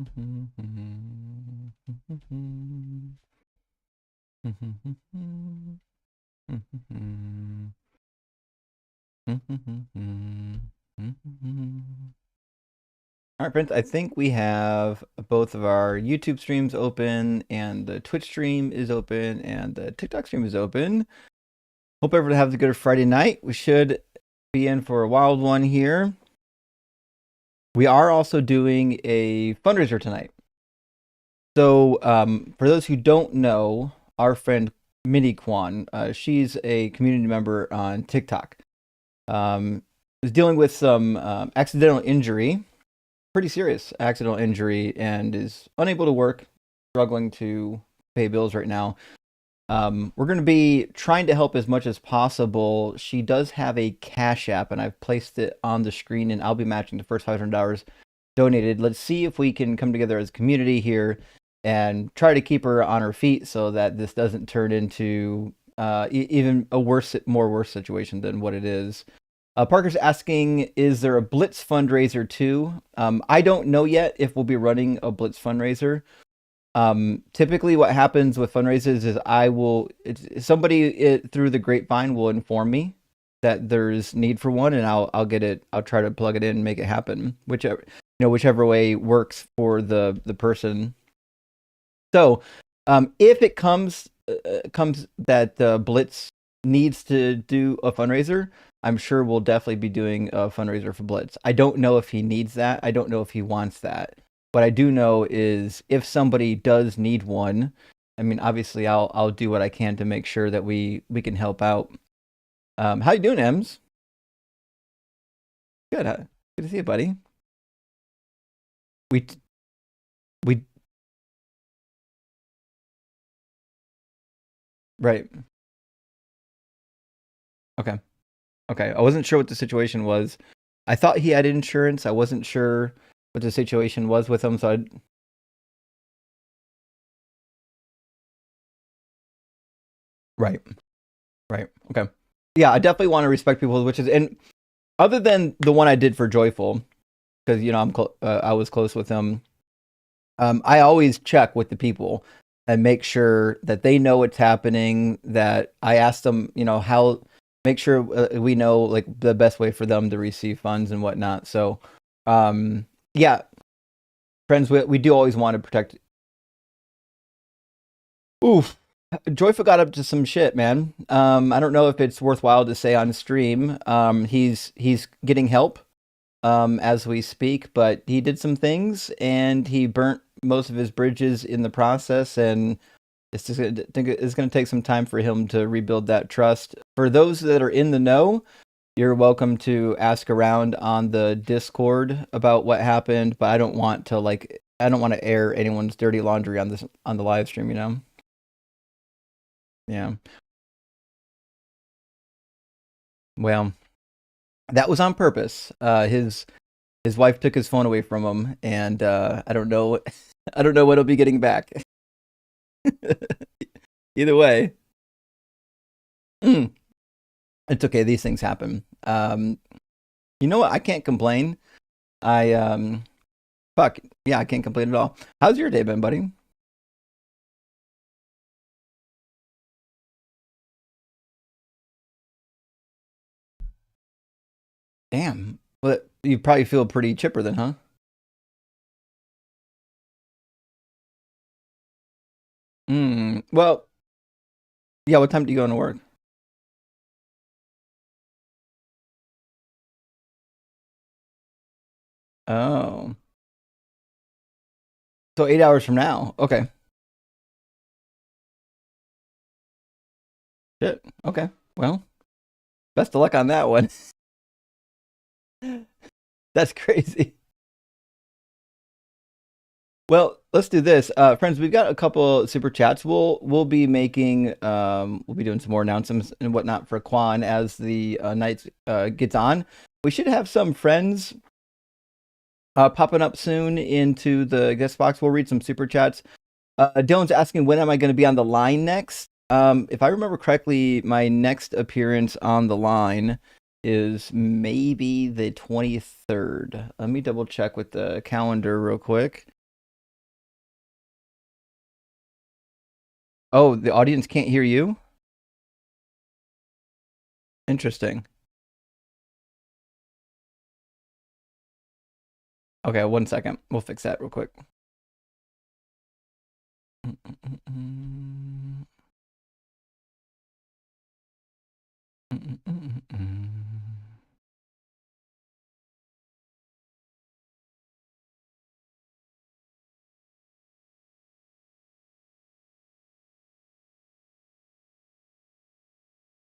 All right, friends, I think we have both of our YouTube streams open, and the Twitch stream is open, and the TikTok stream is open. Hope everyone has a good Friday night. We should be in for a wild one here. We are also doing a fundraiser tonight. So, for those who don't know, our friend Mini Quan, she's a community member on TikTok. Was dealing with some accidental injury, pretty serious accidental injury, and is unable to work, struggling to pay bills right now. We're going to be trying to help as much as possible. She does have a Cash App, and I've placed it on the screen, and I'll be matching the first $500 donated. Let's see if we can come together as a community here and try to keep her on her feet so that this doesn't turn into even a worse situation than what it is. Parker's asking, is there a Blitz fundraiser too? I don't know yet if we'll be running a Blitz fundraiser. Typically what happens with fundraisers is somebody through the grapevine will inform me that there's need for one, and I'll try to plug it in and make it happen, whichever way works for the person. So, if it comes that Blitz needs to do a fundraiser, I'm sure we'll definitely be doing a fundraiser for Blitz. I don't know if he needs that. I don't know if he wants that. What I do know is if somebody does need one, I mean, obviously I'll do what I can to make sure that we can help out. How you doing, Ems? Good. Good to see you, buddy. We right. Okay. Okay. I wasn't sure what the situation was. I thought he had insurance. I wasn't sure what the situation was with him, so Right. Right. Okay. Yeah, I definitely want to respect people's wishes. And other than the one I did for Joyful, because I was close with him, I always check with the people and make sure that they know what's happening. That I ask them, how make sure we know like the best way for them to receive funds and whatnot. So, yeah, friends, we do always want to protect. Oof. Joyful got up to some shit, man. I don't know if it's worthwhile to say on stream. He's getting help as we speak, but he did some things and he burnt most of his bridges in the process, and it's going to take some time for him to rebuild that trust. For those that are in the know, you're welcome to ask around on the Discord about what happened, but I don't want to air anyone's dirty laundry on the live stream, Yeah. Well, that was on purpose. His wife took his phone away from him, and I don't know I don't know what he'll be getting back. Either way. It's okay, these things happen. You know what? I can't complain. I fuck. Yeah, I can't complain at all. How's your day been, buddy? Damn. Well, you probably feel pretty chipper then, huh? Well, yeah, what time do you go into work? Oh. So 8 hours from now. Okay. Shit. Okay. Well, best of luck on that one. That's crazy. Well, let's do this, friends. We've got a couple super chats. We'll be making we'll be doing some more announcements and whatnot for Quan as the night gets on. We should have some friends popping up soon into the guest box. We'll read some super chats. Dylan's asking, when am I going to be on the line next? If I remember correctly, my next appearance on the line is maybe the 23rd. Let me double check with the calendar real quick. Oh, the audience can't hear you? Interesting. Okay, 1 second. We'll fix that real quick.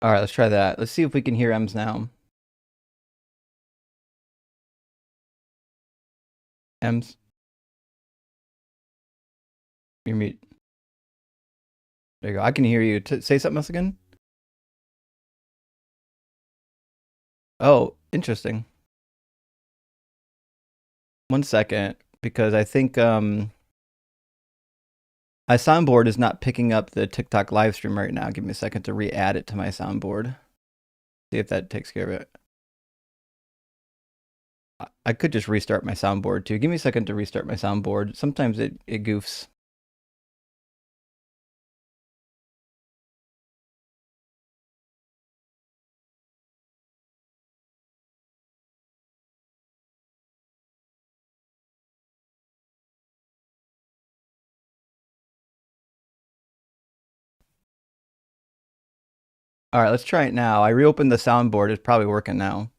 All right, let's try that. Let's see if we can hear Ems now. Ems, you're mute. There you go. I can hear you. Say something else again. Oh, interesting. 1 second, because I think my soundboard is not picking up the TikTok live stream right now. Give me a second to re-add it to my soundboard. See if that takes care of it. I could just restart my soundboard too. Give me a second to restart my soundboard. Sometimes it goofs. All right, let's try it now. I reopened the soundboard. It's probably working now.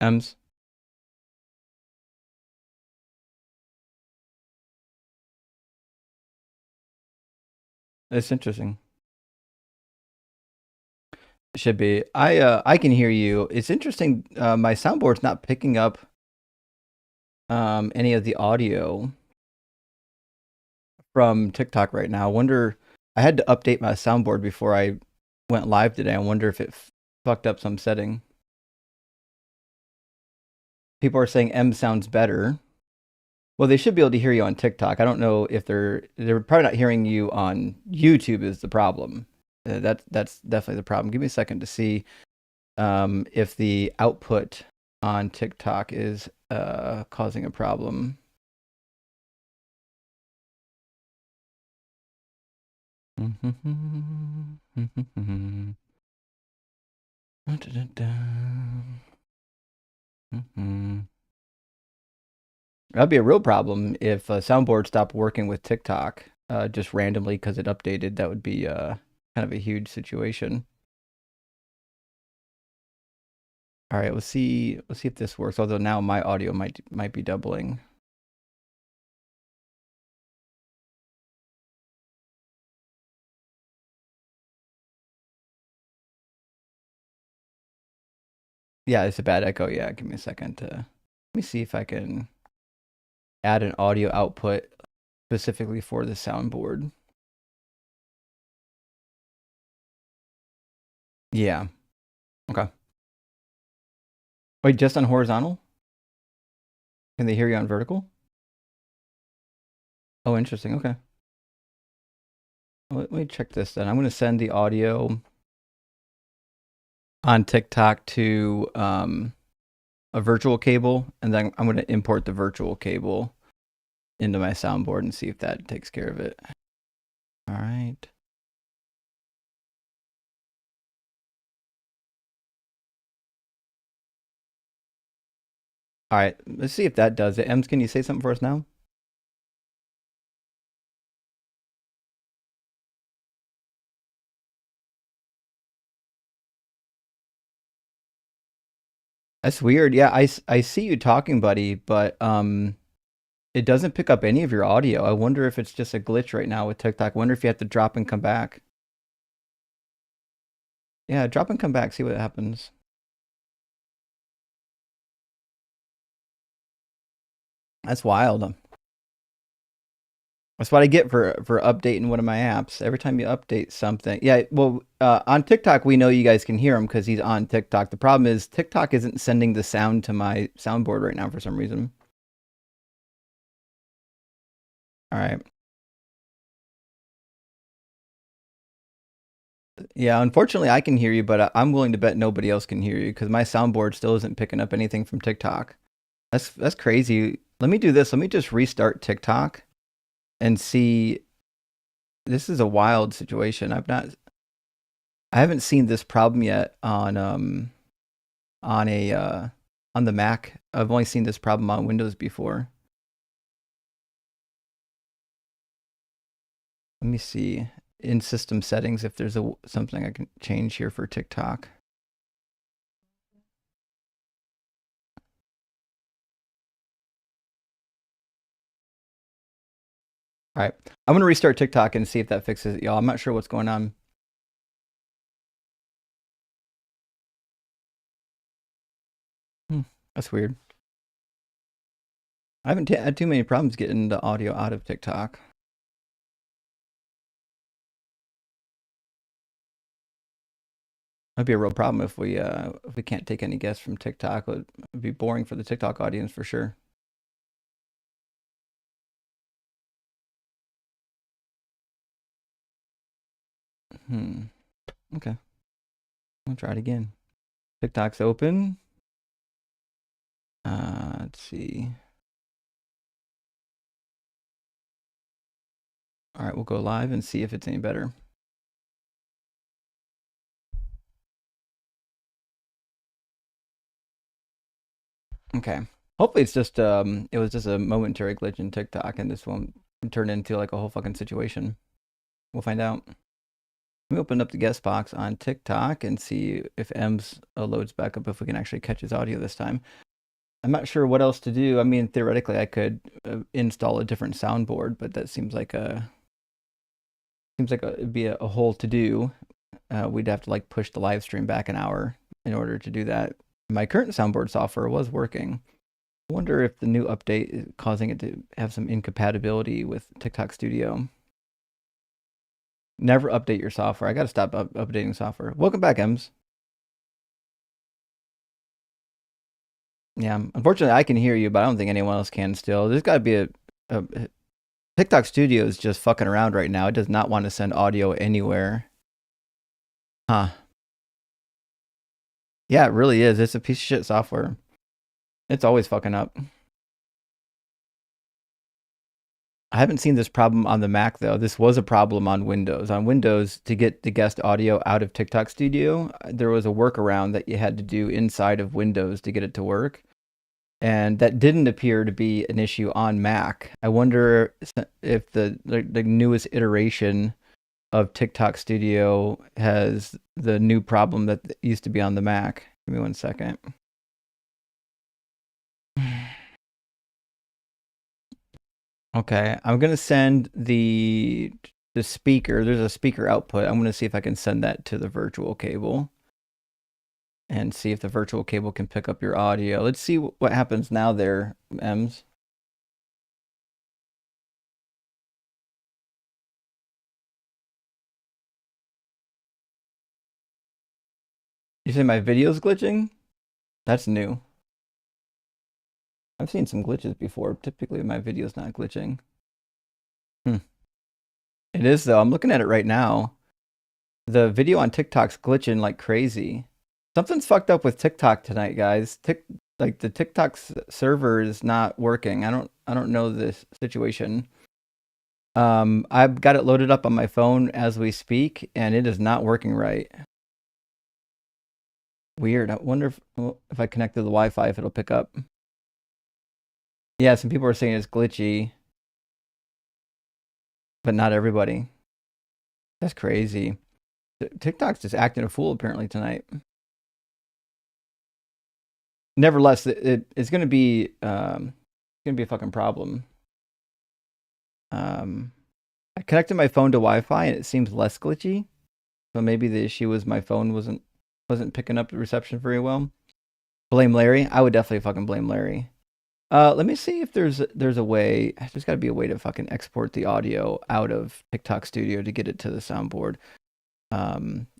Ems? It's interesting. It should be. I can hear you. It's interesting. My soundboard's not picking up any of the audio from TikTok right now. I wonder. I had to update my soundboard before I went live today. I wonder if it fucked up some setting. People are saying M sounds better. Well, they should be able to hear you on TikTok. I don't know if they're probably not hearing you on YouTube is the problem. That's definitely the problem. Give me a second to see if the output on TikTok is causing a problem. That'd be a real problem if a soundboard stopped working with TikTok just randomly because it updated. That would be kind of a huge situation. All right, let's see if this works. Although now my audio might be doubling. Yeah, it's a bad echo. Yeah, give me a second to let me see if I can add an audio output specifically for the soundboard. Yeah. Okay. Wait, just on horizontal? Can they hear you on vertical? Oh, interesting. Okay. Let me check this then. I'm going to send the audio on TikTok to a virtual cable, and then I'm going to import the virtual cable into my soundboard and see if that takes care of it. All right. All right, let's see if that does it. Ems, can you say something for us now? That's weird. Yeah, I see you talking, buddy, but it doesn't pick up any of your audio. I wonder if it's just a glitch right now with TikTok. I wonder if you have to drop and come back. Yeah, drop and come back, see what happens. That's wild. That's what I get for updating one of my apps. Every time you update something, yeah. Well, on TikTok, we know you guys can hear him because he's on TikTok. The problem is TikTok isn't sending the sound to my soundboard right now for some reason. All right. Yeah, unfortunately, I can hear you, but I'm willing to bet nobody else can hear you because my soundboard still isn't picking up anything from TikTok. That's crazy. Let me do this. Let me just restart TikTok and see. This is a wild situation. I haven't seen this problem yet on a on the Mac. I've only seen this problem on Windows before. Let me see in system settings if there's something I can change here for TikTok. All right, I'm gonna restart TikTok and see if that fixes it, y'all. I'm not sure what's going on. That's weird. I haven't had too many problems getting the audio out of TikTok. That'd be a real problem if we can't take any guests from TikTok. It would be boring for the TikTok audience for sure. Okay. I'll try it again. TikTok's open. Let's see. All right, we'll go live and see if it's any better. Okay. Hopefully it's just it was just a momentary glitch in TikTok and this won't turn into like a whole fucking situation. We'll find out. Let me open up the guest box on TikTok and see if Ems loads back up, if we can actually catch his audio this time. I'm not sure what else to do. I mean, theoretically, I could install a different soundboard, but that seems like it'd be a whole to do. We'd have to like push the live stream back an hour in order to do that. My current soundboard software was working. I wonder if the new update is causing it to have some incompatibility with TikTok Studio. Never update your software. I got to stop updating software. Welcome back, Ems. Yeah, unfortunately, I can hear you, but I don't think anyone else can still. There's got to be a TikTok Studio is just fucking around right now. It does not want to send audio anywhere. Huh. Yeah, it really is. It's a piece of shit software. It's always fucking up. I haven't seen this problem on the Mac though. This was a problem on Windows. On Windows, to get the guest audio out of TikTok Studio, there was a workaround that you had to do inside of Windows to get it to work. And that didn't appear to be an issue on Mac. I wonder if the newest iteration of TikTok Studio has the new problem that used to be on the Mac. Give me 1 second. Okay, I'm gonna send the speaker. There's a speaker output. I'm gonna see if I can send that to the virtual cable and see if the virtual cable can pick up your audio. Let's see what happens now there, Ems. You say my video's glitching? That's new. I've seen some glitches before. Typically, my video's not glitching. It is, though. I'm looking at it right now. The video on TikTok's glitching like crazy. Something's fucked up with TikTok tonight, guys. Like the TikTok server is not working. I don't know this situation. I've got it loaded up on my phone as we speak, and it is not working right. Weird. I wonder if I connect to the Wi-Fi, if it'll pick up. Yeah, some people are saying it's glitchy, but not everybody. That's crazy. TikTok's just acting a fool apparently tonight. Nevertheless, it's going to be a fucking problem. I connected my phone to Wi-Fi and it seems less glitchy. So maybe the issue was my phone wasn't picking up the reception very well. Blame Larry? I would definitely fucking blame Larry. Let me see if there's a way. There's got to be a way to fucking export the audio out of TikTok Studio to get it to the soundboard.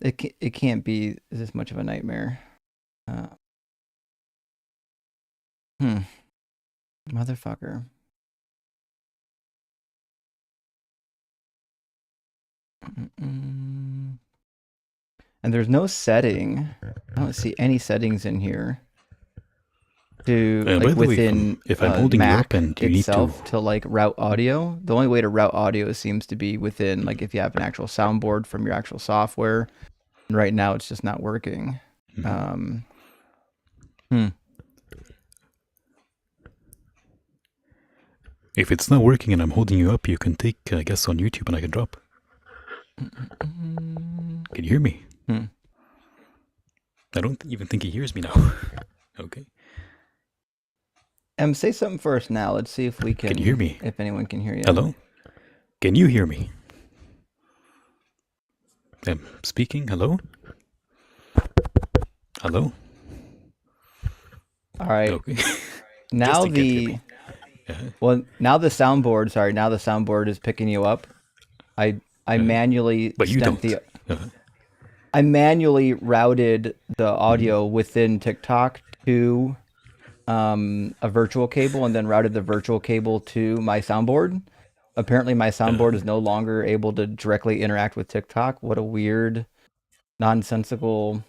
It can't be this much of a nightmare. Motherfucker. And there's no setting. I don't see any settings in here to By like the way, within if I'm holding you Mac up and you need itself to like route audio. The only way to route audio seems to be within like if you have an actual soundboard from your actual software. And right now, it's just not working. If it's not working and I'm holding you up, you can take a guess on YouTube and I can drop. Can you hear me? I don't even think he hears me now. Okay. Say something first now. Let's see if we can. Can you hear me? If anyone can hear you. Hello? Can you hear me? I'm speaking. Hello? Hello? All right. Okay. Now Justin can't hear me. well, now the soundboard. Sorry, now the soundboard is picking you up. I manually But you sent don't. I manually routed the audio within TikTok to a virtual cable, and then routed the virtual cable to my soundboard. Apparently, my soundboard is no longer able to directly interact with TikTok. What a weird, nonsensical.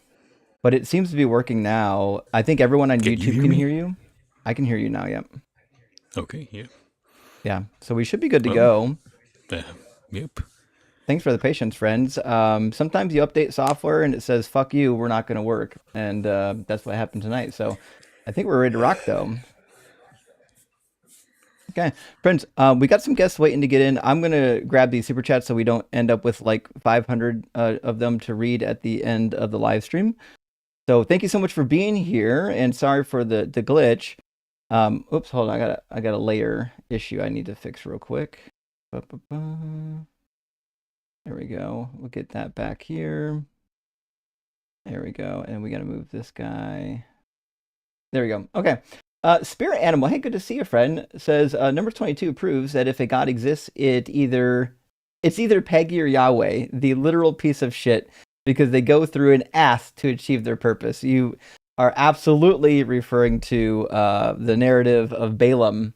But it seems to be working now. I think everyone on YouTube can hear you. I can hear you now. Yep. Okay. Yeah. Yeah. So we should be good to go. Yep. Thanks for the patience, friends. Sometimes you update software and it says, fuck you, we're not going to work. And that's what happened tonight. So I think we're ready to rock, though. Okay, friends, we got some guests waiting to get in. I'm going to grab these super chats so we don't end up with like 500 of them to read at the end of the live stream. So thank you so much for being here, and sorry for the glitch. Oops, hold on, I got a layer issue I need to fix real quick. There we go. We'll get that back here. There we go. And we got to move this guy. There we go. Okay. Spirit Animal, hey, good to see you, friend, says number 22 proves that if a god exists, it's either Peggy or Yahweh, the literal piece of shit, because they go through an ass to achieve their purpose. You are absolutely referring to the narrative of Balaam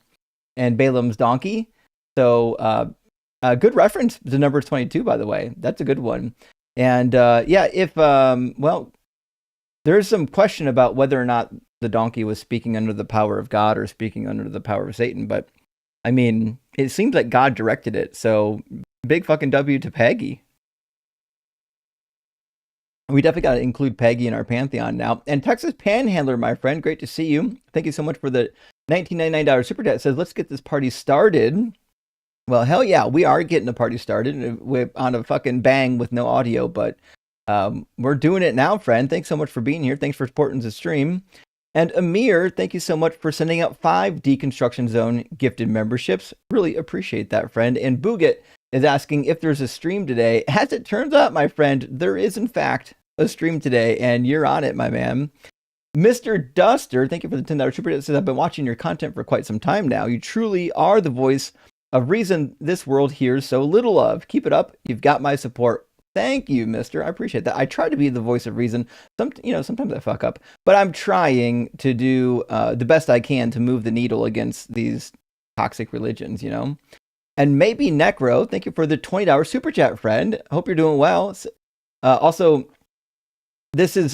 and Balaam's donkey. So a good reference to number 22, by the way. That's a good one. And if there's some question about whether or not the donkey was speaking under the power of God or speaking under the power of Satan, but I mean, it seems like God directed it. So big fucking W to Peggy. We definitely got to include Peggy in our pantheon now. And Texas Panhandler, my friend, great to see you. Thank you so much for the $19.99 super chat. Says, let's get this party started. Well, hell yeah, we are getting the party started on a fucking bang with no audio, but we're doing it now, friend. Thanks so much for being here. Thanks for supporting the stream. And Amir, thank you so much for sending out 5 Deconstruction Zone gifted memberships. Really appreciate that, friend. And Booget is asking if there's a stream today. As it turns out, my friend, there is in fact a stream today, and you're on it, my man. Mr. Duster, thank you for the $10 super chat. Says, I've been watching your content for quite some time now. You truly are the voice of reason this world hears so little of. Keep it up. You've got my support. Thank you, mister. I appreciate that. I try to be the voice of reason. Sometimes I fuck up, but I'm trying to do the best I can to move the needle against these toxic religions, And maybe Necro, thank you for the $20 super chat, friend. Hope you're doing well. Also, this is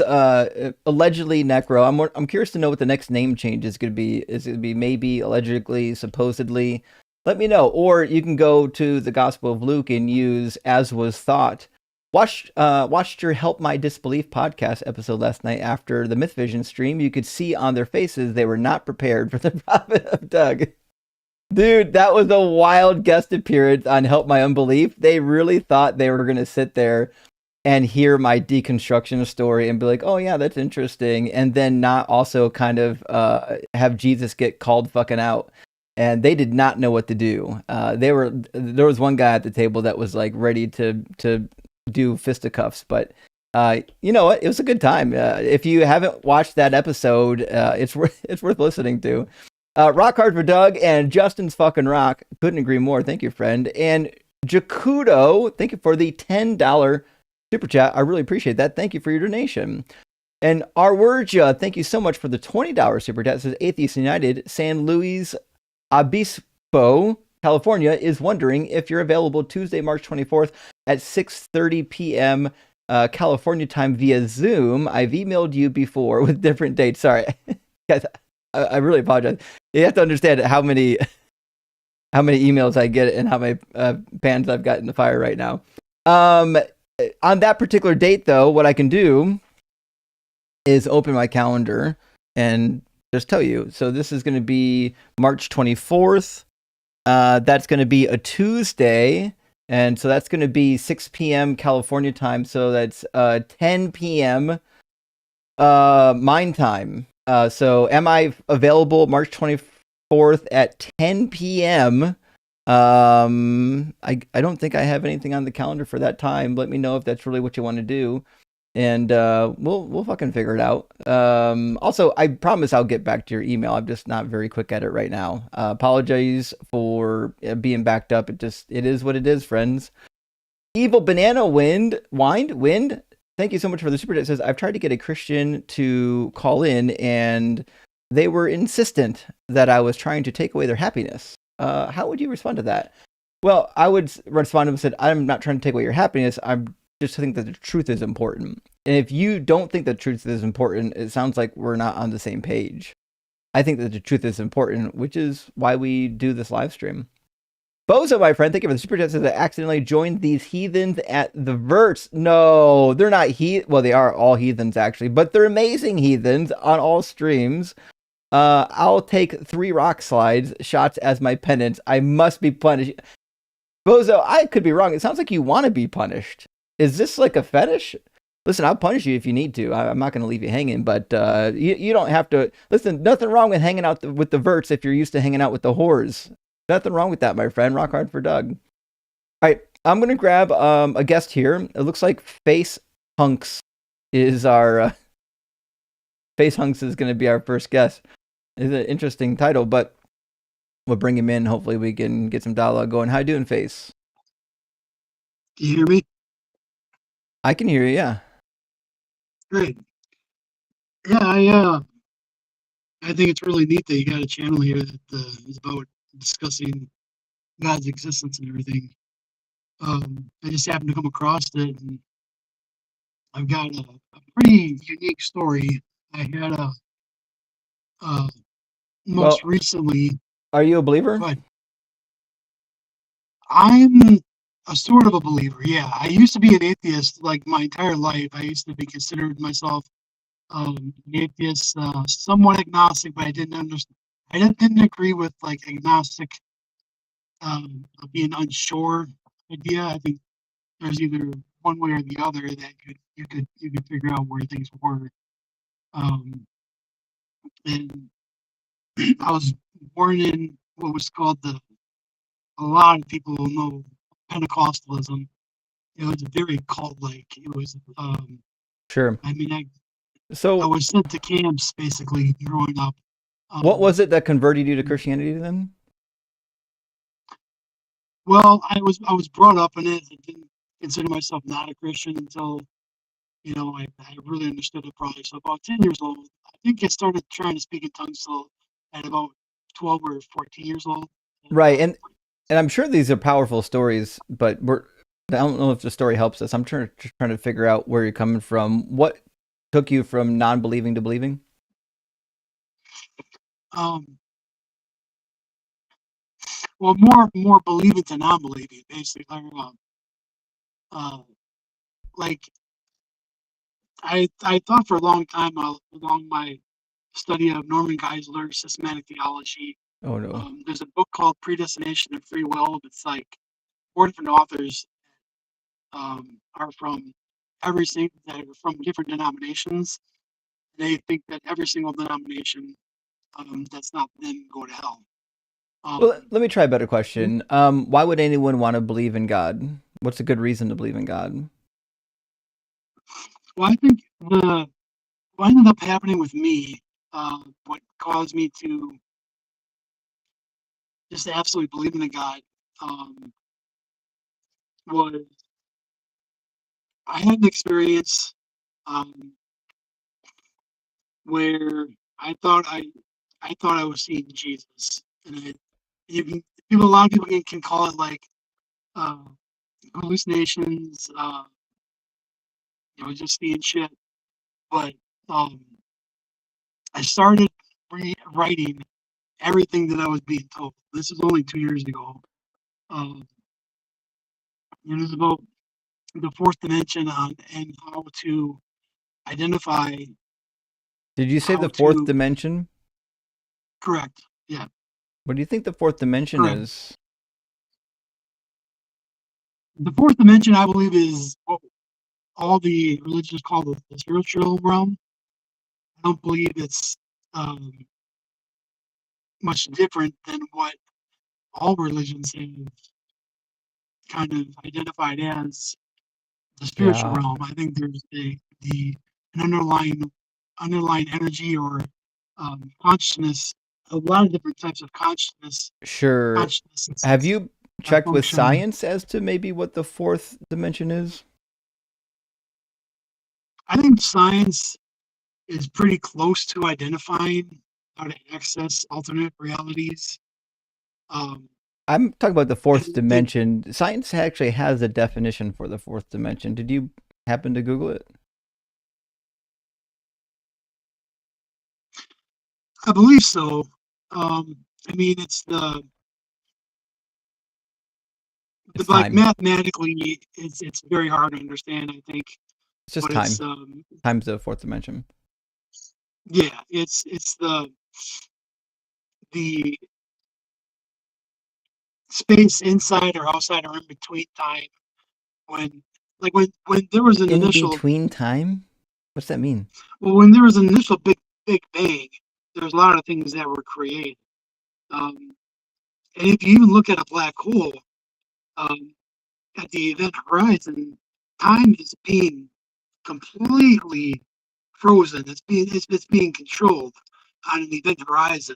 allegedly Necro. I'm curious to know what the next name change is going to be. Is it going to be maybe, allegedly, supposedly? Let me know. Or you can go to the Gospel of Luke and use As Was Thought. Watched your Help My Disbelief podcast episode last night after the Myth Vision stream. You could see on their faces they were not prepared for the Prophet of Doug. Dude, that was a wild guest appearance on Help My Unbelief. They really thought they were going to sit there and hear my deconstruction story and be like, oh yeah, that's interesting. And then not also kind of have Jesus get called fucking out. And they did not know what to do. There was one guy at the table that was like ready to do fisticuffs, but you know what? It was a good time. If you haven't watched that episode, it's worth listening to. Rock hard for Doug and Justin's fucking rock. Couldn't agree more. Thank you, friend. And Jakudo, thank you for the $10 super chat. I really appreciate that. Thank you for your donation. And Arwerja, thank you so much for the $20 super chat. It says Atheist United, San Luis Obispo, California, is wondering if you're available Tuesday, March 24th at 6:30 p.m. California time via Zoom. I've emailed you before with different dates. Sorry, guys, I really apologize. You have to understand how many emails I get and how many pans I've got in the fire right now. On that particular date, though, what I can do is open my calendar and just tell you. So this is going to be March 24th. That's going to be a Tuesday. And so that's going to be 6 p.m. California time. So that's 10 p.m. Mine time. So am I available March 24th at 10 p.m.? I don't think I have anything on the calendar for that time. Let me know if that's really what you want to do, and we'll fucking figure it out. Also, I promise I'll get back to your email. I'm just not very quick at it right now. Apologize for being backed up. It is what it is, friends. Evil Banana Wind. Thank you so much for the super chat. It says, I've tried to get a Christian to call in, and they were insistent that I was trying to take away their happiness. How would you respond to that? Well, I would respond to them and said, I'm not trying to take away your happiness. I'm just think that the truth is important. And if you don't think the truth is important, it sounds like we're not on the same page. I think that the truth is important, which is why we do this live stream. Bozo, my friend, thank you for the super chat. Says I accidentally joined these heathens at the Verts. No, they're not well, they are all heathens actually, but they're amazing heathens on all streams. I'll take 3 rock slides shots as my penance. I must be punished. Bozo, I could be wrong. It sounds like you want to be punished. Is this like a fetish? Listen, I'll punish you if you need to. I'm not going to leave you hanging, but you don't have to. Listen, nothing wrong with hanging out with the Verts if you're used to hanging out with the whores. Nothing wrong with that, my friend. Rock hard for Doug. All right, I'm going to grab a guest here. It looks like Face Hunks is our... Face Hunks is going to be our first guest. It's an interesting title, but we'll bring him in. Hopefully we can get some dialogue going. How you doing, Face? Do you hear me? I can hear you, yeah. Great. Yeah, I think it's really neat that you got a channel here that is about discussing God's existence and everything. I just happened to come across it, and I've got a pretty unique story. I had most recently. Are you a believer? But I'm a sort of a believer. Yeah, I used to be an atheist like my entire life. I used to be considered myself an atheist, somewhat agnostic, but I didn't understand. I didn't agree with like agnostic, being unsure idea. I think there's either one way or the other that you could figure out where things were. And I was born in what was called a lot of people will know Pentecostalism. It was very cult-like. It was sure. I mean, I was sent to camps basically growing up. What was it that converted you to Christianity then? Well, I was brought up in it. I didn't consider myself not a Christian until, I really understood it probably. So about 10 years old, I think I started trying to speak in tongues at about 12 or 14 years old. Right, and I'm sure these are powerful stories, but I don't know if the story helps us. I'm trying to figure out where you're coming from. What took you from non-believing to believing? Well, more believing to non-believing, basically. Like I thought for a long time along my study of Norman Geisler's systematic theology. Oh no. There's a book called Predestination and Free Will. It's like 4 different authors are from different denominations. They think that every single denomination that's not them go to hell. Well, let me try a better question. Why would anyone want to believe in God? What's a good reason to believe in God? Well, I think what ended up happening with me, what caused me to just absolutely believe in God, was I had an experience where I thought I was seeing Jesus, and a lot of people can call it like hallucinations, just seeing shit. But I started rewriting everything that I was being told. This is only 2 years ago. It was about the fourth dimension and how to identify. Did you say How the fourth to dimension? correct? Yeah, What do you think the fourth dimension correct. is? The fourth dimension, I believe, is what all the religions call the spiritual realm. I don't believe it's um, much different than what all religions have kind of identified as the spiritual Yeah, realm. I think there's an underlying energy or consciousness, a lot of different types of sure. Have consciousnesses you that checked with function. science as to maybe what the fourth dimension is? I think science is pretty close to identifying how to access alternate realities. Um, I'm talking about the fourth and they, dimension. Science actually has a definition for the fourth dimension. Did you happen to Google it? I believe so. I mean, It's like time. mathematically, it's very hard to understand. I think, It's just but it's time. Time's the fourth dimension. yeah, it's the space inside or outside or in between time when when there was an In initial between time? What's that mean? when there was an initial big bang, there's a lot of things that were created. Um, and if you even look at a black hole, um, at the event horizon, time is being completely frozen. It's being controlled on an event horizon.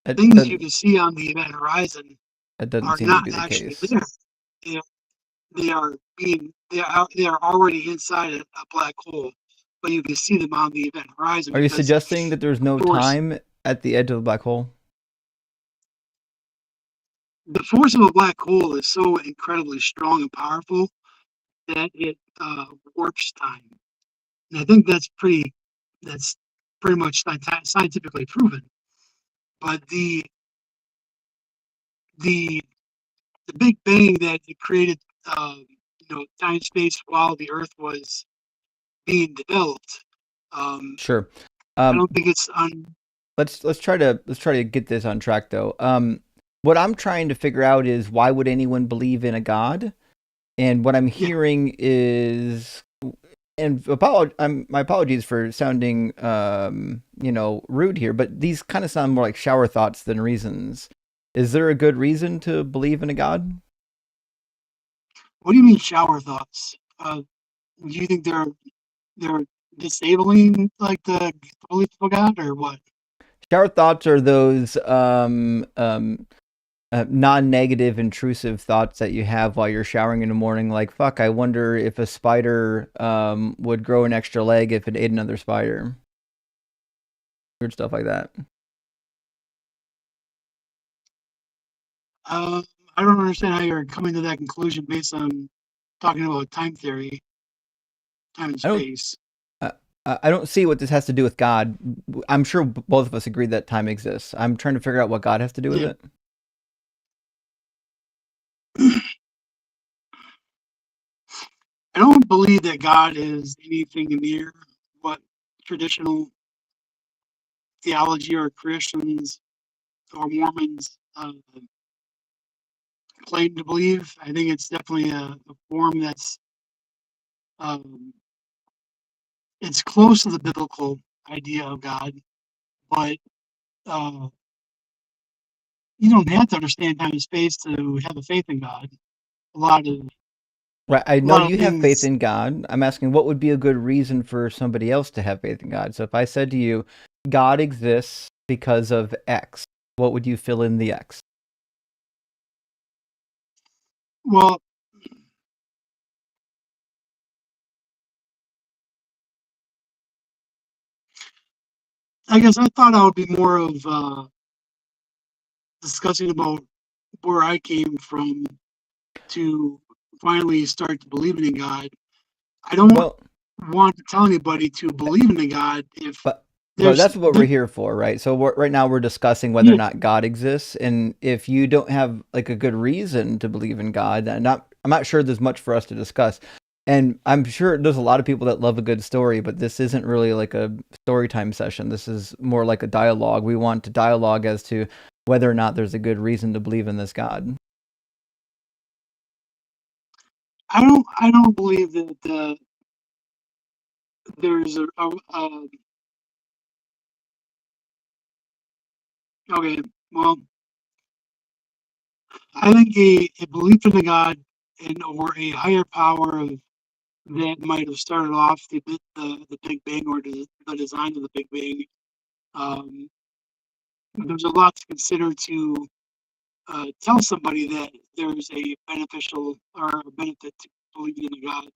That Things you doesn't can see on the event horizon that doesn't are seem to not be the actually case. there. They, they are already inside a black hole, but you can see them on the event horizon Are you because suggesting that there's no force time at the edge of the black hole? the force of a black hole is so incredibly strong and powerful that it warps time. And I think that's pretty much scientifically proven. But the the Big Bang that it created, time space while the Earth was being developed. Sure. I Um, don't think it's on. let's try to get this on track though. What I'm trying to figure out is why would anyone believe in a god? And what I'm Yeah, hearing is, and my apologies for sounding, rude here, but these kind of sound more like shower thoughts than reasons. Is there a good reason to believe in a god? what do you mean shower thoughts? Do you think they're disabling like the belief of God or what? Shower thoughts are those non-negative, intrusive thoughts that you have while you're showering in the morning. Like, fuck, I wonder if a spider would grow an extra leg if it ate another spider. Weird stuff like that. Uh, I don't understand how you're coming to that conclusion based on talking about time theory, time and I don't. space. Uh, I don't see what this has to do with God. I'm sure both of us agree that time exists. I'm trying to figure out what God has to do with Yeah. it. I don't believe that God is anything near what traditional theology or Christians or Mormons claim to believe. I think it's definitely a form that's um, it's close to the biblical idea of God, but uh, you don't have to understand time and space to have a faith in God. A lot of Right. I a know lot of you have faith things. in God. I'm asking what would be a good reason for somebody else to have faith in God. So if I said to you, God exists because of X, what would you fill in the X? Well, I guess I thought I would be more of discussing about where I came from to finally start to believing in God. I don't Well, want to tell anybody to believe in a God if but But There's that's what we're here for, right? So right now we're discussing whether or yeah, not God exists, and if you don't have like a good reason to believe in God, I'm not sure there's much for us to discuss. And I'm sure there's a lot of people that love a good story, but this isn't really like a story time session. This is more like a dialogue. We want to dialogue as to whether or not there's a good reason to believe in this God. I don't believe that there's okay. Well, I think a belief in a God and or a higher power that might have started off the Big Bang or the design of the Big Bang. Um, there's a lot to consider to tell somebody that there's a beneficial or a benefit to believing in a God.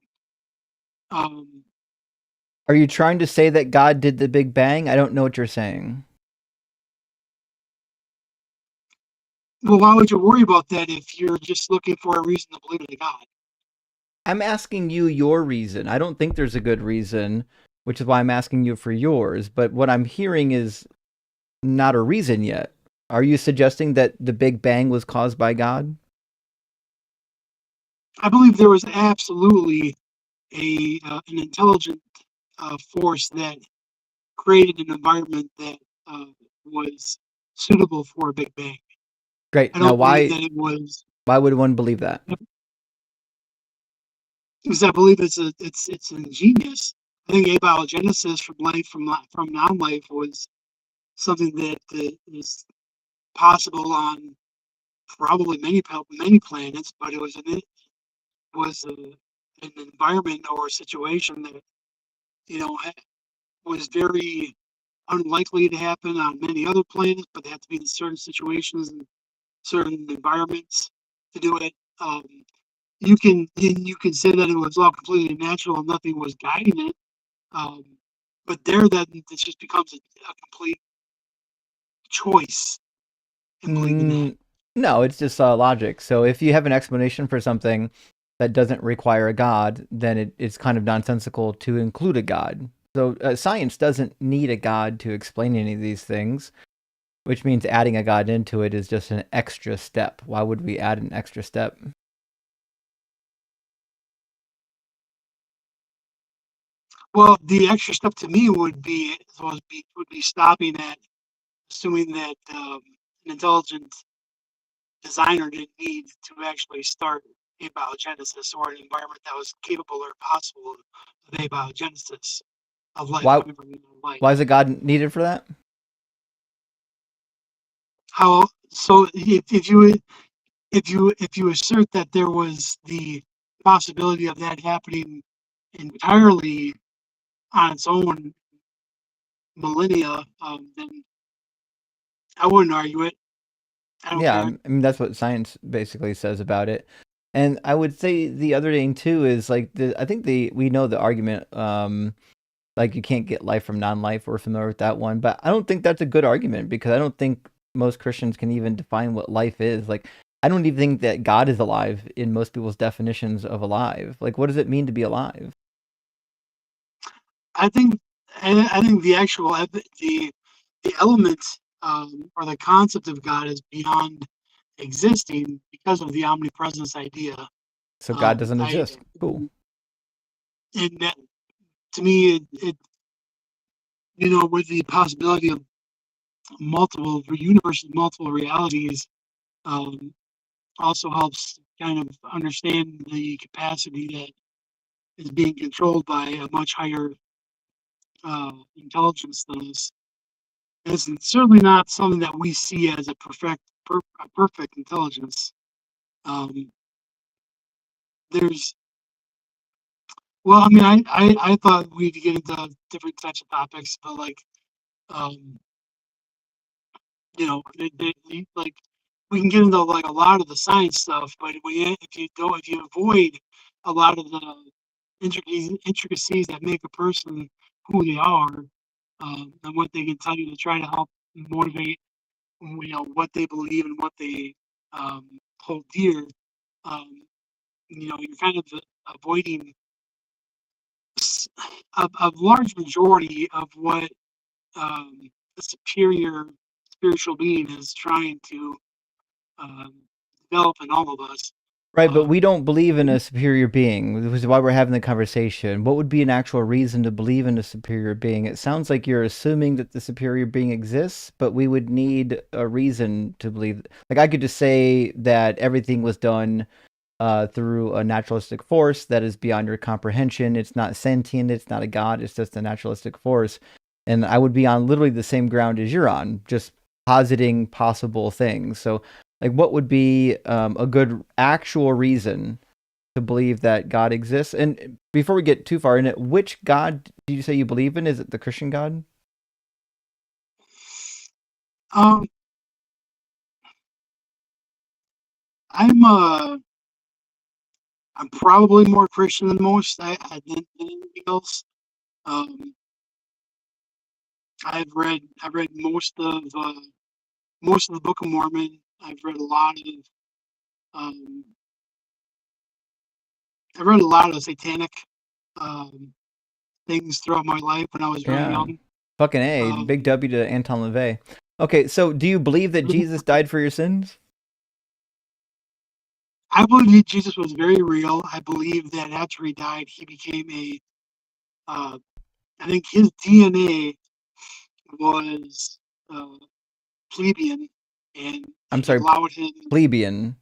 Um, Are you trying to say that God did the Big Bang? I don't know what you're saying. well, why would you worry about that if you're just looking for a reason to believe in a God? I'm asking you your reason. I don't think there's a good reason, which is why I'm asking you for yours. But what I'm hearing is not a reason yet. Are you suggesting that the Big Bang was caused by God? I believe there was absolutely an intelligent force that created an environment that was suitable for a Big Bang. Great. I Now, don't believe that it was why would one believe that? because I believe it's ingenious. I think abiogenesis from life from non-life was something that is possible on probably many planets, but it was an environment or a situation that you know was very unlikely to happen on many other planets, but they have to be in certain situations and certain environments to do it. You can say that it was all completely natural and nothing was guiding it, um, but there then it just becomes a complete choice in believing that. Mm, no, it's just logic. So if you have an explanation for something that doesn't require a God, then it's kind of nonsensical to include a God. So science doesn't need a God to explain any of these things, which means adding a God into it is just an extra step. Why would we add an extra step? Well, the extra step to me would be stopping at assuming that an intelligent designer didn't need to actually start abiogenesis or an environment that was capable or possible of abiogenesis of life Why coming from life. why is a God needed for that? How so? If you assert that there was the possibility of that happening entirely on its own millennia, then I wouldn't argue it. I don't Yeah, care. I mean that's what science basically says about it. And I would say the other thing too is like I think we know the argument like you can't get life from non-life. We're familiar with that one, but I don't think that's a good argument because I don't think most Christians can even define what life is. Like I don't even think that God is alive in most people's definitions of alive. Like what does it mean to be alive? I think I think the actual the element or the concept of God is beyond existing because of the omnipresence idea. So God doesn't I exist. Cool. and that, to me, it with the possibility of multiple universes, multiple realities, um, also helps kind of understand the capacity that is being controlled by a much higher intelligence than us. It's certainly not something that we see as a perfect intelligence. Um, there's well, I mean, I thought we'd get into different types of topics, but like, um, like we can get into like a lot of the science stuff, but if you avoid a lot of the intricacies that make a person who they are, and what they can tell you to try to help motivate, what they believe and what they hold dear, um, you're kind of avoiding a large majority of what a superior spiritual being is trying to um, develop in all of us. Right, but we don't believe in a superior being, which is why we're having the conversation. What would be an actual reason to believe in a superior being? It sounds like you're assuming that the superior being exists, but we would need a reason to believe. Like, I could just say that everything was done through a naturalistic force that is beyond your comprehension. It's not sentient, it's not a god, it's just a naturalistic force. And I would be on literally the same ground as you're on, just positing possible things. So, like, what would be a good actual reason to believe that God exists? And before we get too far in it, which God do you say you believe in? Is it the Christian God? Um, I'm I'm probably more Christian than most. Than anything else. Um, I've read most of the Book of Mormon. Um, I've read a lot of satanic um, things throughout my life when I was very Yeah. young. Fucking A. Big Um, W to Anton LaVey. Okay, so do you believe that Jesus died for your sins? I believe Jesus was very real. I believe that after he died, he became uh, I think his DNA was uh, plebeian, and I'm it sorry, allowed him plebeian.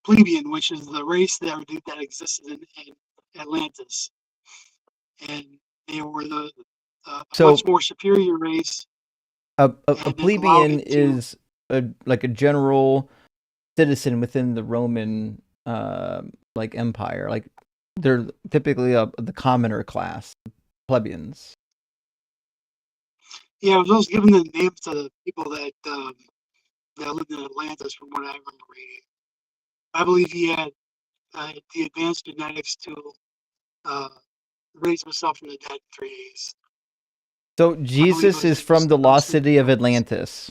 plebeian, which is the race that existed in Atlantis, and they were the a much So more superior race, a and it allowed plebeian him to. is like a general citizen within the Roman like empire. Like they're typically the commoner class, plebeians. Yeah, it was also given the names to the people that lived in Atlantis, from what I remember reading. I believe he had the advanced genetics to uh, raise himself from the dead in 3 days. So I believe it Jesus was is his from the lost city of genetics. Atlantis.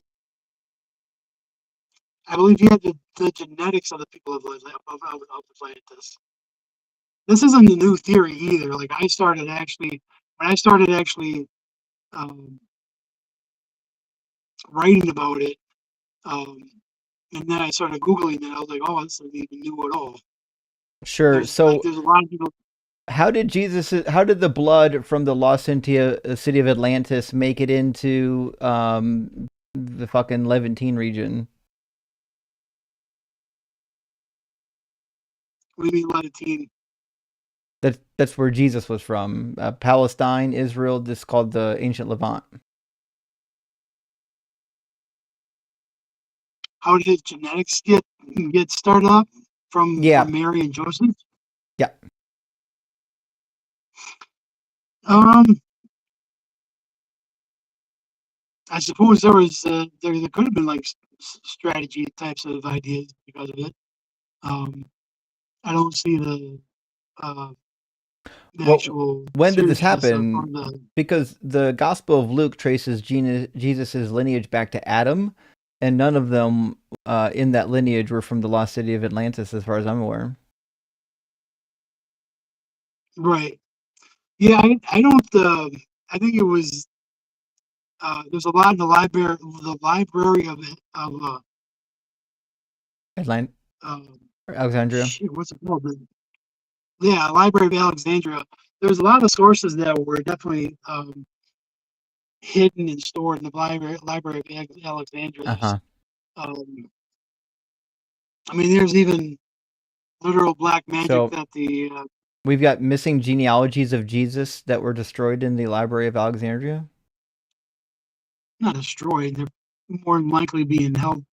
I believe he had the genetics of the people of Atlantis. This isn't a new theory either. Like when I started actually um, writing about it, um, and then I started googling it. I was like, oh, this isn't even new at all. Sure. So There's a lot of people. how did how did the blood from the lost city of Atlantis make it into the fucking Levantine region? What do you mean, Latin? That's where Jesus was from. Palestine, Israel. This is called the ancient Levant. How did his genetics get started up Yeah, from Mary and Joseph? yeah. Um, I suppose there could have been like strategy types of ideas because of it. Um, I don't see uh, the Well, actual when did this seriousness of happen? from the. Because the Gospel of Luke traces Jesus's lineage back to Adam, and none of them in that lineage were from the lost city of Atlantis, as far as I'm aware. Right. Yeah, I don't. I think it was. There's a lot in the library Atlant um, or Alexandria. shit. What's it called? Yeah, Library of Alexandria. There's a lot of sources that were definitely hidden and stored in the Library of Uh Alexandria. huh. Um, I mean, there's even literal black magic So that the we've got missing genealogies of Jesus that were destroyed in the Library of Alexandria. not destroyed. They're more than likely being held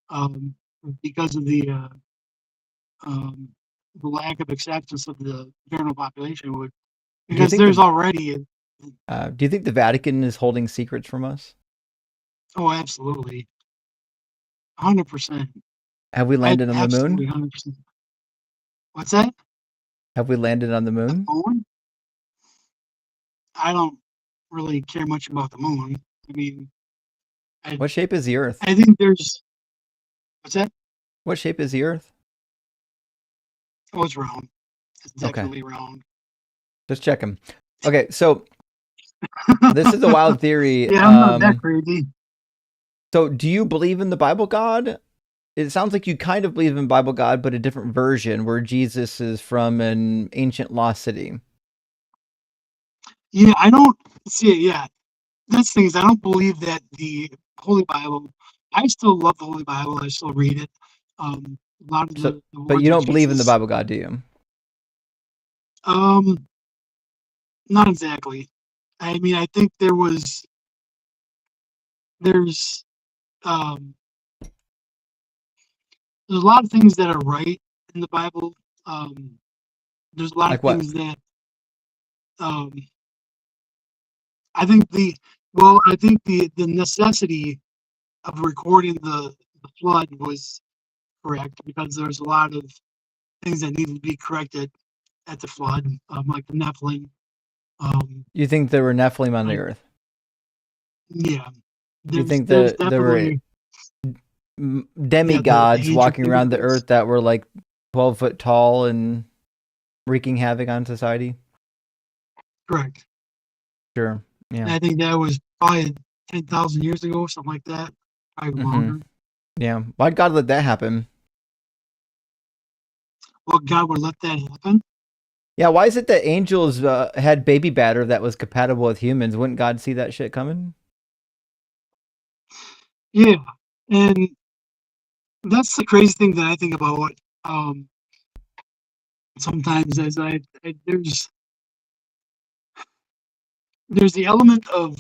um, because of um, the lack of acceptance of the general population. Do you Because think there's already do you think the Vatican is holding secrets from us? oh, absolutely, 100%. Have we I landed on the absolutely moon? 100%. What's that? Have we landed on the The moon? moon? I don't really care much about the moon. I mean, I What shape is the Earth? I think there's what's that? What shape is the Earth? Oh, it's round. It's Okay, definitely round. just checking. Okay, so This is a wild theory. Yeah, I'm not that crazy. So, do you believe in the Bible God? It sounds like you kind of believe in Bible God, but a different version where Jesus is from an ancient lost city. Yeah, I don't see it. Yeah, that's the thing is I don't believe that the Holy Bible. I still love the Holy Bible. I still read it. A lot of So, the but words you of don't believe in the Jesus. Bible God, do you? Um, Not exactly. I mean, I think there's um there's a lot of things that are right in the Bible. Um, there's a lot of Like what? things that um I think the necessity of recording the flood was correct because there's a lot of things that needed to be corrected at the flood, like the Nephilim. You think there were Nephilim on the Like earth? yeah, You think there's that there were definitely the demigods age of walking around the immigrants. earth that were like 12 foot tall and wreaking havoc on society? Correct. Sure. Yeah. And I think that was probably 10,000 years ago, something like that. Probably Mm-hmm. longer. Yeah. Why'd God let that happen? Well, God would let that happen. Yeah. Why is it that angels had baby batter that was compatible with humans? Wouldn't God see that shit coming? Yeah. And that's the crazy thing that I think about um, sometimes as there's the element of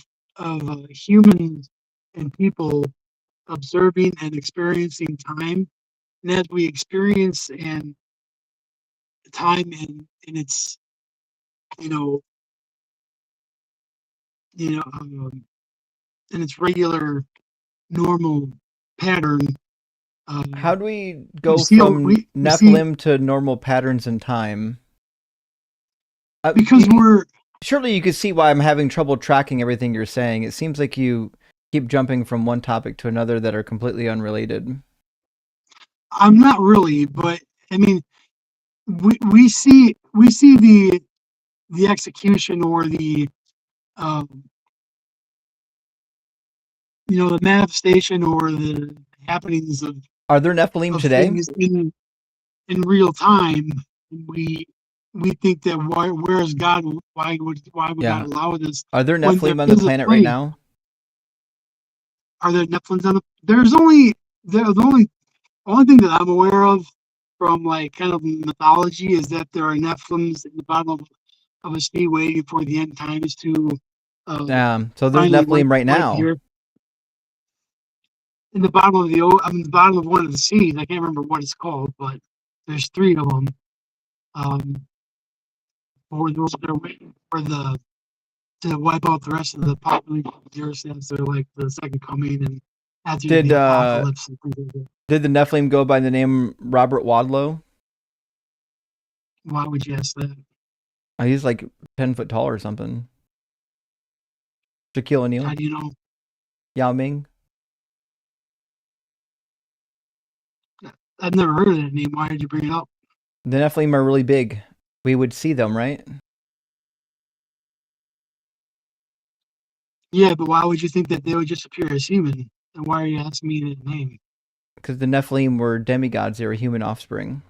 humans and people observing and experiencing time, and as we experience and time in its you know you know in its regular normal pattern, How do we we go see from we see Nephilim to normal patterns in time? because we're Surely you could see why I'm having trouble tracking everything you're saying. It seems like you keep jumping from one topic to another that are completely unrelated. I'm not really, but I mean we see the execution or the um, the manifestation or the happenings Are there Nephilim of today? things in real time. We we think that where is God? Why would God Yeah. allow this Are there when there Nephilim on the is a planet right place? now? Are there Nephilims on the? There's only the only thing that I'm aware of from like kind of mythology is that there are Nephilims in the bottom of a sea waiting for the end times to uh, So there's finally Nephilim right wipe now. the earth. In the bottom of I mean, the bottom of one of the seas. I can't remember what it's called, but there's three of them. Um, or they're waiting for the to wipe out the rest of the population of the earth since they're like the second coming and after Did the uh apocalypse and things like that. did the Nephilim go by the name Robert Wadlow? Why would you ask that? He's like 10 foot tall or something. Shaquille How O'Neal, do you know? Yao Ming. I've never heard of that name. Why did you bring it up? The Nephilim are really big. We would see them, right? Yeah, but why would you think that they would just appear as human? And why are you asking me that name? Because the Nephilim were demigods. They were human offspring.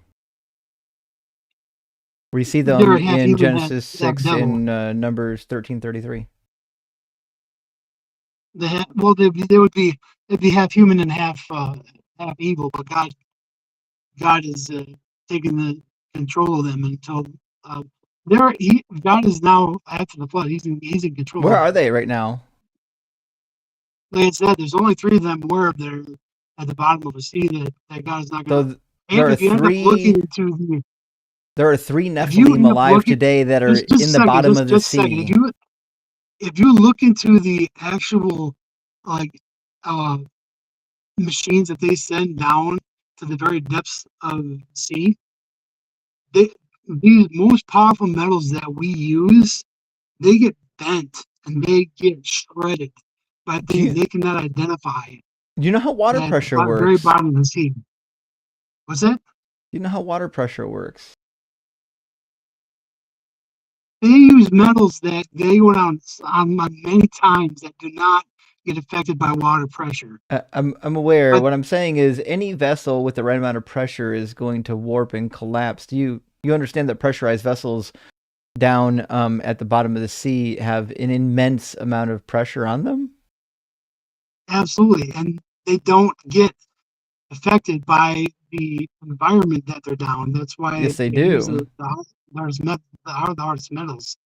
We see They're them half in human, Genesis half 6 devil. and Numbers 13:33. Well, they would be they'd be half human and half evil. But God is taking the control of them until uh, God is now after the flood. He's in control Where of are them. they right now? Like I said, there's only three of them aware of they're at the bottom of the sea that God is not So gonna. there And are if you end up looking three. into the There are three if you Nephilim end up alive looking today that are just a in the second, bottom of the just a second. sea. If you look into the actual like uh machines that they send down to the very depths of the sea, they these most powerful metals that we use, they get bent and they get shredded by Do things you they cannot identify do you know how water at the pressure very works? bottom of the sea. What's that? Do you know how water pressure works? they use metals that they go down on many times that do not get affected by water pressure. I'm aware. But What I'm saying is any vessel with the right amount of pressure is going to warp and collapse. Do you understand that pressurized vessels down at the bottom of the sea have an immense amount of pressure on them? absolutely, and they don't get affected by the environment that they're down. That's why Yes, they they use do. the hardest metals.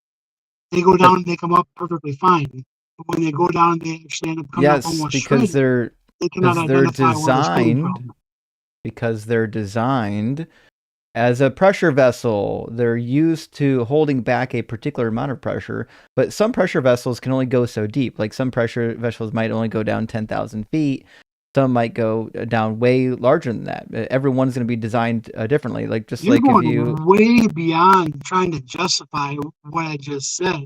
They go But down and they come up perfectly fine. But when they go down, they actually end up coming up yes, almost shredded. They cannot because they're identify where they're coming designed from. because they're designed as a pressure vessel. They're used to holding back a particular amount of pressure, but some pressure vessels can only go so deep. Like some pressure vessels might only go down 10,000 feet. Some might go down way larger than that. Everyone's going to be designed differently. Like just You're like if going you, way beyond trying to justify what I just said.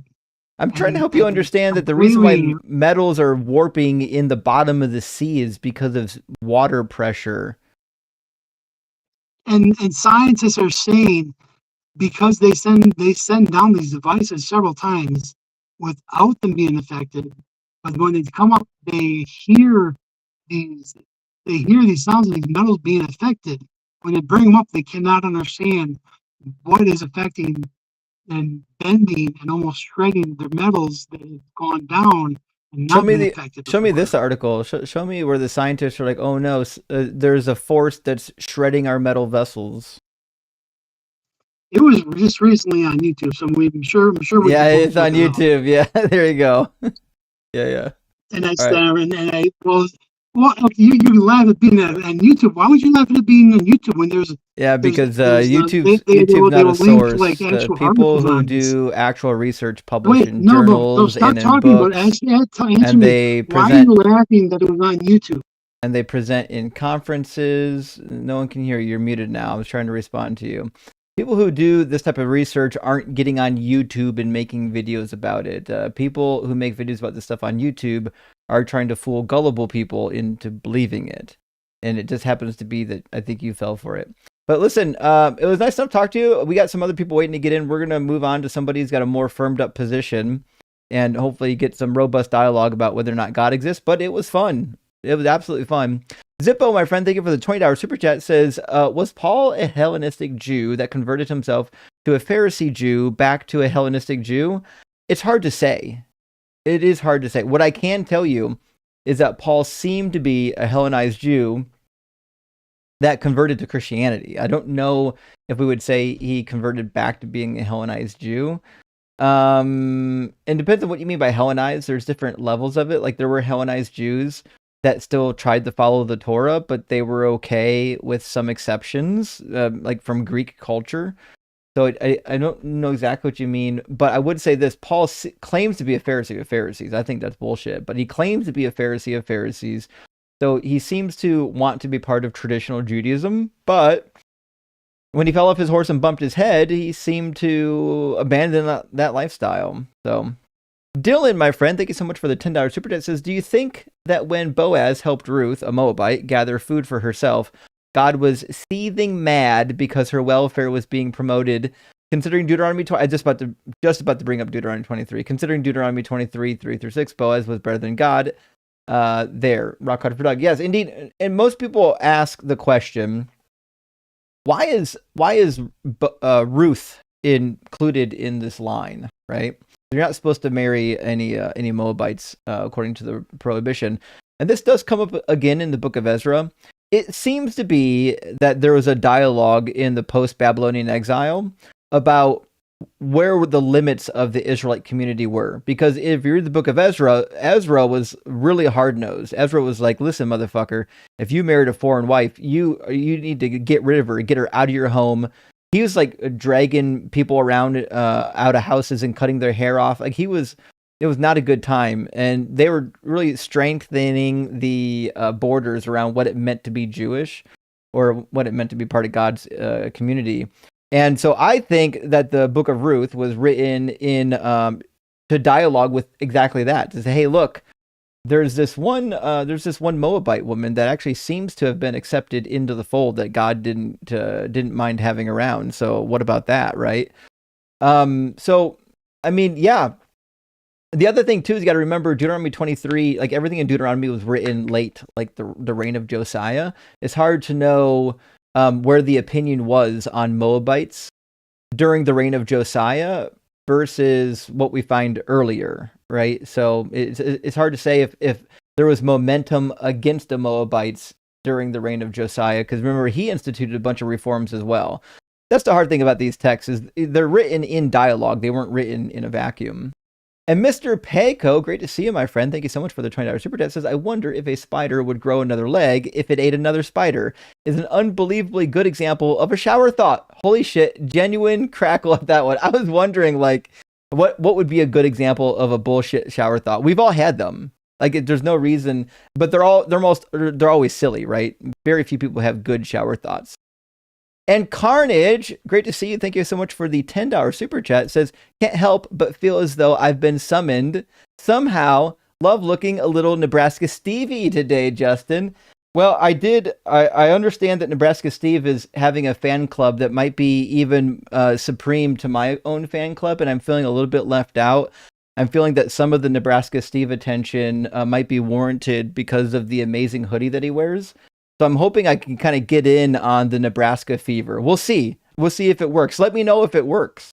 I'm trying to And help you understand that the reason why metals are warping in the bottom of the sea is because of water pressure. and scientists are saying because they send down these devices several times without them being affected, but when they come up, these they hear these sounds of these metals being affected. When they bring them up, they cannot understand what is affecting and bending and almost shredding the metals that have gone down and Show not me been the affected show me before. this article. Show me where the scientists are like, oh no, there's a force that's shredding our metal vessels. It was just recently on YouTube, so I'm sure we Yeah, can both it's look on it up. YouTube. Yeah, there you go. Yeah. And I All right. and I you laugh at being on YouTube. Why would you laugh at it being on YouTube when there's Yeah, because there's YouTube's they not a will link to like source. The actual people articles who on this. do actual research publish Wait, in no, journals stop and in talking about it. books, Answer and me. they Why are you present laughing that it was on YouTube? and they present in conferences. No one can hear you. You're muted now. I was trying to respond to you. People who do this type of research aren't getting on YouTube and making videos about it. People who make videos about this stuff on YouTube are trying to fool gullible people into believing it. And it just happens to be that I think you fell for it. But listen, it was nice to talk to you. We got some other people waiting to get in. We're going to move on to somebody who's got a more firmed up position and hopefully get some robust dialogue about whether or not God exists. But it was fun. It was absolutely fun. Zippo, my friend, thank you for the $20 super chat. Says, was Paul a Hellenistic Jew that converted himself to a Pharisee Jew back to a Hellenistic Jew? It's hard to say. It is hard to say. What I can tell you is that Paul seemed to be a Hellenized Jew that converted to Christianity. I don't know if we would say he converted back to being a Hellenized Jew. And depends on what you mean by Hellenized. There's different levels of it. Like there were Hellenized Jews that still tried to follow the Torah, but they were okay with some exceptions, like from Greek culture. So I don't know exactly what you mean, but I would say this. Paul claims to be a Pharisee of Pharisees. I think that's bullshit, but he claims to be a Pharisee of Pharisees. So he seems to want to be part of traditional Judaism, but when he fell off his horse and bumped his head, he seemed to abandon that lifestyle. So Dylan, my friend, thank you so much for the $10 super chat. Says, do you think that when Boaz helped Ruth, a Moabite, gather food for herself, God was seething mad because her welfare was being promoted? Considering Deuteronomy 20, I just about to bring up Deuteronomy 23. Considering Deuteronomy 23, 3-6, Boaz was better than God. There, rock hard for dog. Yes, indeed. And most people ask the question, why is Ruth included in this line, right? You're not supposed to marry any Moabites according to the prohibition. And this does come up again in the book of Ezra. It seems to be that there was a dialogue in the post-Babylonian exile about where the limits of the Israelite community were. Because if you read the book of Ezra, Ezra was really hard-nosed. Ezra was like, listen, motherfucker, if you married a foreign wife, you need to get rid of her, get her out of your home. He was like dragging people around out of houses and cutting their hair off. Like it was not a good time. And they were really strengthening the borders around what it meant to be Jewish or what it meant to be part of God's community. And so I think that the book of Ruth was written in to dialogue with exactly that. To say, hey, look, there's this one Moabite woman that actually seems to have been accepted into the fold that God didn't mind having around. So what about that, right? So I mean, yeah. The other thing too is you got to remember Deuteronomy 23. Like everything in Deuteronomy was written late, like the reign of Josiah. It's hard to know where the opinion was on Moabites during the reign of Josiah versus what we find earlier, right? So it's hard to say if there was momentum against the Moabites during the reign of Josiah, because remember he instituted a bunch of reforms as well. That's the hard thing about these texts is they're written in dialogue. They weren't written in a vacuum. And Mr. Payco, great to see you, my friend. Thank you so much for the $20 super chat. Says, I wonder if a spider would grow another leg if it ate another spider. Is an unbelievably good example of a shower thought. Holy shit, genuine crackle at that one. I was wondering, like, what would be a good example of a bullshit shower thought? We've all had them. Like, there's no reason, but they're always silly, right? Very few people have good shower thoughts. And Carnage, great to see you. Thank you so much for the $10 super chat. Says, can't help but feel as though I've been summoned. Somehow, love looking a little Nebraska Stevie today, Justin. Well, I understand that Nebraska Steve is having a fan club that might be even supreme to my own fan club, and I'm feeling a little bit left out. I'm feeling that some of the Nebraska Steve attention might be warranted because of the amazing hoodie that he wears. So I'm hoping I can kind of get in on the Nebraska fever. We'll see. We'll see if it works. Let me know if it works.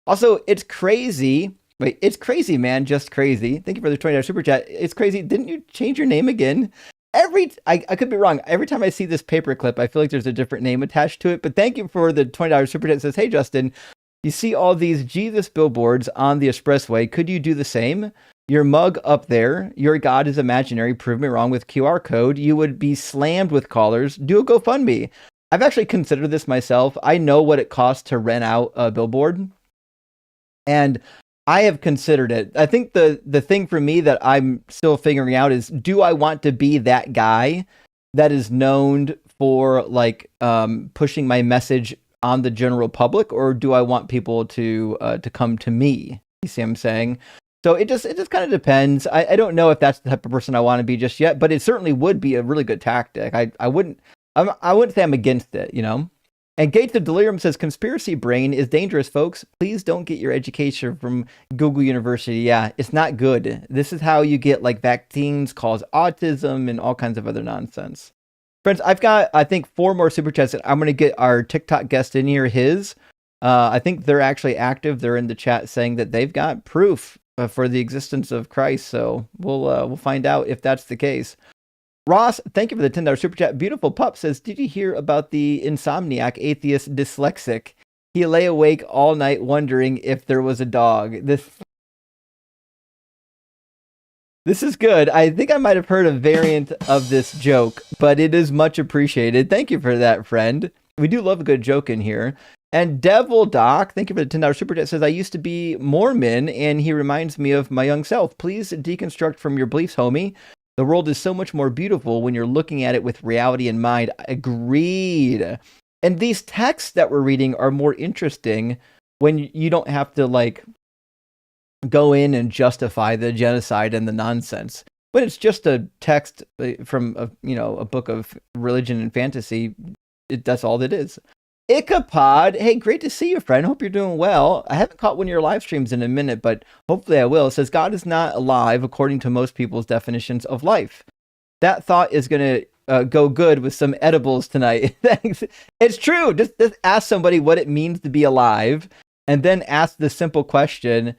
Also, it's crazy. Wait, it's crazy, man. Just crazy. Thank you for the $20 super chat. It's crazy. Didn't you change your name again? I could be wrong. Every time I see this paperclip, I feel like there's a different name attached to it. But thank you for the $20 super chat. It says, hey, Justin, you see all these Jesus billboards on the expressway. Could you do the same? Your mug up there, your God is imaginary, prove me wrong with QR code. You would be slammed with callers. Do a GoFundMe. I've actually considered this myself. I know what it costs to rent out a billboard. And I have considered it. I think the thing for me that I'm still figuring out is, do I want to be that guy that is known for like pushing my message on the general public, or do I want people to come to me? You see what I'm saying? So it just kind of depends. I don't know if that's the type of person I want to be just yet, but it certainly would be a really good tactic. I wouldn't say I'm against it, you know? And Gates of Delirium says, conspiracy brain is dangerous, folks. Please don't get your education from Google University. Yeah, it's not good. This is how you get like vaccines cause autism and all kinds of other nonsense. Friends, I've got, I think, 4 more super chats that I'm going to get our TikTok guest in here, his. I think they're actually active. They're in the chat saying that they've got proof for the existence of Christ. So we'll find out if that's the case. Ross, thank you for the $10 super chat. Beautiful Pup says, did you hear about the insomniac atheist dyslexic? He lay awake all night wondering if there was a dog. This is good. I think I might have heard a variant of this joke, but it is much appreciated. Thank you for that, friend. We do love a good joke in here. And Devil Doc, thank you for the $10 super chat, says, I used to be Mormon, and he reminds me of my young self. Please deconstruct from your beliefs, homie. The world is so much more beautiful when you're looking at it with reality in mind. Agreed. And these texts that we're reading are more interesting when you don't have to like go in and justify the genocide and the nonsense. But it's just a text from a book of religion and fantasy. That's all it is. Icapod, hey, great to see you, friend. Hope you're doing well. I haven't caught one of your live streams in a minute, but hopefully I will. It says, God is not alive according to most people's definitions of life. That thought is going to go good with some edibles tonight. Thanks. It's true. Just ask somebody what it means to be alive, and then ask the simple question,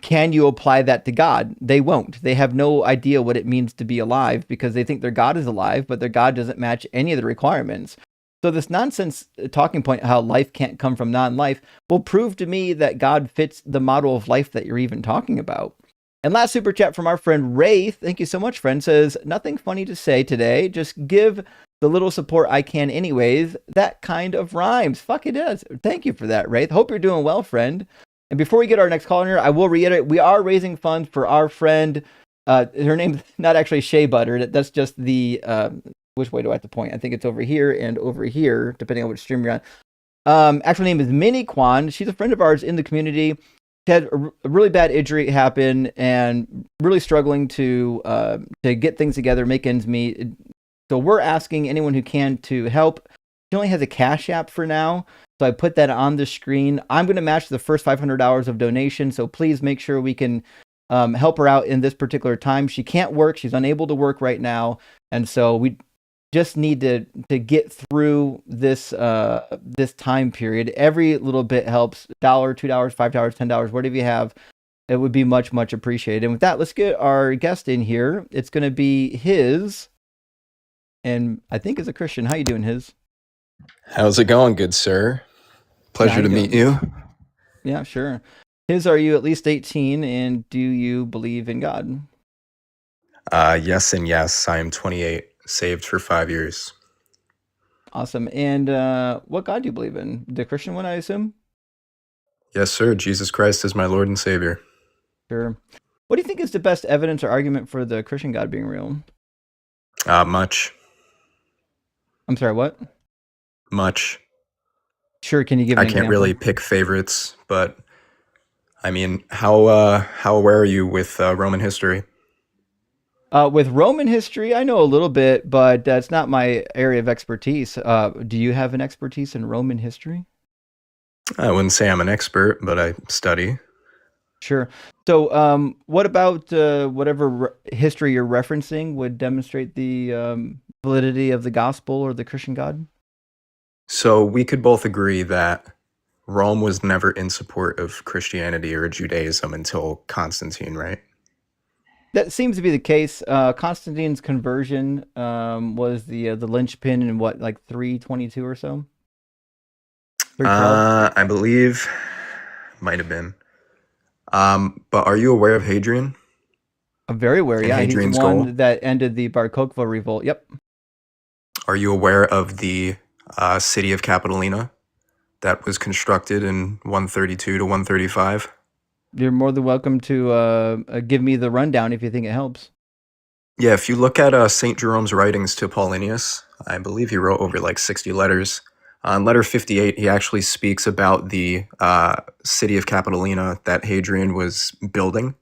can you apply that to God? They won't. They have no idea what it means to be alive because they think their God is alive, but their God doesn't match any of the requirements. So this nonsense talking point, how life can't come from non-life, will prove to me that God fits the model of life that you're even talking about. And last super chat from our friend Ray. Thank you so much, friend. Says, nothing funny to say today. Just give the little support I can anyways. That kind of rhymes. Fuck, it does. Thank you for that, Ray. Hope you're doing well, friend. And before we get our next call in here, I will reiterate, we are raising funds for our friend. Her name's not actually Shea Butter. That's just the... which way do I have to point? I think it's over here and over here, depending on which stream you're on. Actual name is Mini Quan. She's a friend of ours in the community. She had a really bad injury happen and really struggling to get things together, make ends meet. So we're asking anyone who can to help. She only has a Cash App for now, so I put that on the screen. I'm going to match the first $500 of donation, so please make sure we can help her out in this particular time. She can't work; she's unable to work right now, and so we just need to get through this this time period. Every little bit helps. $1, $2, $5, $10, whatever you have. It would be much, much appreciated. And with that, let's get our guest in here. It's going to be His, and I think is a Christian. How you doing, His? How's it going, good sir? Pleasure to meet you. Yeah, sure. His, are you at least 18, and do you believe in God? Yes and yes. I am 28, saved for 5 years. Awesome. And what God do you believe in? The Christian one, I assume? Yes, sir. Jesus Christ is my Lord and Savior. Sure. What do you think is the best evidence or argument for the Christian God being real? Much. I'm sorry, what? Much. Sure, can you give an example? I can't really pick favorites, but I mean, how aware are you with Roman history? With Roman history, I know a little bit, but that's not my area of expertise. Do you have an expertise in Roman history? I wouldn't say I'm an expert, but I study. Sure. So, what about whatever history you're referencing would demonstrate the validity of the gospel or the Christian God? So we could both agree that Rome was never in support of Christianity or Judaism until Constantine, right? That seems to be the case. Constantine's conversion was the linchpin in what, like 322 or so? I believe might have been. But are you aware of Hadrian? I'm very aware. And yeah, Hadrian's he's the one goal? that ended the Bar Kokhba revolt. Yep. Are you aware of the city of Capitolina that was constructed in 132 to 135? You're more than welcome to give me the rundown if you think it helps. Yeah, if you look at St. Jerome's writings to Paulinius, I believe he wrote over like 60 letters. On letter 58, he actually speaks about the city of Capitolina that Hadrian was building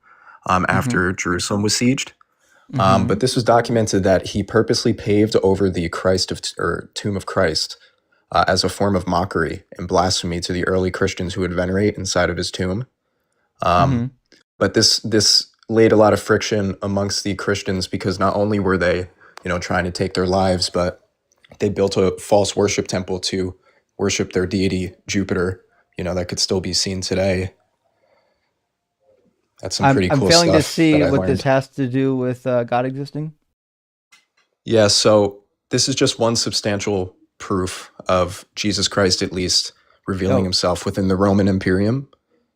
after Jerusalem was sieged. But this was documented that he purposely paved over the tomb of Christ as a form of mockery and blasphemy to the early Christians who would venerate inside of his tomb. But this laid a lot of friction amongst the Christians because not only were they, trying to take their lives, but they built a false worship temple to worship their deity, Jupiter, that could still be seen today. That's some pretty cool stuff. I'm failing to see what learned. This has to do with God existing. Yeah, so this is just one substantial proof of Jesus Christ, at least, revealing himself within the Roman Imperium.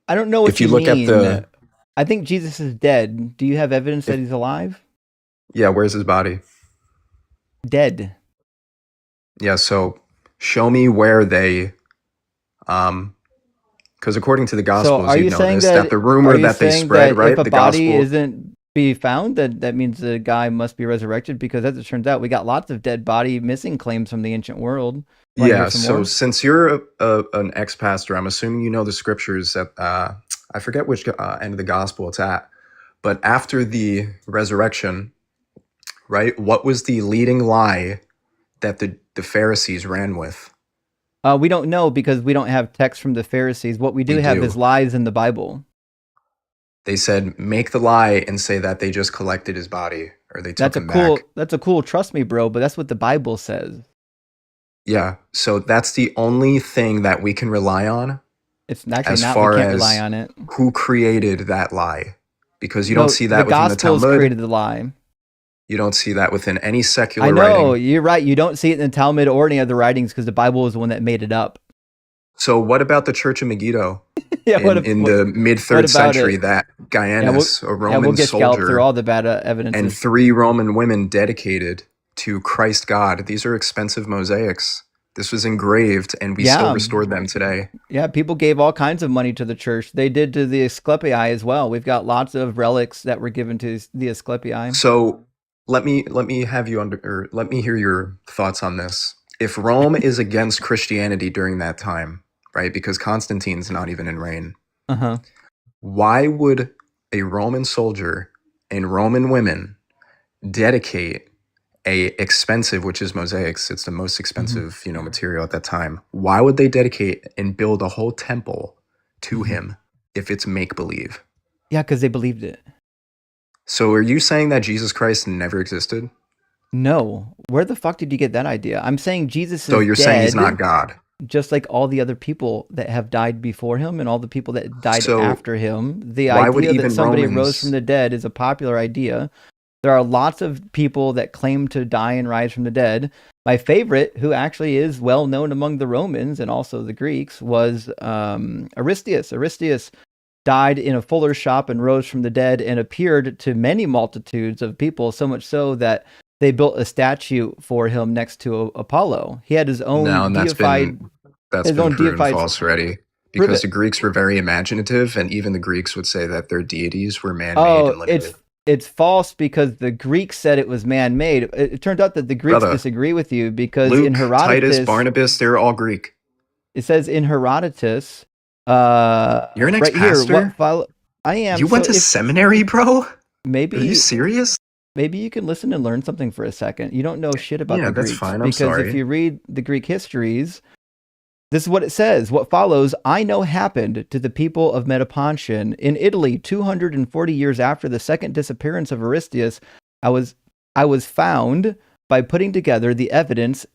I don't know what if you look mean. at I think Jesus is dead. Do you have evidence that he's alive? Yeah, where's his body? Dead. Yeah, so show me where they, because according to the Gospels, so are you saying that the rumor that they spread, right? If a body isn't be found, that means the guy must be resurrected, because as it turns out, we got lots of dead body missing claims from the ancient world. Yeah, so since you're an ex-pastor, I'm assuming you know the scriptures that, I forget which end of the gospel it's at, but after the resurrection, right, what was the leading lie that the Pharisees ran with? We don't know because we don't have text from the Pharisees. What we do have is lies in the Bible. They said, make the lie and say that they just collected his body or they took him back. That's a cool, trust me, bro, but that's what the Bible says. Yeah, so that's the only thing that we can rely on. It's actually as not, far we can't as rely on it. Who created that lie? Because you don't see that within the Gospels Talmud. created the lie. You don't see that within any secular writing. I know, writing. You're right. You don't see it in the Talmud or any other writings because the Bible is the one that made it up. So what about the Church of Megiddo yeah, in the mid-3rd century that Gaianus, a Roman soldier, through all the bad evidence, and 3 Roman women dedicated to Christ God? These are expensive mosaics. This was engraved, and we still restored them today. Yeah, people gave all kinds of money to the church. They did to the Asclepii as well. We've got lots of relics that were given to the Asclepii. So let me let me hear your thoughts on this. If Rome is against Christianity during that time, right? Because Constantine's not even in reign. Why would a Roman soldier and Roman women dedicate a expensive, which is mosaics, it's the most expensive, material at that time. Why would they dedicate and build a whole temple to him if it's make believe? Yeah, because they believed it. So are you saying that Jesus Christ never existed? No. Where the fuck did you get that idea? I'm saying Jesus is So you're saying he's not dead, God. just like all the other people that have died before him and all the people that died So after him. The why would idea that even somebody rose Romans- from the dead is a popular idea. There are lots of people that claim to die and rise from the dead. My favorite, who actually is well known among the Romans and also the Greeks, was Aristeas. Aristeas died in a fuller's shop and rose from the dead and appeared to many multitudes of people, so much so that they built a statue for him next to Apollo. He had his own No, and that's deified. been proven deified- false already. Prove Because it. the Greeks were very imaginative, and even the Greeks would say that their deities were man-made Oh, and limited. it's false because the Greeks said it was man-made. It turned out that the Greeks Brother, disagree with you because Luke, in Herodotus, Titus, Barnabas, they're all Greek. it says in Herodotus, You're an right here, ex-pastor? I am. You went so to if- seminary, bro? Are you maybe serious? you can listen and learn something for a second. You don't know shit about Yeah, the that's Greeks fine. I'm because sorry. if you read the Greek histories, this is what it says. What follows, I know, happened to the people of Metapontion in Italy 240 years after the second disappearance of Aristeas. I was found by putting together the evidence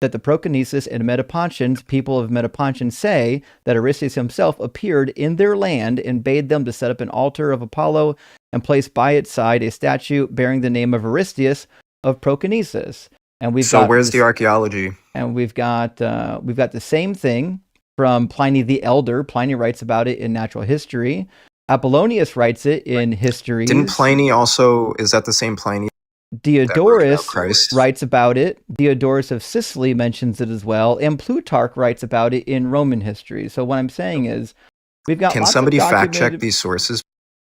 that the Proconnesus and Metapontians, people of Metapontion, say that Aristeas himself appeared in their land and bade them to set up an altar of Apollo and place by its side a statue bearing the name of Aristeas of Proconnesus. And Where's the archaeology? And we've got the same thing from Pliny the Elder. Pliny writes about it in Natural History. Apollonius writes it in History. Didn't Pliny also? Is that the same Pliny? Diodorus Christ? writes about it. Diodorus of Sicily mentions it as well, and Plutarch writes about it in Roman history. So what I'm saying is, we've got. Can lots somebody of fact check documented- these sources?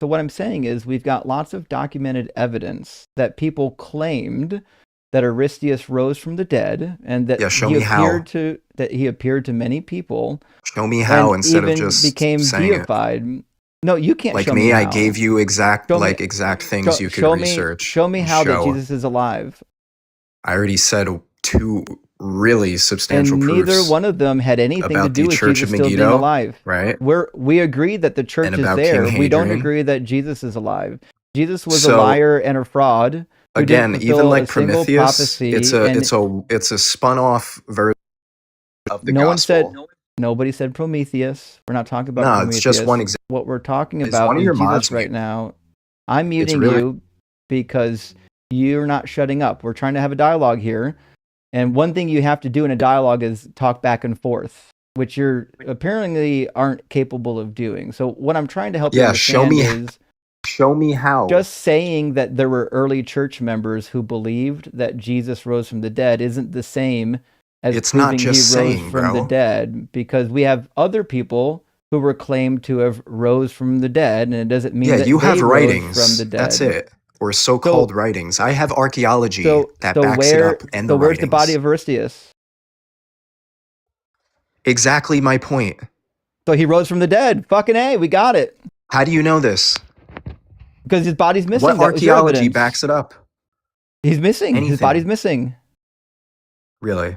So what I'm saying is, we've got lots of documented evidence that people claimed that Aristeas rose from the dead, and that show he me how. appeared to many people. Show me how and instead of even just became saying deified. No, you can't. Like show me, I how. gave you exact Show me- things you could research. Show me and how that show. Jesus is alive. I already said two really substantial And proofs. neither one of them had anything to about do the with Church Jesus of still being Megiddo, alive. right? We agree that the church And is about there. King We don't Hadrian. agree that Jesus is alive. Jesus was a So, liar and a fraud. who Again, didn't even fulfill like a single Prometheus, prophecy, and it's a spun off version of the no one gospel. said. Nobody said Prometheus. We're not talking about No, Prometheus. it's just one example. What we're talking Is about one of is your Jesus mods right mute? now. I'm muting really- you because you're not shutting up. We're trying to have a dialogue here. And one thing you have to do in a dialogue is talk back and forth, which you're apparently aren't capable of doing. So what I'm trying to help you Yeah, show understand me- is Show me how. just saying that there were early church members who believed that Jesus rose from the dead isn't the same as It's not proving just he rose saying, from the bro. dead, because we have other people who were claimed to have rose from the dead, and it doesn't mean Yeah, that you they have rose writings. from the dead. That's it. Or so-called writings. I have archaeology that so backs where, it up and so the where's the writings. body of Aristeas? Exactly my point. So he rose from the dead. Fucking A, we got it. How do you know this? Because his body's missing. What That was your archaeology evidence. backs it up? He's missing. His Anything. body's missing. Really?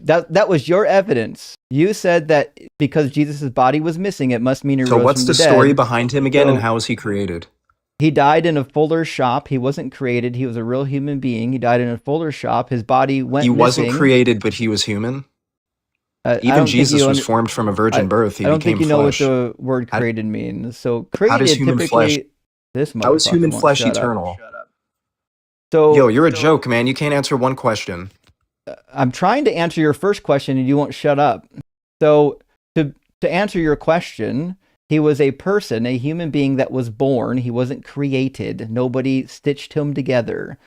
That was your evidence. You said that because Jesus' body was missing, it must mean he So rose what's from the the dead. story behind him again, So- and how was he created? He died in a fuller's shop. He wasn't created. He was a real human being. He died in a fuller's shop. His body went He missing. wasn't created, but he was human. I Even don't think Jesus you was under- formed from a virgin birth. He I don't became think you know flesh. what the word How- created means. So does created human typically... flesh- This How is motherfucker human won't flesh shut up. eternal? So Yo, you're a joke, man. You can't answer one question. I'm trying to answer your first question and you won't shut up. So to answer your question, he was a person, a human being that was born. He wasn't created. Nobody stitched him together.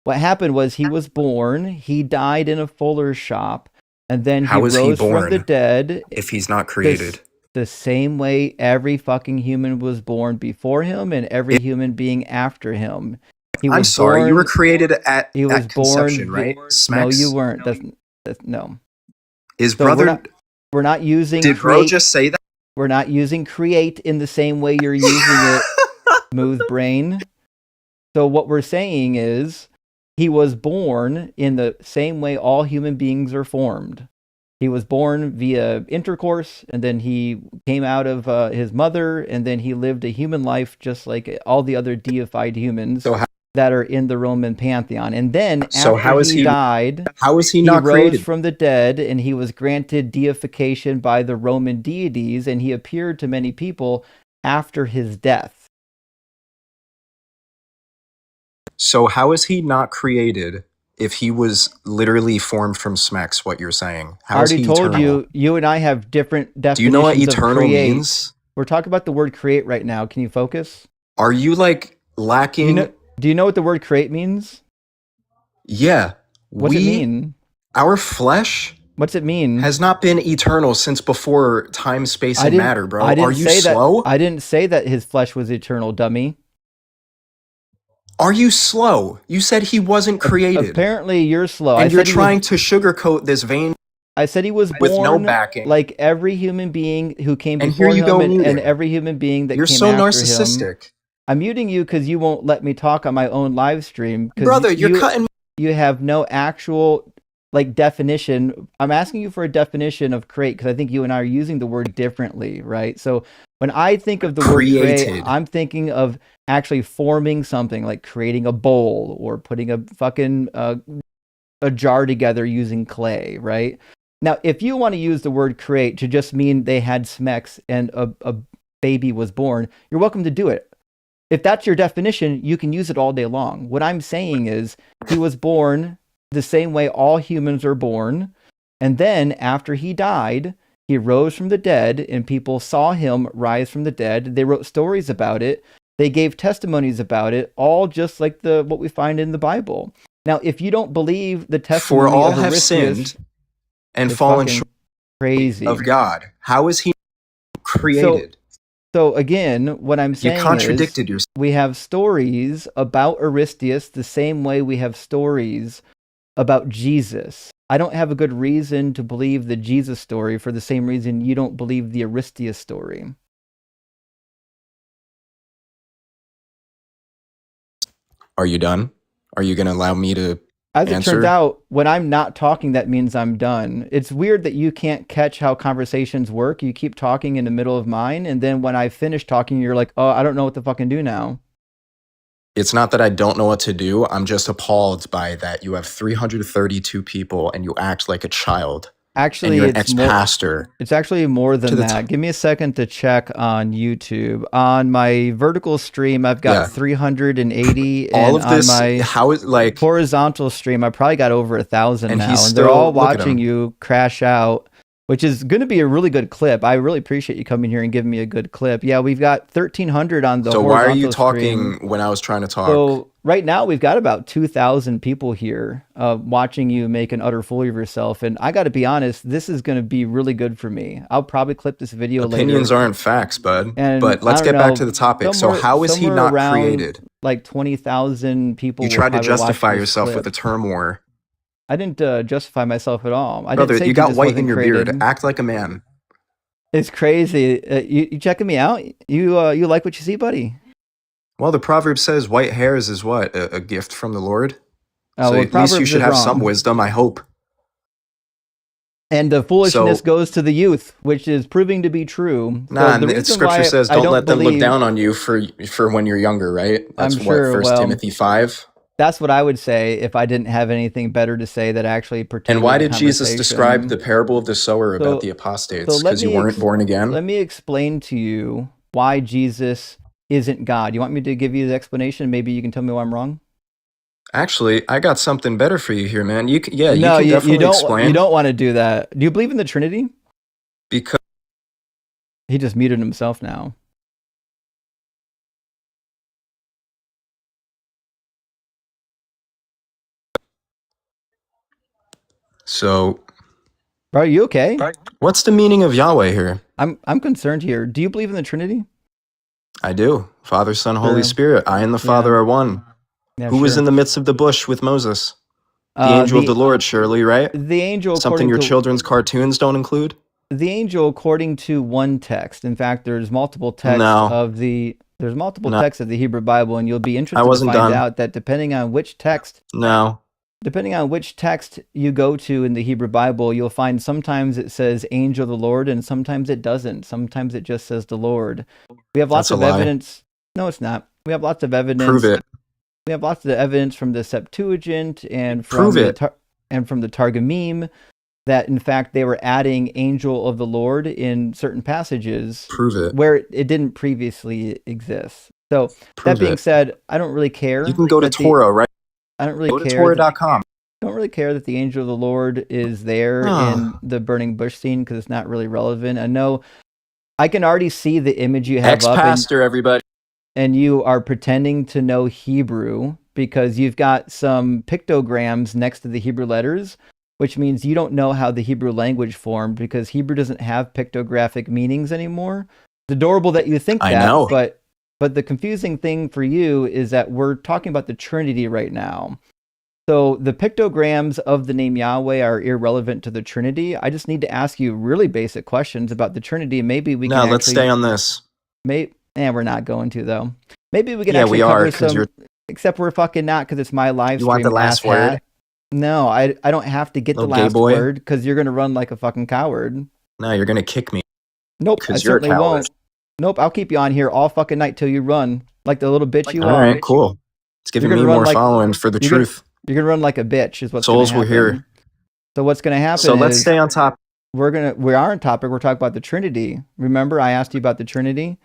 What happened was he was born, he died in a fuller's shop, and then How he was he rose from born the dead If he's not created. the same way every fucking human was born before him and every human being after him. He was I'm sorry, you born- were created at, he was at conception, born- right? No, Smacks? you weren't. That's no. His So we're brother... not- We're not using Did bro create. just say that? We're not using create in the same way you're using it, smooth brain. So what we're saying is he was born in the same way all human beings are formed. He was born via intercourse, and then he came out of his mother, and then he lived a human life just like all the other deified humans that are in the Roman pantheon. And then after he died, how is he he not rose created? from the dead, and he was granted deification by the Roman deities, and he appeared to many people after his death. So how is he not created if he was literally formed from smecks, what you're saying? How I is already he told eternal? you and I have different definitions. Do you know what eternal of create. means? We're talking about the word create right now. Can you focus? Are you like lacking? Do you know what the word create means? Yeah. What's it mean? Our flesh What's it mean? has not been eternal since before time, space, and matter, bro. Are you slow? I didn't say that his flesh was eternal, dummy. Are you slow? You said he wasn't created. Apparently you're slow. And you're trying to sugarcoat this vain. I said he was born with no backing, like every human being who came and before here you him, go and every human being that you're came so after narcissistic. him. I'm muting you because you won't let me talk on my own live stream. Brother, you're cutting. You have no actual like definition. I'm asking you for a definition of create because I think you and I are using the word differently, right? So when I think of the word create, I'm thinking of actually forming something, like creating a bowl or putting a fucking a jar together using clay, right? Now, if you want to use the word create to just mean they had smecks and a baby was born, you're welcome to do it. If that's your definition, you can use it all day long. What I'm saying is he was born the same way all humans are born. And then after he died, he rose from the dead and people saw him rise from the dead. They wrote stories about it. They gave testimonies about it, all just like what we find in the Bible. Now, if you don't believe the testimony for all of have Aristeas, sinned and fallen short of God, how is he created? So again, what I'm saying you contradicted is yourself. We have stories about Aristeas the same way we have stories about Jesus. I don't have a good reason to believe the Jesus story for the same reason you don't believe the Aristeas story. Are you done? Are you going to allow me to As answer? It turns out, when I'm not talking, that means I'm done. It's weird that you can't catch how conversations work. You keep talking in the middle of mine, and then when I finish talking, you're like, oh, I don't know what to fucking do now. It's not that I don't know what to do. I'm just appalled by that. You have 332 people, and you act like a child. Actually, and you're an ex-pastor. It's actually more than that. Give me a second to check on YouTube. On my vertical stream, I've got 380. All of this, on my how is like horizontal stream, I probably got over 1,000 now. And they're all watching you crash out, which is going to be a really good clip. I really appreciate you coming here and giving me a good clip. Yeah, we've got 1,300 on the horizontal So why are you talking stream. when I was trying to talk? So right now we've got about 2,000 people here watching you make an utter fool of yourself. And I got to be honest, this is going to be really good for me. I'll probably clip this video later. Opinions aren't facts, bud. And but let's get back to the topic. So how is he not created? Like 20,000 people. You tried to justify yourself with a term war. I didn't justify myself at all. Brother, didn't say you got white in your created. beard. Act like a man. It's crazy. You checking me out? You like what you see, buddy? Well, the proverb says white hairs is what? A gift from the Lord? So at least you should have some wisdom, I hope. And the foolishness goes to the youth, which is proving to be true. Nah, the scripture says don't let them look down on you for when you're younger, right? That's I'm sure, what, 1 Timothy 5? That's what I would say if I didn't have anything better to say that actually pertains. And why did Jesus describe the parable of the sower about the apostates? Because you weren't born again? Let me explain to you why Jesus isn't God. You want me to give you the explanation? Maybe you can tell me why I'm wrong? Actually, I got something better for you here, man. You can explain. You don't want to do that. Do you believe in the Trinity? Because he just muted himself now. So, are you okay? What's the meaning of Yahweh here? I'm concerned here. Do you believe in the Trinity? I do. Father, Son, Holy Spirit. I and the Father are one. Yeah, Who was in the midst of the bush with Moses? The angel of the Lord, surely, right? The angel. Something your children's cartoons don't include? the angel, according to one text. In fact, there's multiple texts No. of the No. texts of the Hebrew Bible, and you'll be interested to wasn't find done. out that depending on which text you go to in the Hebrew Bible, you'll find sometimes it says angel of the Lord and sometimes it doesn't. Sometimes it just says the Lord. We have lots That's a of lie. evidence. No, it's not. We have lots of evidence. Prove it. We have lots of evidence from the Septuagint and Prove from it. from the Targumim that in fact they were adding angel of the Lord in certain passages Prove it. where it didn't previously exist. So Prove that being it. said, I don't really care. You can go to that Torah, right? I don't really Go to care. Torah.com. Don't really care that the angel of the Lord is there in the burning bush scene because it's not really relevant. I know I can already see the image you have Ex-pastor, everybody. and you are pretending to know Hebrew because you've got some pictograms next to the Hebrew letters, which means you don't know how the Hebrew language formed because Hebrew doesn't have pictographic meanings anymore. It's adorable that you think I that, know. but the confusing thing for you is that we're talking about the Trinity right now. So the pictograms of the name Yahweh are irrelevant to the Trinity. I just need to ask you really basic questions about the Trinity. Maybe we can let's stay on this. We're not going to though. Maybe we can Yeah, actually we cover are, 'cause some. Except we're fucking not because it's my live You stream. want the last asshat. word? No, I don't have to get Little the gay last boy? word because you're gonna run like a fucking coward. No, you're gonna kick me. Nope, I 'Cause you're a certainly coward. won't. Nope, I'll keep you on here all fucking night till you run like the little bitch you All are. right, cool. It's giving gonna me run more like- following for the you're gonna- truth. You're gonna run like a bitch, is what's Souls gonna will happen. hear. So what's gonna happen? So let's is stay on top. we are on topic. We're talking about the Trinity. Remember, I asked you about the Trinity.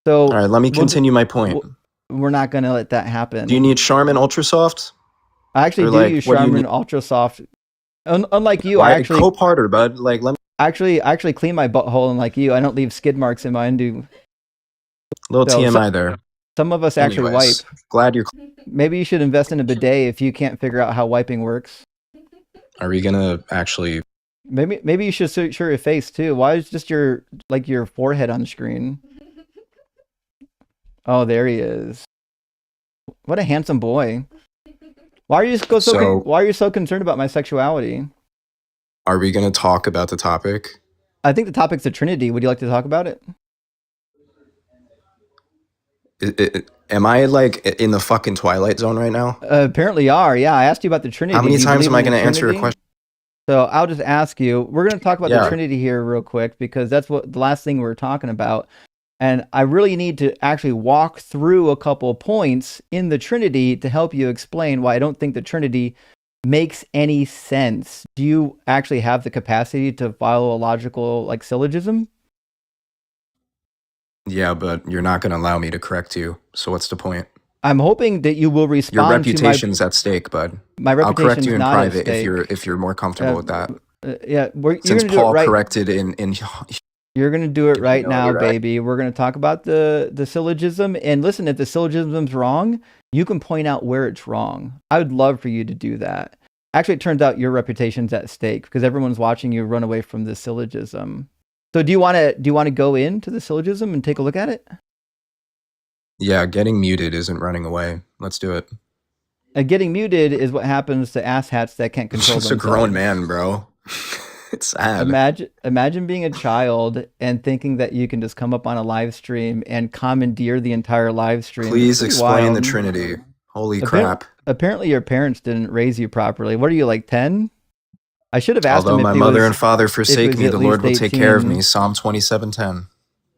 So All right, let me continue my point. We're not gonna let that happen. Do you need Charmin Ultrasoft? I actually or do like, use what do you Charmin need? Ultra Soft. Unlike you, I actually Cope-harder, bud. Like, let me. actually clean my butthole, and like you, I don't leave skid marks in my undo. Little So, TMI there. Some of us actually Anyways, wipe. Glad you're. Maybe you should invest in a bidet if you can't figure out how wiping works. Are we gonna actually? Maybe you should show your face too. Why is just your forehead on the screen? Oh, there he is. What a handsome boy. Why are you why are you so concerned about my sexuality? Are we gonna talk about the topic? I think the topic's the Trinity. Would you like to talk about it? Am I like in the fucking Twilight Zone right now? Apparently you are. Yeah, I asked you about the Trinity. How many Do you times believe am I in the going to answer your Trinity? question? So I'll just ask you. We're going to talk about Yeah. the Trinity here real quick because that's what the last thing we were talking about. And I really need to actually walk through a couple points in the Trinity to help you explain why I don't think the Trinity makes any sense. Do you actually have the capacity to follow a logical like syllogism? Yeah, but you're not going to allow me to correct you. So what's the point? I'm hoping that you will respond Your to reputation's at stake, bud. my I'll correct reputation's you in not at private stake. if you're more comfortable with that. Yeah, you're Since gonna do it Paul right. corrected in You're going to do it right now, humility, right? baby. We're going to talk about the syllogism. And listen, if the syllogism's wrong, you can point out where it's wrong. I would love for you to do that. Actually, it turns out your reputation's at stake because everyone's watching you run away from the syllogism. So do you want to go into the syllogism and take a look at it? Yeah, getting muted isn't running away. Let's do it. Getting muted is what happens to asshats that can't control Just themselves. a grown man, bro. It's sad. Imagine being a child and thinking that you can just come up on a live stream and commandeer the entire live stream. Please It's explain wild. the Trinity. Holy crap. Apparently your parents didn't raise you properly. What are you, like 10? I should have asked Although him if my he mother was, and father forsake was me, at the Lord will least take care of 18. me. Psalm 27:10.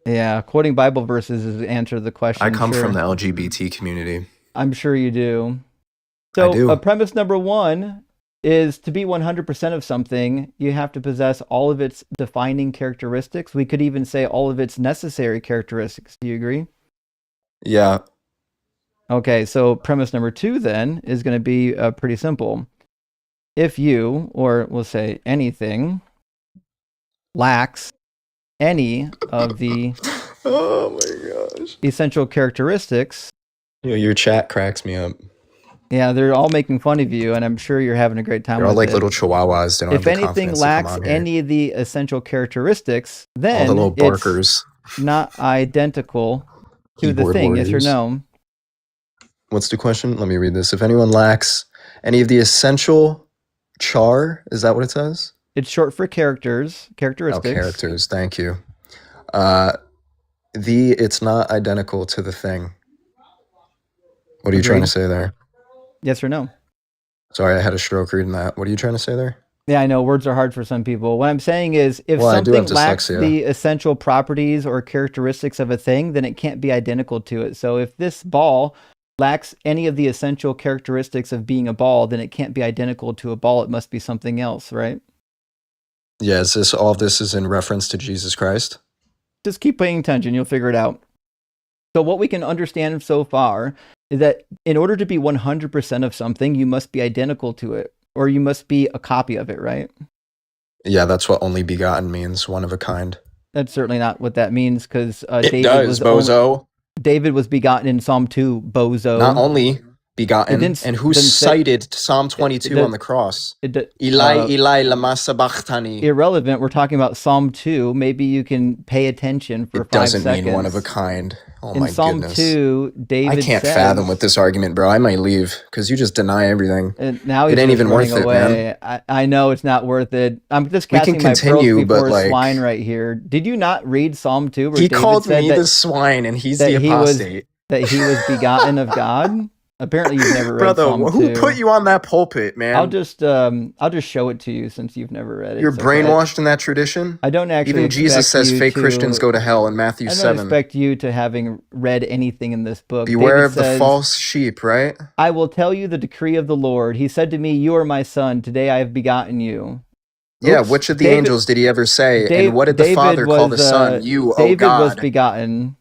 Yeah, quoting Bible verses is the answer to the question. I come sure. from the LGBT community. I'm sure you do. So I do. Premise number 1 is to be 100% of something, you have to possess all of its defining characteristics. We could even say all of its necessary characteristics. Do you agree? Yeah. Okay, so premise number 2 then is going to be pretty simple. If you, or we'll say anything, lacks any of the Oh my gosh. essential characteristics. Your chat cracks me up. Yeah, they're all making fun of you, and I'm sure you're having a great time They're all with like it. little chihuahuas. They don't If have the anything confidence to come lacks on here. any of the essential characteristics, then All the little it's barkers. not identical to the Keyboard thing. Yes or warriors. no? What's the question? Let me read this. If anyone lacks any of the essential char, is that what it says? It's short for characters, Oh, characteristics. characters. Thank you. It's not identical to the thing. What are you trying to Agreed. say there? Yes or no? Sorry, I had a stroke reading that. What are you trying to say there? Yeah, I know words are hard for some people. What I'm saying is if Well, I do something have lacks dyslexia. the essential properties or characteristics of a thing, then it can't be identical to it. So if this ball lacks any of the essential characteristics of being a ball, then it can't be identical to a ball. It must be something else, right? Yeah, all of this is in reference to Jesus Christ? Just keep paying attention. You'll figure it out. So what we can understand so far is that in order to be 100% of something, you must be identical to it, or you must be a copy of it, right? Yeah, that's what only begotten means, one of a kind. That's certainly not what that means, because David was begotten in Psalm 2, bozo. Not only begotten, didn't- and who didn't say- cited Psalm 22 it- on the cross. It- Eli, Eli, lama sabachthani. irrelevant. We're talking about Psalm 2. Maybe you can pay attention for It 5 doesn't seconds. mean one of a kind. Oh In my Psalm goodness. 2, David I can't says, fathom with this argument, bro. I might leave because you just deny everything. And now he's It ain't just even worth running it, away. man. I know it's not worth it. I'm just We can casting my pearls continue, but, before like- swine right here. Did you not read Psalm 2 where He David called said me that, the swine, and he's that the he was- apostate. that he was begotten of God? Apparently you've never read Brother, Psalm 2. who put you on that pulpit, man? I'll just show it to you since you've never read it. You're It's okay. brainwashed in that tradition? I don't actually Even Jesus expect says you fake to- Christians go to hell in Matthew I don't 7. expect you to having read anything in this book. Beware David of the says, false sheep, right? I will tell you the decree of the Lord. He said to me, you are my son. Today I have begotten you. Yeah, Oops. which of the David- angels did he ever say? Dave- and what did the David Father call the was, Son? You, David oh was God. begotten.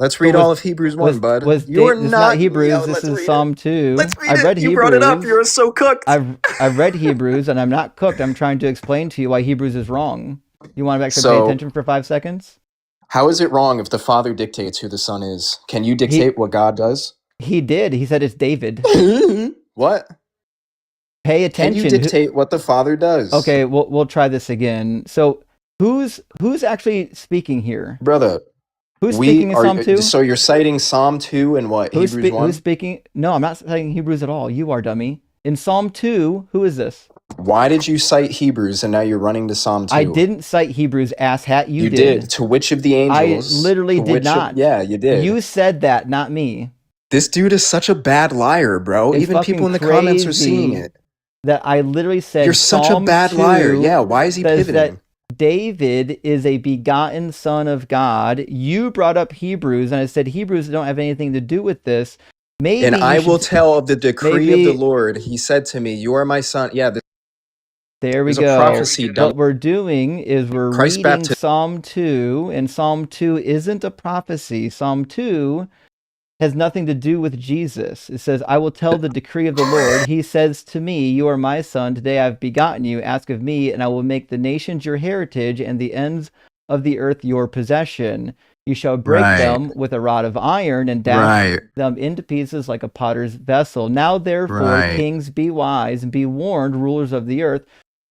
Let's read was- all of Hebrews 1, bud. This is You're not Hebrews. Yo, This let's is read Psalm it. 2. Let's read I read it. You Hebrews. brought it up. You're so cooked. I've read Hebrews, and I'm not cooked. I'm trying to explain to you why Hebrews is wrong. You want to actually pay So- attention for 5 seconds? How is it wrong if the Father dictates who the Son is? Can you dictate what God does? He did. He said it's David. What? Pay Can attention. you dictate what the Father does? Okay, we'll try this again. So who's actually speaking here? Brother, Who's speaking in Psalm 2? So you're citing Psalm 2 and what? Who's Hebrews 1? who's speaking? No, I'm not citing Hebrews at all. You are, dummy. In Psalm 2, who is this? Why did you cite Hebrews and now you're running to Psalm 2? I didn't cite Hebrews, asshat. You did. To which of the angels? literally did not. Yeah, you did. You said that, not me. This dude is such a bad liar, bro. It's Even people in the comments are seeing crazy it. That I literally said You're such Psalm a bad 2 liar. Yeah, why is he says pivoting? that David is a begotten son of God. You brought up Hebrews, and I said Hebrews don't have anything to do with this. Maybe And I will should- tell of the decree of maybe- the Lord. He said to me, "You are my son." Yeah, There we there's a go. prophecy What done. we're doing is we're Christ reading baptism. Psalm 2, and Psalm 2 isn't a prophecy. Psalm 2 has nothing to do with Jesus. It says, I will tell the decree of the Lord. He says to me, you are my son. Today I have begotten you. Ask of me, and I will make the nations your heritage and the ends of the earth your possession. You shall break Right. them with a rod of iron and dash them into pieces like a potter's vessel. Now therefore, Right. kings, be wise and be warned, rulers of the earth.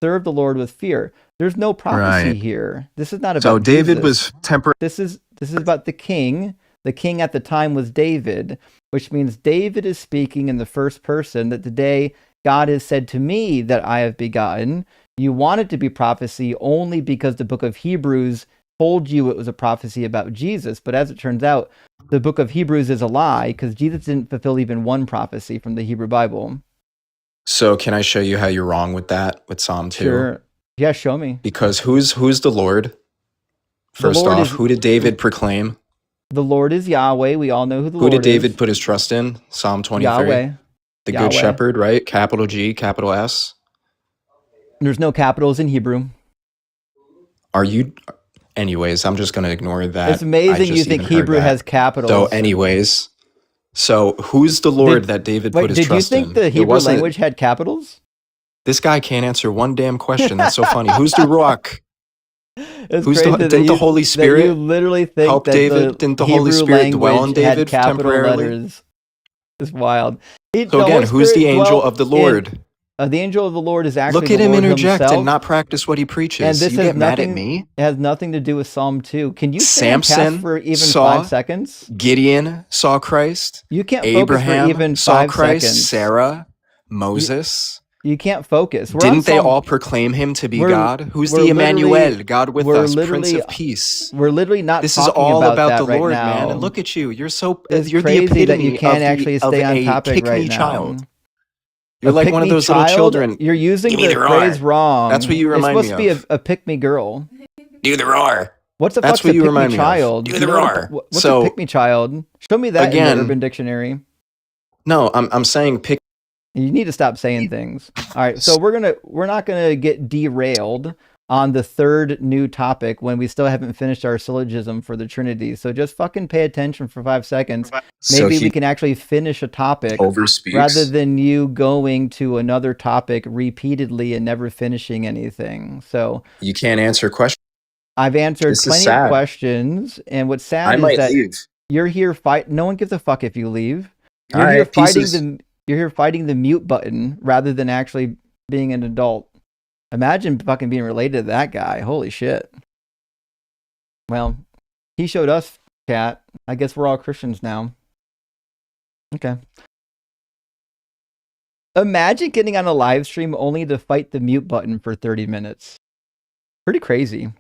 Serve the Lord with fear. There's no prophecy Right. here. This is not about So David Jesus. was temporary. This is about the king. The king at the time was David, which means David is speaking in the first person, that today God has said to me that I have begotten. You want it to be prophecy only because the book of Hebrews told you it was a prophecy about Jesus. But as it turns out, the book of Hebrews is a lie because Jesus didn't fulfill even one prophecy from the Hebrew Bible. So can I show you how you're wrong with that with Psalm 2? Sure. Yeah, show me. Because who's the Lord? First Lord off, is- who did David proclaim? The Lord is Yahweh. We all know who the Who Lord did David is. put his trust in? Psalm 23. Yahweh. The Yahweh. Good Shepherd, right? Capital G, capital S. There's no capitals in Hebrew. Are you? Anyways, I'm just going to ignore that. It's I amazing just you think even heard Hebrew that. has capitals. So anyways, so who's the Lord Did- that David Wait, put his did you trust in? think the It Hebrew wasn't- language had capitals? This guy can't answer one damn question. That's so funny. Who's the rock? It's Who's crazy the- that didn't the you- Holy that Spirit you literally think help that David? The Didn't the Holy Hebrew Spirit dwell in language had David capital temporarily? letters. It's wild. So again, who's the angel of the Lord? The angel of the Lord is actually Look at the him Lord interject himself, and not practice what he preaches. and this you has get mad at nothing- me? It has nothing to do with Psalm 2. Can you stay on task Samson for even saw 5 seconds? Gideon saw Christ. You can't focus Abraham for even saw 5 Christ. seconds. Sarah, Moses. You can't focus. Didn't they all proclaim him to be God? Who's the Emmanuel, God with us, Prince of Peace? We're literally not. This is all about the right Lord, now. man. And look at you. You're It's you're crazy the epitome that you can't actually stay on topic kick right me now. child. You're like one of those little children. You're using the phrase wrong. That's what you remind me of. It's supposed to be a pick me girl. Do the roar. What's the That's fuck's what you a pick remind me me child? of. Do the roar. What's a pick me child? Show me that again, in the Urban Dictionary. No, I'm saying pick. You need to stop saying things. All right, so we're not gonna get derailed on the third new topic when we still haven't finished our syllogism for the Trinity. So just fucking pay attention for 5 seconds. Maybe we can actually finish a topic rather than you going to another topic repeatedly and never finishing anything. So you can't answer questions. I've answered plenty of questions, and what's sad is that you're here fight. No one gives a fuck if you leave. You're here fighting You're here fighting the mute button rather than actually being an adult. Imagine fucking being related to that guy. Holy shit. Well, he showed us, chat. I guess we're all Christians now. Okay. Imagine getting on a live stream only to fight the mute button for 30 minutes. Pretty crazy.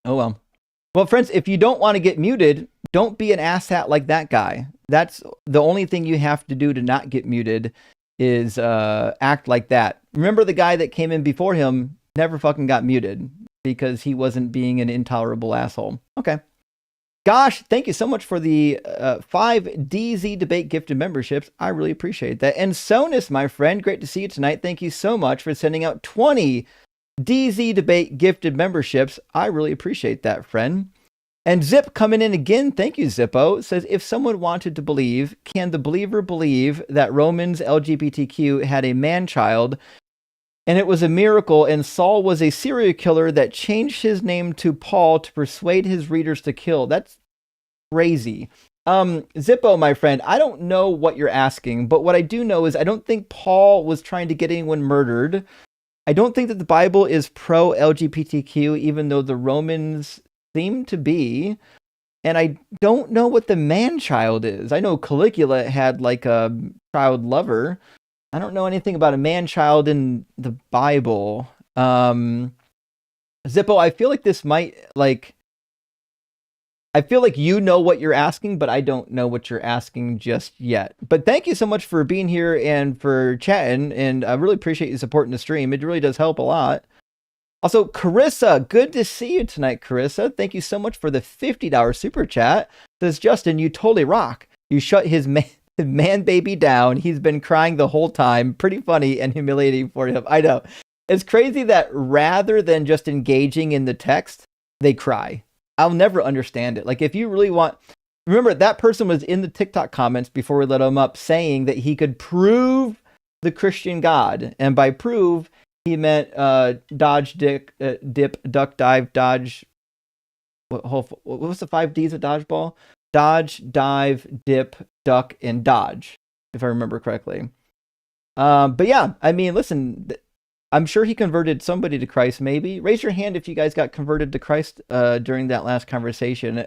Oh well. Well, friends, if you don't want to get muted, don't be an asshat like that guy. That's the only thing you have to do to not get muted is act like that. Remember the guy that came in before him never fucking got muted because he wasn't being an intolerable asshole. Okay. Gosh, thank you so much for the 5 DZ Debate gifted memberships. I really appreciate that. And Sonus, my friend, great to see you tonight. Thank you so much for sending out 20 DZ Debate gifted memberships. I really appreciate that, friend. And Zip coming in again, thank you, Zippo, says, if someone wanted to believe, can the believer believe that Romans LGBTQ had a man-child and it was a miracle and Saul was a serial killer that changed his name to Paul to persuade his readers to kill? That's crazy. Zippo, my friend, I don't know what you're asking, but what I do know is I don't think Paul was trying to get anyone murdered. I don't think that the Bible is pro-LGBTQ, even though the Romans seem to be. And I don't know what the man-child is. I know Caligula had like a child lover. I don't know anything about a man-child in the Bible. Zippo, I feel like this might I feel like you know what you're asking, but I don't know what you're asking just yet. But thank you so much for being here and for chatting, and I really appreciate you supporting the stream. It really does help a lot. Also, Carissa, good to see you tonight, Carissa. Thank you so much for the $50 super chat. Says, Justin, you totally rock. You shut his man baby down. He's been crying the whole time. Pretty funny and humiliating for him. I know. It's crazy that rather than just engaging in the text, they cry. I'll never understand it. Like, if you really want... Remember, that person was in the TikTok comments before we let him up saying that he could prove the Christian God. And by prove, he meant dodge, dip, duck, dive, dodge... What was the 5 Ds of dodgeball? Dodge, dive, dip, duck, and dodge, if I remember correctly. But yeah, I mean, listen... I'm sure he converted somebody to Christ, maybe. Raise your hand if you guys got converted to Christ during that last conversation.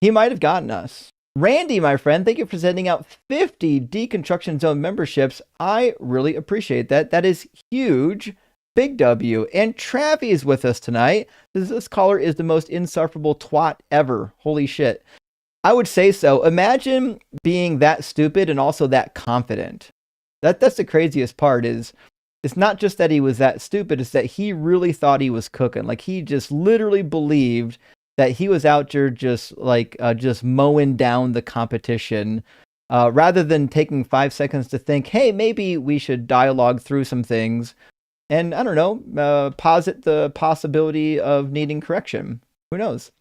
He might have gotten us. Randy, my friend, thank you for sending out 50 Deconstruction Zone memberships. I really appreciate that. That is huge. Big W. And Travi is with us tonight. This caller is the most insufferable twat ever. Holy shit. I would say so. Imagine being that stupid and also that confident. That's the craziest part is... It's not just that he was that stupid, it's that he really thought he was cooking. Like, he just literally believed that he was out there just mowing down the competition, rather than taking 5 seconds to think, hey, maybe we should dialogue through some things and, I don't know, posit the possibility of needing correction. Who knows?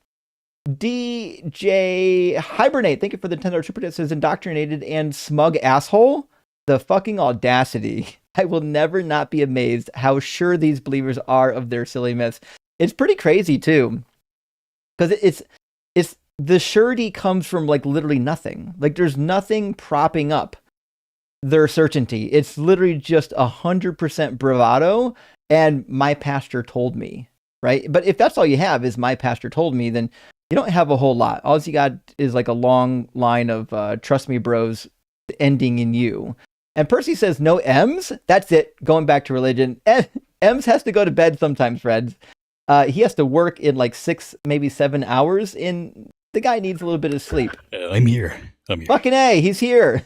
DJ Hibernate, thank you for the $10 super chat. Says, indoctrinated and smug asshole. The fucking audacity. I will never not be amazed how sure these believers are of their silly myths. It's pretty crazy too, because it's the surety comes from like literally nothing. Like, there's nothing propping up their certainty. It's literally just 100% bravado. And my pastor told me, right? But if that's all you have is my pastor told me, then you don't have a whole lot. All you got is like a long line of trust me, bros, ending in you. And Percy says no M's. That's it. Going back to religion. M's has to go to bed sometimes, friends. He has to work in like 6, maybe 7 hours. And the guy needs a little bit of sleep. I'm here. Fucking A, he's here.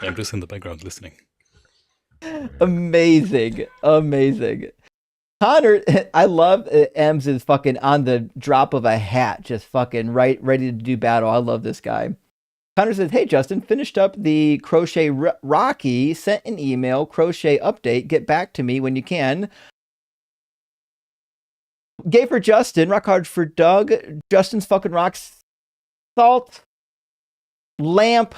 I'm just in the background listening. Amazing. Connor, I love M's is fucking on the drop of a hat, just fucking ready to do battle. I love this guy. Connor says, hey, Justin, finished up the Crochet Rocky, sent an email, crochet update. Get back to me when you can. Gay for Justin, rock hard for Doug. Justin's fucking rocks. Salt, lamp,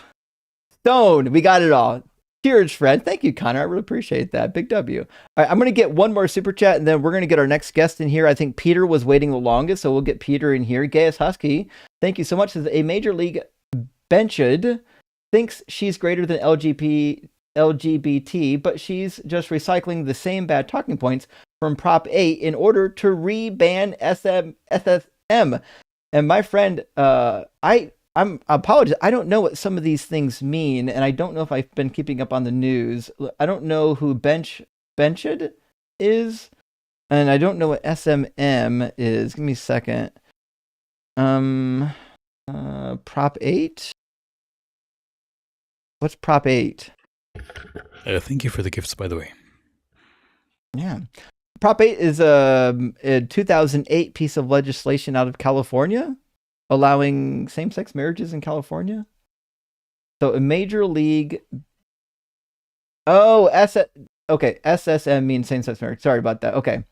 stone. We got it all. Cheers, friend. Thank you, Connor. I really appreciate that. Big W. All right, I'm going to get one more super chat, and then we're going to get our next guest in here. I think Peter was waiting the longest, so we'll get Peter in here. Gaius Husky, thank you so much. Says, a Major League Bench'd thinks she's greater than LGBT, but she's just recycling the same bad talking points from Prop 8 in order to re-ban SSM. And my friend, I apologize. I don't know what some of these things mean, and I don't know if I've been keeping up on the news. I don't know who Bench'd is, and I don't know what SMM is. Give me a second. Prop 8? What's Prop 8? Thank you for the gifts, by the way. Yeah. Prop 8 is a 2008 piece of legislation out of California allowing same-sex marriages in California. So a Major League... Oh, okay, SSM means same-sex marriage. Sorry about that. Okay.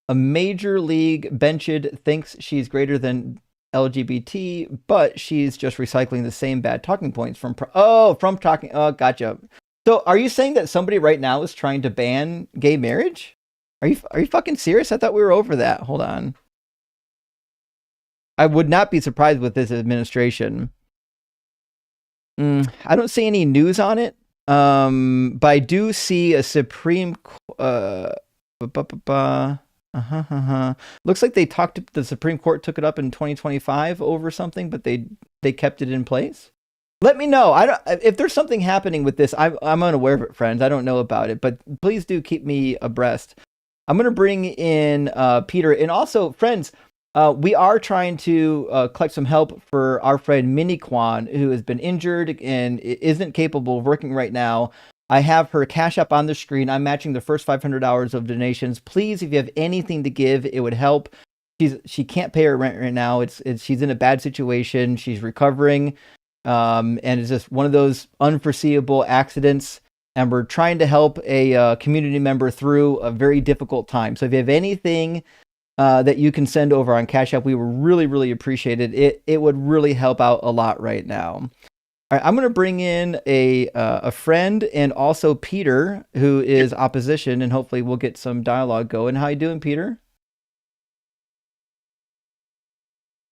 A Major League Bench'd thinks she's greater than LGBT, but she's just recycling the same bad talking points from talking. Oh, gotcha. So, are you saying that somebody right now is trying to ban gay marriage? Are you fucking serious? I thought we were over that. Hold on. I would not be surprised with this administration. I don't see any news on it. But I do see a Supreme. Looks like the Supreme Court took it up in 2025 over something, but they kept it in place. Let me know. If there's something happening with this. I'm unaware of it, friends. I don't know about it, but please do keep me abreast. I'm gonna bring in Peter, and also friends. We are trying to collect some help for our friend Mini Quan, who has been injured and isn't capable of working right now. I have her Cash App on the screen. I'm matching the first 500 hours of donations. Please, if you have anything to give, it would help. She can't pay her rent right now. She's in a bad situation. She's recovering, and it's just one of those unforeseeable accidents. And we're trying to help a community member through a very difficult time. So if you have anything that you can send over on Cash App, we would really, really appreciate it. It would really help out a lot right now. All right, I'm going to bring in a friend and also Peter, who is opposition, and hopefully we'll get some dialogue going. How you doing, Peter?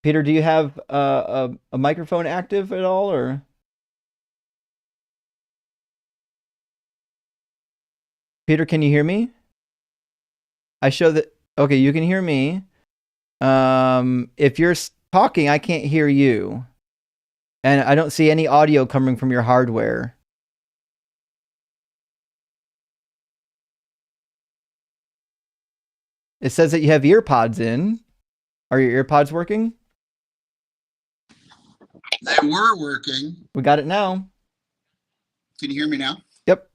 Peter, do you have a microphone active at all, or? Peter, can you hear me? I show that. Okay, you can hear me. If you're talking, I can't hear you. And I don't see any audio coming from your hardware. It says that you have earpods in. Are your earpods working? They were working. We got it now. Can you hear me now? Yep.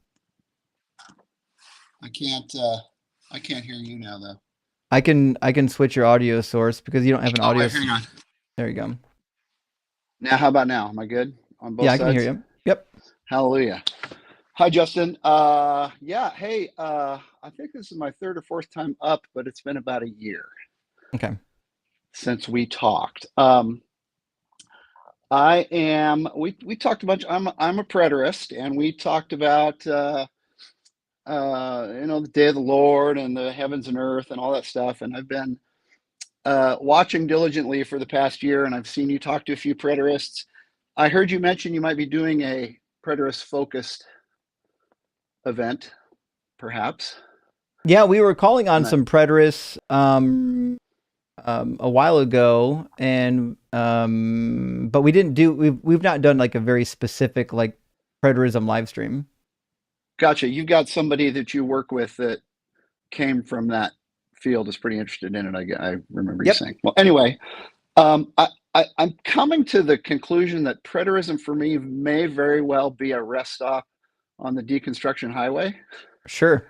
I can't hear you now though. I can switch your audio source because you don't have an audio. Wait, hang on. There you go. Now, how about now? Am I good on both sides? Yeah, I can hear you. Yep. Hallelujah. Hi, Justin. Yeah. Hey, I think this is my third or fourth time up, but it's been about a year. Okay. Since we talked. We talked a bunch. I'm a preterist, and we talked about the day of the Lord and the heavens and earth and all that stuff. And I've been watching diligently for the past year, and I've seen you talk to a few preterists. I heard you mention you might be doing a preterist focused event, perhaps. Yeah, we were calling on some preterists a while ago, and but we didn't do. We've not done like a very specific like preterism live stream. Gotcha. You've got somebody that you work with that came from that field, is pretty interested in it. I remember you saying. Well, anyway, I'm coming to the conclusion that preterism for me may very well be a rest stop on the deconstruction highway. Sure.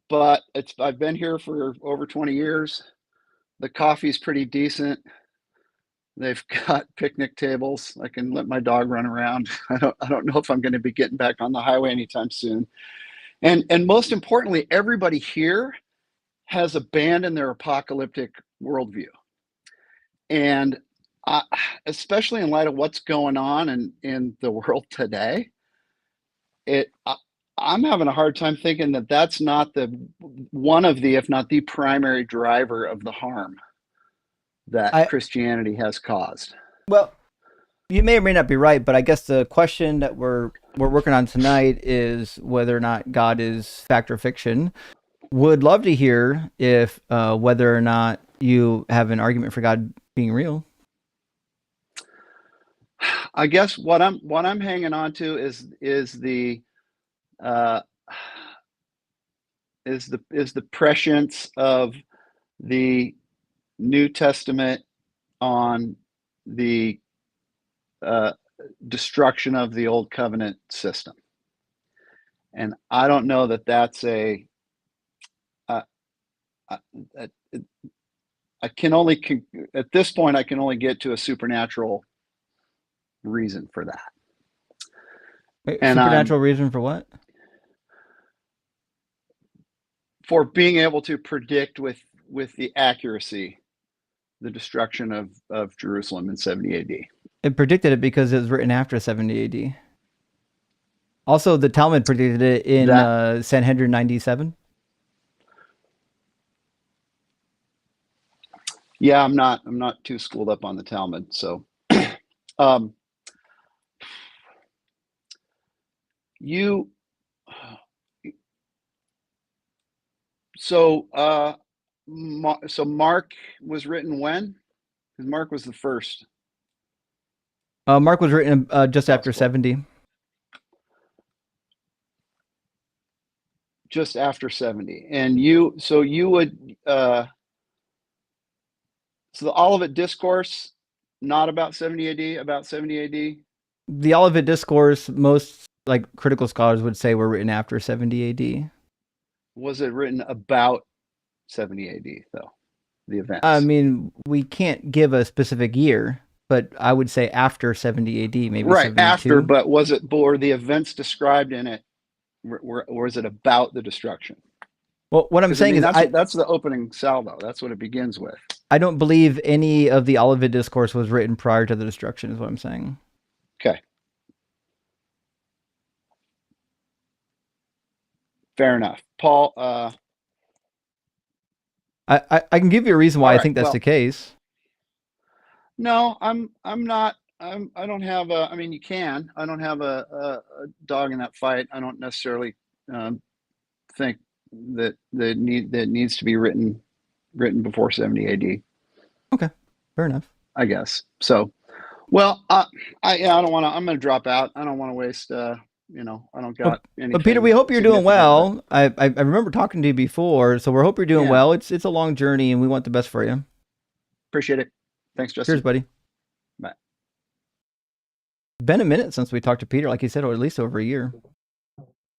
But I've been here for over 20 years. The coffee's pretty decent. They've got picnic tables. I can let my dog run around. I don't know if I'm going to be getting back on the highway anytime soon. And most importantly, everybody here has abandoned their apocalyptic worldview. And especially in light of what's going on in the world today, I'm having a hard time thinking that that's not one of the, if not the primary driver of the harm that Christianity has caused. Well, you may or may not be right, but I guess the question that we're working on tonight is whether or not God is fact or fiction. Would love to hear if whether or not you have an argument for God being real. I guess what I'm hanging on to is the prescience of the New Testament on the destruction of the old covenant system. And I don't know that that's I can only, at this point, I can only get to a supernatural reason for that. And supernatural reason for what? For being able to predict with the accuracy the destruction of Jerusalem in 70 AD. It predicted it because it was written after 70 AD. Also, the Talmud predicted it in Sanhedrin 97. Yeah, I'm not too schooled up on the Talmud, so So Mark was written when? Because Mark was the first. Mark was written just after 70. Just after 70. And so the Olivet Discourse, not about 70 AD, about 70 AD? The Olivet Discourse, most critical scholars would say were written after 70 AD. Was it written about 70 AD, though, the events? I mean, we can't give a specific year, but I would say after 70 AD, maybe right 72. After. But were the events described in it? Or is it about the destruction? Well, what I'm saying is that's the opening salvo. That's what it begins with. I don't believe any of the Olivet Discourse was written prior to the destruction, is what I'm saying. Okay. Fair enough. Paul, I can give you a reason why I think that's the case. No, I'm not. I don't have a. I mean, you can. I don't have a dog in that fight. I don't necessarily think that needs to be written before 70 AD. Okay, fair enough. I guess so. Well, I don't want to. I'm going to drop out. I don't want to waste. I don't got anything. But Peter, we hope you're doing well. I remember talking to you before, so we hope you're doing well. It's a long journey, and we want the best for you. Appreciate it. Thanks, Justin. Cheers, buddy. Bye. Been a minute since we talked to Peter, like you said, or at least over a year.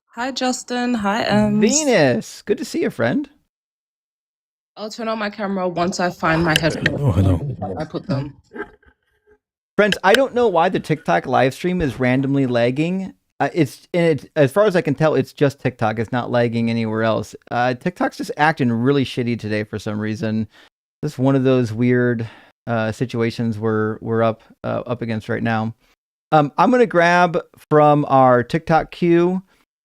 Hi, Justin. Hi, Ems. Venus. Good to see you, friend. I'll turn on my camera once I find my headphones. Oh, hello. I put them. Friends, I don't know why the TikTok live stream is randomly lagging. It's as far as I can tell, it's just TikTok. It's not lagging anywhere else. TikTok's just acting really shitty today for some reason. This is one of those weird situations we're up against right now. I'm gonna grab from our TikTok queue,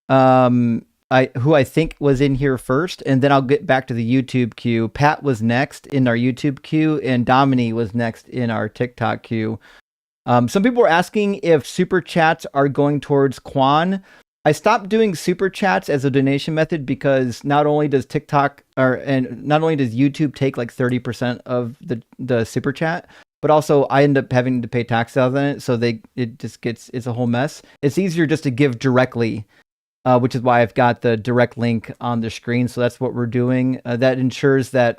who I think was in here first, and then I'll get back to the YouTube queue. Pat was next in our YouTube queue, and Domini was next in our TikTok queue. Some people were asking if super chats are going towards Quan. I stopped doing super chats as a donation method because not only does YouTube take like 30% of the super chat, but also I end up having to pay taxes on it, so it's a whole mess. It's easier just to give directly, which is why I've got the direct link on the screen. So that's what we're doing. That ensures that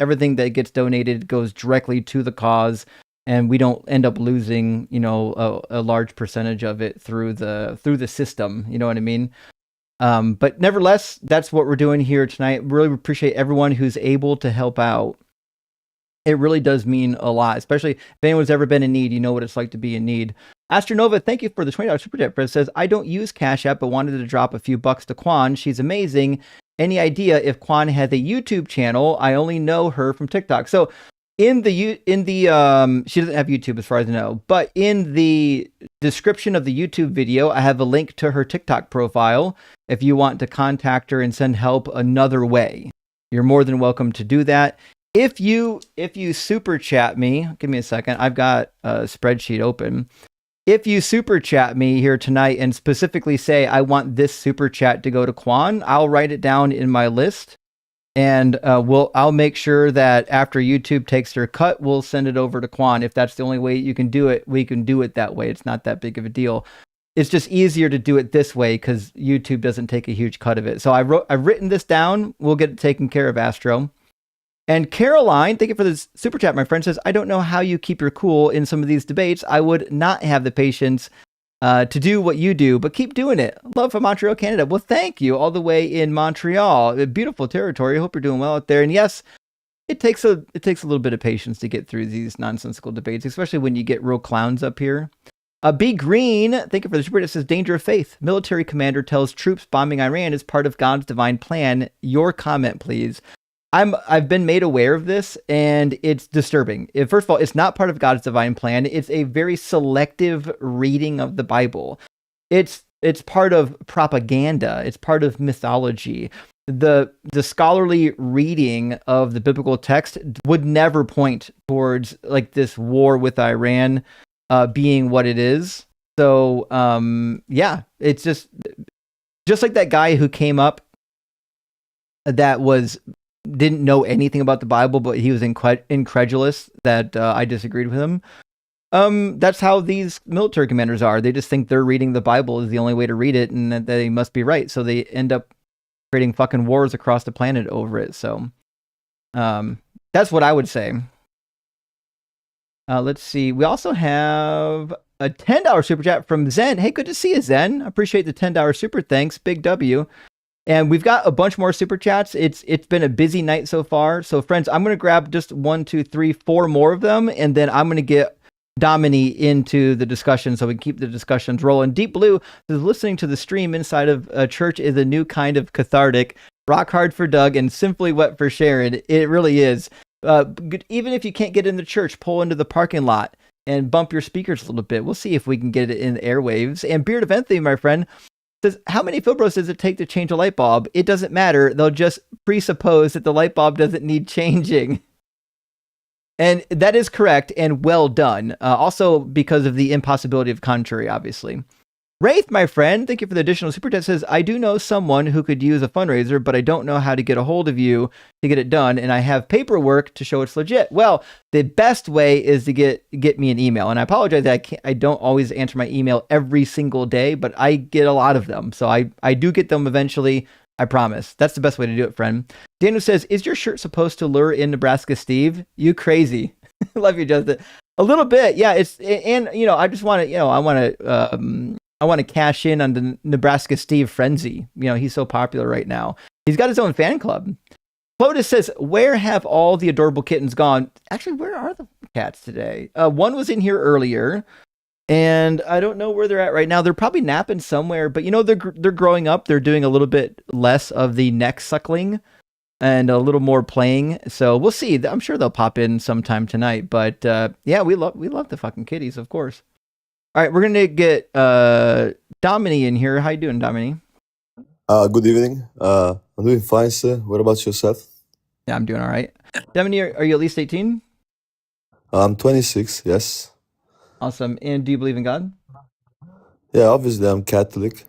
everything that gets donated goes directly to the cause, and we don't end up losing, a large percentage of it through the system. You know what I mean? But nevertheless, that's what we're doing here tonight. Really appreciate everyone who's able to help out. It really does mean a lot, especially if anyone's ever been in need. You know what it's like to be in need. Astronova, thank you for the $20 super chat. Fred says, I don't use Cash App, but wanted to drop a few bucks to Quan. She's amazing. Any idea if Quan has a YouTube channel? I only know her from TikTok. So she doesn't have YouTube as far as I know, but in the description of the YouTube video, I have a link to her TikTok profile. If you want to contact her and send help another way, you're more than welcome to do that. If you super chat me, give me a second. I've got a spreadsheet open. If you super chat me here tonight and specifically say, I want this super chat to go to Quan, I'll write it down in my list. And I'll make sure that after YouTube takes their cut, we'll send it over to Quan. If that's the only way you can do it, we can do it that way. It's not that big of a deal. It's just easier to do it this way because YouTube doesn't take a huge cut of it. So I've written this down. We'll get it taken care of, Astro. And Caroline, thank you for this super chat. My friend says, I don't know how you keep your cool in some of these debates. I would not have the patience to do what you do, but keep doing it. Love from Montreal, Canada. Well, thank you, all the way in Montreal. A beautiful territory. I hope you're doing well out there. And yes, it takes a little bit of patience to get through these nonsensical debates, especially when you get real clowns up here. B Green, thank you for the super chat. It says, danger of faith. Military commander tells troops bombing Iran is part of God's divine plan. Your comment, please. I've been made aware of this, and it's disturbing. First of all, it's not part of God's divine plan. It's a very selective reading of the Bible. It's part of propaganda. It's part of mythology. The scholarly reading of the biblical text would never point towards like this war with Iran being what it is. So yeah, it's just like that guy who came up that didn't know anything about the Bible, but he was incredulous that I disagreed with him. That's how these military commanders are. They just think they're reading the Bible is the only way to read it, and that they must be right. So they end up creating fucking wars across the planet over it. So that's what I would say. Let's see. We also have a $10 super chat from Zen. Hey, good to see you, Zen. Appreciate the $10 super thanks. Big W. And we've got a bunch more super chats. It's been a busy night so far. So friends, I'm going to grab just 1, 2, 3, 4 more of them. And then I'm going to get Domini into the discussion so we can keep the discussions rolling. Deep Blue says, listening to the stream inside of a church is a new kind of cathartic. Rock hard for Doug and simply wet for Sharon. It really is. Even if you can't get in the church, pull into the parking lot and bump your speakers a little bit. We'll see if we can get it in the airwaves. And Beard of Anthony, my friend, says, how many Philbros does it take to change a light bulb? It doesn't matter. They'll just presuppose that the light bulb doesn't need changing. And that is correct and well done. Also because of the impossibility of contrary, obviously. Wraith, my friend, thank you for the additional super chat. Says, I do know someone who could use a fundraiser, but I don't know how to get a hold of you to get it done, and I have paperwork to show it's legit. Well, the best way is to get me an email, and I apologize that I don't always answer my email every single day, but I get a lot of them, so I do get them eventually. I promise. That's the best way to do it, friend. Daniel says, is your shirt supposed to lure in Nebraska Steve? You crazy. Love you, Justin. A little bit, yeah. I just want to, I want to cash in on the Nebraska Steve frenzy. He's so popular right now. He's got his own fan club. Clotus says, where have all the adorable kittens gone? Actually, where are the cats today? One was in here earlier, and I don't know where they're at right now. They're probably napping somewhere, but they're growing up. They're doing a little bit less of the neck suckling and a little more playing. So we'll see. I'm sure they'll pop in sometime tonight. But yeah, we love the fucking kitties, of course. All right, we're going to get Domini in here. How you doing, Domini? Good evening. I'm doing fine, sir. What about yourself? Yeah, I'm doing all right. Domini, are you at least 18? I'm 26, yes. Awesome. And do you believe in God? Yeah, obviously I'm Catholic.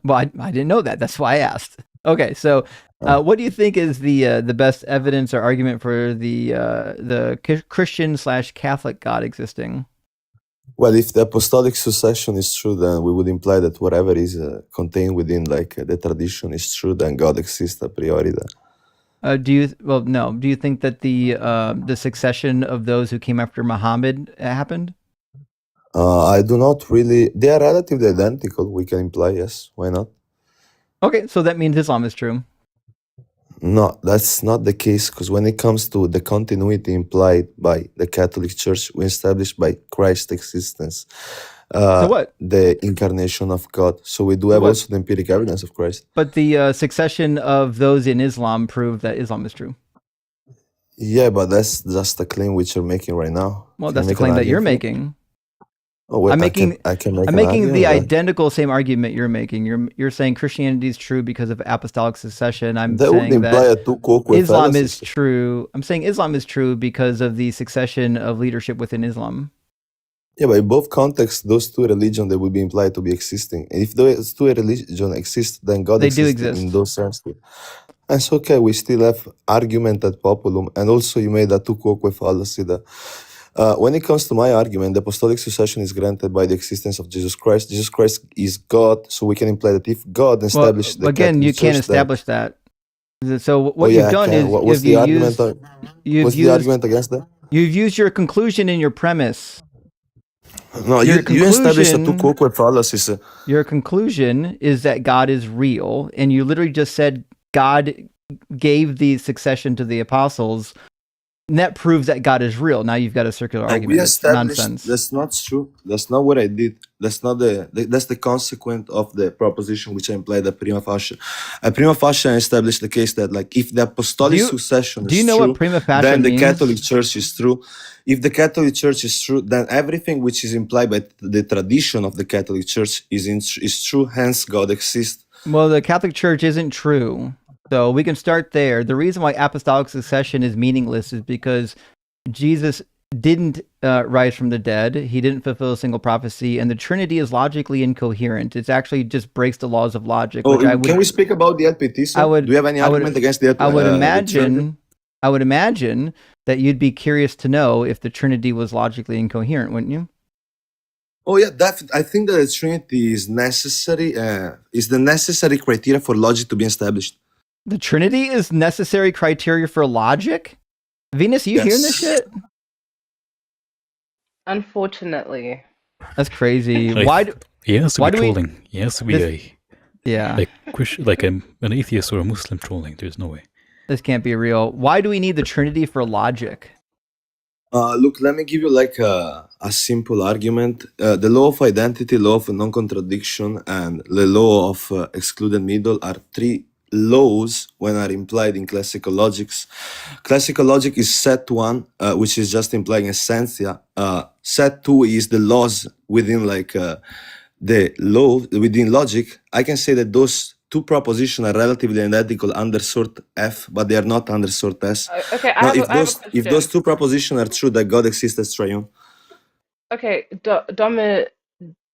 Well, I didn't know that. That's why I asked. Okay, so what do you think is the best evidence or argument for the Christian/Catholic God existing? Well, if the apostolic succession is true, then we would imply that whatever is contained within the tradition is true, then God exists a priori. Then. Do you think that the succession of those who came after Muhammad happened? I do not really. They are relatively identical. We can imply, yes. Why not? Okay, so that means Islam is true. No, that's not the case, because when it comes to the continuity implied by the Catholic Church, we established by Christ's existence, So what? the incarnation of God. So we do have What? also the empiric evidence of Christ. But the succession of those in Islam prove that Islam is true. Yeah, but that's just a claim which you're making right now. Well, Can that's you the make an claim that you're argument for it? making. Oh, wait, I'm making I can make I'm an making argument the then. identical same argument you're making. You're saying Christianity is true because of apostolic succession. I'm That would saying imply that a two quoque Islam is fallacy. true. I'm saying Islam is true because of the succession of leadership within Islam. Yeah, but in both contexts, those two religions they would be implied to be existing. And if those two religions exist, then God They do exists in exist. those sense too. And it's okay, we still have argument ad populum, and also you made a tu quoque fallacy that when it comes to my argument, the apostolic succession is granted by the existence of Jesus Christ. Jesus Christ is God, so we can imply that if God Well, established the again, you Catholic can't Church, then establish that. So oh what yeah, you've I done can. is What's the argument? What's the argument against that? you've used your conclusion in your premise. No, Your you established a tu conclusion quoque fallacy. Sir. your conclusion is that God is real, and you literally just said God gave the succession to the apostles, and that proves that God is real. Now you've got a circular And we argument. It's established nonsense. that's not true. That's not what I did. That's not that's the consequence of the proposition which I implied a prima facie. A prima facie I established the case that like if the apostolic succession Do you is know true, what prima facie then the means? Catholic Church is true. If the Catholic Church is true, then everything which is implied by the tradition of the Catholic Church is true. Hence, God exists. Well, the Catholic Church isn't true. So we can start there. The reason why apostolic succession is meaningless is because Jesus didn't rise from the dead. He didn't fulfill a single prophecy, and the Trinity is logically incoherent. It actually just breaks the laws of logic. Oh, Which can we speak about the LPT? Sir? Do you have any argument against the LPT? I would imagine that you'd be curious to know if the Trinity was logically incoherent, wouldn't you? Oh yeah, I think that the Trinity is necessary. Is the necessary criteria for logic to be established. The Trinity is necessary criteria for logic? Venus, you hearing this shit? Unfortunately. That's crazy. He has to why be do we- trolling. He has to be Yeah, an atheist or a Muslim trolling. There's no way. this can't be real. Why do we need the Trinity for logic? Look, let me give you like a simple argument. The law of identity, law of non-contradiction, and the law of excluded middle are three laws when are implied in classical logics. Classical logic is set one, which is just implying essentia. Set two is the laws within the law within logic. I can say that those two propositions are relatively identical under sort F, but they are not under sort S. Okay, Now, I have a question. if those two propositions are true, that God exists as triune. Okay,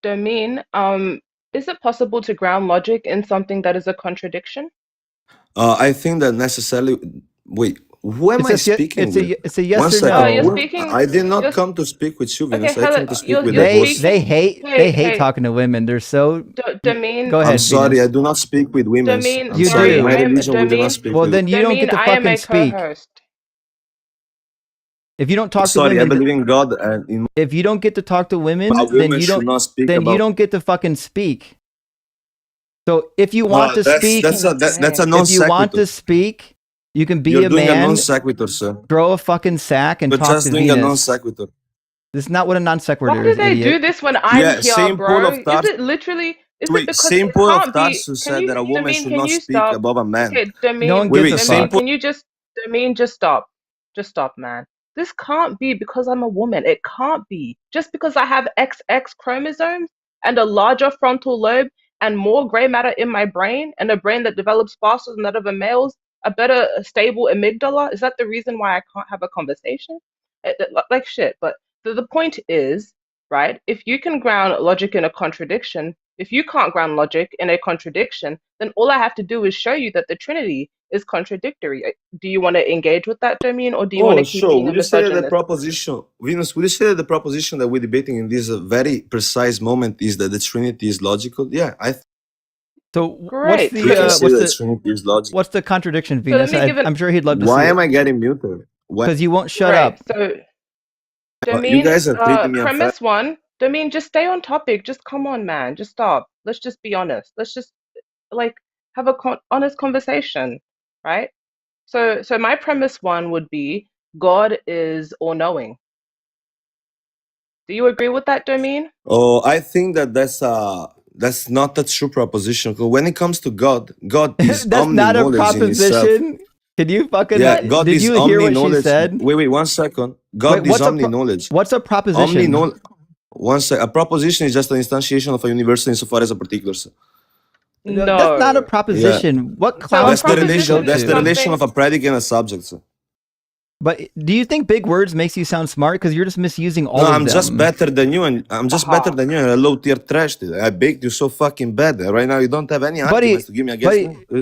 Domin, is it possible to ground logic in something that is a contradiction? I think that necessarily. Wait, who am I speaking with? It's a yes One or second. no. You're speaking. I did not come to speak with you, Venus. Okay, I came to speak with you're the host. They hate Hey. talking to women. They're so. Domin. Go ahead. I'm sorry, Venus. I do not speak with women. Domin, I'm You sorry. do. My religion, we do Domin, not speak Well, with then you don't get to I am fucking a speak. co-host. If you don't talk Sorry, to I women, believe in God, and if you don't get to talk to women, a then woman you should don't. not speak Then about. you don't get to fucking speak. So if you want to speak, That's a non if you want to sequitur. speak, you can be You're a doing a man, non sequitur, sir. throw a fucking sack, and You're talk just to doing a non Venus. sequitur. This is not what a non sequitur Why is, do they idiot. do this when I'm Yeah, here, Saint Paul bro? of Is Tarsus. it literally? Is it Wait, because Saint it Paul of can't be? Tarsus Can said you, that a woman Domin? should Can not you speak stop? above a man. Okay, No one Domin. gives a Saint fuck. Paul. Can you just, Domin? Just stop. Just stop, man. This can't be because I'm a woman. It can't be just because I have XX chromosomes and a larger frontal lobe and more gray matter in my brain and a brain that develops faster than that of a male's, a better stable amygdala. Is that the reason why I can't have a conversation? Like shit. But the point is, right? If you can ground logic in a contradiction, If you can't ground logic in a contradiction, then all I have to do is show you that the Trinity is contradictory. Do you want to engage with that, Domain, or do you want to keep Sure. being a Would you say that the misogynist? proposition, Venus, would you say that the proposition that we're debating in this very precise moment is that the Trinity is logical? Yeah, So Great. we can say that the Trinity is logical. what's the contradiction, So let Venus? me give it. I'm sure he'd love to Why see am it I getting muted? Why? because you won't shut Great. up. So, You Domain, guys are treating me unfair. premise one. Domain, just stay on topic. Just come on, man. Just stop. Let's just be honest. Let's just like have a honest conversation, right? So my premise one would be God is all-knowing. Do you agree with that, Domain? Oh, I think that that's not a true proposition. 'Cause when it comes to God, God is That's not a omni-knowledge in itself. proposition. Can you fucking? Yeah, God Did is you hear what she omni-knowledge. said? Wait, 1 second. God Wait, is omni-knowledge. What's a proposition? Omni-knowledge. A proposition is just an instantiation of a universal insofar as a particular. No, that's not a No. proposition. What So a clown That's the school did you relation. go That's the to? relation of a predicate and a subject. Sir. But do you think big words makes you sound smart? Because you're just misusing all No, of I'm them. just better than you, and I'm just better than you. And a low tier trash. Dude. I baked you so fucking bad. Right now, you don't have any arguments to give me a guess.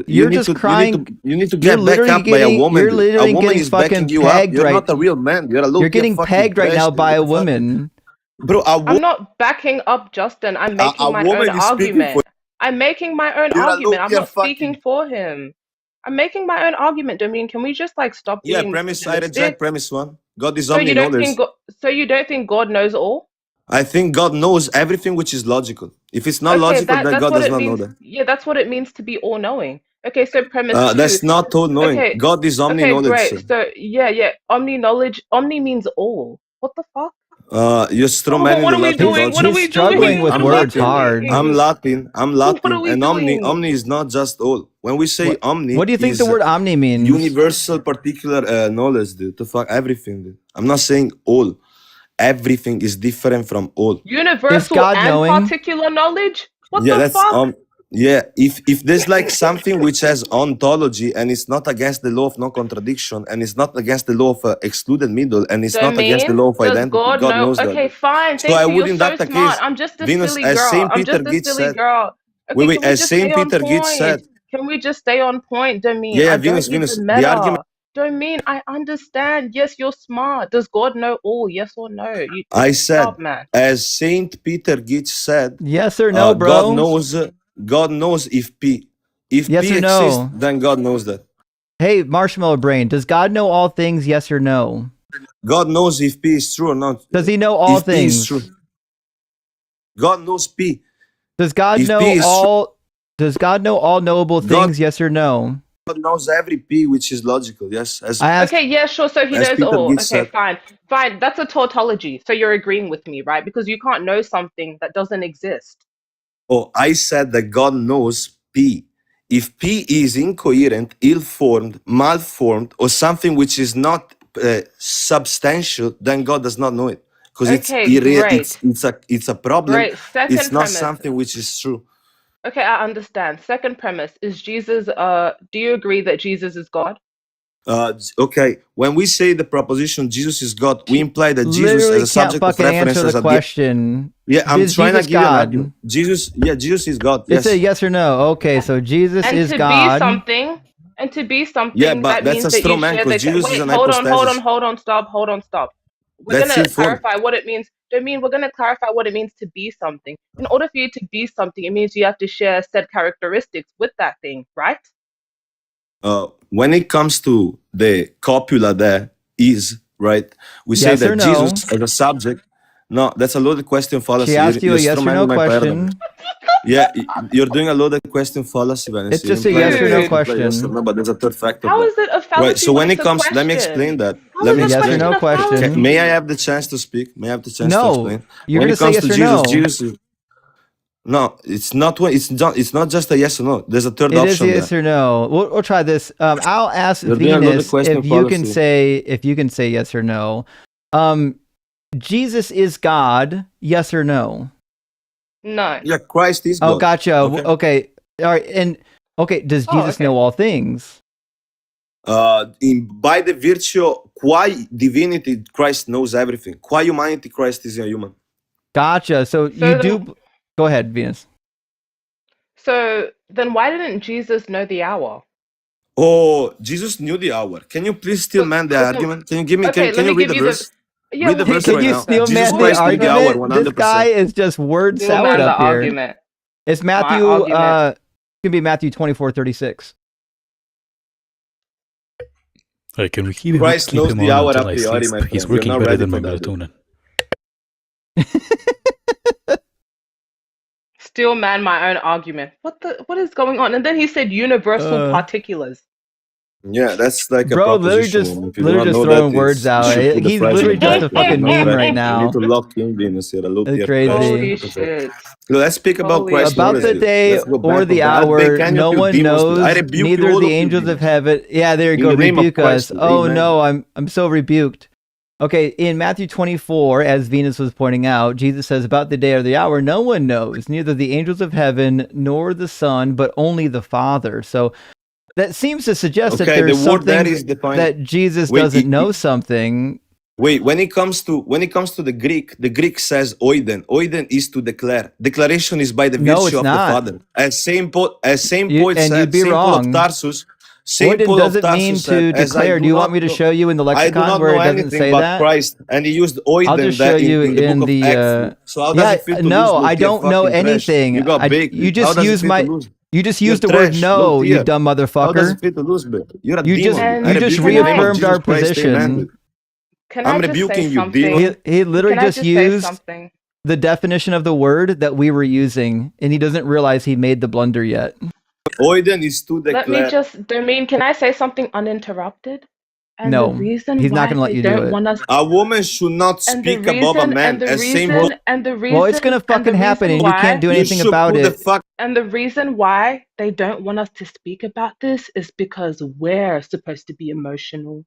You're just crying. You need to You're get back literally up by a getting- woman. you're dude. literally A woman getting is backing fucking you up. pegged You're right- not a real man. You're a low You're tier getting fucking pegged right trash, now dude. by a What the fuck? woman. Bro, I'm not backing up Justin. I'm making my own woman is speaking argument. for- I'm making my own You're a argument. I'm low-tier not speaking for him. I'm making my own argument, Domain. Can we just like stop Yeah, being premise. I misogynistic? reject premise one. God is So you don't omni-knowledge. think you don't think God knows all? I think God knows everything which is logical. If it's not Okay, logical, then that's God what does it not know means. that. Yeah, that's what it means to be all-knowing. Okay, so premise two. That's not all knowing. Okay, God is okay, omni-knowledge. great. Sir. So yeah, omni-knowledge. Omni means all. What the fuck? You're strong man in What the are we Latin doing? culture. What are He's we struggling doing? with What are words we hard. doing? I'm Latin. What are we And doing? omni is not just all. When we say omni, What do you think is the word omni means? universal particular knowledge, dude. To fuck everything, dude. I'm not saying all. Everything is different from all. Universal God and knowing? particular knowledge? What Yeah, the that's fuck? yeah. If there's like something which has ontology and it's not against the law of non-contradiction and it's not against the law of excluded middle and it's not against the Domain? law of Does identity, God know? knows that. Okay, fine. So Thank I you. would You're in so that the smart. case, I'm just a Venus, silly as girl. Saint I'm Peter just a Gitz silly said. girl. Okay, Wait, can we as just Saint stay on Peter Gitz point? said. Can we just stay on point, Domain? Yeah, I Venus, don't need Venus. the The meta. argument Domain, I understand. Yes, you're smart. Does God know all? Yes or no? You I said, stop, man. as Saint Peter Gitz said, Yes or no, bro? God knows if P. If Yes P or exists, no? then God knows that. Hey, Marshmallow Brain, does God know all things? Yes or no? God knows if P is true or not. Does he know all if P is things? true. God knows P. Does God If know P is all? Does God know all knowable God- things? Yes or no? God knows every P which is logical. Yes. As I asked. Okay, yeah, sure. So he as knows Peter all. Gitz Okay, said. fine. That's a tautology. So you're agreeing with me, right? Because you can't know something that doesn't exist. Oh, I said that God knows P. If P is incoherent, ill-formed, malformed, or something which is not substantial, then God does not know it because Okay, great. it's a problem. Great. Second It's not premise. something which is true. Okay, I understand. Second premise is Jesus. Do you agree that Jesus is God? Okay, when we say the proposition Jesus is God, we imply that Jesus Literally as a can't subject of fucking reference answer as the a question. Yeah, I'm Is trying to Jesus give you an God? argument. Jesus is God. It's Yes. a yes or no. Okay, so Jesus And is to God. be something, Yeah, that but that's means a that you straw man share because the. Jesus is Wait, an hold hypostasis. on, stop. We're That's gonna it for clarify what it means. We're gonna clarify what it means to be something. In order for you to be something, it means you have to share said characteristics with that thing, right? When it comes to the copula there is, right? We say Yes or that no? Jesus as a subject. No, that's a loaded question fallacy. She asked you You're a yes or strawmanning no my paradigm. question. Yeah, you're doing a loaded question fallacy, Vanessa. It's just You a imply yes that or no you imply yes or question. no, but there's a third factor How there. is it a fallacy Right. So when when it it's a comes, let me question? explain that. How Let is me a Yes or explain. question no a question? fallacy? May I have the chance to speak? May I have the chance to No, explain? you're When gonna it say comes yes to or Jesus, no. Jesus is no. It's not. It's not just a yes or no. There's a third It is option yes there. or no. We'll try this. I'll ask You're doing a loaded Venus question if you can fallacy. say yes or no. Jesus is God. Yes or no? No. Yeah, Christ is God. Oh, gotcha. Okay. All right. And okay, does Oh, Jesus okay. know all things? By the virtue qua divinity, Christ knows everything. Qua humanity, Christ is a human. Gotcha. So you So do. Go ahead, Venus. So then why didn't Jesus know the hour? Oh, Jesus knew the hour. Can you please still man the But then, argument? Can you give me? okay, Can let you me read give the you the. verse? Yeah, Read the well, verse Can right you now. steel Jesus man the Christ knew the hour argument? This 100%. guy is just word Steel salad man the up here. argument. It's My Matthew. argument. It can be Matthew 24:36. Hey, can we keep Christ knows him the on hour until a I priori, sleep? my He's friend. You're working not better ready than my for that, dude. melatonin. Steel man my own argument. What is going on? And then he said universal particulars. Yeah, that's like a Bro, literally proposition. just If you do not know throwing that, words you out. should put the He's fries in the literally just bag. a But you're fucking not meme ready. right You need now. to lock in Venus here. It's crazy. Holy shit. Let's speak about Holy Christ's About knowledge. the shit. Dude. day Let's go or back the on that. hour, Can no you one demons? I knows. rebuke you, Neither all the of you angels of demons. heaven. Yeah, there you In go. the name of Rebuke us. Christ. Oh Amen. no, I'm so rebuked. Okay, in Matthew 24, as Venus was pointing out, Jesus says, about the day or the hour, no one knows, neither the angels of heaven nor the Son, but only the Father. So that seems to suggest that Okay, the there's word there something is defined. that Jesus Wait, doesn't know something. Wait, when it comes to the Greek says oiden. Oiden is to declare. Declaration is by the No, virtue it's of the not. Father. As Saint Paul And said, you'd be Saint Paul of wrong. Tarsus, Saint Oiden Paul of doesn't mean Tarsus said, to as I declare. do Do you not want me to know, show you in the I do lexicon not where know it doesn't anything say but that? Christ, and he used I'll oiden just there show you in the book in of the Acts. So how does it feel to lose, no, look I here, don't know fucking trash? anything. You got baked. You How just does it use feel to lose? you just You're used the word trash. no, Look you here. dumb How does it motherfucker. feel to lose, bro? You're a You just demon. you I just rebuke you in the name of reaffirmed Jesus our Christ. Amen. position. Can I'm I just say rebuking you, something? demon. He literally Can I just just say used something? the definition of the word that we were using, and he doesn't realize he made the blunder yet. Oiden is to Let me declare. just, Domine, can I say something uninterrupted? And the No, reason he's not why going to let they you do don't it. want us, A woman should not and the speak above a reason, man. and the As Saint Paul, reason, and the Well, it's going reason, to and the fucking happen, reason and you can't why, do you anything should about put the it. fuck. and the reason why they don't want us to speak about this is because we're supposed to be emotional.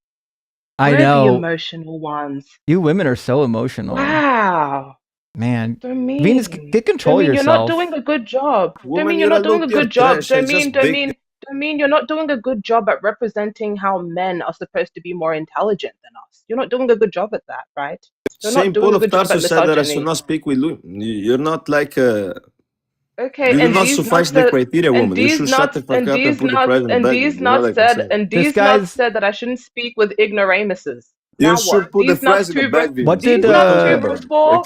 I We're the know. emotional ones. You women are so emotional. Wow. Man. Domine. Venus, get control Domine, you're not yourself. doing a good job. Woman, Domine, you're you're a not doing a look, you're good job. trash. I Domine, just baked. Domine, you're not doing a good job at representing how men are supposed to be more intelligent than us. You're not doing a good job at that, right? You're not Saint doing Paul a of good job at Tarsus said that I should misogyny. not speak with you. You're not like Okay, you do and not these suffice nuts the said, criteria, and woman. You these should shut the nuts, fuck and up and these put the nuts, prize in the and bag. these You know what nuts I can said, say? and This these nuts guy's. said that I shouldn't speak with ignoramuses. You Now what? should put the These nuts fries in the two verse, bag, What Venus. What did these are you nuts talking two about? verse four.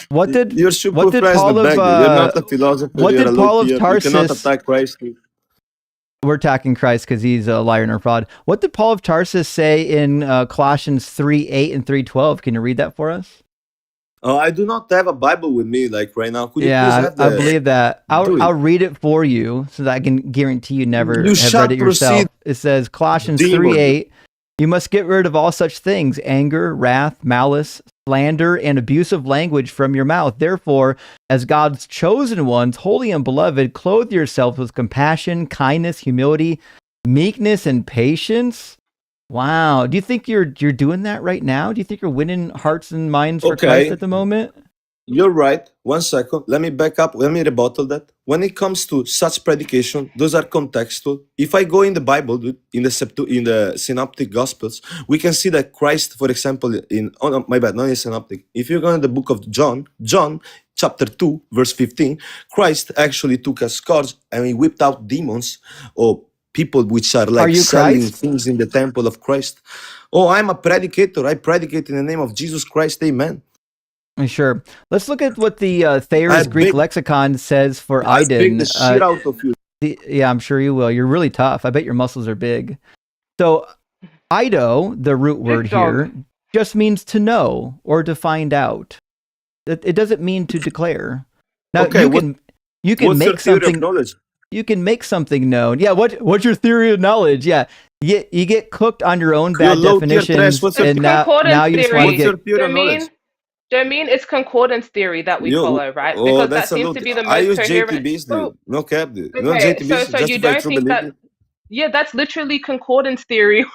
You should What put did fries in the Paul of bag. You're not a philosopher. what You're did a Paul of low-tier. You cannot Tarsus? attack Christ. We're attacking Christ because he's a liar and a fraud. What did Paul of Tarsus say in Colossians 3:8 and 3:12? Can you read that for us? Oh, I do not have a Bible with me like right now. Could you please Yeah, have I the believe that. do it? I'll read it for you so that I can guarantee you never You have shall read it yourself. proceed, It says Colossians demon. 3:8, you must get rid of all such things, anger, wrath, malice, slander, and abusive language from your mouth. Therefore, as God's chosen ones, holy and beloved, clothe yourselves with compassion, kindness, humility, meekness, and patience. Wow. Do you think you're doing that right now? Do you think you're winning hearts and minds for Christ Okay, at the moment? you're right. 1 second. Let me back up. Let me rebuttal that. When it comes to such predication, those are contextual. If I go in the Bible, dude, in the Synoptic Gospels, we can see that Christ, for example, oh no, my bad, not in Synoptic. If you go in the book of John, chapter 2, verse 15, Christ actually took a scourge and he whipped out demons or people which are like you selling Christ? things in the temple of Christ. Oh, I'm a predicator. I predicate in the name of Jesus Christ. Amen. Sure. Let's look at what the I Thayer's Greek beg, lexicon says for I beg Iden. the shit out of you. Yeah, I'm sure you will. You're really tough. I bet your muscles are big. So, Ido, the root word Big dog. here, just means to know or to find out. It doesn't mean to declare. Now, Okay, you can what's your make theory of something. knowledge? You can make something known. Yeah. What's your theory of knowledge? Yeah. You get cooked on your own You're bad low tier trash. definitions, What's your and now Concordance you just want to what's theory. your get. theory of knowledge? Domine, it's concordance theory that we You follow, right? oh, Because that's that a seems low. to be the I most use coherent. JTBs, Oh, dude. No cap, dude. You know okay, JTBs so you justify don't true think that? belief. Yeah, that's literally concordance theory.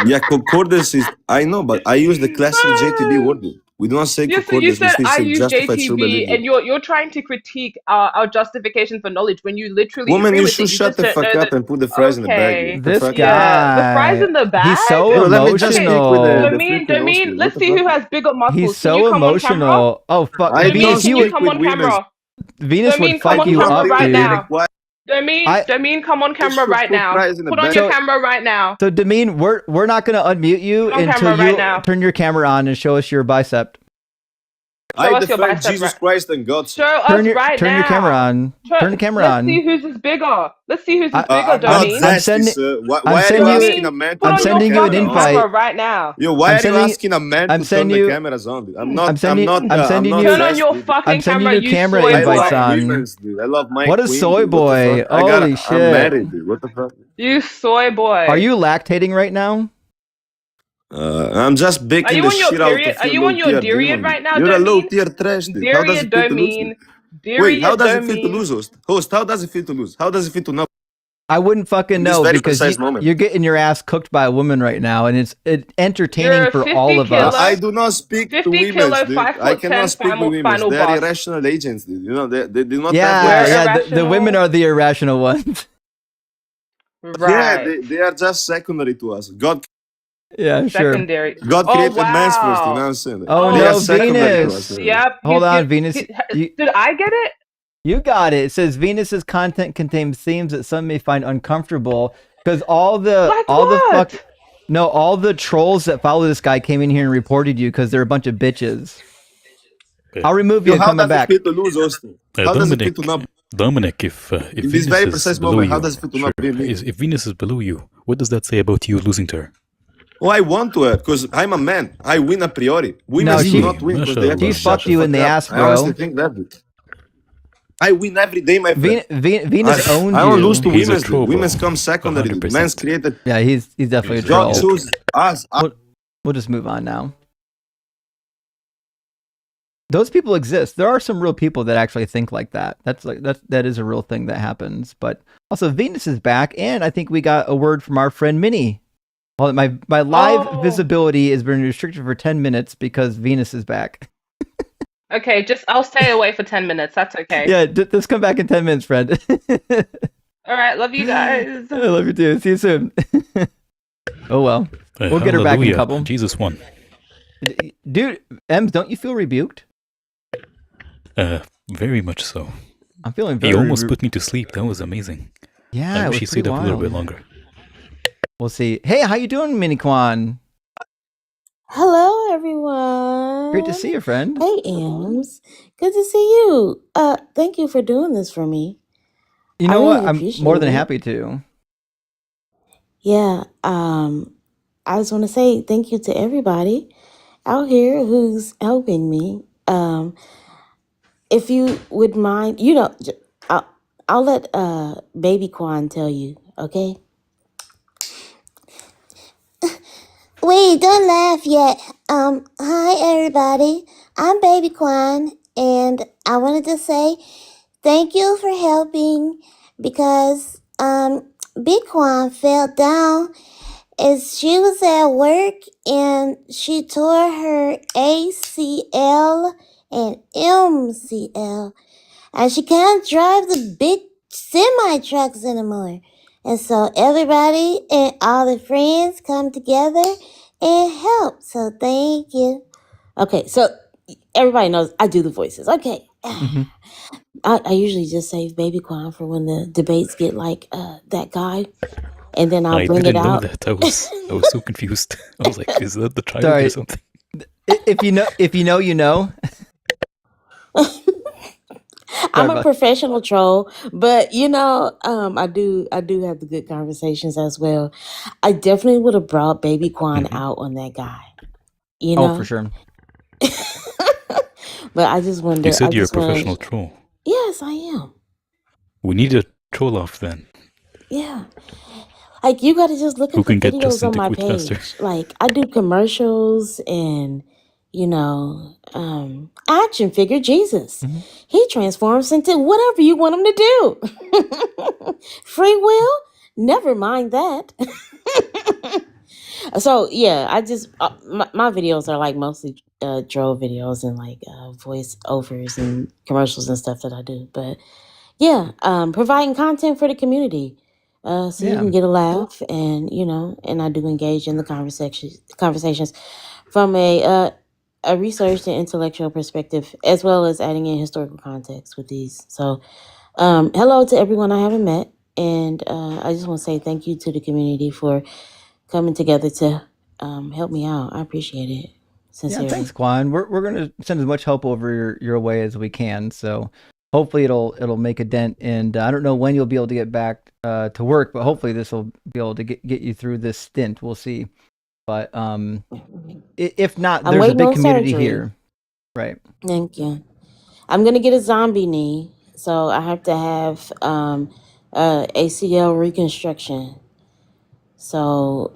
Yeah, concordance is. I know, but I use the classic JTB word. Dude. We do not say Yeah, so you concordance. We said I say use justify true JTB, belief. and Dude. you're trying to critique our justification for knowledge when you literally Woman, agree you with should it. You shut just the don't fuck know up that. and put the fries in the bag. Dude. Okay, What the This fuck? yeah, the fries guy, in the bag. he's so Bro, let me just Okay, speak with the emotional. Domine, freaking host. Domine, Dude. What let's the see who fuck? has bigger He's muscles. Can you so come on camera? emotional. Oh fuck, I Venus, don't Domine, can you you would. speak come with on women. camera? Venus would Domin, come fight on you camera up, right dude. now. Why Domin, come on camera should right put now. prize in the Put on bag? your So- camera right now. So Damien, we're not gonna unmute you On until camera you right now. turn your camera on and show us your bicep. Show I us your defend bicep, Jesus right? Christ and God. Show us right turn now. your camera on. Turn the camera Let's on. see whose is bigger. Let's see whose is bigger, I'm not Domin. I'm zesty, sending- sir. Why I'm are you sending you- asking a man Put to on turn your sending the you an fucking camera on? invite. camera right now. Yo, why I'm are sending you you- asking a man I'm to turn sending the you- cameras on? Dude? I'm sending you- I'm sending I'm you- not Turn on your zesty, dude. fucking I'm sending camera, you you camera soy I invites love boy. on. women's, dude. I love my What a queen, soy dude. What the boy. fuck? I got Holy I'm shit. married, dude. What the fuck? You soy boy. Are you lactating right now? I'm just baking you the on your shit out period? of Are your you low on your tier period demon, right dude. now, You're a low Domin? tier trash, dude. How does it feel to lose? Domin. Wait, how does it feel to Domin. lose, host? Host, how does it feel to lose? How does it feel to not? I wouldn't fucking In this know very because precise moment. you're getting your ass cooked by a woman right now, and it's entertaining You're for 50 all of kilo. us. I do not speak to 50 women, kilo, dude. 5 I foot cannot 10 speak with women. final They're boss. irrational agents, dude. You know, they do not Yeah, have We're yeah. The women irrational. are the irrational ones. Right. Yeah, they are just secondary to us. God Yeah, sure. Secondary. created man first, you know wow. what I'm saying? Oh, They no, are secondary to Venus. us. Yep. Hold he's on, get- Venus. he- Did I get it? You got it. It says Venus's content contains themes that some may find uncomfortable because all the trolls that follow this guy came in here and reported you because they're a bunch of bitches. I'll remove you Yo, and how coming does back. it feel to lose, Austin? How does it feel to not? Dominic, if In this Venus very is precise below moment, how you, does it feel to not be me? if Venus is below you, what does that say about you losing to her? Oh, I want to her because I'm a man. I win a priori. Women No, do she- not win because they Mashallah. actually She's fucked you in the ass, I honestly bro. think that. Dude. I win every day, my friend. Venus owns I you. don't lose to He's a women's. troll, bro. Women's come secondary. 100%. Men's created. Yeah, he's definitely a He's troll. God chose us. We'll just move on now. Those people exist. There are some real people that actually think like that. That is a real thing that happens. But also Venus is back, and I think we got a word from our friend Minnie. Well, my live visibility has been restricted for 10 minutes because Venus is back. Okay, I'll stay away for 10 minutes. That's okay. Yeah, just come back in 10 minutes, friend. All right, love you guys. I love you too. See you soon. Oh well. We'll get her back in a Hallelujah. couple. Jesus won. Dude, Ems, don't you feel rebuked? Very much so. I'm feeling very He almost put me to sleep. That was amazing. Yeah, I it wish he was stayed pretty up a little wild. bit longer. We'll see. Hey, how you doing, Mini Quan? Hello, everyone. Great to see you, friend. Hey, Ems. Good to see you. Thank you for doing this for me. You I know really what? I'm appreciate more than it. happy to. Yeah. I just want to say thank you to everybody out here who's helping me. If you would mind, I'll let Baby Quan tell you. Okay. Wait, don't laugh yet. Hi everybody. I'm Baby Quan, and I wanted to say thank you for helping because Big Quan fell down as she was at work and she tore her ACL and MCL, and she can't drive the big semi trucks anymore. And so everybody and all the friends come together and help. So thank you. Okay, so everybody knows I do the voices. Okay. Mhm. I usually just save Baby Quan for when the debates get like that guy, and then I'll I bring didn't it know out. that. I was so confused. I was like, is that the child Sorry. or something? If you know, you know. I'm a about- professional troll, but I do have the good conversations as well. I definitely would have brought Baby Quan out on that guy. You know, Oh, for sure. but I just wonder. You said I you're a just wanna- professional troll. Yes, I am. We need a troll off then. Yeah. Like you got to just look Who at the can get videos Justin on to my quit page. faster? Like I do commercials and action figure Jesus. Mhm. He transforms into whatever you want him to do. Free will? Never mind that. So yeah, I just my videos are like mostly troll videos and like voice overs and commercials and stuff that I do. But yeah, providing content for the community, so you Yeah. can get a laugh, and and I do engage in the conversations from a a researched and intellectual perspective, as well as adding in historical context with these. So, hello to everyone I haven't met, and I just want to say thank you to the community for coming together to help me out. I appreciate it sincerely. Yeah, thanks, Quan. We're gonna send as much help over your way as we can. So hopefully it'll make a dent. And I don't know when you'll be able to get back to work, but hopefully this will be able to get you through this stint. We'll see. But if not, I'm there's a waiting big on community surgery. here, right? Thank you. I'm gonna get a zombie knee, so I have to have ACL reconstruction. So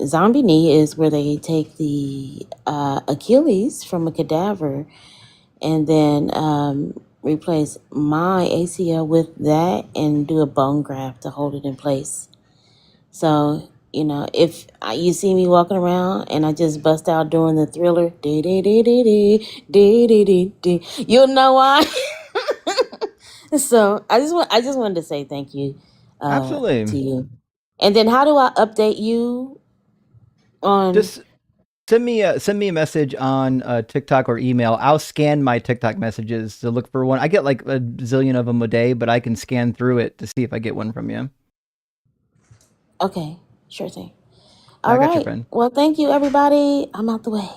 zombie knee is where they take the Achilles from a cadaver and then replace my ACL with that and do a bone graft to hold it in place. So, you know, if you see me walking around and I just bust out doing the Thriller, dee dee dee dee dee dee dee dee dee, you'll know why. So I just wanted to say thank you to Absolutely. you. And then how do I update you on? Just send me a message on TikTok or email. I'll scan my TikTok messages to look for one. I get like a zillion of them a day, but I can scan through it to see if I get one from you. Okay, sure thing. I All got you, right. friend. Well, thank you, everybody. I'm out the way.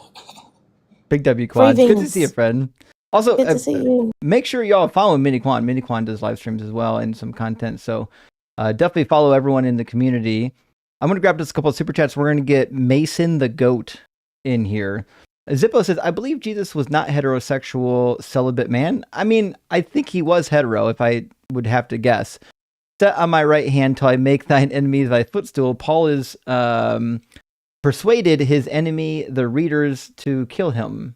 Big W Quan. It's good to Venus. see you, friend. Also, Good to see you. make sure y'all follow Mini Quan. Mini Quan does live streams as well and some content. So definitely follow everyone in the community. I'm going to grab just a couple of super chats. We're going to get Mason the Goat in here. Zippo says, I believe Jesus was not heterosexual celibate man. I mean, I think he was hetero if I would have to guess. Set on my right hand till I make thine enemies thy footstool. Paul is persuaded his enemy, the readers, to kill him.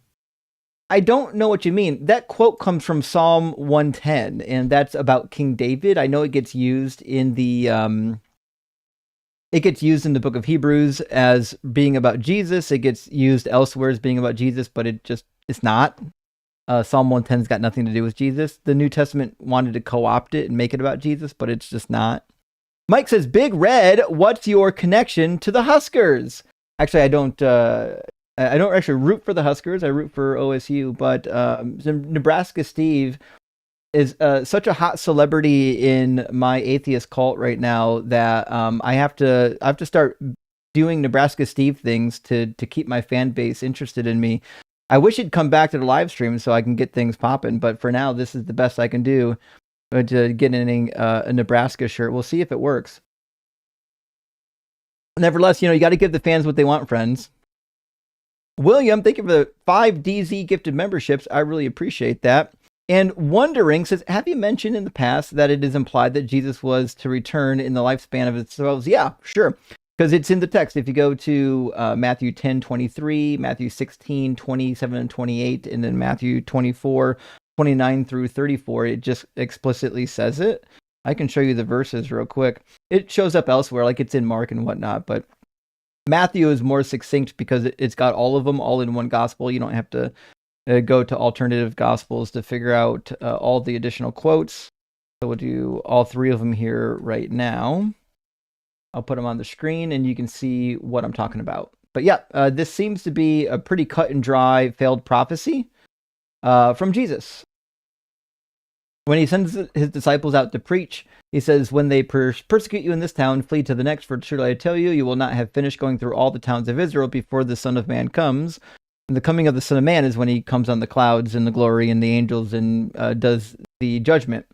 I don't know what you mean. That quote comes from Psalm 110, and that's about King David. I know it gets used in the book of Hebrews as being about Jesus. It gets used elsewhere as being about Jesus, but it's not. Psalm 110's got nothing to do with Jesus. The New Testament wanted to co-opt it and make it about Jesus, but it's just not. Mike says, Big Red, what's your connection to the Huskers? Actually, I don't actually root for the Huskers. I root for OSU, but Nebraska Steve is such a hot celebrity in my atheist cult right now that I have to start doing Nebraska Steve things to keep my fan base interested in me. I wish he'd come back to the live stream so I can get things popping, but for now, this is the best I can do to get a Nebraska shirt. We'll see if it works. Nevertheless, you got to give the fans what they want, friends. William, thank you for the 5 DZ gifted memberships. I really appreciate that. And Wondering says, have you mentioned in the past that it is implied that Jesus was to return in the lifespan of his souls? Yeah, sure. Because it's in the text. If you go to Matthew 10:23, Matthew 16:27 and 28, and then Matthew 24:29 through 34, it just explicitly says it. I can show you the verses real quick. It shows up elsewhere, like it's in Mark and whatnot, but Matthew is more succinct because it's got all of them all in one gospel. You don't have to go to alternative gospels to figure out all the additional quotes. So we'll do all 3 of them here right now. I'll put them on the screen and you can see what I'm talking about. But yeah, this seems to be a pretty cut and dry failed prophecy from Jesus. When he sends his disciples out to preach, he says, when they persecute you in this town, flee to the next, for surely I tell you, you will not have finished going through all the towns of Israel before the Son of Man comes. And the coming of the Son of Man is when he comes on the clouds and the glory and the angels and does the judgment.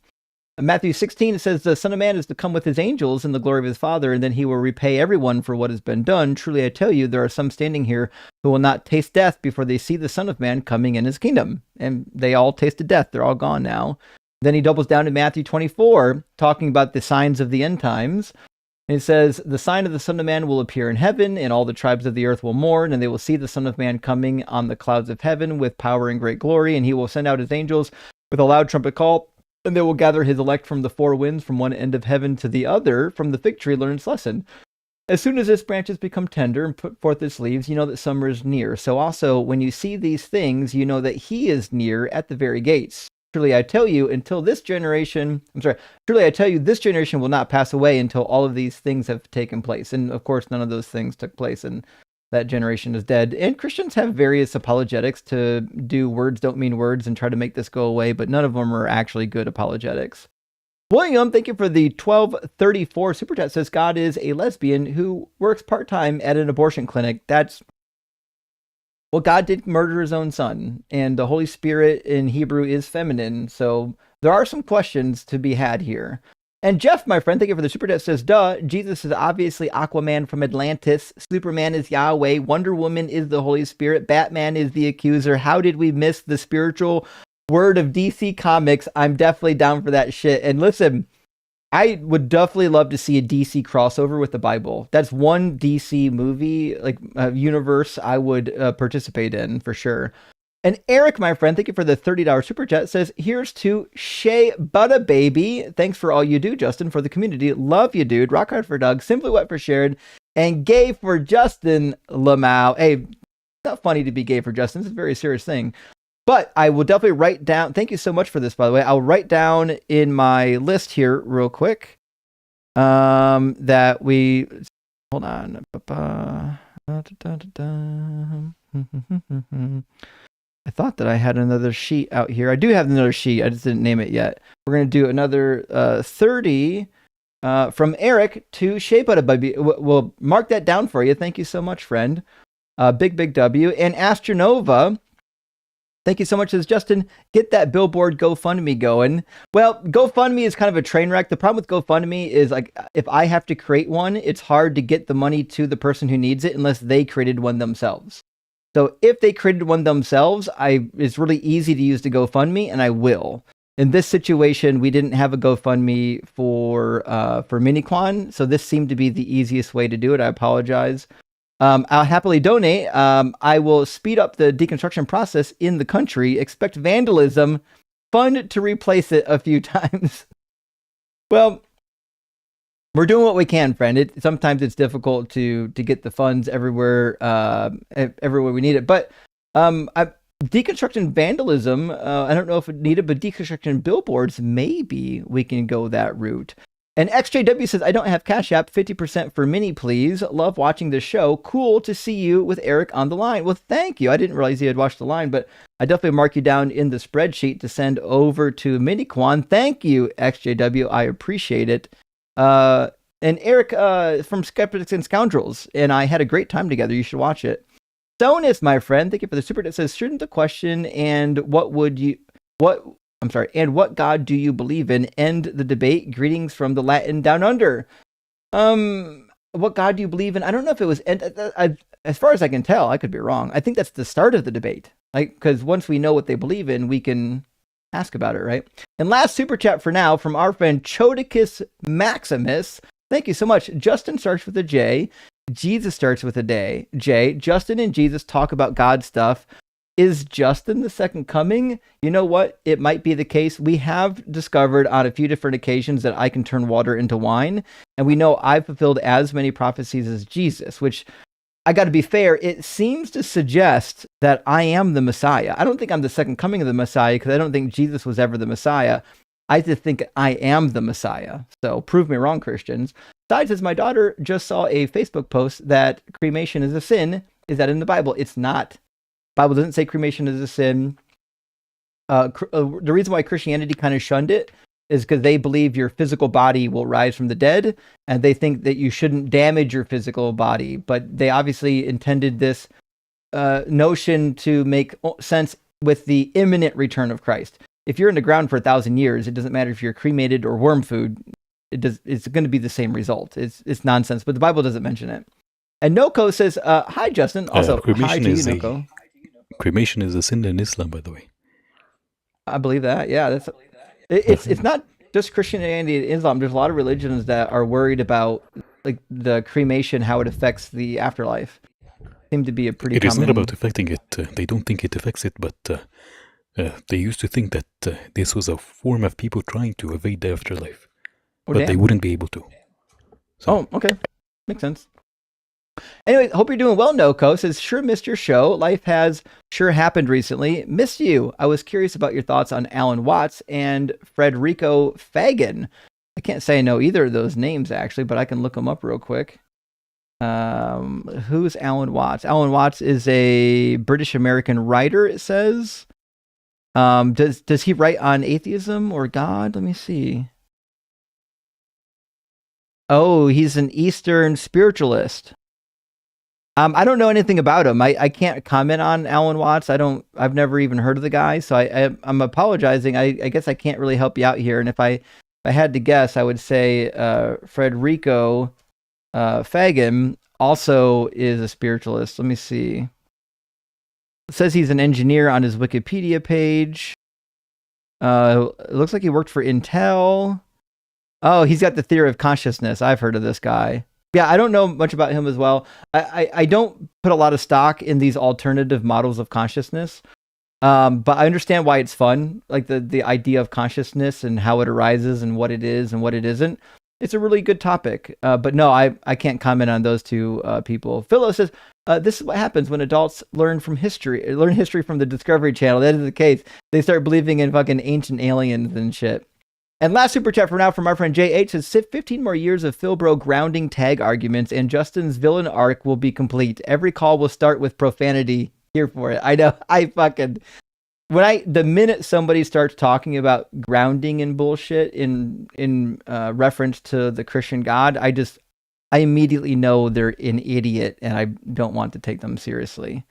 In Matthew 16, it says, the Son of Man is to come with his angels in the glory of his Father, and then he will repay everyone for what has been done. Truly I tell you, there are some standing here who will not taste death before they see the Son of Man coming in his kingdom. And they all tasted death. They're all gone now. Then he doubles down to Matthew 24, talking about the signs of the end times. And he says, the sign of the Son of Man will appear in heaven, and all the tribes of the earth will mourn, and they will see the Son of Man coming on the clouds of heaven with power and great glory, and he will send out his angels with a loud trumpet call, and they will gather his elect from the 4 winds, from one end of heaven to the other. From the fig tree learn its lesson. As soon as its branches become tender and put forth its leaves, you know that summer is near. So also, when you see these things, you know that he is near at the very gates. Truly I tell you, this generation will not pass away until all of these things have taken place. And of course, none of those things took place in that generation is dead. And Christians have various apologetics to do words don't mean words and try to make this go away, but none of them are actually good apologetics. William, thank you for the 1234 super chat. Says God is a lesbian who works part-time at an abortion clinic. Well, God did murder his own son, and the Holy Spirit in Hebrew is feminine, so there are some questions to be had here. And Jeff, my friend, thank you for the super chat. Says, duh, Jesus is obviously Aquaman from Atlantis. Superman is Yahweh. Wonder Woman is the Holy Spirit. Batman is the accuser. How did we miss the spiritual word of DC Comics? I'm definitely down for that shit. And listen, I would definitely love to see a DC crossover with the Bible. That's one DC movie, like universe, I would participate in for sure. And Eric, my friend, thank you for the $30 super chat. Says, here's to sheabuttababy. Thanks for all you do, Justin, for the community. Love you, dude. Rock hard for Doug. Simply wet for Sharon. And gay for Justin Lamau. Hey, it's not funny to be gay for Justin. It's a very serious thing. But I will definitely write down, thank you so much for this, by the way. I'll write down in my list here real quick that we, hold on. I thought that I had another sheet out here. I do have another sheet. I just didn't name it yet. We're going to do another 30 from Eric to sheabuttababy. We'll mark that down for you. Thank you so much, friend. Big W. And Astronova, thank you so much. Says Justin, get that billboard GoFundMe going. Well, GoFundMe is kind of a train wreck. The problem with GoFundMe is like if I have to create one, it's hard to get the money to the person who needs it unless they created one themselves. So if they created one themselves, it's really easy to use the GoFundMe, and I will. In this situation, we didn't have a GoFundMe for Mini Quan, so this seemed to be the easiest way to do it. I apologize. I'll happily donate. I will speed up the deconstruction process in the country. Expect vandalism. Fun to replace it a few times. Well, we're doing what we can, friend. Sometimes it's difficult to get the funds everywhere we need it. But deconstruction vandalism, I don't know if it needed, but deconstruction billboards, maybe we can go that route. And XJW says, I don't have Cash App, 50% for Mini, please. Love watching this show. Cool to see you with Eric on the line. Well, thank you. I didn't realize you had watched the line, but I definitely mark you down in the spreadsheet to send over to Mini Quan. Thank you, XJW. I appreciate it. And Eric from Skeptics and Scoundrels, and I had a great time together. You should watch it. Sonus, my friend, thank you for the super. It says, shouldn't the question and what God do you believe in end the debate? Greetings from the Latin down under. What God do you believe in? I don't know if it was, as far as I can tell, I could be wrong. I think that's the start of the debate, like, because once we know what they believe in, we can ask about it, right? And last super chat for now from our friend Chodicus Maximus. Thank you so much. Justin starts with a J. Jesus starts with a J. Justin and Jesus talk about God stuff. Is Justin the second coming? You know what? It might be the case. We have discovered on a few different occasions that I can turn water into wine. And we know I've fulfilled as many prophecies as Jesus, which I got to be fair. It seems to suggest that I am the Messiah. I don't think I'm the second coming of the Messiah because I don't think Jesus was ever the Messiah. I just think I am the Messiah. So prove me wrong, Christians. Besides, as my daughter just saw a Facebook post that cremation is a sin. Is that in the Bible? It's not. The Bible doesn't say cremation is a sin. The reason why Christianity kind of shunned it is because they believe your physical body will rise from the dead, and they think that you shouldn't damage your physical body. But they obviously intended this notion to make sense with the imminent return of Christ. If you're in the ground for 1,000 years, it doesn't matter if you're cremated or worm food. It's going to be the same result. It's nonsense, but the Bible doesn't mention it. And Noko says, hi, Justin. Also, hi to you, Noko. Cremation is a sin in Islam, by the way. I believe that. Yeah, it's not just Christianity and Islam. There's a lot of religions that are worried about like the cremation, how it affects the afterlife. Seem to be a pretty. It is not about affecting it. They don't think it affects it, but they used to think that this was a form of people trying to evade the afterlife, but they wouldn't be able to. So. Oh, okay, makes sense. Anyway, hope you're doing well, Noko. Says, sure missed your show. Life has sure happened recently. Missed you. I was curious about your thoughts on Alan Watts and Frederico Fagan. I can't say I know either of those names, actually, but I can look them up real quick. Who's Alan Watts? Alan Watts is a British American writer, it says. Does he write on atheism or God? Let me see. Oh, he's an Eastern spiritualist. I don't know anything about him. I can't comment on Alan Watts. I've never even heard of the guy, so I'm apologizing. I guess I can't really help you out here. And if I had to guess, I would say Frederico Fagan also is a spiritualist. Let me see. It says he's an engineer on his Wikipedia page. It looks like he worked for Intel. Oh, he's got the theory of consciousness. I've heard of this guy. Yeah, I don't know much about him as well. I don't put a lot of stock in these alternative models of consciousness. But I understand why it's fun, like the idea of consciousness and how it arises and what it is and what it isn't. It's a really good topic. But no, I can't comment on those two people. Philo says, this is what happens when adults learn history from the Discovery Channel. That is the case. They start believing in fucking ancient aliens and shit. And last super chat for now from our friend JH says, 15 more years of Philbro grounding tag arguments and Justin's villain arc will be complete. Every call will start with profanity. Here for it. I know. The minute somebody starts talking about grounding and bullshit in reference to the Christian God, I immediately know they're an idiot and I don't want to take them seriously.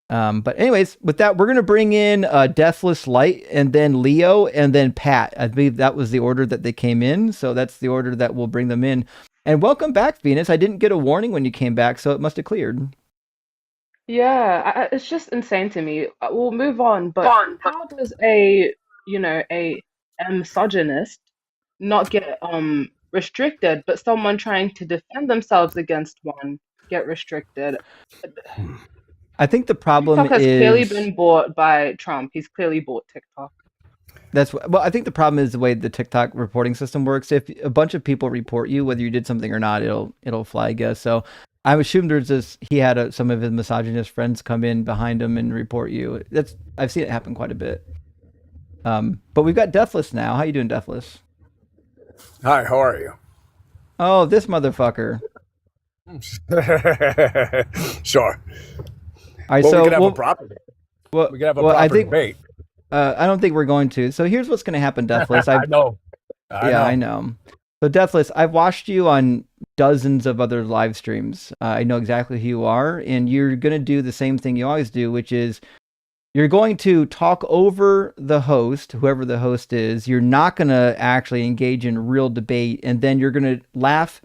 But anyways, with that, we're going to bring in Deathless Light and then Leo and then Pat. I believe that was the order that they came in. So that's the order that we'll bring them in. And welcome back, Venus. I didn't get a warning when you came back, so it must have cleared. Yeah, it's just insane to me. We'll move on, but how does a misogynist not get restricted, but someone trying to defend themselves against one get restricted? I think the problem TikTok has clearly been bought by Trump. He's clearly bought TikTok. I think the problem is the way the TikTok reporting system works. If a bunch of people report you, whether you did something or not, it'll flag you. So I assume he had some of his misogynist friends come in behind him and report you. I've seen it happen quite a bit. But we've got Deathless now. How you doing, Deathless? Hi, how are you? Oh, this motherfucker. Sure. All right, well, so we could have a proper debate. I don't think we're going to. So here's what's going to happen, Deathless. I know. I know. So Deathless, I've watched you on dozens of other live streams. I know exactly who you are, and you're going to do the same thing you always do, which is you're going to talk over the host, whoever the host is. You're not going to actually engage in real debate, and then you're going to laugh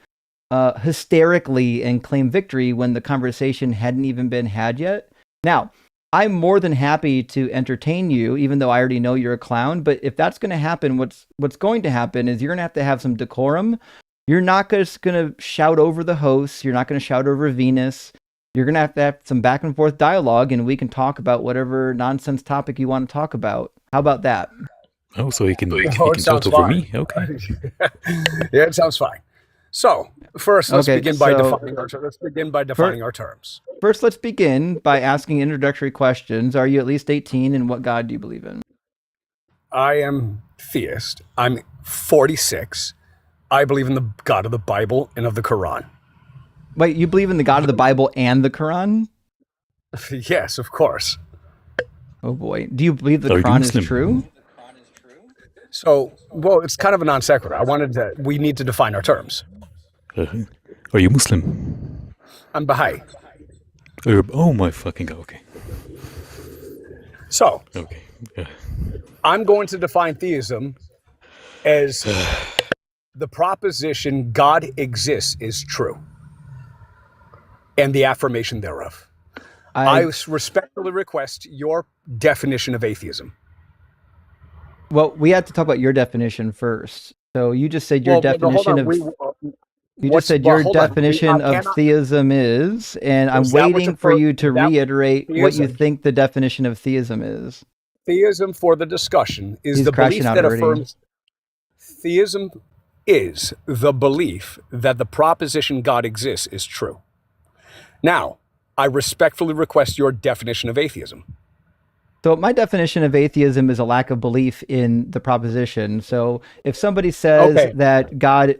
hysterically and claim victory when the conversation hadn't even been had yet. Now, I'm more than happy to entertain you, even though I already know you're a clown. But if that's going to happen, what's going to happen is you're going to have some decorum. You're not just going to shout over the host. You're not going to shout over Venus. You're going to have some back and forth dialogue, and we can talk about whatever nonsense topic you want to talk about. How about that? Oh, so he can talk over me? Okay. Yeah, it sounds fine. So first, let's begin by defining our terms. First, let's begin by asking introductory questions. Are you at least 18, and what God do you believe in? I am theist. I'm 46. I believe in the God of the Bible and of the Quran. Wait, you believe in the God of the Bible and the Quran? Yes, of course. Oh boy. Do you believe the Quran is true? So, well, it's kind of a non sequitur. We need to define our terms. Are you Muslim? I'm Baha'i. Oh my fucking God, okay. So, okay. I'm going to define theism as the proposition God exists is true, and the affirmation thereof. I respectfully request your definition of atheism. Well, we have to talk about your definition first. So you just said your definition of theism is, and I'm waiting for you to reiterate what you think the definition of theism is. Theism for the discussion is the belief that affirms. Theism is the belief that the proposition God exists is true. Now, I respectfully request your definition of atheism. So my definition of atheism is a lack of belief in the proposition. So if somebody says that God,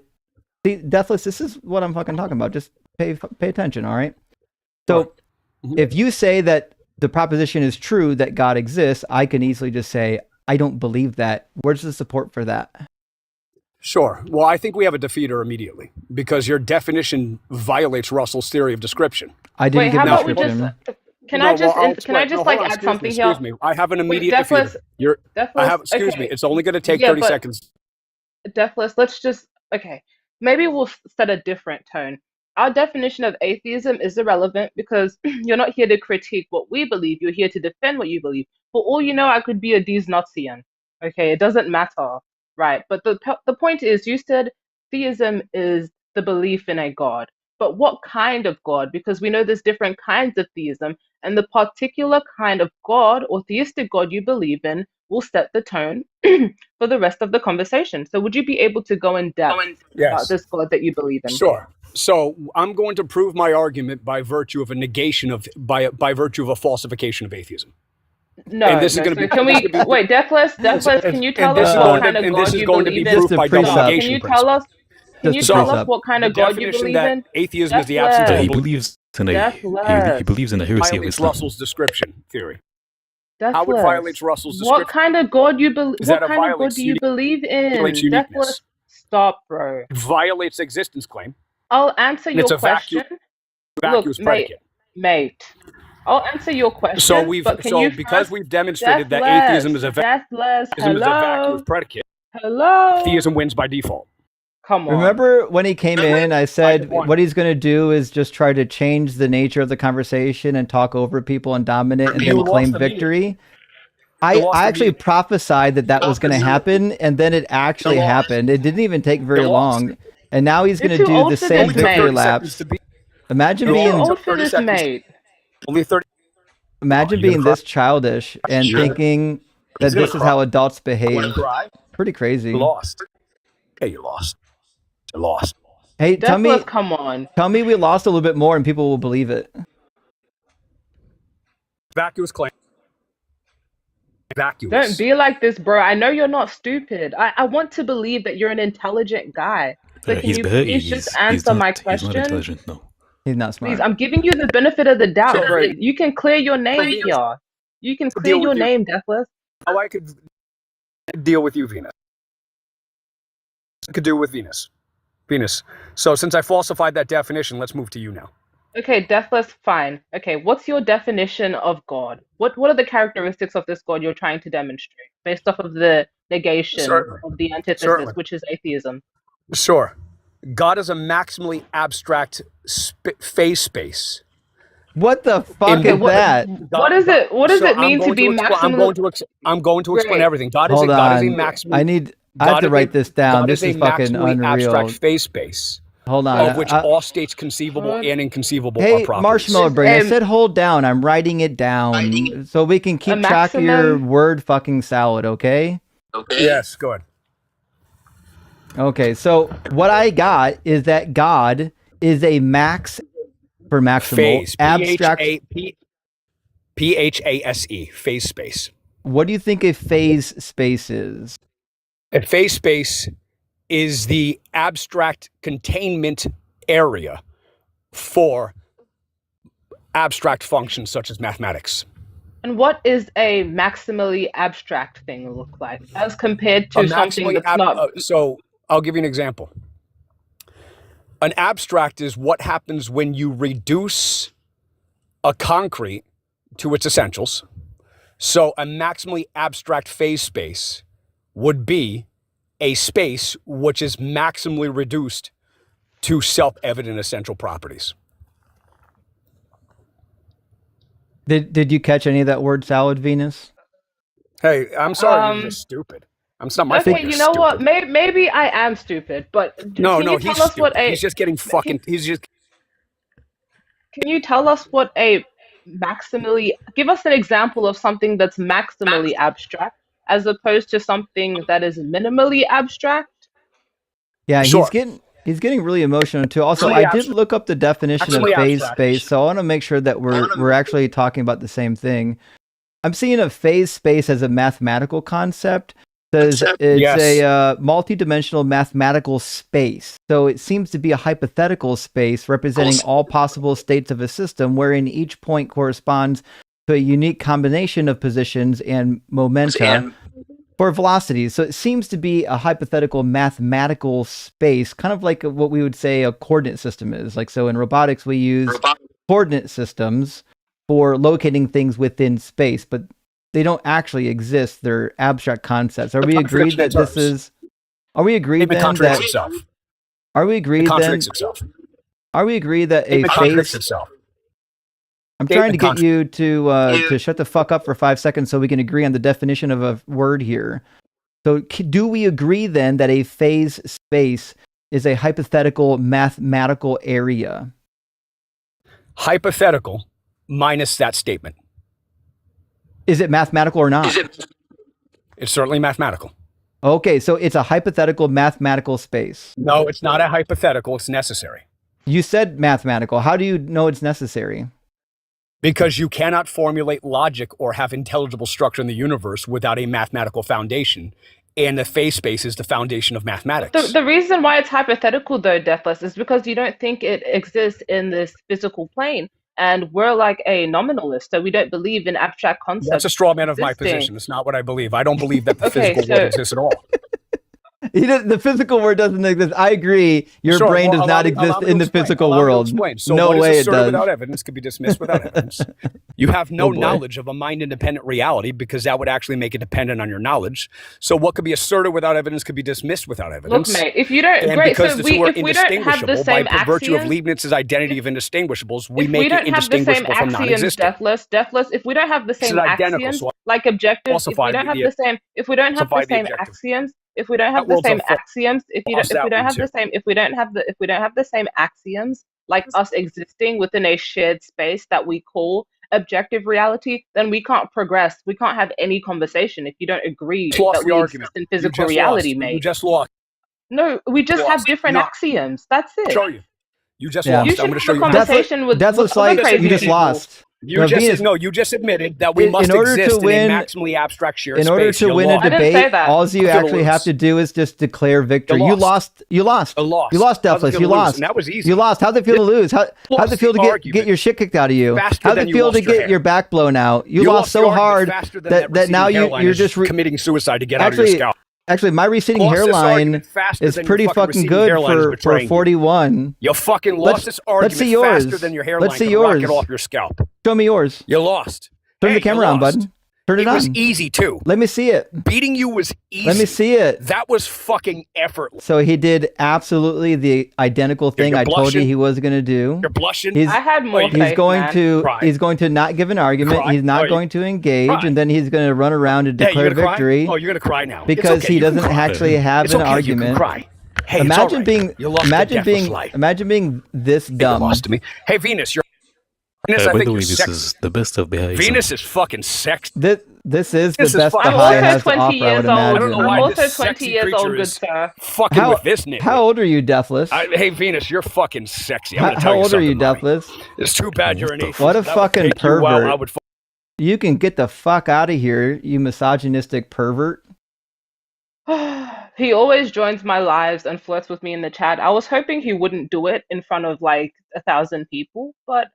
see, Deathless, this is what I'm fucking talking about. Just pay attention, all right? So if you say that the proposition is true that God exists, I can easily just say, I don't believe that. Where's the support for that? Sure. Well, I think we have a defeater immediately because your definition violates Russell's theory of description. I didn't give how a about description. Can I just like add something here? Excuse me. I have an immediate defeater. Excuse me. It's only going to take 30 seconds. Deathless, maybe we'll set a different tone. Our definition of atheism is irrelevant because you're not here to critique what we believe. You're here to defend what you believe. For all you know, I could be a Nazian. Okay, it doesn't matter, right? But the point is, you said theism is the belief in a God. But what kind of God? Because we know there's different kinds of theism, and the particular kind of God or theistic God you believe in will set the tone for the rest of the conversation. So would you be able to go in depth about this God that you believe in? Sure. So I'm going to prove my argument by virtue of a negation of, by virtue of a falsification of atheism. No, and this is going to be. Can we wait, Deathless? Can you tell us what kind of God you believe in? Can you tell us? Can you tell us what kind of God you believe in? Atheism is the absence of he believes in he believes in the heresy of Islam. Russell's description theory. How it violates Russell's description? What kind of God you believe? What kind of God do you believe in? Deathless, stop, bro. It violates existence claim. I'll answer your question. Vacuous predicate. Mate. I'll answer your question. So because we've demonstrated that atheism is a vacuous predicate. Hello. Theism wins by default. Come on. Remember when he came in, I said what he's going to do is just try to change the nature of the conversation and talk over people and dominate and then claim victory. I actually prophesied that was going to happen, and then it actually happened. It didn't even take very long. And now he's going to do the same victory laps. Imagine being only 30. Imagine being this childish and thinking that this is how adults behave. Pretty crazy. You lost. Hey, you lost. You lost. Hey, come on. Tell me we lost a little bit more and people will believe it. Vacuous claim. Vacuous. Don't be like this, bro. I know you're not stupid. I want to believe that you're an intelligent guy. So can you please just answer my question? He's not intelligent, no. He's not smart. Please, I'm giving you the benefit of the doubt, bro. You can clear your name here. You can clear your name, Deathless. How I could deal with you, Venus. I could do with Venus. So since I falsified that definition, let's move to you now. Okay, Deathless, fine. Okay, what's your definition of God? What are the characteristics of this God you're trying to demonstrate based off of the negation of the antithesis, which is atheism? Sure. God is a maximally abstract phase space. What the fuck is that? What is it? What does it mean to be maximally? I'm going to explain everything. God is a maximally. I have to write this down. This is fucking unreal. Abstract phase space. Hold on. Of which all states conceivable and inconceivable are properties. Marshmallow Brain, I said hold down. I'm writing it down so we can keep track of your word fucking salad, okay? Okay. Yes, good. Okay, so what I got is that God is a max for maximal phase, abstract PHASE, phase space. What do you think a phase space is? A phase space is the abstract containment area for abstract functions such as mathematics. And what is a maximally abstract thing look like as compared to something that's not? So I'll give you an example. An abstract is what happens when you reduce a concrete to its essentials. So a maximally abstract phase space would be a space which is maximally reduced to self-evident essential properties. Did you catch any of that word salad, Venus? Hey, I'm sorry, you're just stupid. It's not my fault. Okay, you know what? Maybe I am stupid, but he's stupid. He's just getting fucking. He's just. Can you tell us what a maximally? Give us an example of something that's maximally abstract, as opposed to something that is minimally abstract. Yeah, sure. He's getting really emotional too. Also, I did look up the definition of phase space, so I want to make sure that we're actually talking about the same thing. I'm seeing a phase space as a mathematical concept. says it's Yes. a multi-dimensional mathematical space. So it seems to be a hypothetical space representing all possible states of a system, wherein each point corresponds to a unique combination of positions and momenta for velocities. So it seems to be a hypothetical mathematical space, kind of like what we would say a coordinate system is. Like, so in robotics, we use coordinate systems for locating things within space, but they don't actually exist. They're abstract concepts. Are we agreed that this is? Are we agreed then that? Are we agreed then? Are we agreed that a phase? I'm trying to get you to shut the fuck up for 5 seconds so we can agree on the definition of a word here. So, do we agree then that a phase space is a hypothetical mathematical area? Hypothetical minus that statement. Is it mathematical or not? It's certainly mathematical. Okay, so it's a hypothetical mathematical space. No, it's not a hypothetical. It's necessary. You said mathematical. How do you know it's necessary? Because you cannot formulate logic or have intelligible structure in the universe without a mathematical foundation. And the phase space is the foundation of mathematics. The reason why it's hypothetical, though, Deathless, is because you don't think it exists in this physical plane. And we're like a nominalist, so we don't believe in abstract concepts. That's a straw man of my position. It's not what I believe. I don't believe that the physical world exists at all. The physical world doesn't exist. I agree. Your brain does not exist in the physical world. So no way it does. Without evidence could be dismissed without evidence. You have no knowledge of a mind-independent reality because that would actually make it dependent on your knowledge. So what could be asserted without evidence could be dismissed without evidence. Look, mate, if you don't, and great, because so the two are if we don't have the same by virtue of axioms, Leibniz's identity of indistinguishables, we make it don't have the same indistinguishable from axioms, non-existent. Deathless, if we don't have the same axioms, like objectives, if we don't have the same, if we don't have the same axioms, if we don't have the same axioms, if we don't have the same axioms, like us existing within a shared space that we call objective reality, then we can't progress. We can't have any conversation if you don't agree that we exist in physical reality, mate. You just lost. No, we just have different axioms. That's it. Show you. You just lost. You should I'm going to show you. Conversation with like you just lost. You just admitted that we must exist in a maximally abstract shared space. In order to win a debate, all you actually have to do is just declare victory. You lost. You lost, Deathless. You lost. That was easy. You lost. How'd it feel to lose? How'd it feel to get your shit kicked out of you? How'd it feel to get your back blown out? You lost so hard that now you're just committing suicide to get out of your scalp. Actually, my receding hairline is pretty fucking good for 41. You fucking lost this argument faster than your hairline. Let's see yours. Rocket off your scalp. Show me yours. You lost. Turn the camera on, bud. Turn it on. It was easy, too. Let me see it. Beating you was easy. Let me see it. That was fucking effortless. So he did absolutely the identical thing I told you he was going to do. You're blushing. I had more faith, He's going to not give an argument. He's not going to engage, and then he's going to run around and declare victory. Oh, you're going to cry now. Because he doesn't actually have an argument. You can cry. Hey, imagine being this dumb. You lost to me. Hey, Venus, you're Venus, I think this is the best of behind. Venus is fucking sexy. This is the best the high has to offer, I would imagine. I don't know why I'm also this 20 years old, good sir. Fucking with this nigga. How old are you, Deathless? Hey, Venus, you're fucking sexy. How old are you, Deathless? It's too bad you're an atheist. What a fucking pervert. You can get the fuck out of here, you misogynistic pervert. He always joins my lives and flirts with me in the chat. I was hoping he wouldn't do it in front of like 1,000 people, but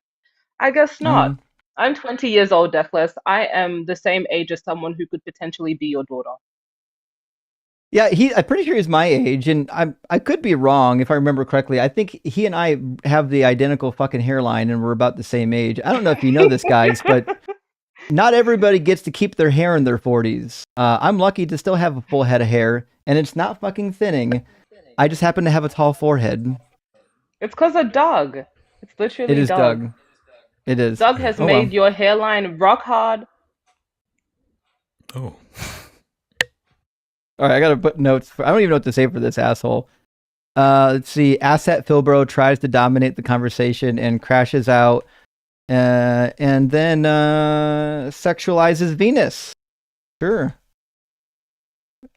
I guess not. I'm 20 years old, Deathless. I am the same age as someone who could potentially be your daughter. Yeah, I'm pretty sure he's my age, and I could be wrong if I remember correctly. I think he and I have the identical fucking hairline, and we're about the same age. I don't know if you know this, guys, but not everybody gets to keep their hair in their 40s. I'm lucky to still have a full head of hair, and it's not fucking thinning. I just happen to have a tall forehead. It's because of Doug. It's literally Doug. It is Doug. It is. Doug has made your hairline rock hard. Oh. All right, I gotta put notes. I don't even know what to say for this asshole. Let's see. Asset Philbro tries to dominate the conversation and crashes out, and then sexualizes Venus. Sure.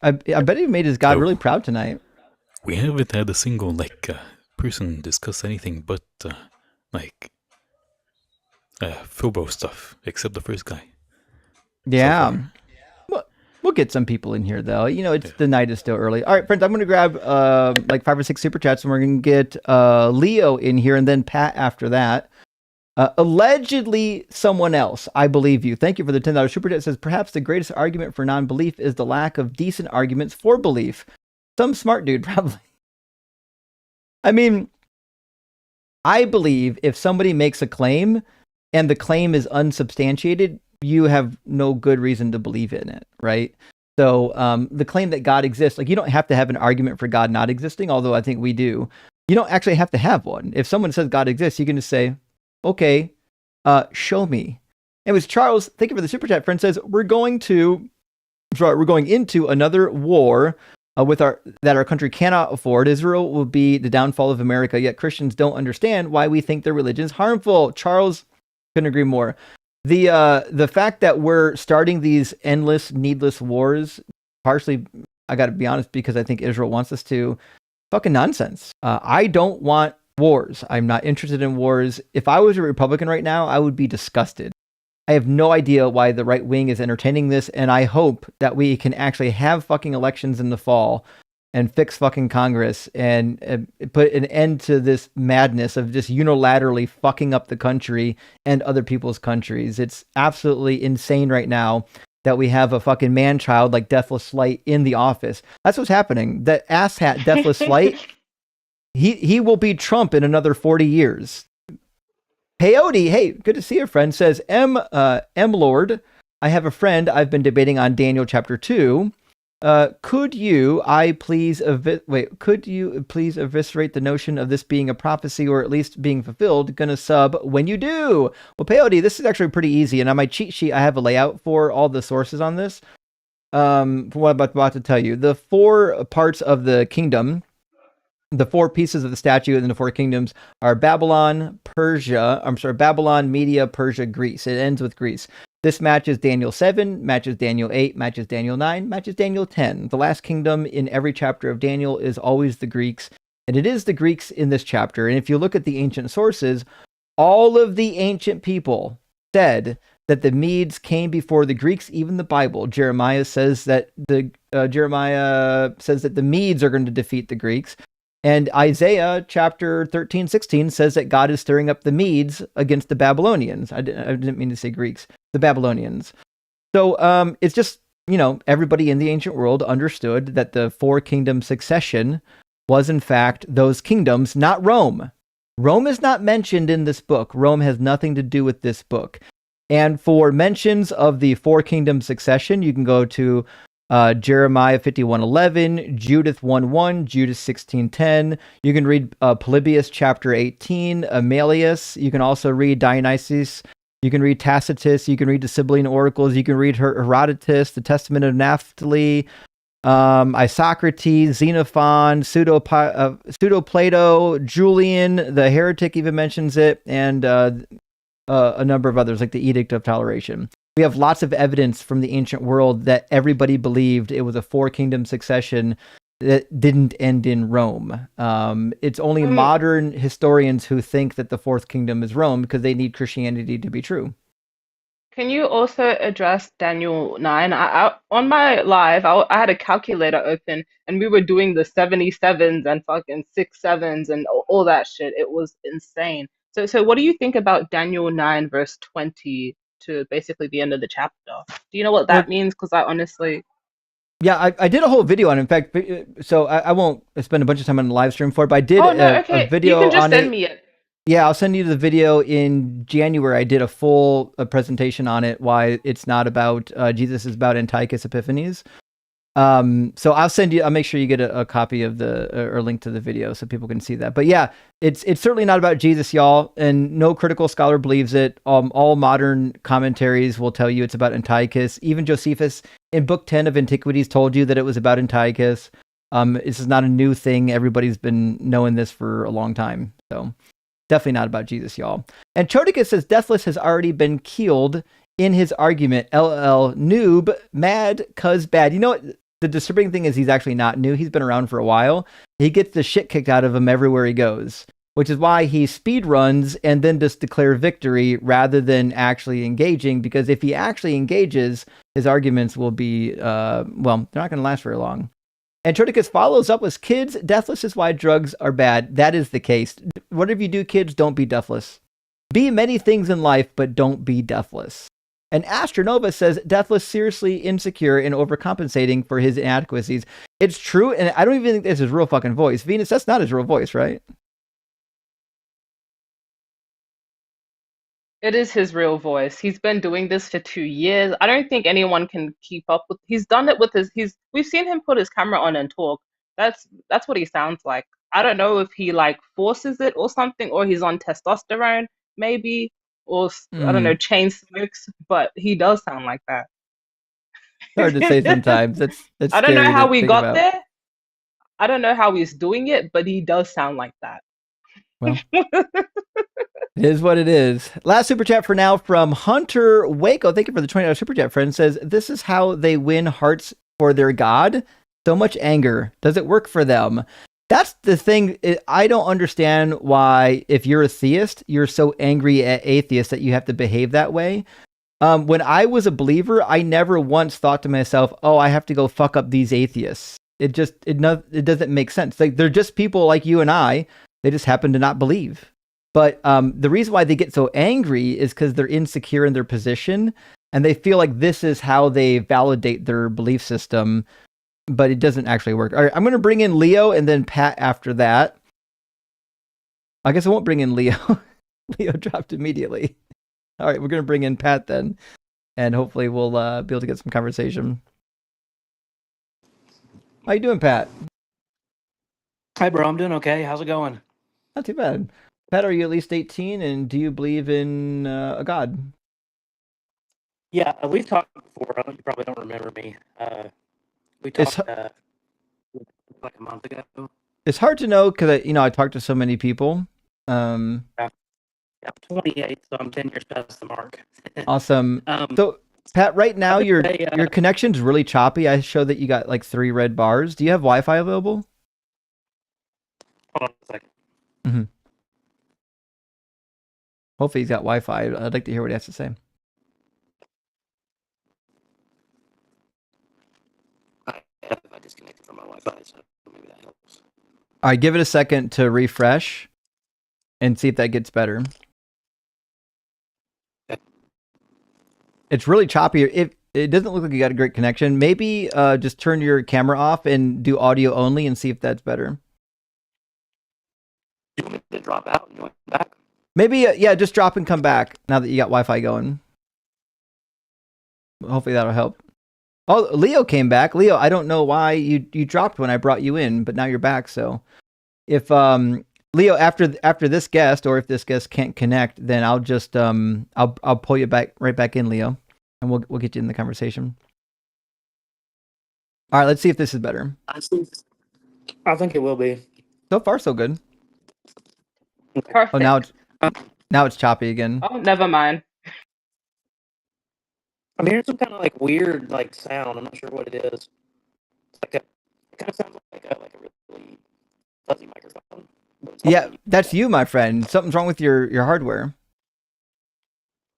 I bet he made his god really proud tonight. We haven't had a single person discuss anything but Philbro stuff, except the first guy. Yeah. Well, We'll get some people in here, though. The night is still early. All right, friends, I'm going to grab like 5 or 6 super chats, and we're going to get Leo in here, and then Pat after that. Allegedly someone else. I believe you. Thank you for the $10 super chat. It says, perhaps the greatest argument for non-belief is the lack of decent arguments for belief. Some smart dude, probably. I mean, I believe if somebody makes a claim and the claim is unsubstantiated, you have no good reason to believe in it, right? So the claim that God exists, like, you don't have to have an argument for God not existing, although I think we do. You don't actually have to have one. If someone says God exists, you can just say, okay, show me. It was Charles. Thank you for the super chat. Friend says, we're going into another war that our country cannot afford. Israel will be the downfall of America, yet Christians don't understand why we think their religion is harmful. Charles, couldn't agree more. The fact that we're starting these endless, needless wars, partially, I got to be honest, because I think Israel wants us to, fucking nonsense. I don't want wars. I'm not interested in wars. If I was a Republican right now, I would be disgusted. I have no idea why the right wing is entertaining this, and I hope that we can actually have fucking elections in the fall and fix fucking Congress and put an end to this madness of just unilaterally fucking up the country and other people's countries. It's absolutely insane right now that we have a fucking man-child like Deathless Light in the office. That's what's happening. That asshat Deathless Light, he will be Trump in another 40 years. Peyote, hey, good to see you, friend, says, M Lord, I have a friend I've been debating on Daniel chapter 2. Could you please eviscerate the notion of this being a prophecy or at least being fulfilled? Gonna sub when you do. Well, Peyote, this is actually pretty easy. And on my cheat sheet, I have a layout for all the sources on this. For what I'm about to tell you. The 4 parts of the kingdom, the 4 pieces of the statue and the 4 kingdoms are Babylon, Media, Persia, Greece. It ends with Greece. This matches Daniel 7, matches Daniel 8, matches Daniel 9, matches Daniel 10. The last kingdom in every chapter of Daniel is always the Greeks, and it is the Greeks in this chapter. And if you look at the ancient sources, all of the ancient people said that the Medes came before the Greeks, even the Bible. Jeremiah says that the Medes are going to defeat the Greeks. And Isaiah chapter 13, 16 says that God is stirring up the Medes against the Babylonians. I didn't mean to say Greeks, the Babylonians. So it's just, everybody in the ancient world understood that the 4 kingdom succession was in fact those kingdoms, not Rome. Rome is not mentioned in this book. Rome has nothing to do with this book. And for mentions of the 4 kingdom succession, you can go to Jeremiah 51:11, Judith 1:1, Judith 16:10. You can read Polybius chapter 18, Amelius. You can also read Dionysius. You can read Tacitus. You can read the Sibylline Oracles. You can read Herodotus, the Testament of Naphtali, Isocrates, Xenophon, Pseudo-Plato, Julian, the heretic even mentions it, and a number of others like the Edict of Toleration. We have lots of evidence from the ancient world that everybody believed it was a 4 kingdom succession that didn't end in Rome. It's only modern historians who think that the 4th kingdom is Rome because they need Christianity to be true. Can you also address Daniel 9? On my live, I had a calculator open and we were doing the 77s and fucking 6 sevens and all that shit. It was insane. So what do you think about Daniel 9 verse 20 to basically the end of the chapter? Do you know what that means? Because I honestly... Yeah, I did a whole video on it. In fact, so I won't spend a bunch of time on the live stream for it, but I did a video on it. You can just send me it. Yeah, I'll send you the video in January. I did a full presentation on it, why it's not about Jesus, is about Antiochus Epiphanes. So I'll make sure you get a copy of or link to the video so people can see that. But yeah, it's certainly not about Jesus, y'all, and no critical scholar believes it. All modern commentaries will tell you it's about Antiochus. Even Josephus in Book 10 of Antiquities told you that it was about Antiochus. This is not a new thing. Everybody's been knowing this for a long time. So definitely not about Jesus, y'all. And Chodicus says Deathless has already been killed in his argument. LL noob, mad, cuz bad. You know what? The disturbing thing is he's actually not new. He's been around for a while. He gets the shit kicked out of him everywhere he goes. which is why he speed runs and then just declare victory rather than actually engaging. Because if he actually engages, his arguments will be, well, they're not going to last very long. And Triticus follows up with, kids, deathless is why drugs are bad. That is the case. Whatever you do, kids, don't be deathless. Be many things in life, but don't be deathless. And Astronova says, deathless seriously insecure and overcompensating for his inadequacies. It's true, and I don't even think this is his real fucking voice. Venus, that's not his real voice, right? It is his real voice. He's been doing this for 2 years. I don't think anyone can keep up with. He's done it with we've seen him put his camera on and talk. That's what he sounds like. I don't know if he like forces it or something, or he's on testosterone maybe, or I don't know, chain smokes, but he does sound like that. Hard to say sometimes. That's I don't know how we got about. there. I don't know how he's doing it, but he does sound like that. Well, it is what it is. Last super chat for now from Hunter Waco. Thank you for the $20 super chat, friend. Says, this is how they win hearts for their god. So much anger. Does it work for them? That's the thing. I don't understand why, if you're a theist, you're so angry at atheists that you have to behave that way. When I was a believer, I never once thought to myself, oh, I have to go fuck up these atheists. It doesn't make sense. Like, they're just people like you and I. They just happen to not believe. But the reason why they get so angry is because they're insecure in their position, and they feel like this is how they validate their belief system, but it doesn't actually work. All right, I'm going to bring in Leo and then Pat after that. I guess I won't bring in Leo. Leo dropped immediately. All right, we're going to bring in Pat then, and hopefully we'll be able to get some conversation. How you doing, Pat? Hi, bro. I'm doing okay. How's it going? Not too bad. Pat, are you at least 18, and do you believe in a god? Yeah, we've talked before. You probably don't remember me. We talked like a month ago. It's hard to know because I talked to so many people. Yeah, 28, so I'm 10 years past the mark. Awesome. So, Pat, right now your connection's really choppy. I show that you got like 3 red bars. Do you have Wi-Fi available? Hold on a second. Mm-hmm. Hopefully he's got Wi-Fi. I'd like to hear what he has to say. I disconnected from my Wi-Fi, so maybe that helps. All right, give it a second to refresh and see if that gets better. Okay. It's really choppy. It doesn't look like you got a great connection. Maybe just turn your camera off and do audio only and see if that's better. Do you want me to drop out and join back? Maybe, yeah, just drop and come back now that you got Wi-Fi going. Hopefully that'll help. Oh, Leo came back. Leo, I don't know why you dropped when I brought you in, but now you're back. So if Leo, after this guest, or if this guest can't connect, then I'll just I'll pull you right back in, Leo, and we'll get you in the conversation. All right, let's see if this is better. I think it will be. So far, so good. Perfect. Oh, now it's choppy again. Oh, never mind. I'm hearing some kind of like weird like sound. I'm not sure what it is. It's like it kind of sounds like a really fuzzy microphone. Yeah, that's you, my friend. Something's wrong with your hardware.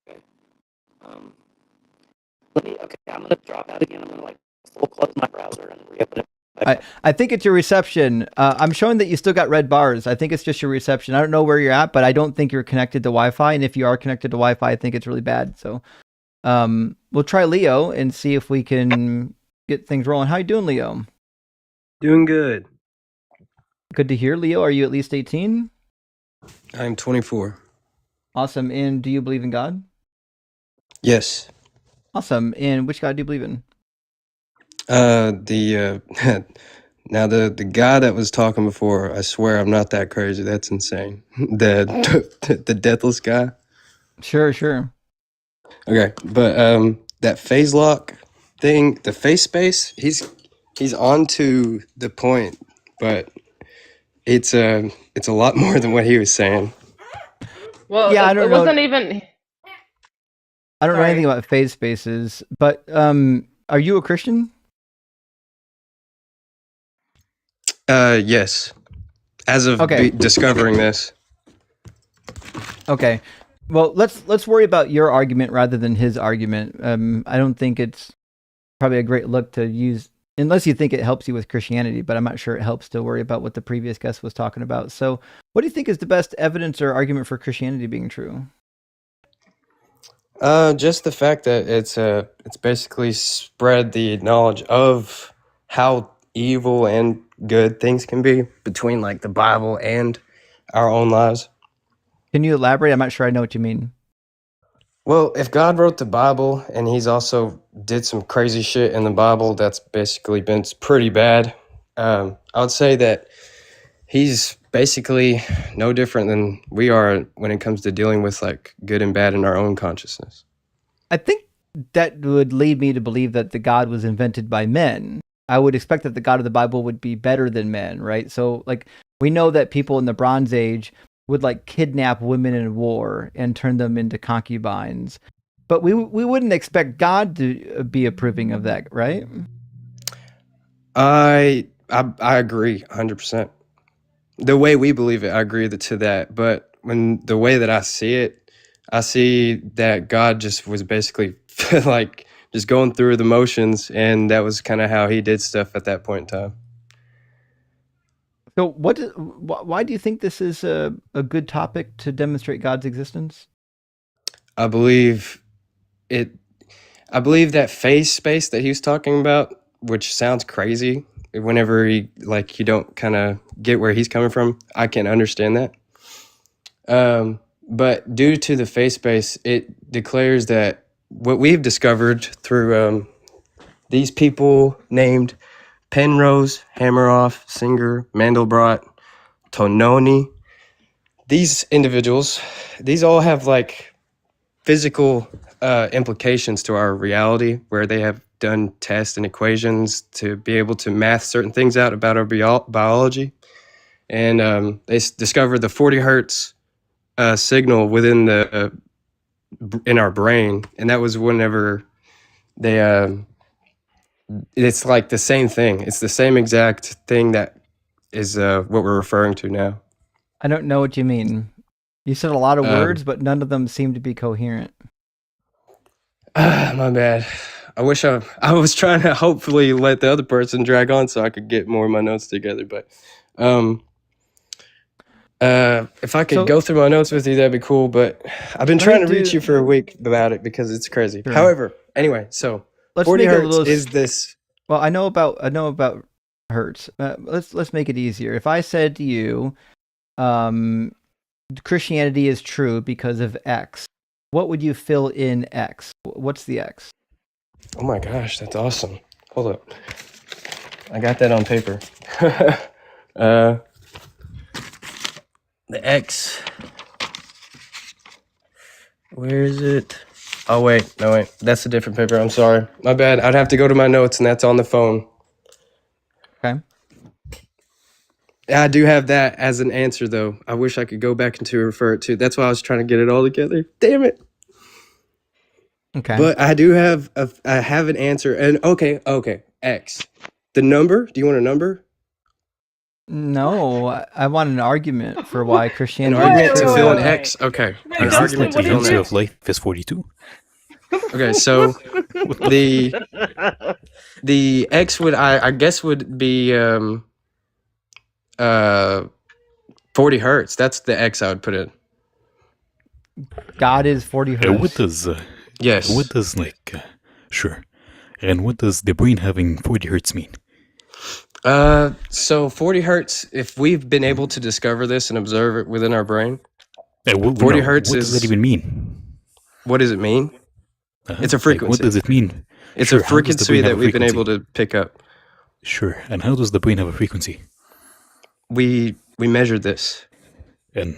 Okay. Okay, I'm gonna drop out again. I'm gonna like full close my browser and reopen it. I think it's your reception. I'm showing that you still got red bars. I think it's just your reception. I don't know where you're at, but I don't think you're connected to Wi-Fi. And if you are connected to Wi-Fi, I think it's really bad. So we'll try Leo and see if we can get things rolling. How you doing, Leo? Doing good. Good to hear, Leo. Are you at least 18? I'm 24. Awesome. And do you believe in God? Yes. Awesome. And which God do you believe in? Now the guy that was talking before, I swear I'm not that crazy. That's insane. The deathless guy. Sure. Okay, but that phase lock thing, the face space, he's on to the point, but it's a lot more than what he was saying. Well, yeah, I don't know. Wasn't even. I don't know anything about phase spaces, but are you a Christian? Yes. As of discovering this. Okay. Well, let's worry about your argument rather than his argument. I don't think it's probably a great look to use unless you think it helps you with Christianity, but I'm not sure it helps to worry about what the previous guest was talking about. So, what do you think is the best evidence or argument for Christianity being true? Just the fact that it's basically spread the knowledge of how evil and good things can be between like the Bible and our own lives. Can you elaborate? I'm not sure I know what you mean. Well, if God wrote the Bible and he's also did some crazy shit in the Bible that's basically been pretty bad, I would say that he's basically no different than we are when it comes to dealing with like good and bad in our own consciousness. I think that would lead me to believe that the God was invented by men. I would expect that the God of the Bible would be better than men, right? So like we know that people in the Bronze Age would like kidnap women in war and turn them into concubines. But we wouldn't expect God to be approving of that, right? I agree 100%. The way we believe it, I agree to that. But when the way that I see it, I see that God just was basically like just going through the motions, and that was kind of how he did stuff at that point in time. So why do you think this is a good topic to demonstrate God's existence? I believe that phase space that he was talking about, which sounds crazy whenever you don't kind of get where he's coming from. I can understand that. But due to the phase space, it declares that what we've discovered through these people named Penrose, Hammeroff, Singer, Mandelbrot, Tononi, these individuals, these all have like physical implications to our reality, where they have done tests and equations to be able to math certain things out about our biology. And they discovered the 40 hertz signal within in our brain. And that was whenever they, it's like the same thing. It's the same exact thing that is what we're referring to now. I don't know what you mean. You said a lot of words, but none of them seem to be coherent. My bad. I wish I was trying to hopefully let the other person drag on so I could get more of my notes together. But if I could go through my notes with you, that'd be cool. But I've been trying to reach you for a week about it because it's crazy. Sure. However, anyway, so 40 hertz is this. Well, I know about hertz. Let's make it easier. If I said to you, Christianity is true because of X, what would you fill in X? What's the X? Oh my gosh, that's awesome. Hold up. I got that on paper. The X. Where is it? Oh, wait. No, wait. That's a different paper. I'm sorry. My bad. I'd have to go to my notes, and that's on the phone. Okay. I do have that as an answer, though. I wish I could go back and to refer it to. That's why I was trying to get it all together. Damn it. Okay. But I do have I have an answer. And okay. X. The number? Do you want a number? No, I want an argument for why Christianity. An argument to fill an X. Okay. An argument to fill an X. Of life is 42. Okay, so the X would I guess would be 40 hertz. That's the X I would put in. God is 40 hertz. What does yes? What does sure? And what does the brain having 40 hertz mean? So 40 hertz. If we've been able to discover this and observe it within our brain, 40 hertz. What does that even mean? What does it mean? It's a frequency. What does it mean? It's a frequency that we've been able to pick up. Sure. And how does the brain have a frequency? We measured this. And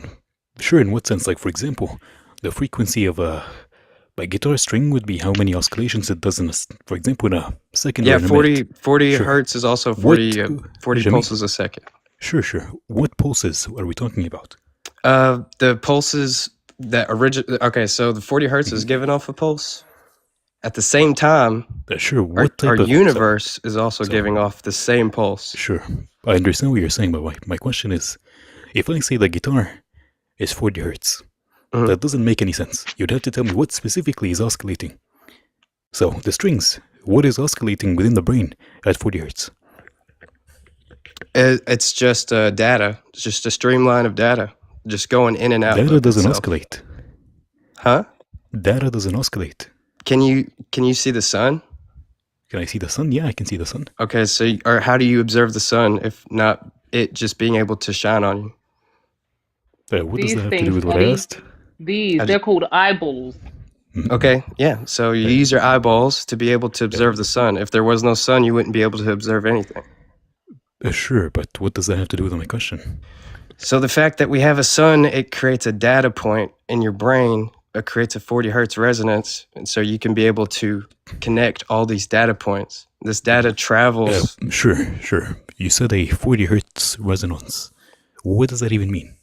sure, in what sense? Like, for example, the frequency of a guitar string would be how many oscillations it does in for example, in a second. Yeah, 40 sure. Hertz is also 40 pulses a second. Sure. What pulses are we talking about? The pulses that okay, so the 40 hertz is giving off a pulse. At the same time, sure. Our universe is also giving off the same pulse. Sure. I understand what you're saying, but my question is, if I say the guitar is 40 hertz, That doesn't make any sense. You'd have to tell me what specifically is oscillating. So, the strings, what is oscillating within the brain at 40 hertz? It's just data. It's just a streamline of data, just going in and out. Data doesn't oscillate. Huh? Data doesn't oscillate. Can you see the sun? Can I see the sun? Yeah, I can see the sun. Okay, so or how do you observe the sun if not it just being able to shine on you? What does that have to do with what I asked? They're called eyeballs. Okay, yeah. So you use your eyeballs to be able to observe the sun. If there was no sun, you wouldn't be able to observe anything. Sure, but what does that have to do with my question? So the fact that we have a sun, it creates a data point in your brain. It creates a 40 hertz resonance, and so you can be able to connect all these data points. This data travels. Sure. You said a 40 hertz resonance. What does that even mean?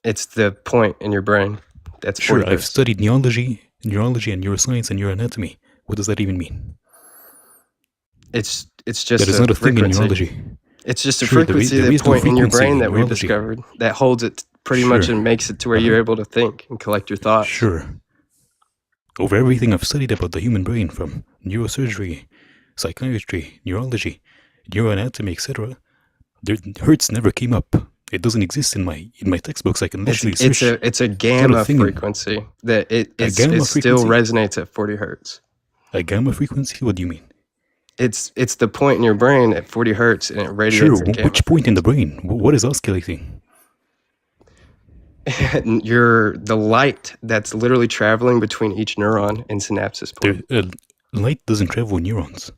It's the point in your brain. That's 40 hertz. I've studied neurology and neuroscience and neuroanatomy. What does that even mean? It's just that is not a thing in neurology. It's just a frequency, that point in your brain that we discovered that holds it pretty much and makes it to where you're able to think and collect your thoughts. Sure. Over everything I've studied about the human brain, from neurosurgery, psychiatry, neurology, neuroanatomy, etc., hertz never came up. It doesn't exist in my textbooks. I can literally search. It's a gamma frequency that it still resonates at 40 hertz. A gamma frequency? What do you mean? It's the point in your brain at 40 hertz, and it radiates. Sure. Which point in the brain? What is oscillating? The light that's literally traveling between each neuron and synapses point. Light doesn't travel in neurons.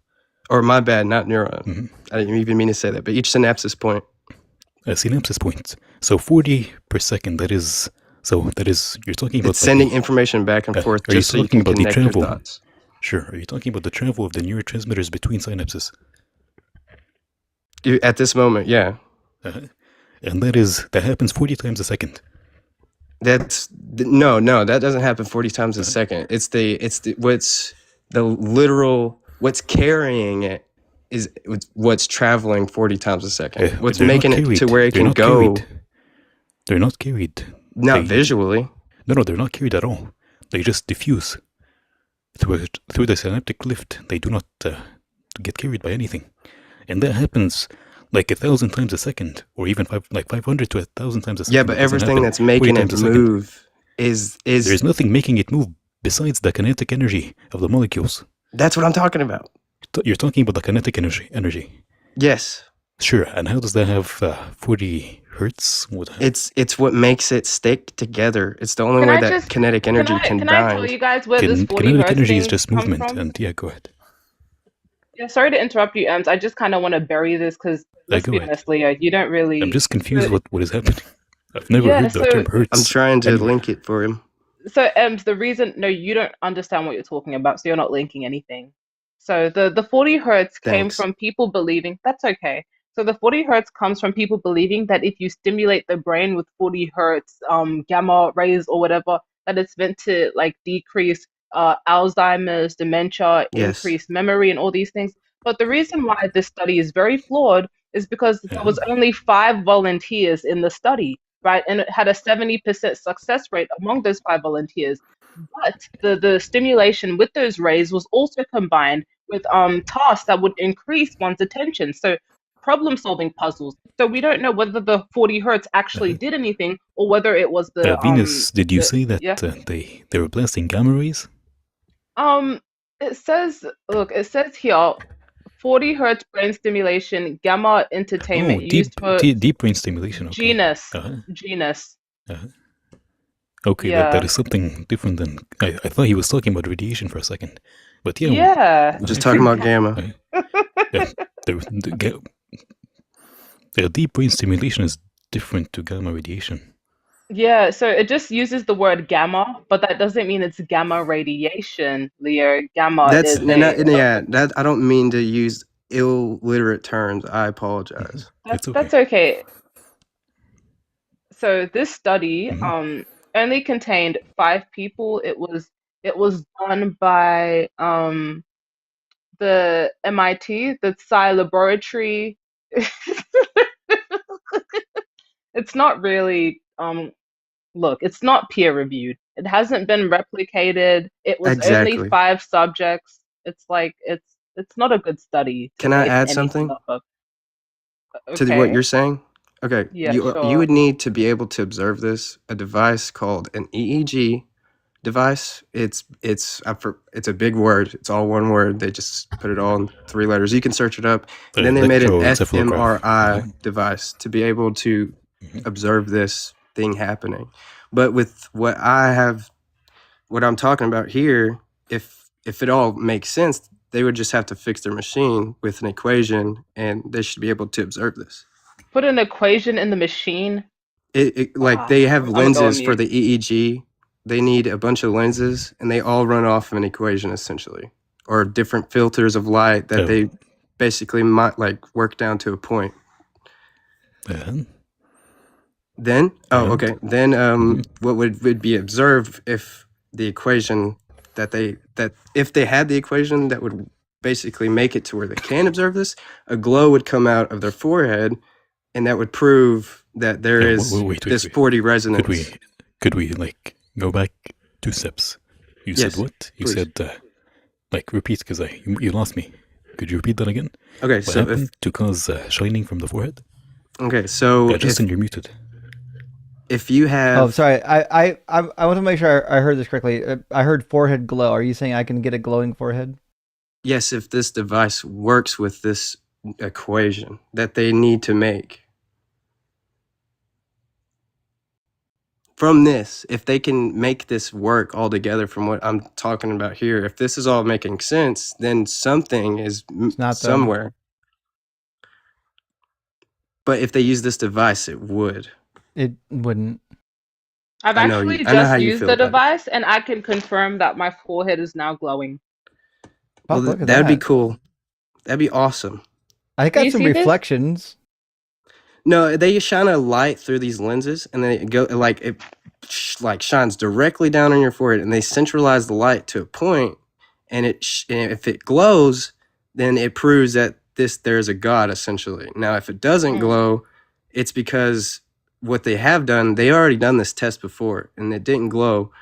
Or my bad, not neuron. Mm-hmm. I didn't even mean to say that, but each synapses point. A synapses point. So 40 per second. That is you're talking about. It's sending information back and forth. Are just you talking about the travel? Thoughts. Sure. Are you talking about the travel of the neurotransmitters between synapses? At this moment, yeah. And that happens 40 times a second. No, that doesn't happen 40 times a second. It's what's carrying it is what's traveling 40 times a second. What's making it to where it can go. They're not carried. Not visually. No, they're not carried at all. They just diffuse through the synaptic lift. They do not get carried by anything, and that happens like 1,000 times a second, or even 500 to 1,000 times a second. Yeah, but everything that's making it move is there's nothing making it move besides the kinetic energy of the molecules. That's what I'm talking about. You're talking about the kinetic energy. Yes. Sure. And how does that have 40 hertz? It's what makes it stick together. It's the only way that kinetic energy can bind. Can I tell you guys where this 40 kinetic hertz energy thing is just movement, from? and yeah, go ahead. Yeah, sorry to interrupt you, I just kind of want to bury this because let's be honest, Leo, you don't really. I'm just confused what is happening. I've never heard the term hertz. I'm trying to link it for him. So, the reason you don't understand what you're talking about, so you're not linking anything. So the 40 hertz came from people believing that's okay. So the 40 hertz comes from people believing that if you stimulate the brain with 40 hertz gamma rays or whatever, that it's meant to like decrease Alzheimer's, dementia, increase memory, and all these things. But the reason why this study is very flawed is because there was only 5 volunteers in the study, right? And it had a 70% success rate among those 5 volunteers. But the stimulation with those rays was also combined with tasks that would increase one's attention. So problem-solving puzzles. So we don't know whether the 40 hertz actually did anything or whether it was the Venus. Did you say that they were blasting gamma rays? It says here 40 hertz brain stimulation, gamma entertainment used for deep brain stimulation. Okay. Genus. Okay, that is something different than I thought he was talking about radiation for a second, but I'm just talking about gamma. The deep brain stimulation is different to gamma radiation. Yeah, so it just uses the word gamma, but that doesn't mean it's gamma radiation, Leo. Gamma I don't mean to use illiterate terms. I apologize. That's okay. So this study only contained 5 people. It was done by the MIT, the Psi Laboratory. It's not really Look, it's not peer reviewed. It hasn't been replicated. It was only Exactly. 5 subjects. It's like it's not a good study to Can I base add anything something off of. to what Okay. you're saying? Okay, Yeah, you sure. would need to be able to observe this. A device called an EEG device. It's a big word. It's all one word. They just put it all in 3 letters. You can search it up. And then they made an Electroencephalograph. fMRI device to be able to observe this thing happening. But with what I'm talking about here, if it all makes sense, they would just have to fix their machine with an equation, and they should be able to observe this. Put an equation in the machine. Like they have I'm gonna go on lenses for mute. the EEG. They need a bunch of lenses, and they all run off of an equation essentially, or different filters of light that they basically might like work down to a point. Then what would be observed if the equation that if they had the equation that would basically make it to where they can observe this, a glow would come out of their forehead, and that would prove that there is this 4D resonance. Could we like go back 2 steps? You said what? You said like repeat, because you lost me. Could you repeat that again? Okay, what so happened to cause shining from the forehead? Okay, so Justin, you're muted. If you have... Oh, sorry. I want to make sure I heard this correctly. I heard forehead glow. Are you saying I can get a glowing forehead? Yes, if this device works with this equation that they need to make. From this, if they can make this work all together from what I'm talking about here, if this is all making sense, then something is not somewhere. But if they use this device, it would. It wouldn't. I've actually just used the device, and I can confirm that my forehead is now glowing. Well, that'd be cool. That'd be awesome. I got some reflections. No, they shine a light through these lenses, and then it shines directly down on your forehead, and they centralize the light to a point, and if it glows, then it proves that there's a God essentially. Now, if it doesn't glow, it's because what they have done, they already done this test before, and it didn't glow.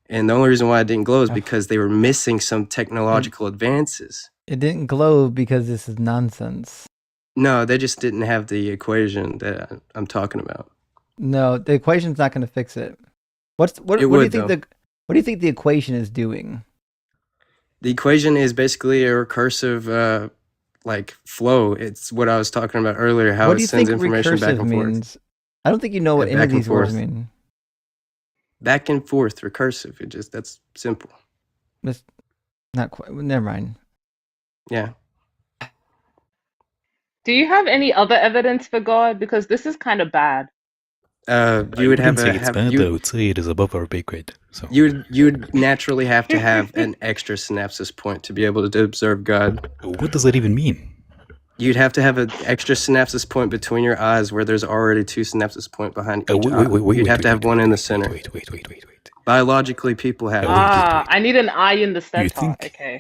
And the only reason why it didn't glow is because they were missing some technological advances. It didn't glow because this is nonsense. No, they just didn't have the equation that I'm talking about. No, the equation's not going to fix it. What do you think the equation is doing? The equation is basically a recursive flow. It's what I was talking about earlier, how it sends information back and forth. I don't think you know what any of these words mean. Back and forth, recursive. That's simple. That's not quite. Never mind. Yeah. Do you have any other evidence for God? Because this is kind of bad. You would have it's bad. I would say it is above our pay grade. So you'd naturally have to have an extra synapses point to be able to observe God. What does that even mean? You'd have to have an extra synapses point between your eyes, where there's already 2 synapses point behind each eye. You'd have to have one in the center. Wait. Biologically, people have. I need an eye in the center.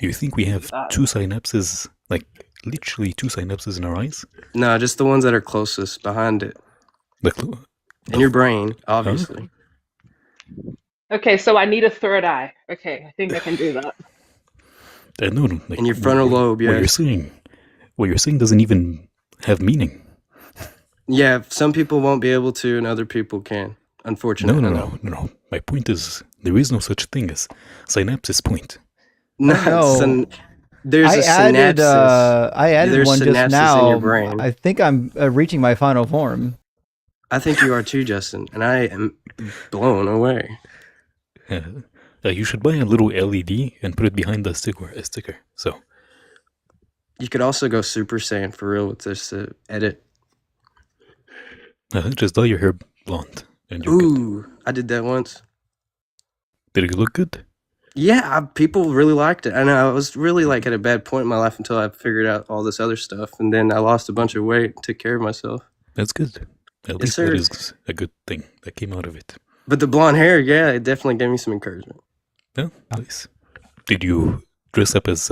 You think we have 2 synapses, like literally 2 synapses in our eyes? No, just the ones that are closest behind it. In your brain, obviously. Okay, so I need a 3rd eye. Okay, I think I can do that. No, in your frontal lobe, yes. What you're saying doesn't even have meaning. Yeah, some people won't be able to, and other people can. Unfortunately. No. My point is, there is no such thing as synapses point. No, there's a synapsis. I added one just now. In your brain. I think I'm reaching my final form. I think you are too, Justin, and I am blown away. You should buy a little LED and put it behind the sticker. So you could also go Super Saiyan for real with this edit. Just dye your hair blonde. And you're good. I did that once. Did it look good? Yeah, people really liked it. I know I was really at a bad point in my life until I figured out all this other stuff, and then I lost a bunch of weight and took care of myself. That's good. At least that is a good thing that came out of it. But the blonde hair, yeah, it definitely gave me some encouragement. Yeah, nice. Did you dress up as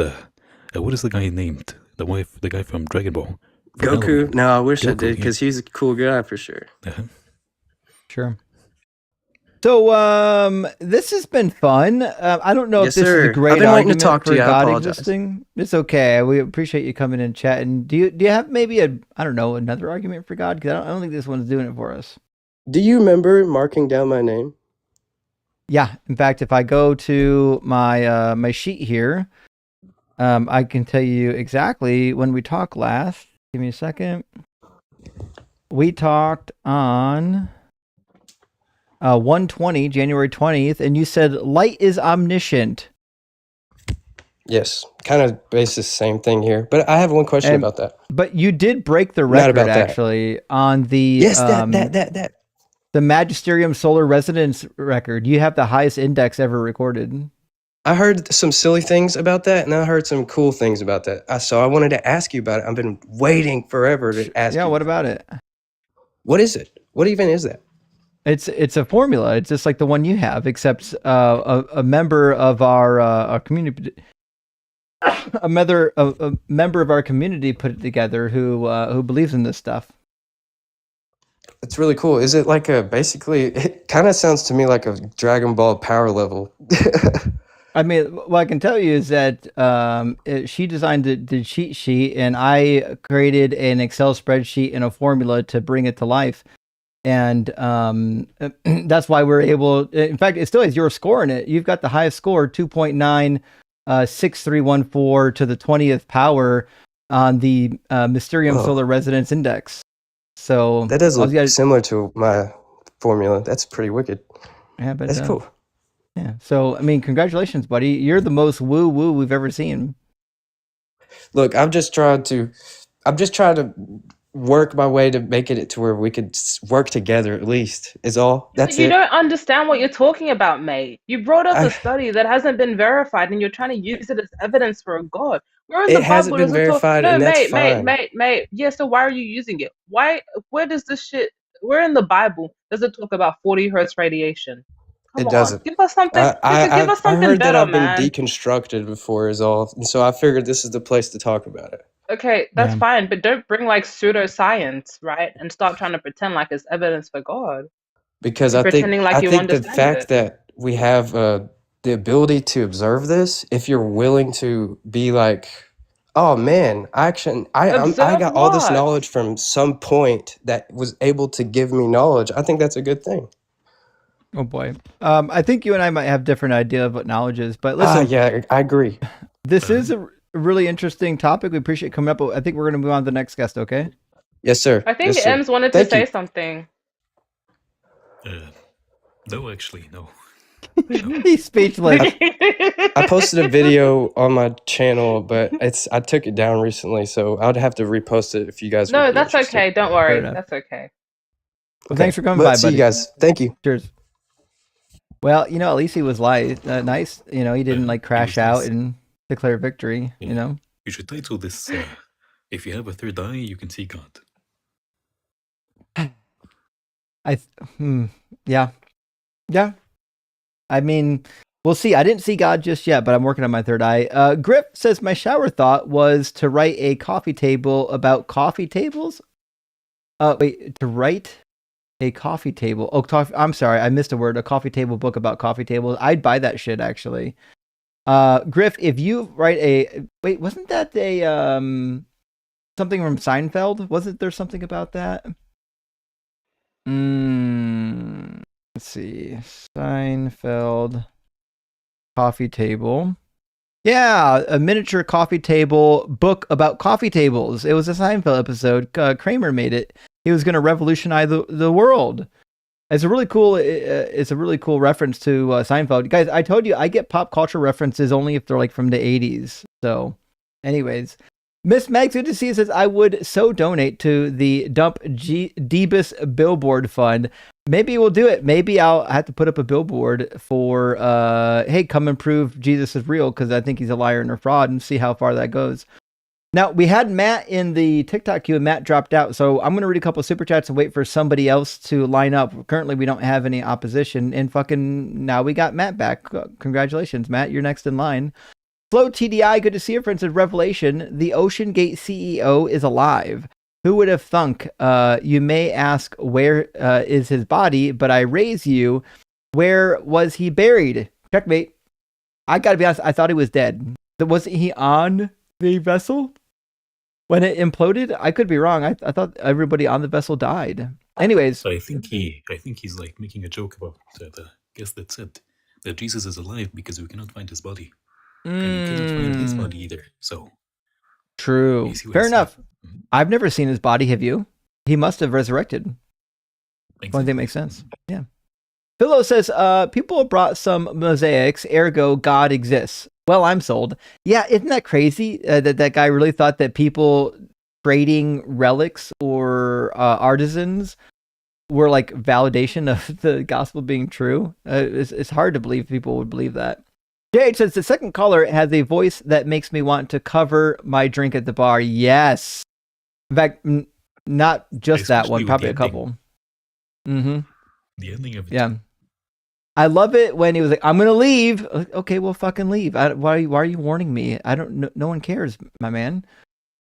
what is the guy named? The guy from Dragon Ball? Goku? Halloween? No, I wish I did, because he's a cool guy for sure. Sure. So this has been fun. I don't know if this is a great argument for God existing. It's okay. We appreciate you coming in and chatting. Do you have maybe another argument for God? Because I don't think this one's doing it for us. Do you remember marking down my name? Yeah. In fact, if I go to my my sheet here, I can tell you exactly when we talked last. Give me a second. We talked on 1/20, January 20th, and you said light is omniscient. Yes, kind of bases the same thing here. But I have one question about that. But you did break the record actually on the the Magisterium Solar Resonance record. You have the highest index ever recorded. I heard some silly things about that, and I heard some cool things about that. So I wanted to ask you about it. I've been waiting forever to ask you. Yeah, what about it? What is it? What even is that? It's a formula. It's just like the one you have, except a member of our community, a member of our community put it together who believes in this stuff. It's really cool. Is it like basically? It kind of sounds to me like a Dragon Ball power level. I mean, what I can tell you is that she designed the cheat sheet, and I created an Excel spreadsheet and a formula to bring it to life. And that's why we're able. In fact, it still has your score in it. You've got the highest score, 2.96314 to the 20th power on the Mysterium Solar Resonance Index. So that does look similar to my formula. That's pretty wicked. Yeah, but that's cool. Yeah. So I mean, congratulations, buddy. You're the most woo woo we've ever seen. Look, I'm just trying to work my way to make it to where we could work together at least is all. That's You don't understand what you're talking about, mate. You brought up a study that hasn't been verified and you're trying to use it as evidence for a god. Where in the Bible hasn't been verified, and that's fine. Mate. Yeah, so why are you using it? Where does this shit, where in the Bible does it talk about 40 hertz radiation? It doesn't. Give us something. Give us something I heard better, that I've been man. deconstructed before is all. And so I figured this is the place to talk about it. Okay, that's fine, but don't bring like pseudoscience, right? And stop trying to pretend like it's evidence for God. Because I think the fact that we have the ability to observe this, if you're willing to be like, oh man, I got all this knowledge from some point that was able to give me knowledge. I think that's a good thing. Oh boy. I think you and I might have different idea of what knowledge is, but listen. Yeah, I agree. This is a really interesting topic. We appreciate coming up. I think we're going to move on to the next guest, okay? Yes, sir. I think Ems wanted to say something. No, actually, no. He's speechless. I posted a video on my channel, but I took it down recently, so I'd have to repost it if you guys. No, that's okay. Don't worry. That's okay. Well, thanks for coming by, buddy. See you guys. Thank you. Cheers. Well, you know, at least he was nice. You know, he didn't like crash out and declare victory. Yeah. You know. You should title this: "If you have a third eye, you can see God." Yeah. I mean, we'll see. I didn't see God just yet, but I'm working on my third eye. Griff says my shower thought was to write a coffee table about coffee tables. To write a coffee table. Oh, I'm sorry, I missed a word. A coffee table book about coffee tables. I'd buy that shit actually. Griff, if you write wasn't that a something from Seinfeld? Wasn't there something about that? Let's see. Seinfeld coffee table. Yeah, a miniature coffee table book about coffee tables. It was a Seinfeld episode. Kramer made it. He was going to revolutionize the world. It's a really cool. It's a really cool reference to Seinfeld. Guys, I told you I get pop culture references only if they're like from the 80s. So, anyways. Miss Mags, good to see you, says, I would so donate to the Dump Debus Billboard Fund. Maybe we'll do it. Maybe I'll have to put up a billboard for, hey, come and prove Jesus is real, because I think he's a liar and a fraud, and see how far that goes. Now, we had Matt in the TikTok queue, and Matt dropped out, so I'm going to read a couple of super chats and wait for somebody else to line up. Currently, we don't have any opposition, and now we got Matt back. Congratulations, Matt. You're next in line. Flow TDI, good to see you, friends. Said Revelation, the Ocean Gate CEO is alive. Who would have thunk? You may ask, where is his body? But I raise you Where was he buried? Checkmate. I gotta be honest, I thought he was dead. Wasn't he on the vessel when it imploded? I could be wrong. I thought everybody on the vessel died. Anyways. I think he's like making a joke about the guest that said that Jesus is alive because we cannot find his body. And we cannot find his body either. So true. Fair enough. Mm-hmm. I've never seen his body. Have you? He must have resurrected. One thing makes sense. Yeah. Philo says, people brought some mosaics, ergo God exists. Well, I'm sold. Yeah, isn't that crazy that guy really thought that people trading relics or artisans were like validation of the gospel being true? It's hard to believe people would believe that. JH says, the second caller has a voice that makes me want to cover my drink at the bar. Yes. In fact, not just that one, probably a couple. Mm-hmm. The ending of it. Yeah. I love it when he was like, I'm going to leave. Okay, well, fucking leave. Why are you warning me? I don't know. No one cares, my man.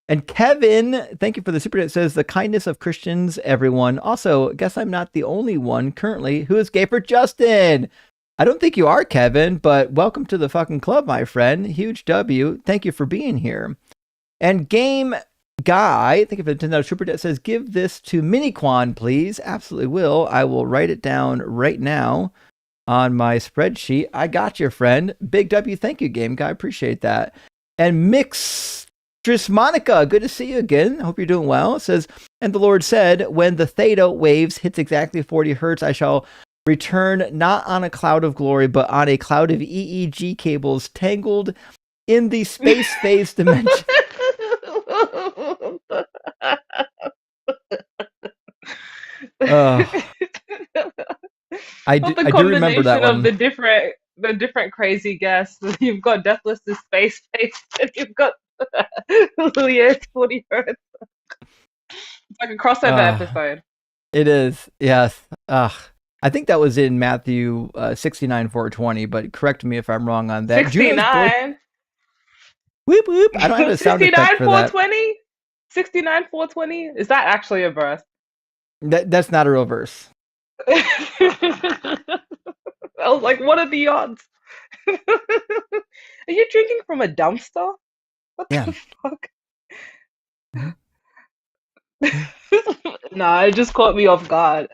And Kevin, thank you for the super chat, says the kindness of Christians, everyone. Also, guess I'm not the only one currently who is gay for Justin. I don't think you are, Kevin, but welcome to the fucking club, my friend. Huge W. Thank you for being here. And Game Guy, thank you for the $10 super chat, says, give this to Mini Quan, please. Absolutely will. I will write it down right now on my spreadsheet. I got your friend. Big W, thank you, Game Guy. Appreciate that. And Mistress Monica, good to see you again. Hope you're doing well. It says, and the Lord said, when the theta waves hits exactly 40 hertz, I shall return not on a cloud of glory, but on a cloud of EEG cables tangled in the space phase dimension. I do remember that one. Of the different crazy guests. You've got Deathless's space face, and you've got Leah's 40 hertz. It's like a crossover episode. It is, yes. I think that was in Matthew 69:420, but correct me if I'm wrong on that. 69. Whoop whoop! I don't have a sound effect for that. 69:420. Is that actually a verse? That's not a real verse. I was like, what are the odds? Are you drinking from a dumpster? What the fuck? Nah, it just caught me off guard.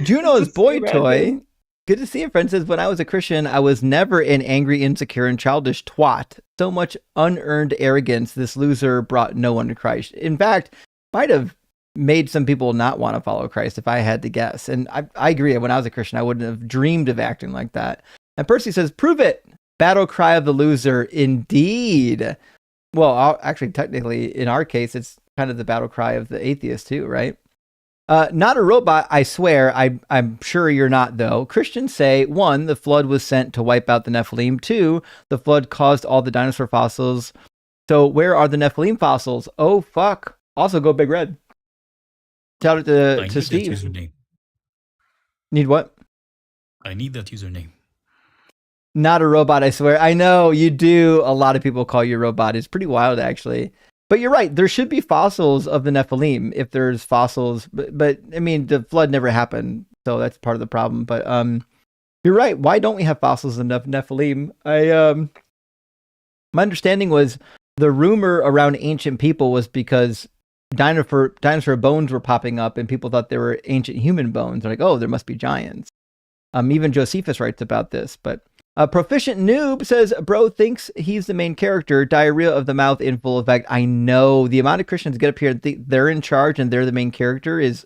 Juno's boy toy. Good to see you, friend. Says, when I was a Christian, I was never an angry, insecure, and childish twat. So much unearned arrogance. This loser brought no one to Christ. In fact, might have made some people not want to follow Christ if I had to guess. And I agree. When I was a Christian, I wouldn't have dreamed of acting like that. And Percy says, prove it. Battle cry of the loser. Indeed. Well, actually, technically, in our case, it's kind of the battle cry of the atheist too, right? Not a robot, I swear. I'm sure you're not, though. Christians say, 1, the flood was sent to wipe out the Nephilim. 2, the flood caused all the dinosaur fossils. So where are the Nephilim fossils? Oh, fuck. Also, go Big Red. Shout out to Steve. That username. Need what? I need that username. Not a robot, I swear. I know, you do. A lot of people call you a robot. It's pretty wild, actually. But you're right. There should be fossils of the Nephilim if there's fossils. But I mean, the flood never happened, so that's part of the problem. But you're right. Why don't we have fossils of Nephilim? My understanding was the rumor around ancient people was because dinosaur bones were popping up, and people thought they were ancient human bones. They're like, oh, there must be giants. Even Josephus writes about this, but. Proficient Noob says, bro thinks he's the main character. Diarrhea of the mouth in full effect. I know. The amount of Christians get up here and think they're in charge and they're the main character is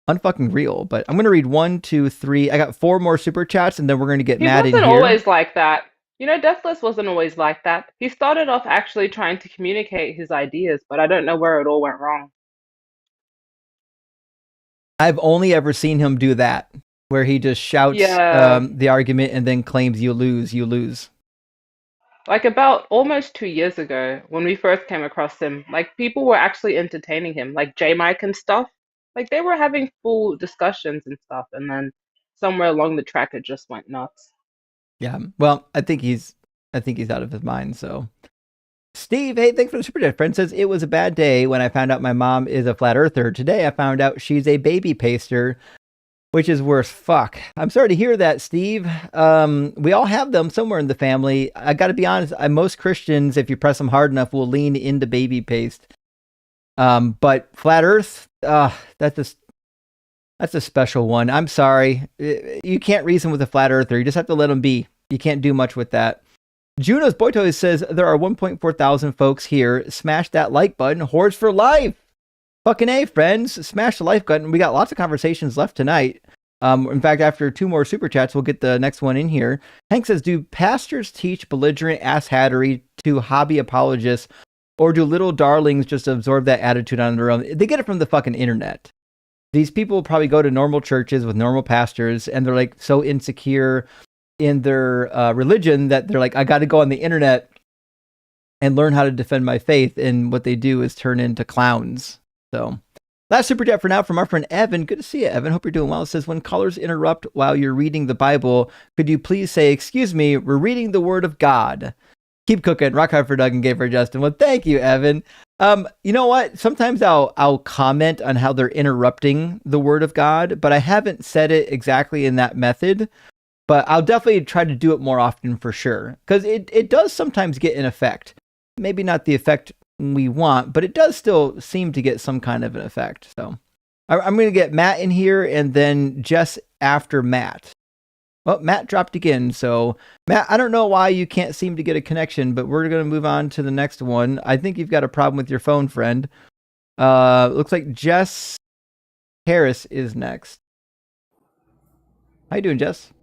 unfucking real. But I'm going to read 1, 2, 3. I got 4 more super chats and then we're going to get mad in here. He wasn't always like that. You know, Deathless wasn't always like that. He started off actually trying to communicate his ideas, but I don't know where it all went wrong. I've only ever seen him do that. Where he just shouts the argument and then claims you lose. Like about almost 2 years ago, when we first came across him, like people were actually entertaining him, like J-Mike and stuff. Like they were having full discussions and stuff, and then somewhere along the track it just went nuts. Yeah, well, I think he's out of his mind. So, Steve, hey, thanks for the super chat. Friend says it was a bad day when I found out my mom is a flat earther. Today I found out she's a baby paster. which is worse. Fuck. I'm sorry to hear that, Steve. We all have them somewhere in the family. I got to be honest. Most Christians, if you press them hard enough, will lean into baby paste. But flat Earth, that's a special one. I'm sorry. You can't reason with a flat earther. You just have to let them be. You can't do much with that. Juno's Boytoy says there are 1.4 thousand folks here. Smash that like button. Hordes for life. Fucking A, friends. Smash the like button. We got lots of conversations left tonight. In fact, after 2 more super chats, we'll get the next one in here. Hank says, do pastors teach belligerent asshattery to hobby apologists, or do little darlings just absorb that attitude on their own? They get it from the fucking internet. These people probably go to normal churches with normal pastors, and they're like so insecure in their religion that they're like, I got to go on the internet and learn how to defend my faith. And what they do is turn into clowns. So last super chat for now from our friend Evan. Good to see you, Evan. Hope you're doing well. It says, when callers interrupt while you're reading the Bible, could you please say, excuse me, we're reading the word of God. Keep cooking. Rock hard for Doug and gay for Justin. Well, thank you, Evan. You know what? Sometimes I'll comment on how they're interrupting the word of God, but I haven't said it exactly in that method. But I'll definitely try to do it more often for sure, because it does sometimes get an effect. Maybe not the effect we want, but it does still seem to get some kind of an effect. So I'm going to get Matt in here, and then Jess after Matt. Well, Matt dropped again. So, Matt, I don't know why you can't seem to get a connection, but we're going to move on to the next one. I think you've got a problem with your phone, friend. Looks like Jess Harris is next. How you doing, Jess?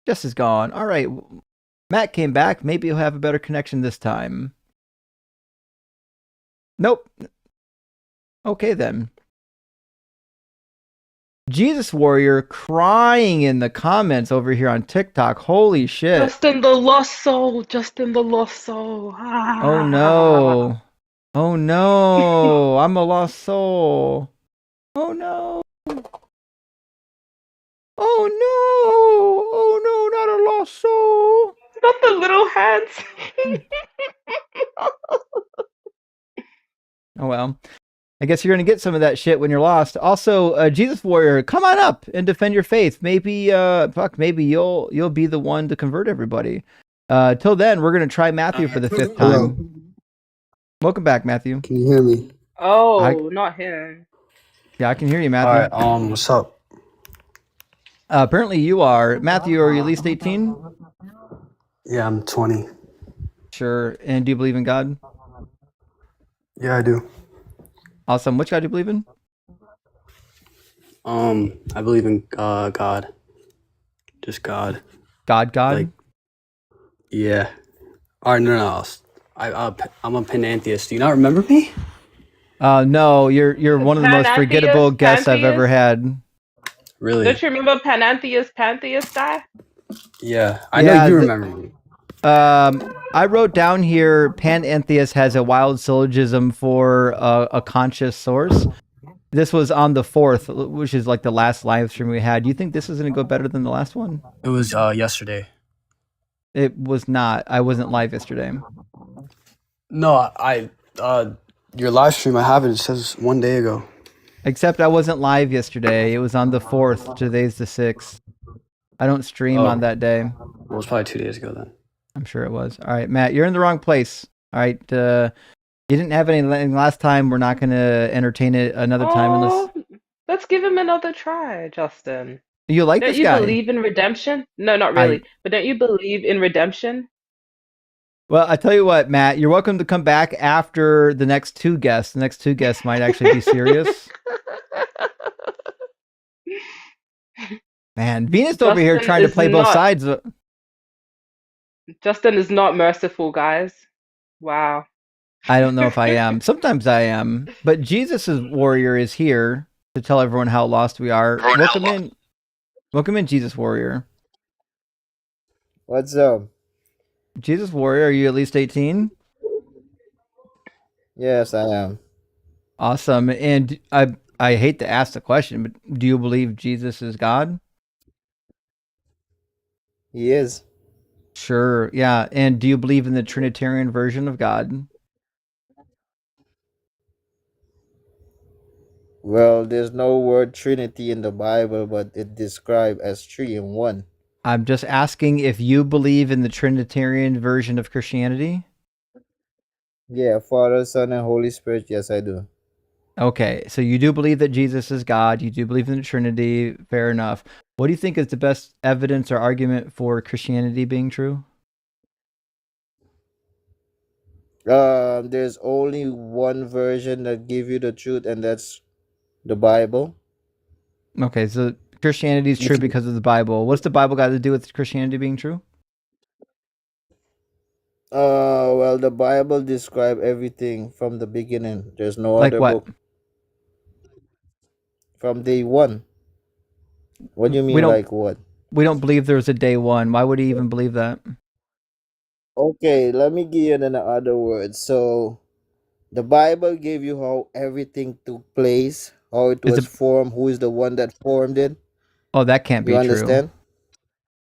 Jess is gone. All right. Matt came back. Maybe he'll have a better connection this time. Nope. Okay, then. Jesus Warrior crying in the comments over here on TikTok. Holy shit. Justin the lost soul. Justin the lost soul. Oh no. Oh no. I'm a lost soul. Oh no. Oh no. Oh no, not a lost soul. Not the little hands. Oh well. I guess you're going to get some of that shit when you're lost. Also, Jesus Warrior, come on up and defend your faith. Maybe, maybe you'll be the one to convert everybody. Till then, we're going to try Matthew for the 5th time. Hello. Welcome back, Matthew. Can you hear me? Oh, not him. Yeah, I can hear you, Matthew. All right. What's up? Apparently you are. Matthew, are you at least 18? Yeah, I'm 20. Sure. And do you believe in God? Yeah, I do. Awesome. Which God do you believe in? I believe in God. Just God. God? Like, yeah. All right, no. I'm a panentheist. Do you not remember me? No. You're one of the most forgettable guests I've ever had. Really? Don't you remember Pantheist guy? Yeah, I know you remember me. I wrote down here, Panentheist has a wild syllogism for a conscious source. This was on the 4th, which is like the last live stream we had. Do you think this is going to go better than the last one? It was yesterday. It was not. I wasn't live yesterday. No, your live stream, I have it. It says 1 day ago. Except I wasn't live yesterday. It was on the 4th. Today's the 6th. I don't stream on that day. Well, it was probably 2 days ago then. I'm sure it was. All right, Matt, you're in the wrong place. All right. You didn't have anything last time. We're not going to entertain it another time unless... Let's give him another try, Justin. You like this guy? Don't you believe in redemption? No, not really. But don't you believe in redemption? Well, I tell you what, Matt, you're welcome to come back after the next 2 guests. The next 2 guests might actually be serious. Man, Venus over here trying to play both sides. Justin is not merciful, guys. Wow. I don't know if I am. Sometimes I am. But Jesus' Warrior is here to tell everyone how lost we are. Welcome in. Welcome in, Jesus Warrior. What's up? Jesus Warrior, are you at least 18? Yes, I am. Awesome. And I hate to ask the question, but do you believe Jesus is God? He is. Sure, yeah. And do you believe in the Trinitarian version of God? Well, there's no word Trinity in the Bible, but it described as 3 in 1. I'm just asking if you believe in the Trinitarian version of Christianity. Yeah, Father, Son, and Holy Spirit. Yes, I do. Okay, so you do believe that Jesus is God. You do believe in the Trinity. Fair enough. What do you think is the best evidence or argument for Christianity being true? There's only one version that give you the truth, and that's the Bible. Okay, so Christianity is true because of the Bible. What's the Bible got to do with Christianity being true? Well, the Bible describe everything from the beginning. There's no Like other what? book from day one. What do you We mean, don't like what? we don't believe there's a day one. Why would he even believe that? Okay, let me give you another word. So, the Bible gave you how everything took place, how it Is was it? formed, who is the one that formed it. Oh, that can't You be true. understand?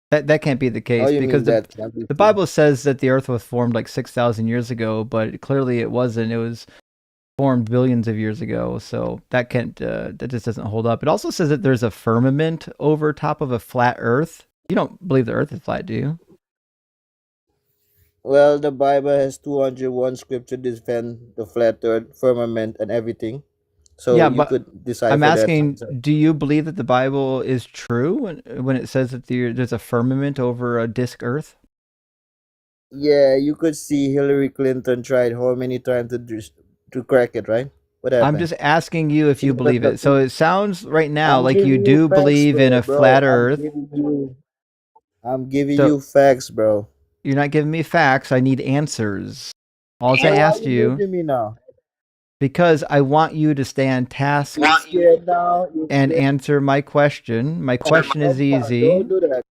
That can't be the How case you because mean that can't be the true? Bible says that the earth was formed like 6,000 years ago, but clearly it wasn't. It was formed billions of years ago, so that can't that just doesn't hold up. It also says that there's a firmament over top of a flat earth. You don't believe the earth is flat, do you? Well, the Bible has 201 scripture defend the flat earth, firmament, and everything. So Yeah, you but could I'm decipher that. asking, do you believe that the Bible is true when it says that there's a firmament over a disk earth? Yeah, you could see Hillary Clinton tried how many times to crack it, right? What I'm happened? just asking you if She you never believe it. So succeeded. it sounds right now I'm like you giving you do facts, believe in bro. a flat I'm earth. giving you. I'm giving So you facts, bro. you're not giving me facts. I need answers. All I So why asked you you, muting me now? because I want you to stay on task You scared now? You and scared? answer my question. My question is easy. Don't do that.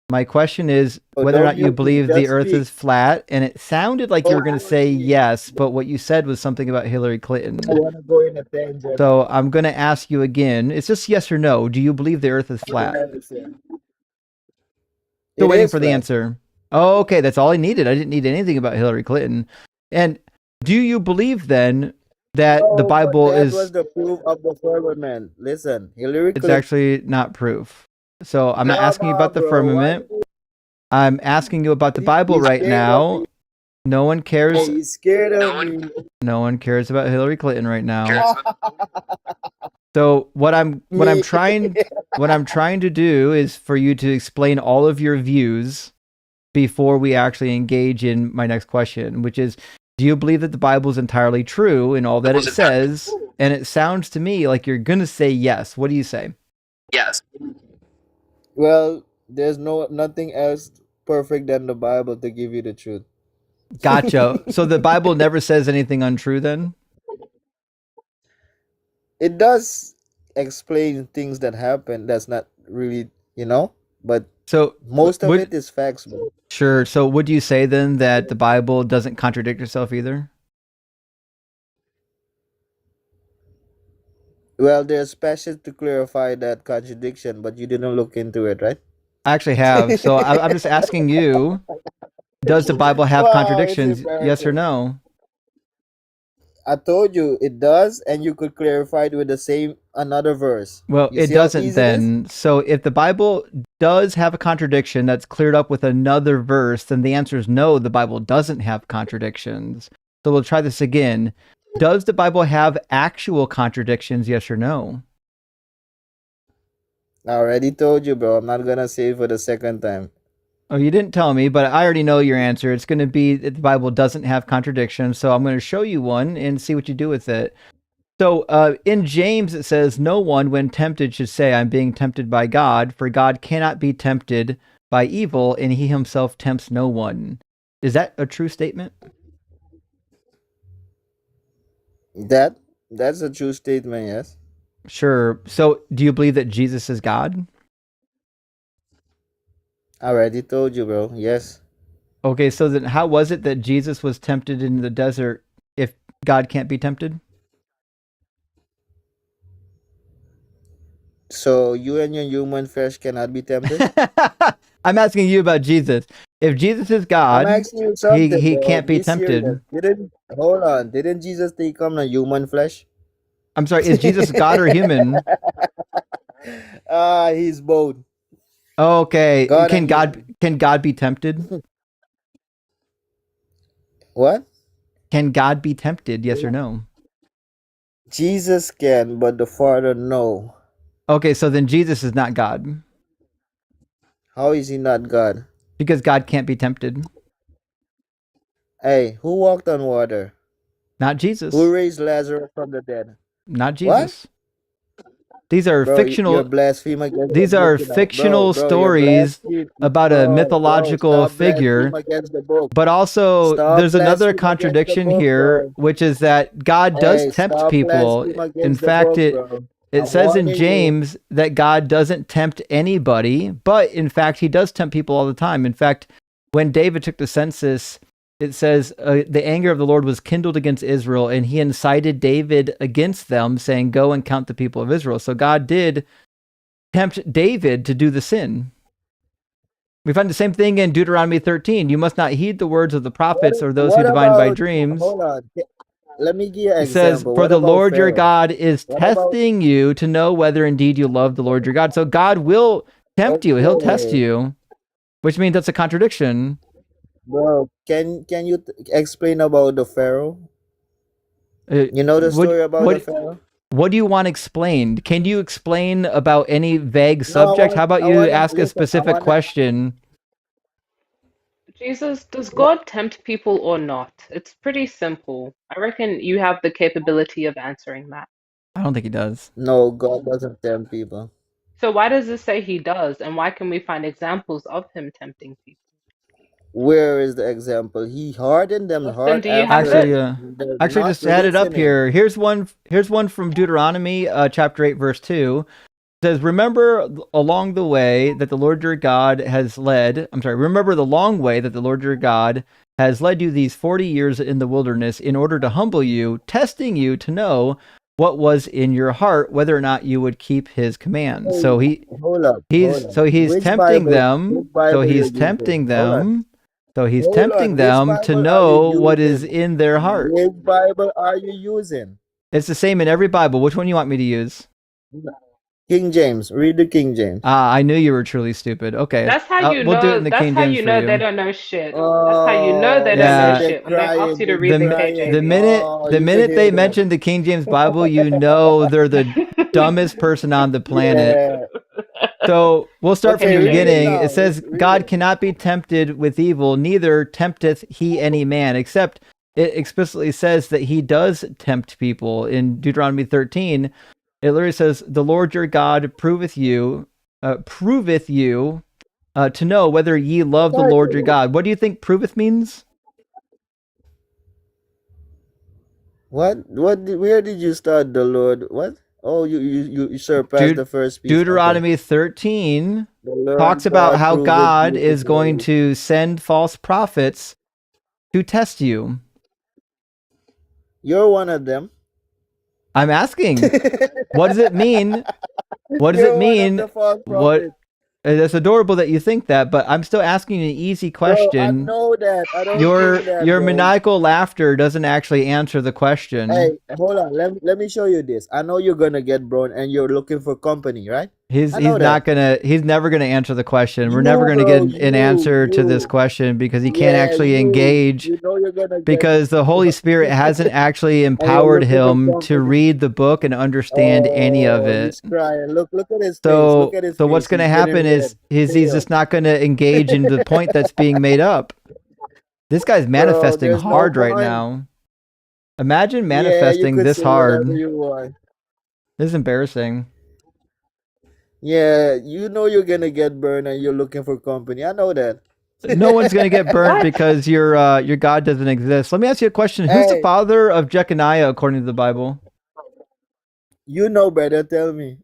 My question is Oh, whether or don't not you mute me. believe the Just earth speak. is flat. And it sounded like you were Don't going to mute say me. yes, but what you said was something about Hillary Clinton. I want to go in a tangent. So I'm going to ask you again. It's just yes or no. Do you believe the earth is flat? Still It waiting is for the flat. answer. Oh, okay. That's all I needed. I didn't need anything about Hillary Clinton. And do you believe then that the No, but Bible that was is, the proof of the firmament. Listen, Hillary it's Clinton. actually not proof? So I'm not Come asking you on, about the bro. Why firmament. I'm asking you about the Bible you right scared of now. me? No one cares. Hey, you scared of me? No one cares about Hillary Clinton right now. So what I'm trying to do is for you to explain all of your views before we actually engage in my next question, which is, do you believe that the Bible is entirely true in all that it says? And it sounds to me like you're going to say yes. What do you say? Yes. Well, there's nothing else perfect than the Bible to give you the truth. Gotcha. So the Bible never says anything untrue then? It does explain things that happen that's not really, but So most of it is facts, bro. Sure. So would you say then that the Bible doesn't contradict itself either? Well, there's passages to clarify that contradiction, but you didn't look into it, right? I actually have. So I'm just asking you, does the Bible have Wow, it's contradictions? Yes or embarrassing. no? I told you it does, and you could clarify it with the same another verse. Well, You it see how doesn't easy it is? then. So if the Bible does have a contradiction that's cleared up with another verse, then the answer is no, the Bible doesn't have contradictions. So we'll try this again. Does the Bible have actual contradictions? Yes or no? I already told you, bro. I'm not gonna say it for the second time. Oh, you didn't tell me, but I already know your answer. It's going to be that the Bible doesn't have contradictions. So I'm going to show you one and see what you do with it. So in James, it says, no one, when tempted, should say, I'm being tempted by God, for God cannot be tempted by evil, and he himself tempts no one. Is that a true statement? That's a true statement, yes. Sure. So do you believe that Jesus is God? I already told you, bro. Yes. Okay, so then how was it that Jesus was tempted in the desert if God can't be tempted? So you and your human flesh cannot be tempted? I'm asking you about Jesus. If Jesus is I'm God, asking you something, he bro. can't be Be serious. tempted. Hold on. Didn't Jesus take on a human flesh? I'm sorry, is Jesus God or human? He's both. Okay. God Can and God be tempted? What? Can God be tempted? Yes or no? Jesus can, but the Father no. Okay, so then Jesus is not God. How is he not God? Because God can't be tempted. Hey, who walked on water? Not Jesus. Who raised Lazarus from the dead? Not What? Jesus. These are Bro, you're fictional. blaspheming against These the are book, you know. fictional Bro, you're stories blaspheming. about a mythological Stop figure. blaspheming against the book. But also, Stop there's another blaspheming against the contradiction book, here, bro. which is that God does Hey, tempt stop people. blaspheming In against the fact, book, it bro. it I'm says in warning you. James that God doesn't tempt anybody, but in fact, he does tempt people all the time. In fact, when David took the census, it says the anger of the Lord was kindled against Israel, and he incited David against them, saying, "Go and count the people of Israel." So God did tempt David to do the sin. We find the same thing in Deuteronomy 13. You must not heed the words of the prophets or those who What divine by about, dreams. hold on. Let me give you an It says, example. for What the about Lord your Pharaoh? God is What about, testing you to know whether indeed you love the Lord your God. So God will tempt you. He'll test okay, you, which means that's a contradiction. bro, can you explain about the Pharaoh? Uh, You know the What, story about the what, Pharaoh? what do you want explained? Can you explain about any vague No, subject? How about I you want to ask a listen. I specific want to. question? Jesus, does God tempt people or not? It's pretty simple. I reckon you have the capability of answering that. I don't think he does. No, God doesn't tempt people. So why does it say he does, and why can we find examples of him tempting people? Where is the example? He hardened them Austin, heart do you have after it? they're Actually, not just had it up listening. here. Here's one from Deuteronomy, chapter 8, verse 2. It says, remember along the way that the Lord your God has led, remember the long way that the Lord your God has led you these 40 years in the wilderness in order to humble you, testing you to know what was in your heart, whether or not you would keep his commands. Hey, So hold up. he's tempting them. Which Bible you're using? Hold on. So he's Hold tempting on. Which them to Bible are you know what is using? in their heart. Which Bible are you using? It's the same in every Bible. Which one you want me to use? King James. Read the King James. I knew you were truly stupid. Okay, That's how you we'll do it know. in the That's King how James you for know you. they don't know shit. That's how you know they don't know Yeah. shit when they ask you to read the KJV. The minute they mention the King James Bible, you know they're the dumbest person on the planet. Yeah. So we'll start from Okay, the read it beginning. now. It says, Read God it. cannot be tempted with evil, neither tempteth he any man, except it explicitly says that he does tempt people. In Deuteronomy 13, it literally says, the Lord your God proveth you to know whether ye love the Lord your God. What do you think proveth means? What? Where did you start the Lord? What? Oh, you surpassed the first piece. Deuteronomy 13 The Lord talks about God how proveth God you is to know. going to send false prophets to test you. You're one of them. I'm asking, what does it mean? What does You're it one of mean? the false What? prophets. It's adorable that you think that, but I'm still asking you an easy Bro, I question. know that. I don't think that, Your bro. maniacal laughter doesn't actually answer the question. Hey, hold on. Let me show you this. I know you're gonna get broned and you're looking for company, right? He's I know never gonna answer the question. We're never gonna get an answer to this question because he can't actually engage. You know you're gonna get Because the Holy Spirit hasn't actually you're empowered looking for him to company. read the book and understand any of Oh, it. he's crying. Look at his face. Look at his So face. what's going to He's happen getting is red. he's just not going to engage in the point that's being made up. This guy's manifesting there's no hard right point. now. Imagine Yeah, you manifesting could this say hard. whatever you want. This is embarrassing. Yeah, you know you're gonna get burned and you're looking for company. I know that. No one's going to get burnt because your God doesn't exist. Let me ask you a question. Who's the Hey, father of Jeconiah according to the Bible? you know better. Tell me.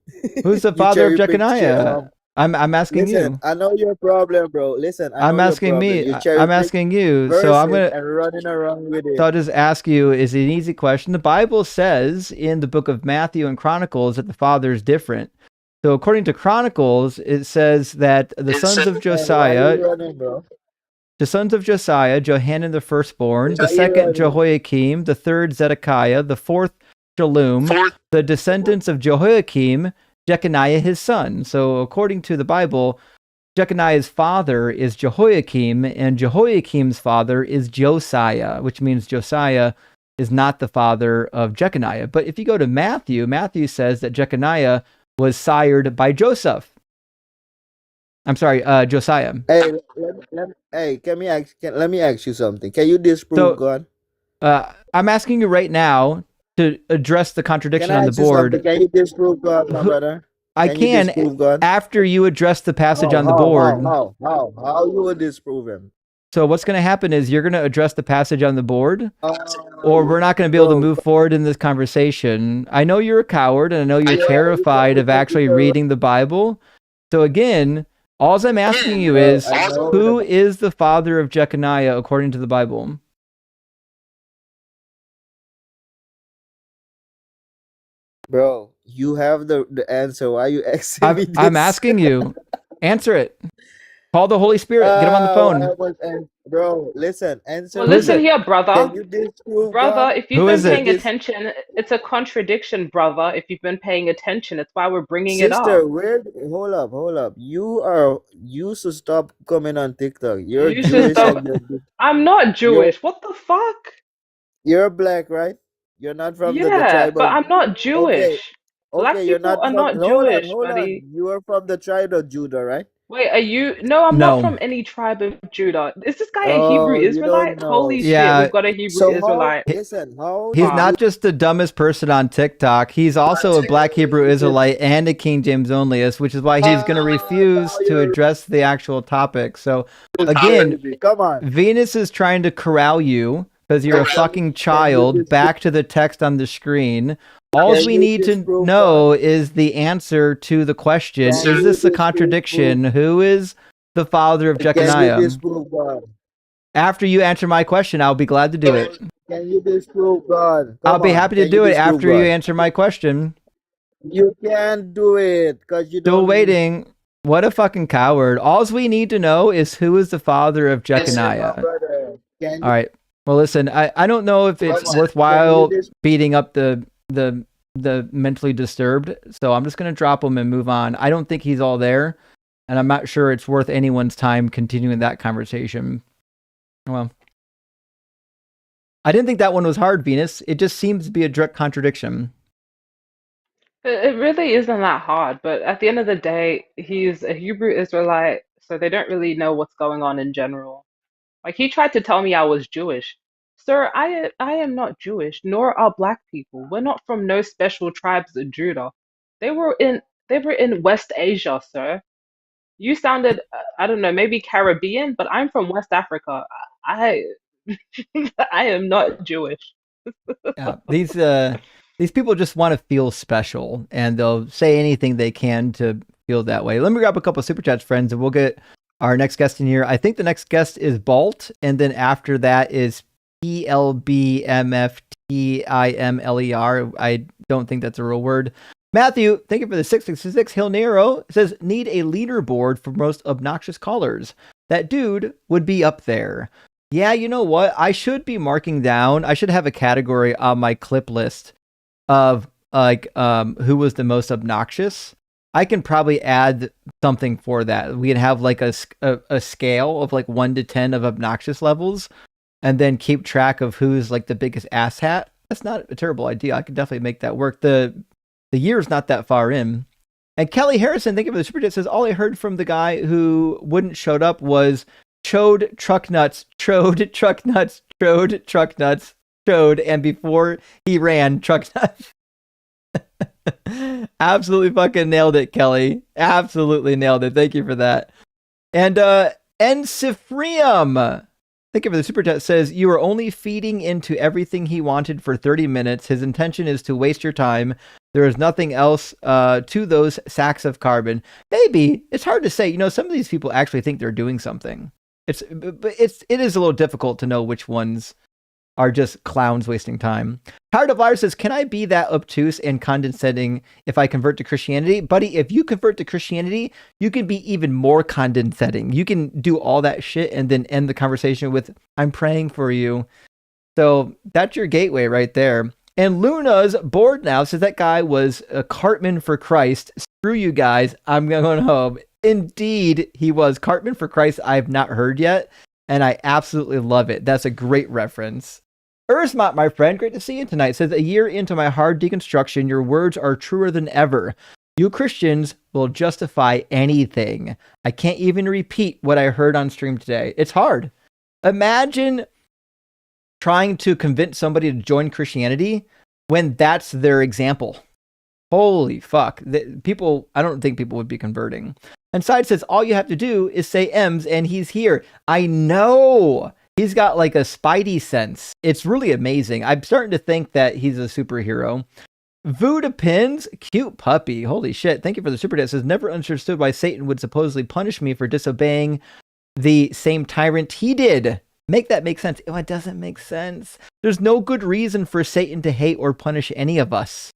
Who's the You father of cherry pick shit. Jeconiah? I'm asking Listen, you. I know your problem, bro. Listen, I know I'm your asking problem. me. You cherry I'm pick asking you. So I'm verses gonna. and running around with So it. I'll just ask you: is it an easy question? The Bible says in the book of Matthew and Chronicles that the father is different. So according to Chronicles, it says that the sons of Why you Josiah, running, bro? Johanan the firstborn, the Why you second running? Jehoiakim, the third Zedekiah, the fourth Shallum, the descendants of Jehoiakim, Jeconiah his son. So according to the Bible, Jeconiah's father is Jehoiakim, and Jehoiakim's father is Josiah, which means Josiah is not the father of Jeconiah. But if you go to Matthew, Matthew says that Jeconiah was sired by Joseph. I'm sorry, Josiah. Hey, let me ask you something. Can you disprove God? I'm asking you right now to address the contradiction Can I on the ask you board. something? Can you disprove God, my brother? I you can disprove God? after you address the passage on the board. How you will disprove him? So what's going to happen is you're going to address the passage on the board, or we're not going to be able to move forward in this conversation. I know you're a coward, and I know you're terrified of actually reading the Bible. So again, all I'm asking you is, who is the father of Jeconiah according to the Bible? Bro, you have the answer. Why are you asking me this? I'm asking you. Answer it. Call the Holy Spirit. Get him on the phone. Bro, listen. Answer. Well, listen here, brother. Can you disprove brother, God? if you've been paying attention, it's a contradiction, brother. If you've been paying attention, it's why we're bringing it up. Sister, hold up. You should stop coming on TikTok. You're Jewish and I'm not Jewish. What the fuck? You're black, right? You're not from the tribe Yeah, of... but I'm not Jewish. Black Okay, you're people not are from... not Jewish, buddy. You are from the tribe of Judah, right? Wait, are you? No, I'm not from any tribe of Judah. Is this guy a Hebrew Israelite? Holy shit, we've got a Hebrew Israelite. He's not just the dumbest person on TikTok. He's also a black Hebrew Israelite and a King James onlyist, which is why he's going to refuse to address the actual topic. So again, come on. Venus is trying to corral you because you're a fucking child. Back to the text on the screen. All we need to know is the answer to the question. Is this a contradiction? Who is the father of Jeconiah? After you answer my question, I'll be glad to do it. Can you disprove God? I'll be happy to do it after you answer my question. You can't do it because you don't... Still waiting. What a fucking coward. All we need to know is who is the father of Jeconiah. All right. Well, listen, I don't know if it's worthwhile beating up the mentally disturbed, so I'm just going to drop him and move on. I don't think he's all there, and I'm not sure it's worth anyone's time continuing that conversation. Well, I didn't think that one was hard, Venus. It just seems to be a direct contradiction. It really isn't that hard, but at the end of the day, he's a Hebrew Israelite, so they don't really know what's going on in general. Like, he tried to tell me I was Jewish. Sir, I am not Jewish, nor are black people. We're not from no special tribes of Judah. They were in West Asia, sir. You sounded, I don't know, maybe Caribbean, but I'm from West Africa. I am not Jewish. Yeah, these people just want to feel special, and they'll say anything they can to feel that way. Let me grab a couple of super chats, friends, and we'll get our next guest in here. I think the next guest is Balt, and then after that is PLBMFTIMLER. I don't think that's a real word. Matthew, thank you for the 666. Hill Nero says, need a leaderboard for most obnoxious callers. That dude would be up there. Yeah, you know what? I should be marking down. I should have a category on my clip list of who was the most obnoxious. I can probably add something for that. We can have like a scale of like 1 to 10 of obnoxious levels, and then keep track of who's like the biggest asshat. That's not a terrible idea. I could definitely make that work. The year's not that far in. And Kelly Harrison, thank you for the super chat, says, all I heard from the guy who wouldn't showed up was chode truck nuts, chode truck nuts, chode truck nuts, chode, and before he ran, truck nuts. Absolutely fucking nailed it, Kelly. Absolutely nailed it. Thank you for that. And Ensifrium, thank you for the super chat, says, you are only feeding into everything he wanted for 30 minutes. His intention is to waste your time. There is nothing else to those sacks of carbon. Maybe. It's hard to say. You know, some of these people actually think they're doing something. It is a little difficult to know which ones are just clowns wasting time. Tired of Liars says, can I be that obtuse and condescending if I convert to Christianity? Buddy, if you convert to Christianity, you can be even more condescending. You can do all that shit and then end the conversation with, I'm praying for you. So that's your gateway right there. And Luna's bored now, says that guy was a Cartman for Christ. Screw you guys. I'm going home. Indeed, he was. Cartman for Christ, I've not heard yet, and I absolutely love it. That's a great reference. Ursmont, my friend, great to see you tonight. Says, a year into my hard deconstruction, your words are truer than ever. You Christians will justify anything. I can't even repeat what I heard on stream today. It's hard. Imagine trying to convince somebody to join Christianity when that's their example. Holy fuck. I don't think people would be converting. And Side says, all you have to do is say M's and he's here. I know. He's got like a spidey sense. It's really amazing. I'm starting to think that he's a superhero. Voodoo Pins, cute puppy. Holy shit. Thank you for the super chat. Says, never understood why Satan would supposedly punish me for disobeying the same tyrant he did. Make that make sense. Oh, it doesn't make sense. There's no good reason for Satan to hate or punish any of us.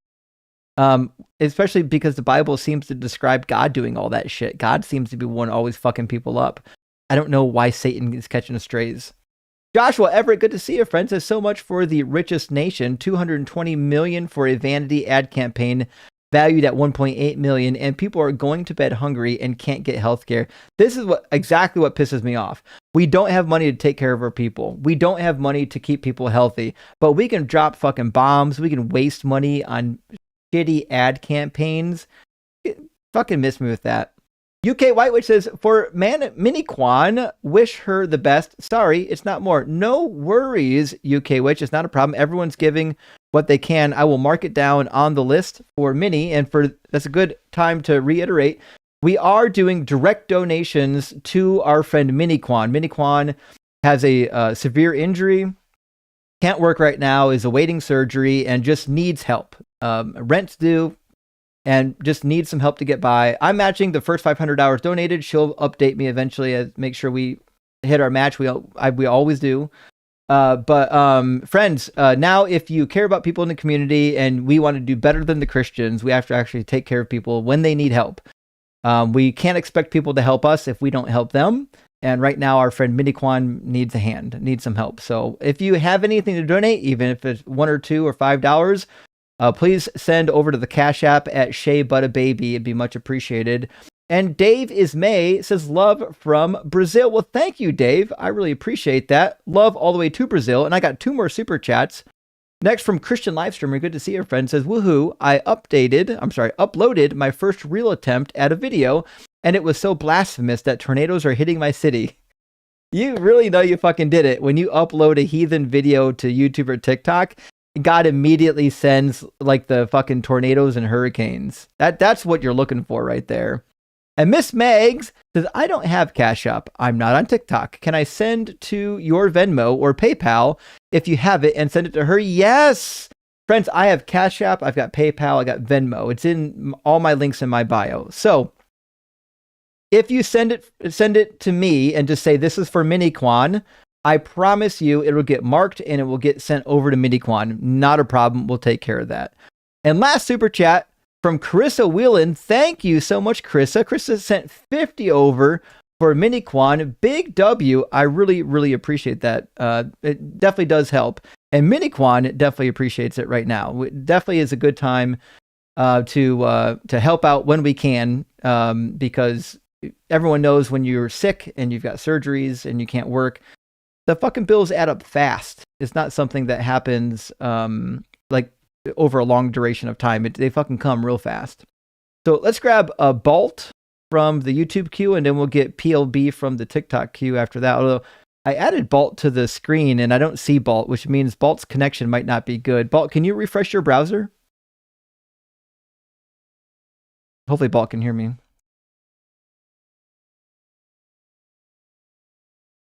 Especially because the Bible seems to describe God doing all that shit. God seems to be one always fucking people up. I don't know why Satan is catching strays. Joshua Everett, good to see you, friend. Says, so much for the richest nation. $220 million for a vanity ad campaign valued at $1.8 million, and people are going to bed hungry and can't get health care. This is exactly what pisses me off. We don't have money to take care of our people. We don't have money to keep people healthy, but we can drop fucking bombs. We can waste money on shitty ad campaigns. Fucking miss me with that. UK White Witch says, for Mini Quan, wish her the best. Sorry, it's not more. No worries, UK Witch. It's not a problem. Everyone's giving what they can. I will mark it down on the list for Mini, and that's a good time to reiterate. We are doing direct donations to our friend Mini Quan. Mini Quan has a severe injury, can't work right now, is awaiting surgery, and just needs help. Rent's due, and just needs some help to get by. I'm matching the first 500 hours donated. She'll update me eventually, make sure we hit our match. We always do. But friends, now if you care about people in the community and we want to do better than the Christians, we have to actually take care of people when they need help. We can't expect people to help us if we don't help them. And right now, our friend Mini Quan needs a hand, needs some help. So if you have anything to donate, even if it's $1 or $2 or $5, please send over to the Cash App at sheabuttababy. It'd be much appreciated. And Dave Ismay says, love from Brazil. Well, thank you, Dave. I really appreciate that. Love all the way to Brazil. And I got 2 more super chats. Next from Christian Livestreamer. Good to see your friend. Says, woohoo, I uploaded my first real attempt at a video, and it was so blasphemous that tornadoes are hitting my city. You really know you fucking did it. When you upload a heathen video to YouTube or TikTok, God immediately sends like the fucking tornadoes and hurricanes. That's what you're looking for right there. And Miss Megs says, I don't have Cash App. I'm not on TikTok. Can I send to your Venmo or PayPal if you have it and send it to her? Yes. Friends, I have Cash App. I've got PayPal. I got Venmo. It's in all my links in my bio. So if you send it to me and just say, this is for Mini Quan, I promise you it'll get marked and it will get sent over to Mini Quan. Not a problem. We'll take care of that. And last super chat from Carissa Whelan. Thank you so much, Carissa. Carissa sent 50 over for Mini Quan. Big W. I really, really appreciate that. It definitely does help. And Mini Quan definitely appreciates it right now. It definitely is a good time to help out when we can, because everyone knows when you're sick and you've got surgeries and you can't work, the fucking bills add up fast. It's not something that happens like over a long duration of time. They fucking come real fast. So let's grab a Bolt from the YouTube queue, and then we'll get PLB from the TikTok queue after that. Although I added Bolt to the screen and I don't see Bolt, which means Bolt's connection might not be good. Bolt, can you refresh your browser? Hopefully Bolt can hear me.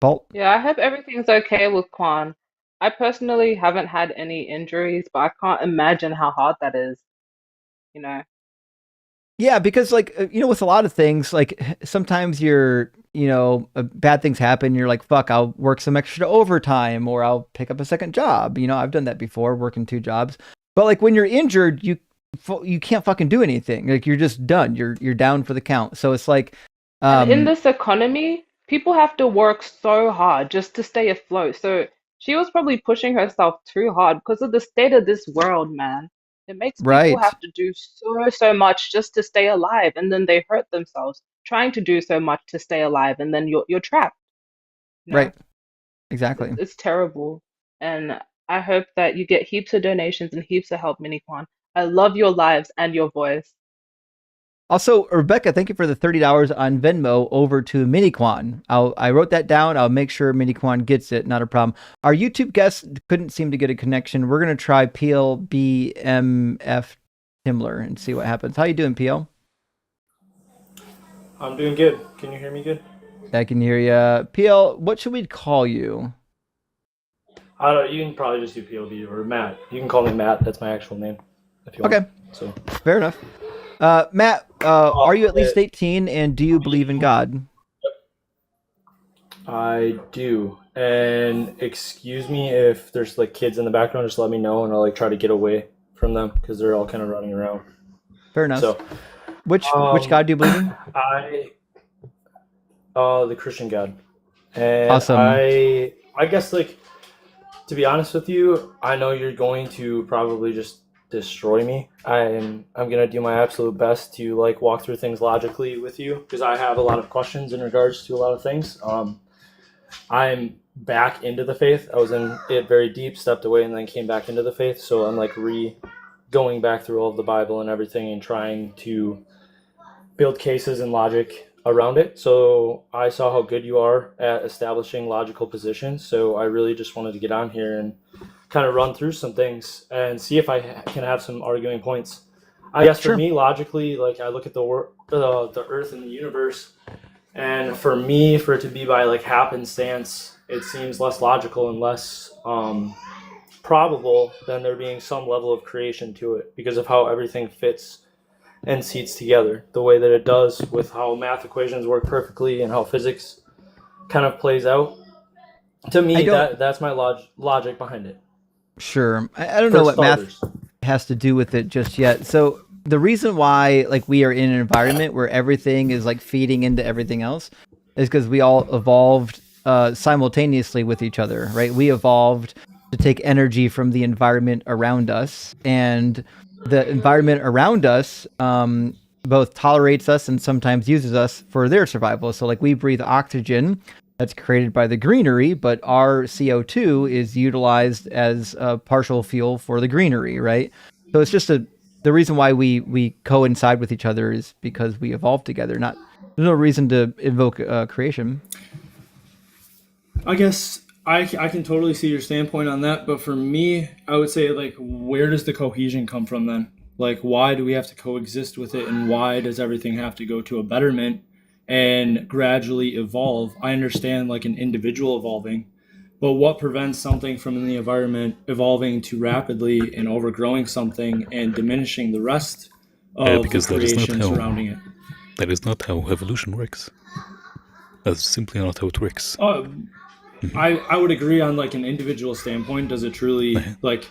Bolt? Yeah, I hope everything's okay with Quan. I personally haven't had any injuries, but I can't imagine how hard that is, you know? Yeah, because like, with a lot of things, like sometimes bad things happen. You're like, fuck, I'll work some extra overtime or I'll pick up a second job. I've done that before, working 2 jobs. But like when you're injured, you can't fucking do anything. Like you're just done. You're down for the count. So it's like, and in this economy, people have to work so hard just to stay afloat. So She was probably pushing herself too hard because of the state of this world, man. It makes people Right. have to do so much just to stay alive, and then they hurt themselves trying to do so much to stay alive, and then you're trapped. You know? Right. Exactly. It's terrible. And I hope that you get heaps of donations and heaps of help, Mini Quan. I love your lives and your voice. Also, Rebecca, thank you for the $30 on Venmo over to Miniquan. I wrote that down. I'll make sure Miniquan gets it. Not a problem. Our YouTube guest couldn't seem to get a connection. We're going to try PLBMF Himmler and see what happens. How you doing, PL? I'm doing good. Can you hear me good? I can hear you. PL, what should we call you? I don't. You can probably just do PLB or Matt. You can call me Matt. That's my actual name. If you want. Okay. So fair enough. Matt, are you at least 18 and do you believe in God? I do. And excuse me if there's like kids in the background, just let me know and I'll like try to get away from them because they're all kind of running around. Fair enough. So which God do you believe in? The Christian God. And awesome. I guess like to be honest with you, I know you're going to probably just destroy me. I'm gonna do my absolute best to like walk through things logically with you because I have a lot of questions in regards to a lot of things. I'm back into the faith. I was in it very deep, stepped away, and then came back into the faith. So I'm like going back through all of the Bible and everything and trying to build cases and logic around it. So I saw how good you are at establishing logical positions. So I really just wanted to get on here and kind of run through some things and see if I can have some arguing points. I guess for me, logically, like I look at the Earth and the universe, and for me, for it to be by like happenstance, it seems less logical and less probable than there being some level of creation to it because of how everything fits and seats together the way that it does with how math equations work perfectly and how physics kind of plays out. To me, that's my logic behind it. Sure. I don't know what math has to do with it just yet. So the reason why like we are in an environment where everything is like feeding into everything else is because we all evolved simultaneously with each other, right? We evolved to take energy from the environment around us, and the environment around us both tolerates us and sometimes uses us for their survival. So like we breathe oxygen that's created by the greenery, but our CO2 is utilized as a partial fuel for the greenery, right? So it's just the reason why we coincide with each other is because we evolved together. There's no reason to invoke creation. I guess I can totally see your standpoint on that, but for me, I would say like, where does the cohesion come from then? Like, why do we have to coexist with it, and why does everything have to go to a betterment and gradually evolve? I understand like an individual evolving, but what prevents something from the environment evolving too rapidly and overgrowing something and diminishing the rest of the creation surrounding it? That is not how evolution works. That's simply not how it works. I would agree on like an individual standpoint. Does it truly like,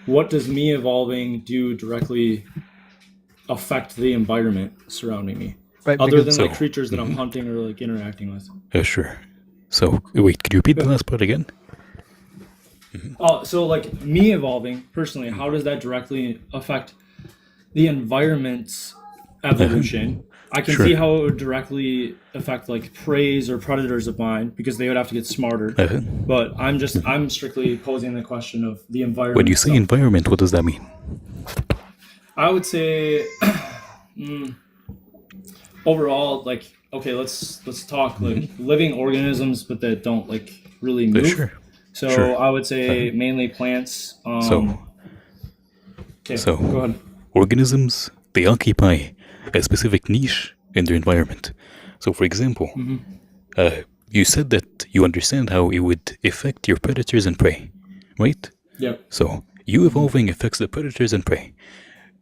what does me evolving do directly affect the environment surrounding me? Right, other than like creatures that I'm hunting or like interacting with. Sure. So wait, could you repeat the last part again? So like me evolving personally, how does that directly affect the environment's evolution? I can see how it would directly affect like preys or predators of mine because they would have to get smarter. But I'm strictly posing the question of the environment. When you say environment, what does that mean? I would say overall, like, okay, let's talk like living organisms, but that don't like really move. So I would say mainly plants. So go ahead. Organisms, they occupy a specific niche in their environment. So for example, you said that you understand how it would affect your predators and prey, right? Yep. So you evolving affects the predators and prey,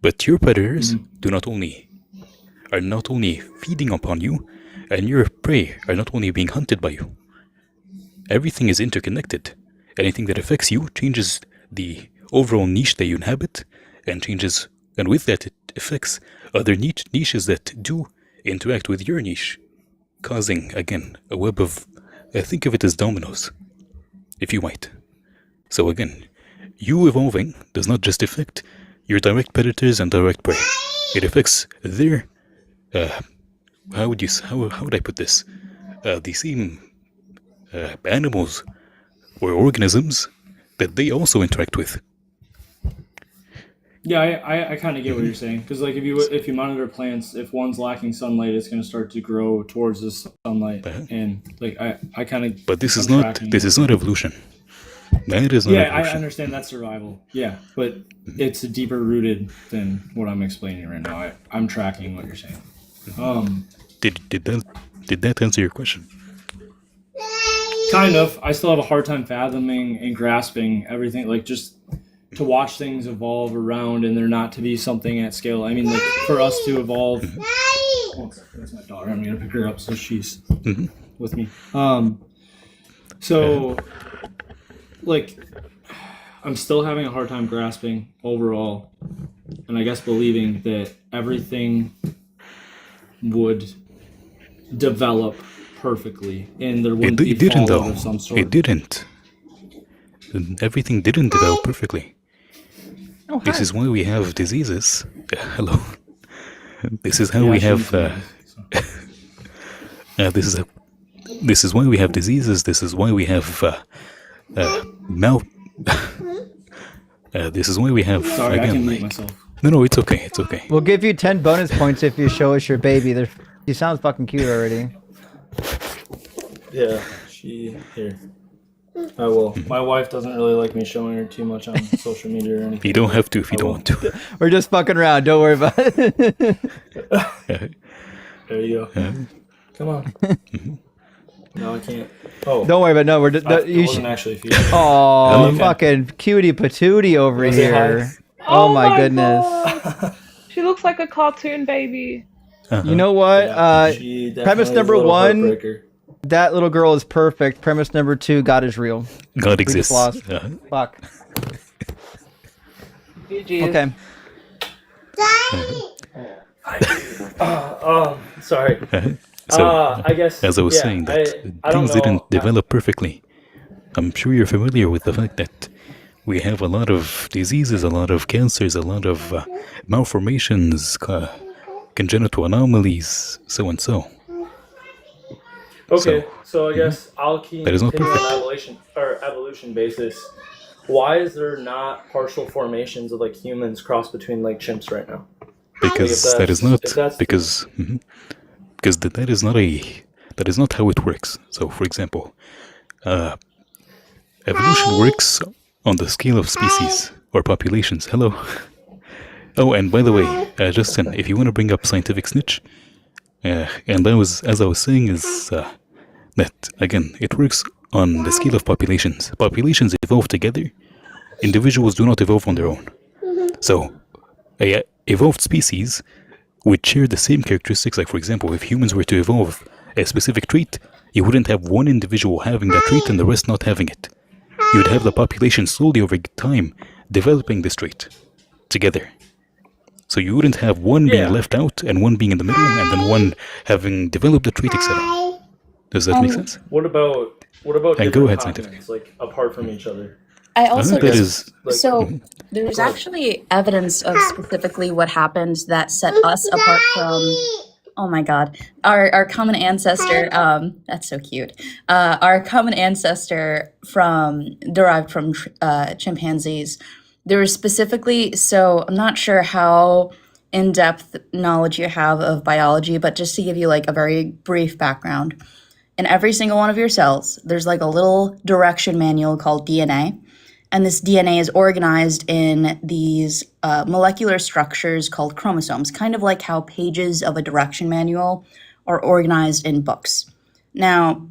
but your predators are not only feeding upon you, and your prey are not only being hunted by you. Everything is interconnected. Anything that affects you changes the overall niche that you inhabit, and with that it affects other niches that do interact with your niche, causing, again, a web of, think of it as dominoes, if you might. So again, you evolving does not just affect your direct predators and direct prey. It affects their, how would I put this? The same animals or organisms that they also interact with. Yeah, I kind of get what you're saying, because like if you monitor plants, if one's lacking sunlight, it's going to start to grow towards the sunlight, and like I kind of. But this is not evolution. That is not evolution. I understand that's survival. Yeah, but it's deeper rooted than what I'm explaining right now. I'm tracking what you're saying. Did that answer your question? Kind of. I still have a hard time fathoming and grasping everything. Like just to watch things evolve around and there not to be something at scale. I mean, like for us to evolve. Oh, that's my daughter. I'm gonna pick her up so she's with me. So, like, I'm still having a hard time grasping overall, and I guess believing that everything would develop perfectly, and there wouldn't be fallout of some sort. It didn't. Everything didn't develop perfectly. Oh, this is why we have diseases. Hello. This is how we have. This is why we have diseases. This is why we have this is why we have. Sorry, again, I can mute myself. No, it's okay. It's okay. We'll give you 10 bonus points if you show us your baby. She sounds fucking cute already. Yeah, here. I will. My wife doesn't really like me showing her too much on social media or anything. You don't have to if you don't want to. We're just fucking around. Don't worry about it. There you go. Come on. No, I can't. Oh. Don't worry about it. No, we're just. I wasn't actually feeding. Oh, fucking cutie patootie over here. Oh my goodness. God. She looks like a cartoon baby. You know what? Premise number 1. That little girl is perfect. Premise number 2, God is real. God exists. Fuck. GG. Okay. Sorry. So, I guess, as I was saying, that things didn't develop perfectly. I'm sure you're familiar with the fact that we have a lot of diseases, a lot of cancers, a lot of malformations, congenital anomalies, so and so. Okay, so I guess I'll keep continuing on evolution basis. Why is there not partial formations of like humans crossed between like chimps right now? Because that is not that is not how it works. So, for example, evolution works on the scale of species or populations. Hello. Oh, and by the way, Justin, if you want to bring up scientific snitch, and that was, as I was saying, is that, again, it works on the scale of populations. Populations evolve together. Individuals do not evolve on their own. So, a evolved species would share the same characteristics. Like, for example, if humans were to evolve a specific trait, you wouldn't have one individual having that trait and the rest not having it. You would have the population slowly over time developing this trait together. So you wouldn't have one being left out and one being in the middle and then one having developed the trait, etc. Does that make sense? What about and go ahead, scientific. Like apart from each other? I also there's actually evidence of specifically what happened that set us apart from, oh my god, our common ancestor. That's so cute. Our common ancestor derived from chimpanzees. There was specifically, so I'm not sure how in-depth knowledge you have of biology, but just to give you like a very brief background, in every single one of your cells, there's like a little direction manual called DNA. And this DNA is organized in these molecular structures called chromosomes, kind of like how pages of a direction manual are organized in books. Now,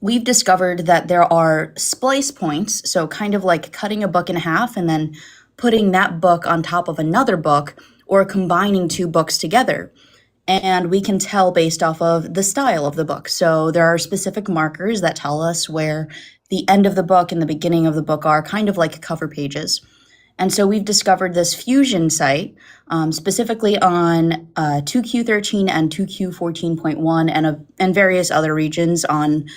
we've discovered that there are splice points, so kind of like cutting a book in half and then putting that book on top of another book or combining two books together. And we can tell based off of the style of the book. So there are specific markers that tell us where the end of the book and the beginning of the book are, kind of like cover pages. And so we've discovered this fusion site, specifically on 2q13 and 2q14.1 and various other regions on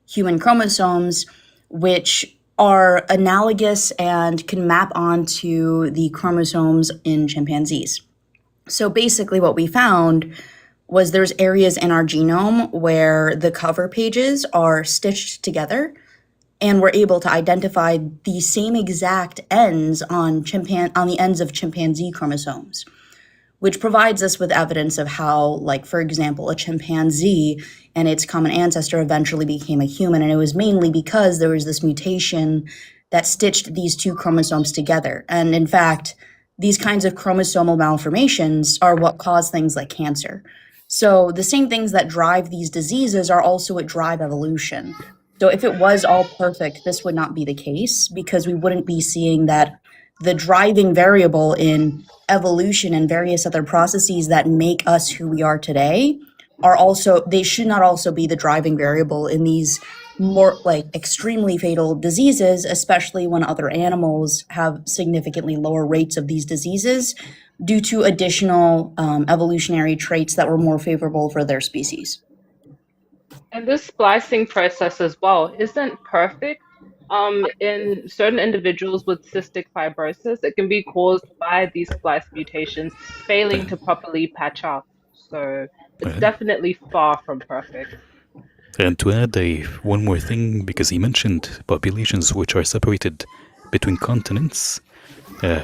human chromosomes, which are analogous and can map onto the chromosomes in chimpanzees. So basically what we found was there's areas in our genome where the cover pages are stitched together, and we're able to identify the same exact ends on the ends of chimpanzee chromosomes, which provides us with evidence of how, like, for example, a chimpanzee and its common ancestor eventually became a human. And it was mainly because there was this mutation that stitched these two chromosomes together. And in fact, these kinds of chromosomal malformations are what cause things like cancer. So the same things that drive these diseases are also what drive evolution. So if it was all perfect, this would not be the case, because we wouldn't be seeing that the driving variable in evolution and various other processes that make us who we are today they should not also be the driving variable in these more like extremely fatal diseases, especially when other animals have significantly lower rates of these diseases due to additional evolutionary traits that were more favorable for their species. And this splicing process as well isn't perfect. In certain individuals with cystic fibrosis, it can be caused by these splice mutations failing to properly patch up. So it's definitely far from perfect. And to add one more thing, because he mentioned populations which are separated between continents,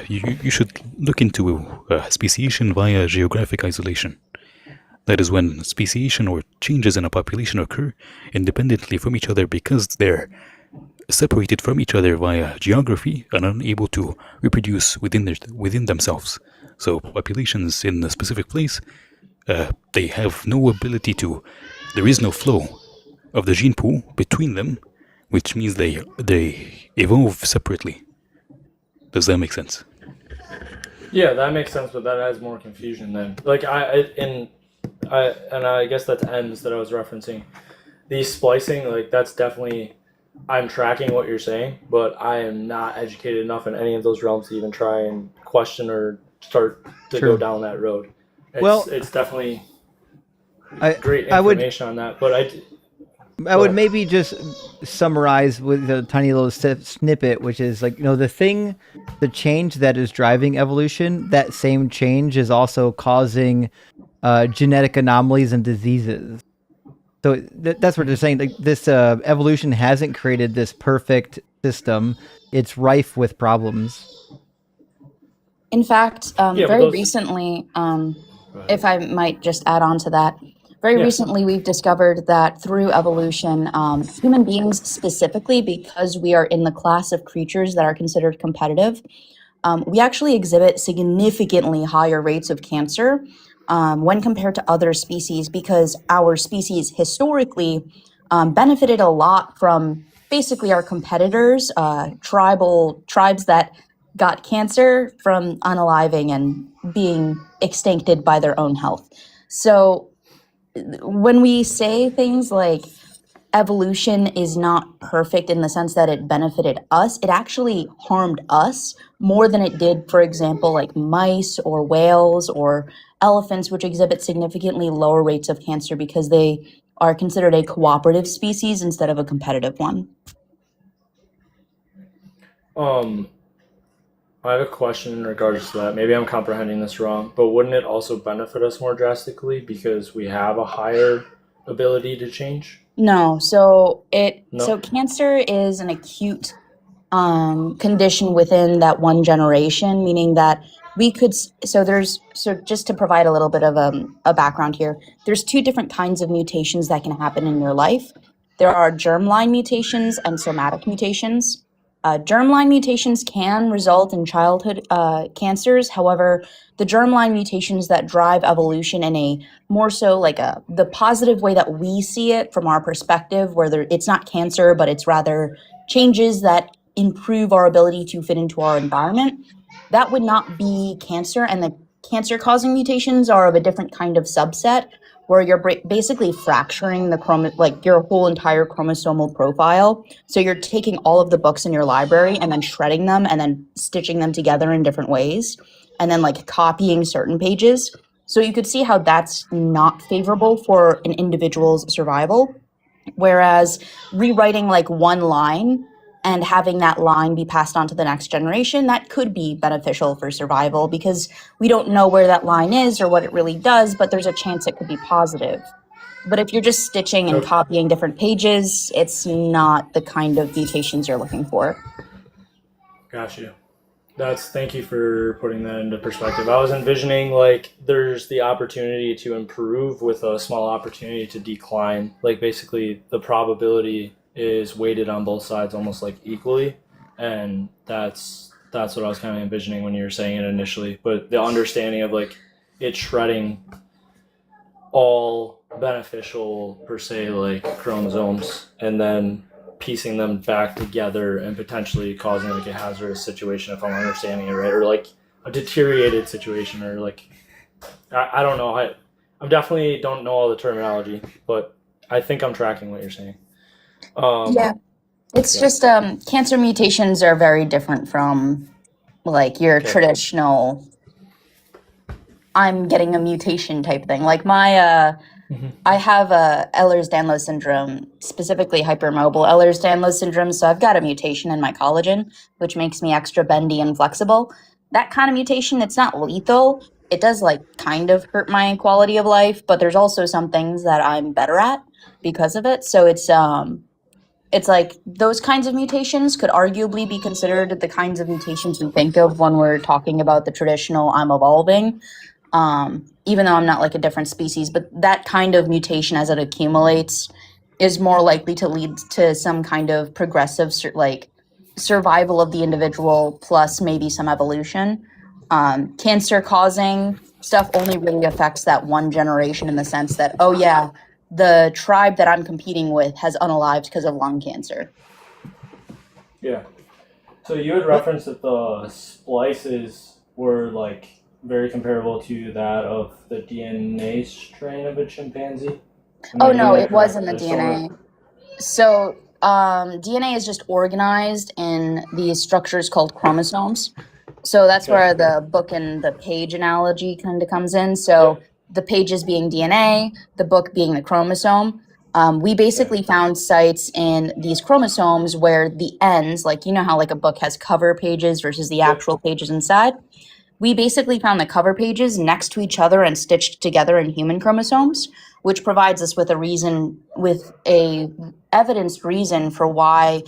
you should look into speciation via geographic isolation. That is when speciation or changes in a population occur independently from each other because they're separated from each other via geography and unable to reproduce within themselves. So populations in a specific place, they have no ability to. There is no flow of the gene pool between them, which means they evolve separately. Does that make sense? Yeah, that makes sense, but that adds more confusion then. Like I guess that's ends that I was referencing. These splicing, like that's definitely, I'm tracking what you're saying, but I am not educated enough in any of those realms to even try and question or start to go down that road. It's definitely great information on that, but I would maybe just summarize with a tiny little snippet, which is like, the change that is driving evolution, that same change is also causing genetic anomalies and diseases. So that's what they're saying. Like this evolution hasn't created this perfect system. It's rife with problems. In fact, very recently, if I might just add on to that, recently we've discovered that through evolution, human beings specifically, because we are in the class of creatures that are considered competitive, we actually exhibit significantly higher rates of cancer when compared to other species, because our species historically benefited a lot from basically our competitors, tribes that got cancer from unaliving and being extincted by their own health. So when we say things like evolution is not perfect in the sense that it benefited us, it actually harmed us more than it did, for example, like mice or whales or elephants, which exhibit significantly lower rates of cancer because they are considered a cooperative species instead of a competitive one. I have a question in regards to that. Maybe I'm comprehending this wrong, but wouldn't it also benefit us more drastically because we have a higher ability to change? No. So cancer is an acute condition within that one generation, meaning that we could, just to provide a little bit of a background here, there's two different kinds of mutations that can happen in your life. There are germline mutations and somatic mutations. Germline mutations can result in childhood cancers. However, the germline mutations that drive evolution in a more so like the positive way that we see it from our perspective, where it's not cancer, but it's rather changes that improve our ability to fit into our environment, that would not be cancer. And the cancer-causing mutations are of a different kind of subset, where you're basically fracturing your whole entire chromosomal profile. So you're taking all of the books in your library and then shredding them and then stitching them together in different ways, and then like copying certain pages. So you could see how that's not favorable for an individual's survival. Whereas rewriting like one line and having that line be passed on to the next generation, that could be beneficial for survival because we don't know where that line is or what it really does, but there's a chance it could be positive. But if you're just stitching and copying different pages, it's not the kind of mutations you're looking for. Gotcha. Thank you for putting that into perspective. I was envisioning like there's the opportunity to improve with a small opportunity to decline. Like basically the probability is weighted on both sides almost like equally. And that's what I was kind of envisioning when you were saying it initially. But the understanding of like it shredding all beneficial per se like chromosomes and then piecing them back together and potentially causing like a hazardous situation, if I'm understanding it right, or like a deteriorated situation, or like I don't know. I definitely don't know all the terminology, but I think I'm tracking what you're saying. It's just cancer mutations are very different from like your traditional I'm getting a mutation type thing. Like my I have a Ehlers-Danlos syndrome, specifically hypermobile Ehlers-Danlos syndrome. So I've got a mutation in my collagen, which makes me extra bendy and flexible. That kind of mutation, it's not lethal. It does like kind of hurt my quality of life, but there's also some things that I'm better at because of it. So it's like those kinds of mutations could arguably be considered the kinds of mutations we think of when we're talking about the traditional I'm evolving. Even though I'm not like a different species, but that kind of mutation as it accumulates is more likely to lead to some kind of progressive like survival of the individual plus maybe some evolution. Cancer causing stuff only really affects that one generation in the sense that, oh yeah, the tribe that I'm competing with has unalived because of lung cancer. Yeah. So you had referenced that the splices were like very comparable to that of the DNA strain of a chimpanzee. Oh no, it was in the DNA. So DNA is just organized in these structures called chromosomes. So that's where the book and the page analogy kind of comes in. So the pages being DNA, the book being the chromosome. We basically found sites in these chromosomes where the ends, like you know how like a book has cover pages versus the actual pages inside. We basically found the cover pages next to each other and stitched together in human chromosomes, which provides us with a evidenced reason for why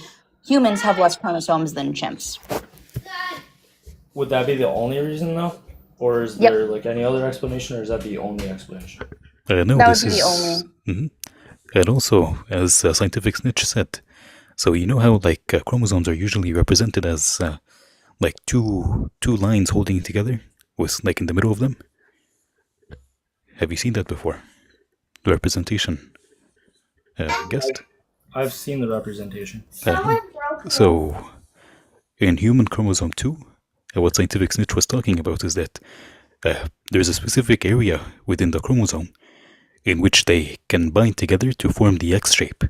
humans have less chromosomes than chimps. Would that be the only reason though? Or is there like any other explanation, or is that the only explanation? No, that this would be is the only. And also, as Scientific Snitch said, so you know how like chromosomes are usually represented as like two lines holding together with like in the middle of them. Have you seen that before? The representation. Guessed? I've seen the representation. So, in human chromosome 2, what Scientific Snitch was talking about is that there's a specific area within the chromosome in which they can bind together to form the X shape.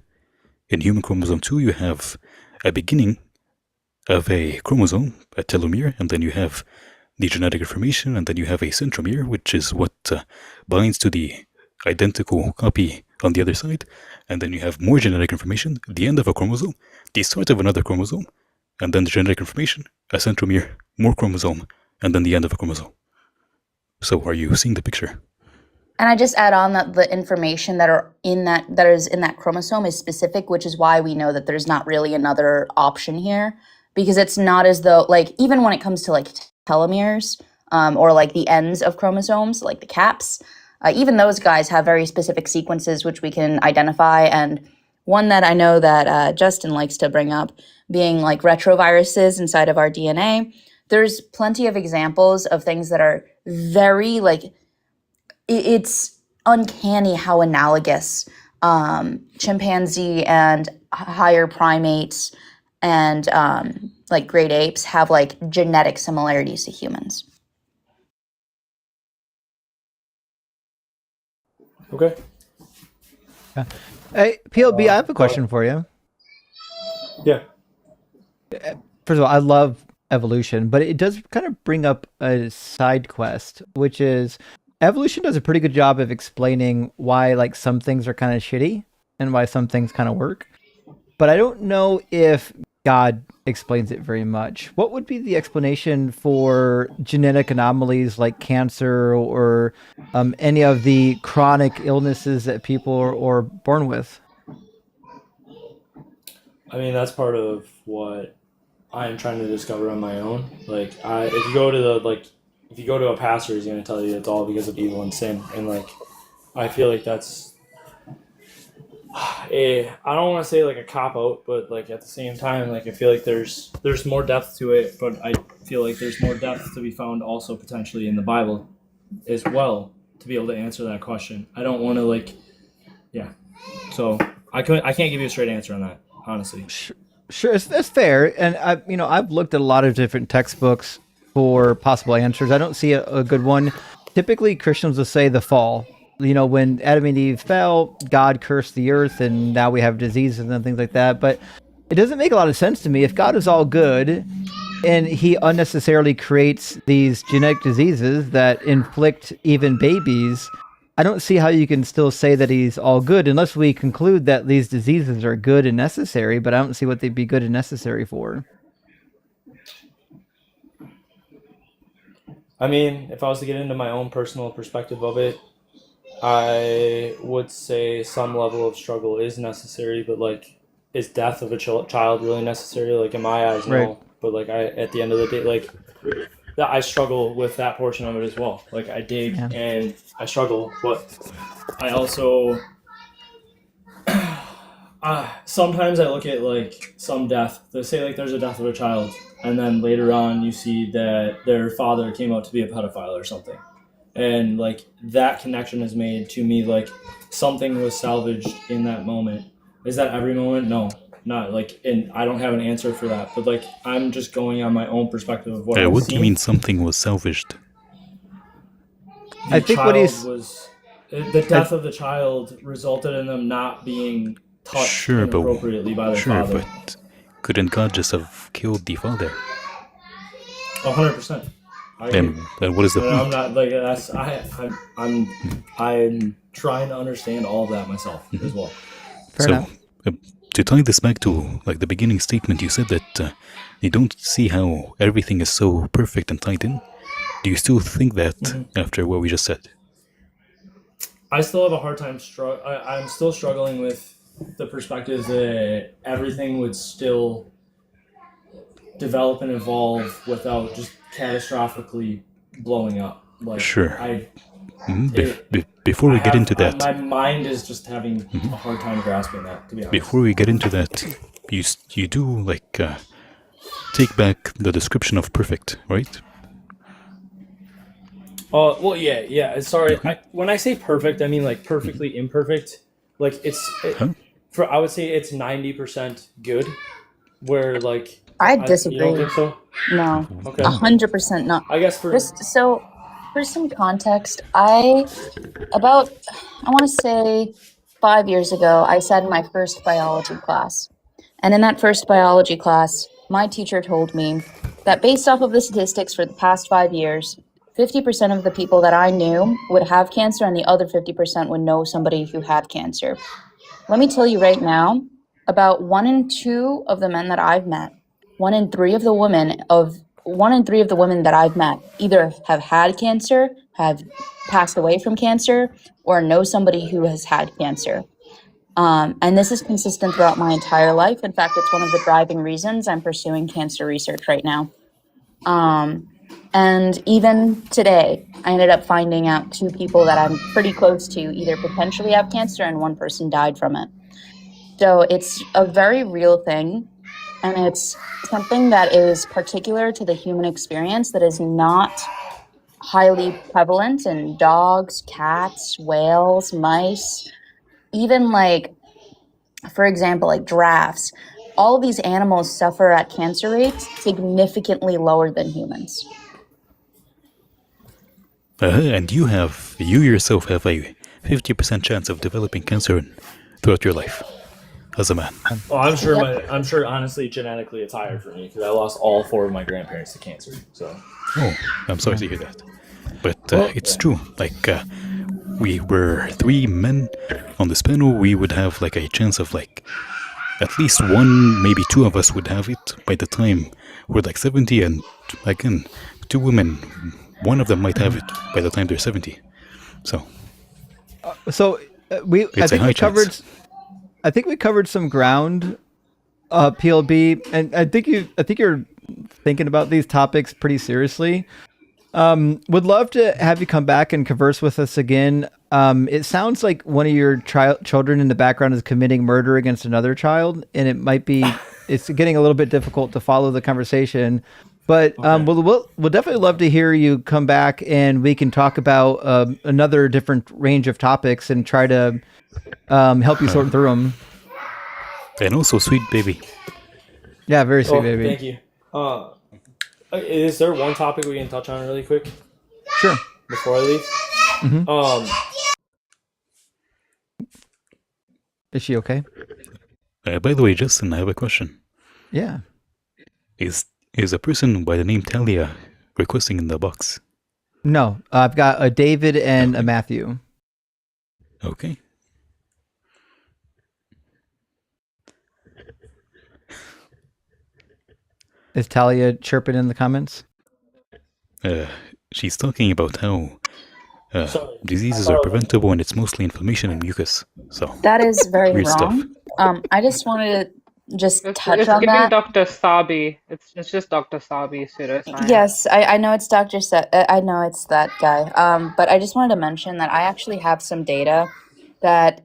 In human chromosome 2, you have a beginning of a chromosome, a telomere, and then you have the genetic information, and then you have a centromere, which is what binds to the identical copy on the other side, and then you have more genetic information, the end of a chromosome, the start of another chromosome, and then the genetic information, a centromere, more chromosome, and then the end of a chromosome. So are you seeing the picture? And I just add on that the information that is in that chromosome is specific, which is why we know that there's not really another option here, because it's not as though, like, even when it comes to like telomeres or like the ends of chromosomes, like the caps, even those guys have very specific sequences which we can identify. And one that I know that Justin likes to bring up being like retroviruses inside of our DNA. There's plenty of examples of things that are very like, it's uncanny how analogous chimpanzee and higher primates and like great apes have like genetic similarities to humans. Okay. Hey, PLB, I have a question for you. Yeah. First of all, I love evolution, but it does kind of bring up a side quest, which is evolution does a pretty good job of explaining why like some things are kind of shitty and why some things kind of work. But I don't know if God explains it very much. What would be the explanation for genetic anomalies like cancer or any of the chronic illnesses that people are born with? I mean, that's part of what I'm trying to discover on my own. Like, if you go to a pastor, he's going to tell you it's all because of evil and sin, and like, I feel like that's I don't want to say like a cop out, but like at the same time, like I feel like there's more depth to it, but I feel like there's more depth to be found also potentially in the Bible as well to be able to answer that question. I don't want to so I can't give you a straight answer on that, honestly. Sure, that's fair. And I've looked at a lot of different textbooks for possible answers. I don't see a good one. Typically, Christians will say the fall. When Adam and Eve fell, God cursed the earth, and now we have diseases and things like that. But it doesn't make a lot of sense to me. If God is all good, and he unnecessarily creates these genetic diseases that inflict even babies, I don't see how you can still say that he's all good unless we conclude that these diseases are good and necessary, but I don't see what they'd be good and necessary for. I mean, if I was to get into my own personal perspective of it, I would say some level of struggle is necessary, but like, is death of a child really necessary? Like, in my eyes, no. Right. But like, at the end of the day, like, I struggle with that portion of it as well. Like, I dig and I struggle, but I also sometimes I look at like some death. They say like there's a death of a child, and then later on you see that their father came out to be a pedophile or something. And like that connection is made to me, like something was salvaged in that moment. Is that every moment? No, not like, and I don't have an answer for that. But like, I'm just going on my own perspective of what I've what seen. do you mean something was salvaged? I think what the death of the child resulted in them not being touched inappropriately by their father. But couldn't God just have killed the father? 100%. And what is the point? I'm not like that's I'm trying to understand all of that myself as well. Fair enough. To tie this back to like the beginning statement, you said that you don't see how everything is so perfect and tied in. Do you still think that after what we just said? I still have a hard time. I'm still struggling with the perspective that everything would still develop and evolve without just catastrophically blowing up. Like, sure. Before we get into that, my mind is just having a hard time grasping that, to be honest. Before we get into that, you do like take back the description of perfect, right? Well, yeah. Sorry, when I say perfect, I mean like perfectly imperfect. Like I would say it's 90% good, where like I disagree. You don't think so? No. Okay. 100% not. I guess for some context, I want to say 5 years ago, I sat in my first biology class. And in that first biology class, my teacher told me that based off of the statistics for the past 5 years, 50% of the people that I knew would have cancer and the other 50% would know somebody who had cancer. Let me tell you right now, about 1 in 2 of the men that I've met, 1 in 3 of the women that I've met either have had cancer, have passed away from cancer, or know somebody who has had cancer. And this is consistent throughout my entire life. In fact, it's one of the driving reasons I'm pursuing cancer research right now. And even today, I ended up finding out 2 people that I'm pretty close to either potentially have cancer and 1 person died from it. So it's a very real thing. And it's something that is particular to the human experience that is not highly prevalent in dogs, cats, whales, mice, even like, for example, like giraffes. All of these animals suffer at cancer rates significantly lower than humans. And you yourself have a 50% chance of developing cancer throughout your life. As a man. Oh, I'm sure. Honestly, genetically, it's higher for me because I lost all 4 of my grandparents to cancer. So. Oh, I'm sorry to hear that. But it's true. Like we were 3 men on this panel, we would have like a chance of like at least one, maybe two of us would have it by the time we're like 70, and again, two women, one of them might have it by the time they're 70. So I think we covered some ground, PLB, and I think you're thinking about these topics pretty seriously. Would love to have you come back and converse with us again. It sounds like one of your children in the background is committing murder against another child, and it's getting a little bit difficult to follow the conversation. But we'll definitely love to hear you come back, and we can talk about another different range of topics and try to help you sort through them. And also, sweet baby. Yeah, very sweet baby. Thank you. Is there one topic we can touch on really quick? Sure. Before I leave? Mm-hmm. Is she okay? By the way, Justin, I have a question. Yeah. Is a person by the name Talia requesting in the box? No, I've got a David and a Matthew. Okay. Is Talia chirping in the comments? She's talking about how diseases are preventable, and it's mostly inflammation and mucus. So that is very wrong. Stuff. I just wanted to touch it's on giving that. Dr. Sabi. It's just Dr. Sabi pseudoscience. Yes, I know it's I know it's that guy. But I just wanted to mention that I actually have some data that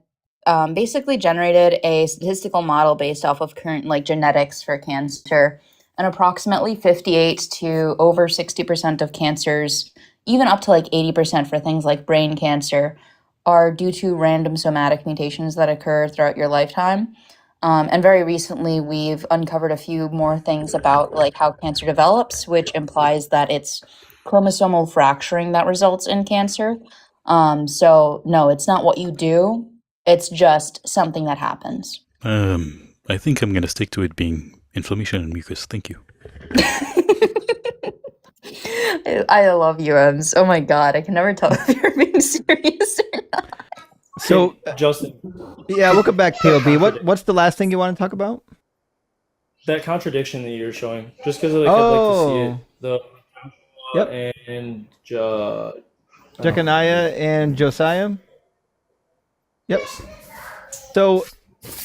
basically generated a statistical model based off of current genetics for cancer. And approximately 58 to over 60% of cancers, even up to 80% for things like brain cancer, are due to random somatic mutations that occur throughout your lifetime. And very recently, we've uncovered a few more things about how cancer develops, which implies that it's chromosomal fracturing that results in cancer. So no, it's not what you do. It's just something that happens. I think I'm going to stick to it being inflammation and mucus. Thank you. I love you, Ems. Oh my god, I can never tell if you're being serious or not. So, Justin. Yeah, we'll come back, PLB. What's the last thing you want to talk about? That contradiction that you're showing. Just because I'd like to see it. And Jeconiah and Josiah. Yep. So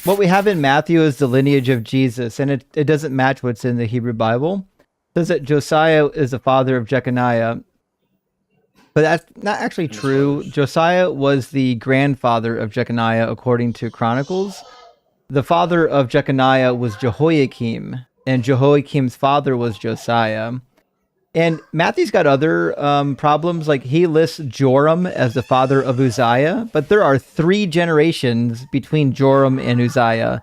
what we have in Matthew is the lineage of Jesus, and it doesn't match what's in the Hebrew Bible. It says that Josiah is the father of Jeconiah, but that's not actually true. Josiah was the grandfather of Jeconiah, according to Chronicles. The father of Jeconiah was Jehoiakim, and Jehoiakim's father was Josiah. And Matthew's got other problems, like he lists Joram as the father of Uzziah, but there are 3 generations between Joram and Uzziah.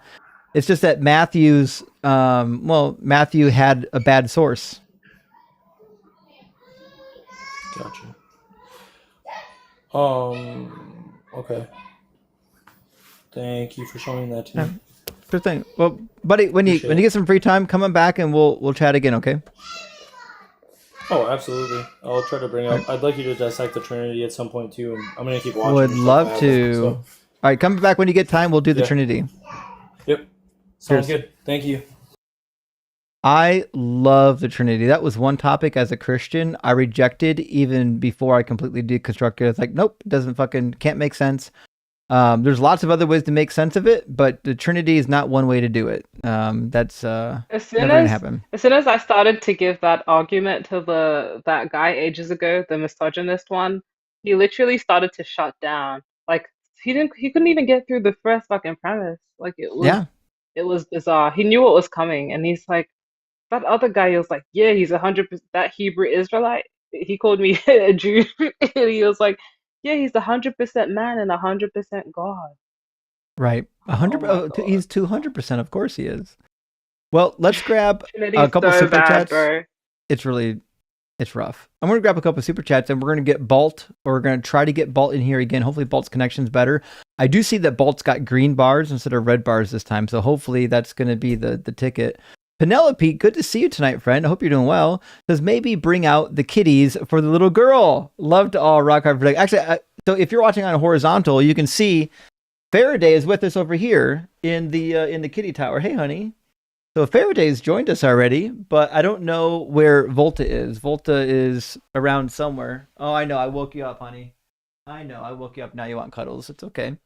It's just that Matthew had a bad source. Gotcha. Okay. Thank you for showing that to me. Sure thing. Well, buddy, when you get some free time, come on back and we'll chat again, okay? Oh, absolutely. I'll try to bring up. I'd like you to dissect the Trinity at some point too, and I'm gonna keep watching. Would love to. All right, come back when you get time. We'll do the Trinity. Yep. Sounds good. Thank you. I love the Trinity. That was one topic as a Christian I rejected even before I completely deconstructed it. It's like, nope, can't make sense. There's lots of other ways to make sense of it, but the Trinity is not one way to do it. That's never gonna happen. As soon as I started to give that argument to that guy ages ago, the misogynist one, he literally started to shut down. Like he couldn't even get through the first fucking premise. Like it was bizarre. He knew what was coming, and he's like, that other guy. He was like, yeah, he's 100%. That Hebrew Israelite. He called me a Jew, and he was like, yeah, he's 100% man and 100% God. Right, 100. He's 200%. Of course he is. Well, let's grab a couple super chats. Bro. It's rough. I'm going to grab a couple super chats, and we're going to get Balt, or we're going to try to get Balt in here again. Hopefully Balt's connection's better. I do see that Balt's got green bars instead of red bars this time, so hopefully that's going to be the ticket. Penelope, good to see you tonight, friend. I hope you're doing well. Says maybe bring out the kitties for the little girl. Love to all rock hard. Actually, so if you're watching on horizontal, you can see Faraday is with us over here in the kitty tower. Hey, honey. So Faraday's joined us already, but I don't know where Volta is. Volta is around somewhere. Oh, I know. I woke you up, honey. I know. I woke you up. Now you want cuddles. It's okay.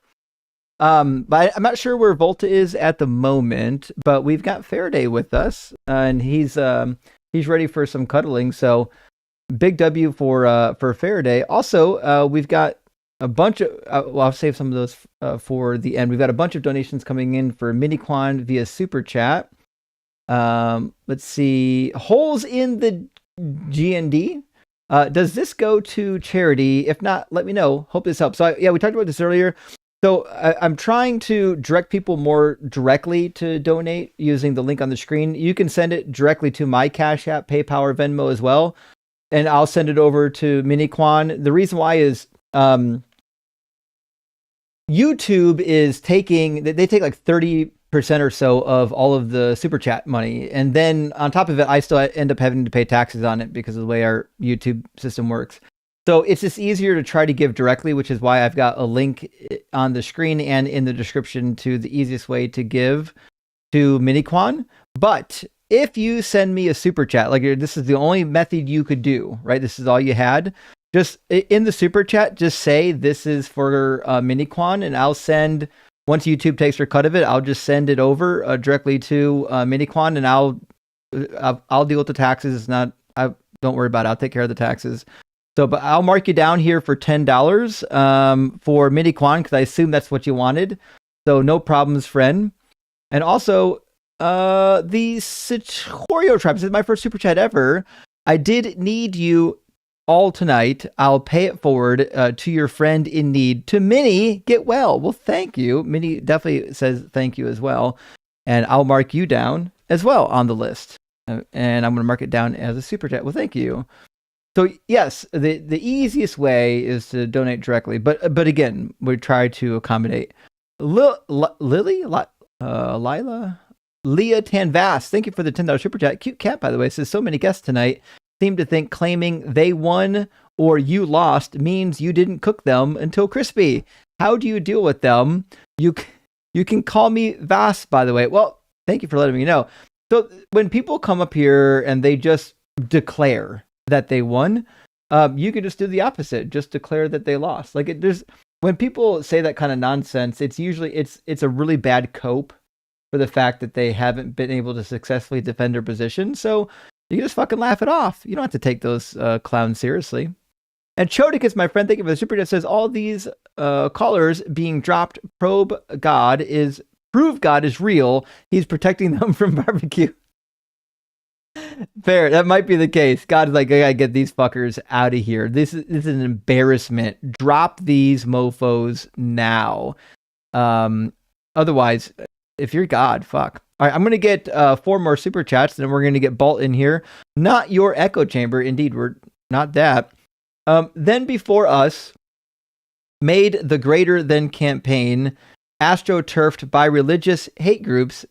But I'm not sure where Volta is at the moment, but we've got Faraday with us, and he's ready for some cuddling. So big W for Faraday. Also, we've got a bunch of well, I'll save some of those for the end. We've got a bunch of donations coming in for Mini Quan via Super Chat. Let's see. Holes in the GND. Does this go to charity? If not, let me know. Hope this helps. So yeah, we talked about this earlier. So I'm trying to direct people more directly to donate using the link on the screen. You can send it directly to my Cash App, PayPal, or Venmo as well, and I'll send it over to Mini Quan. The reason why is YouTube is they take like 30% or so of all of the super chat money, and then on top of it, I still end up having to pay taxes on it because of the way our YouTube system works. So it's just easier to try to give directly, which is why I've got a link on the screen and in the description to the easiest way to give to Mini Quan. But if you send me a super chat, like this is the only method you could do, right? This is all you had. Just in the super chat, just say this is for Mini Quan, and I'll send, once YouTube takes their cut of it, I'll just send it over directly to Mini Quan, and I'll deal with the taxes. It's not, don't worry about it. I'll take care of the taxes. So, but I'll mark you down here for $10 for Mini Quan, because I assume that's what you wanted. So no problems, friend. And also, the Sichorio Tribe, this is my first super chat ever. I did need you all tonight. I'll pay it forward to your friend in need. To Minnie, get well. Well, thank you. Minnie definitely says thank you as well. And I'll mark you down as well on the list. And I'm going to mark it down as a super chat. Well, thank you. So yes, the easiest way is to donate directly, but again, we try to accommodate. Lila, Leah Tanvas, thank you for the $10 super chat. Cute cat, by the way, says so many guests tonight seem to think claiming they won or you lost means you didn't cook them until crispy. How do you deal with them? You can call me Vas, by the way. Well, thank you for letting me know. So when people come up here and they just declare that they won, you could just do the opposite. Just declare that they lost. Like when people say that kind of nonsense, it's usually it's a really bad cope for the fact that they haven't been able to successfully defend their position. So you can just fucking laugh it off. You don't have to take those clowns seriously. And Chodik is my friend. Thank you for the super chat. Says all these callers being dropped. Prove God is real. He's protecting them from barbecue. Fair, that might be the case. God's like, I gotta get these fuckers out of here. This is an embarrassment. Drop these mofos now. Otherwise, if you're God, fuck. All right, I'm gonna get 4 more super chats, then we're gonna get Balt in here. Not your echo chamber, indeed. We're not that. Then before us, made the greater than campaign, astroturfed by religious hate groups,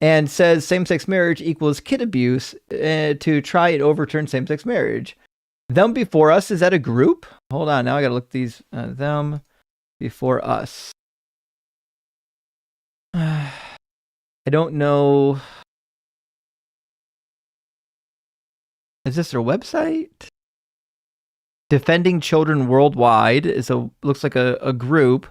and says same-sex marriage equals kid abuse to try and overturn same-sex marriage. Them before us, is that a group? Hold on, now I gotta look these. Them before us. I don't know. Is this their website? Defending Children Worldwide looks like a group.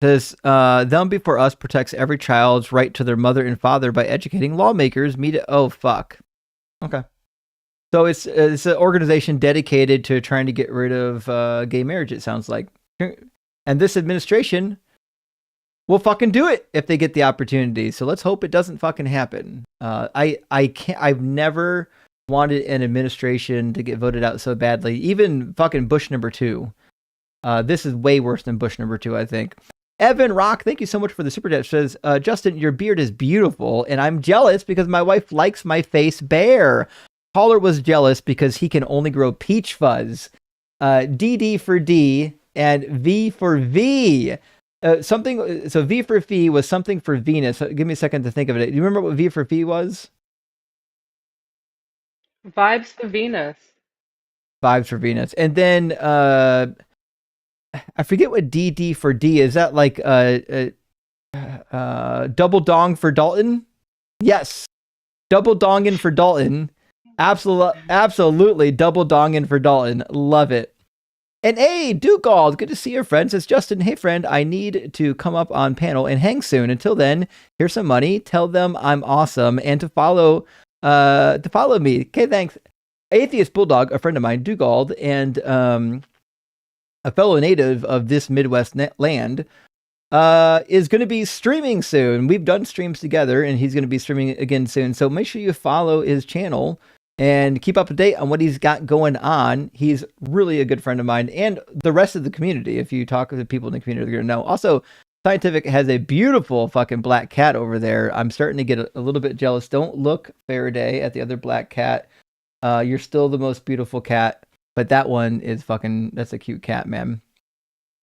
Says, them before us protects every child's right to their mother and father by educating lawmakers. Oh, fuck. Okay. So it's an organization dedicated to trying to get rid of gay marriage, it sounds like. And this administration will fucking do it if they get the opportunity. So let's hope it doesn't fucking happen. I've never wanted an administration to get voted out so badly. Even fucking Bush number 2. This is way worse than Bush number 2, I think. Evan Rock, thank you so much for the super chat. Says, Justin, your beard is beautiful, and I'm jealous because my wife likes my face bare. Caller was jealous because he can only grow peach fuzz. DD for D and V for V. So V for Phi was something for Venus. Give me a second to think of it. Do you remember what V for Phi was? Vibes for Venus. Vibes for Venus. And then I forget what DD for D is. That like double dong for Dalton? Yes, double dongin for Dalton. Absolutely double dongin for Dalton. Love it. And hey, Dugald, good to see your friend. Says Justin, hey friend, I need to come up on panel and hang soon. Until then, here's some money. Tell them I'm awesome and to follow me. Okay, thanks. Atheist Bulldog, a friend of mine, Dugald, and a fellow native of this Midwest land, is going to be streaming soon. We've done streams together, and he's going to be streaming again soon. So make sure you follow his channel and keep up to date on what he's got going on. He's really a good friend of mine and the rest of the community. If you talk to the people in the community, you're going to know. Also, Scientific has a beautiful fucking black cat over there. I'm starting to get a little bit jealous. Don't look, Faraday, at the other black cat. You're still the most beautiful cat, but that one is that's a cute cat, man.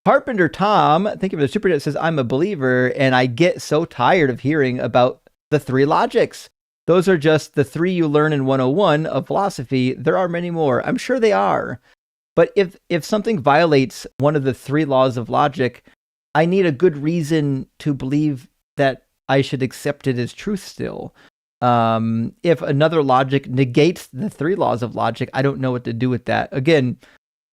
Carpenter Tom, thank you for the super chat, says, I'm a believer and I get so tired of hearing about the three logics. Those are just the three you learn in 101 of philosophy. There are many more. I'm sure they are. But if something violates one of the three laws of logic, I need a good reason to believe that I should accept it as truth still. If another logic negates the three laws of logic, I don't know what to do with that. Again,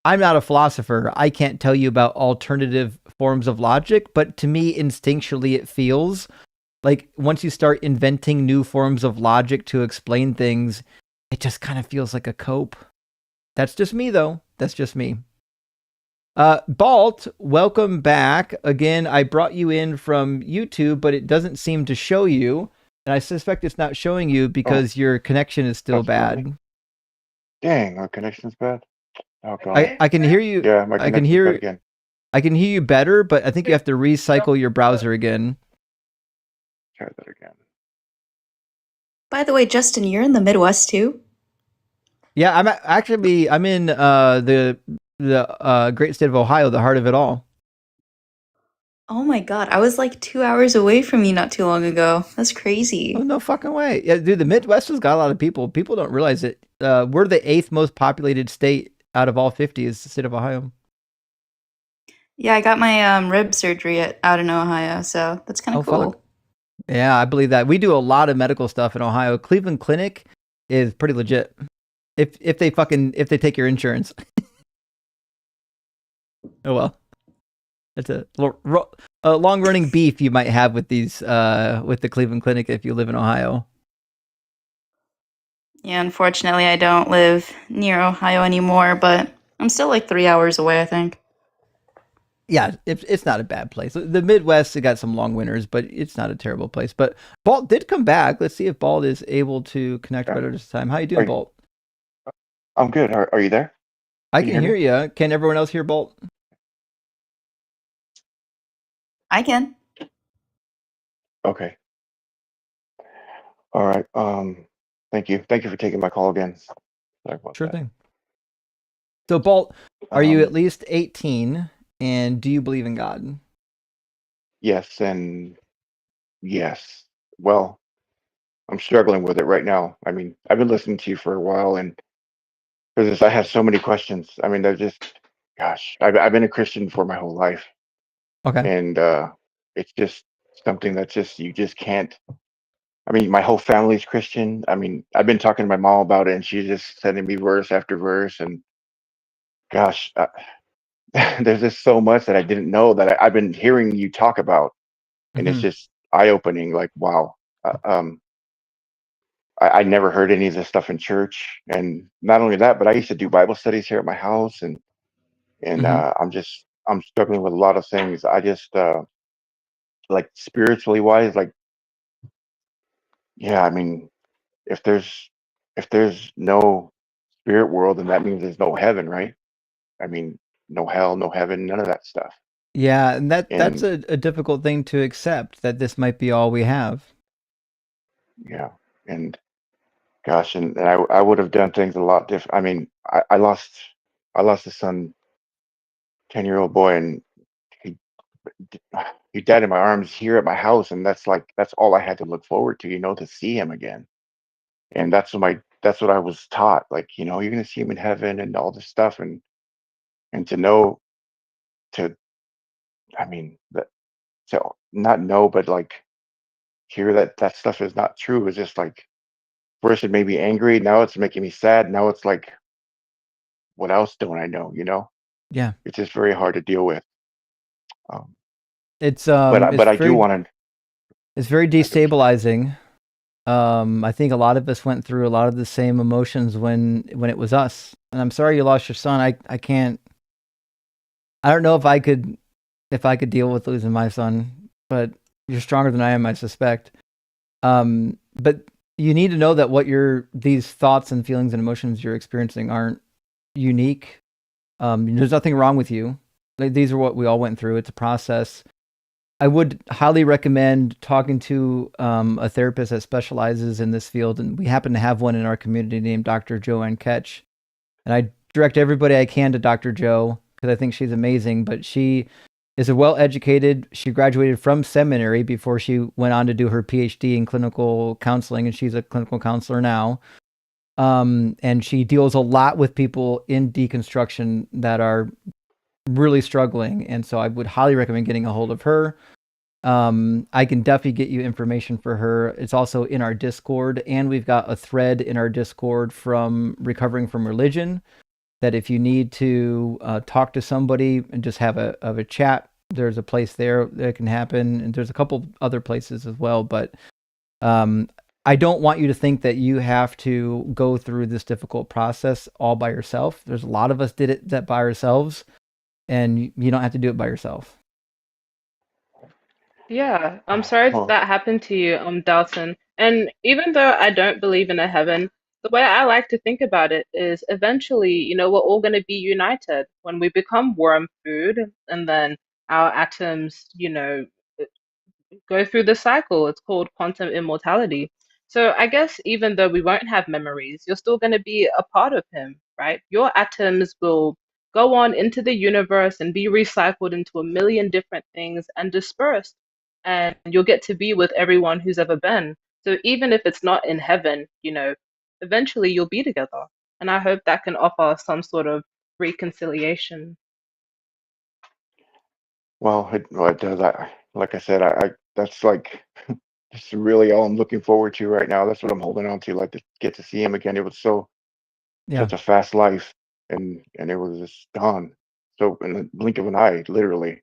I'm not a philosopher. I can't tell you about alternative forms of logic, but to me, instinctually, it feels like once you start inventing new forms of logic to explain things, it just kind of feels like a cope. That's just me, though. That's just me. Balt, welcome back. Again, I brought you in from YouTube, but it doesn't seem to show you. And I suspect it's not showing you because your connection is still bad. Dang, our connection's bad. Oh, God. I can hear you. Yeah, my connection's bad again. I can hear you better, but I think you have to recycle your browser again. Try that again. By the way, Justin, you're in the Midwest too? Yeah, I'm in the great state of Ohio, the heart of it all. Oh my God, I was like 2 hours away from you not too long ago. That's crazy. Oh, no fucking way. Yeah, dude, the Midwest has got a lot of people. People don't realize it. We're the 8th most populated state out of all 50 is the state of Ohio. Yeah, I got my rib surgery out in Ohio, so that's kind of cool. Fuck. Yeah, I believe that. We do a lot of medical stuff in Ohio. Cleveland Clinic is pretty legit. If they take your insurance. Oh well. That's a long running beef you might have with these with the Cleveland Clinic if you live in Ohio. Yeah, unfortunately I don't live near Ohio anymore, but I'm still like 3 hours away, I think. Yeah, it's not a bad place. The Midwest, it got some long winters, but it's not a terrible place. But Balt did come back. Let's see if Balt is able to connect better this time. How you doing, Balt? I'm good. Are you there? I can hear you. Can everyone else hear Balt? I can. Okay. All right. Thank you. Thank you for taking my call again. Sorry about Sure that. thing. So, Balt, are you at least 18? And do you believe in God? Yes, and yes. Well, I'm struggling with it right now. I mean, I've been listening to you for a while, and because I have so many questions. I mean, they're just, gosh, I've been a Christian for my whole life. Okay. And it's just something that's just, you just can't. I mean, my whole family's Christian. I mean, I've been talking to my mom about it, and she's just sending me verse after verse. And gosh, there's just so much that I didn't know that I've been hearing you talk about, and it's just eye-opening. Like, wow, I never heard any of this stuff in church, and not only that, but I used to do Bible studies here at my house, and I'm struggling with a lot of things. I just like spiritually wise, like, yeah, I mean, if there's no spirit world, then that means there's no heaven, right? I mean, no hell, no heaven, none of that stuff. Yeah, and that's a difficult thing to accept, that this might be all we have. Yeah, and gosh, and I would have done things a lot different. I mean, I lost a son, 10-year-old boy, and he died in my arms here at my house, and that's all I had to look forward to, to see him again. And that's what I was taught, like, you're gonna see him in heaven and all this stuff, and to know to, I mean, to not know, but like hear that stuff is not true. It's just like first it made me angry, now it's making me sad. Now it's like, what else don't I know? Yeah. It's just very hard to deal with. It's But I do want to. It's very destabilizing. I think a lot of us went through a lot of the same emotions when it was us. And I'm sorry you lost your son. I can't. I don't know if I could deal with losing my son, but you're stronger than I am, I suspect. But you need to know that these thoughts and feelings and emotions you're experiencing aren't unique. There's nothing wrong with you. These are what we all went through. It's a process. I would highly recommend talking to a therapist that specializes in this field, and we happen to have one in our community named Dr. Joanne Ketch. And I direct everybody I can to Dr. Jo because I think she's amazing, but she is a well-educated, she graduated from seminary before she went on to do her PhD in clinical counseling, and she's a clinical counselor now. And she deals a lot with people in deconstruction that are really struggling. And so I would highly recommend getting a hold of her. I can definitely get you information for her. It's also in our Discord, and we've got a thread in our Discord from Recovering from Religion that if you need to talk to somebody and just have a chat, there's a place there that can happen. And there's a couple other places as well. But I don't want you to think that you have to go through this difficult process all by yourself. There's a lot of us did it that by ourselves, and you don't have to do it by yourself. Yeah, I'm sorry that happened to you, Dalton. And even though I don't believe in a heaven, the way I like to think about it is eventually, we're all going to be united when we become worm food, and then our atoms, go through the cycle. It's called quantum immortality. So I guess even though we won't have memories, you're still going to be a part of him, right? Your atoms will go on into the universe and be recycled into a million different things and dispersed. And you'll get to be with everyone who's ever been. So even if it's not in heaven, eventually you'll be together. And I hope that can offer some sort of reconciliation. Well, it does. Like I said, that's like just really all I'm looking forward to right now. That's what I'm holding on to, like to get to see him again. It was such a fast life, and it was just gone. So in the blink of an eye, literally.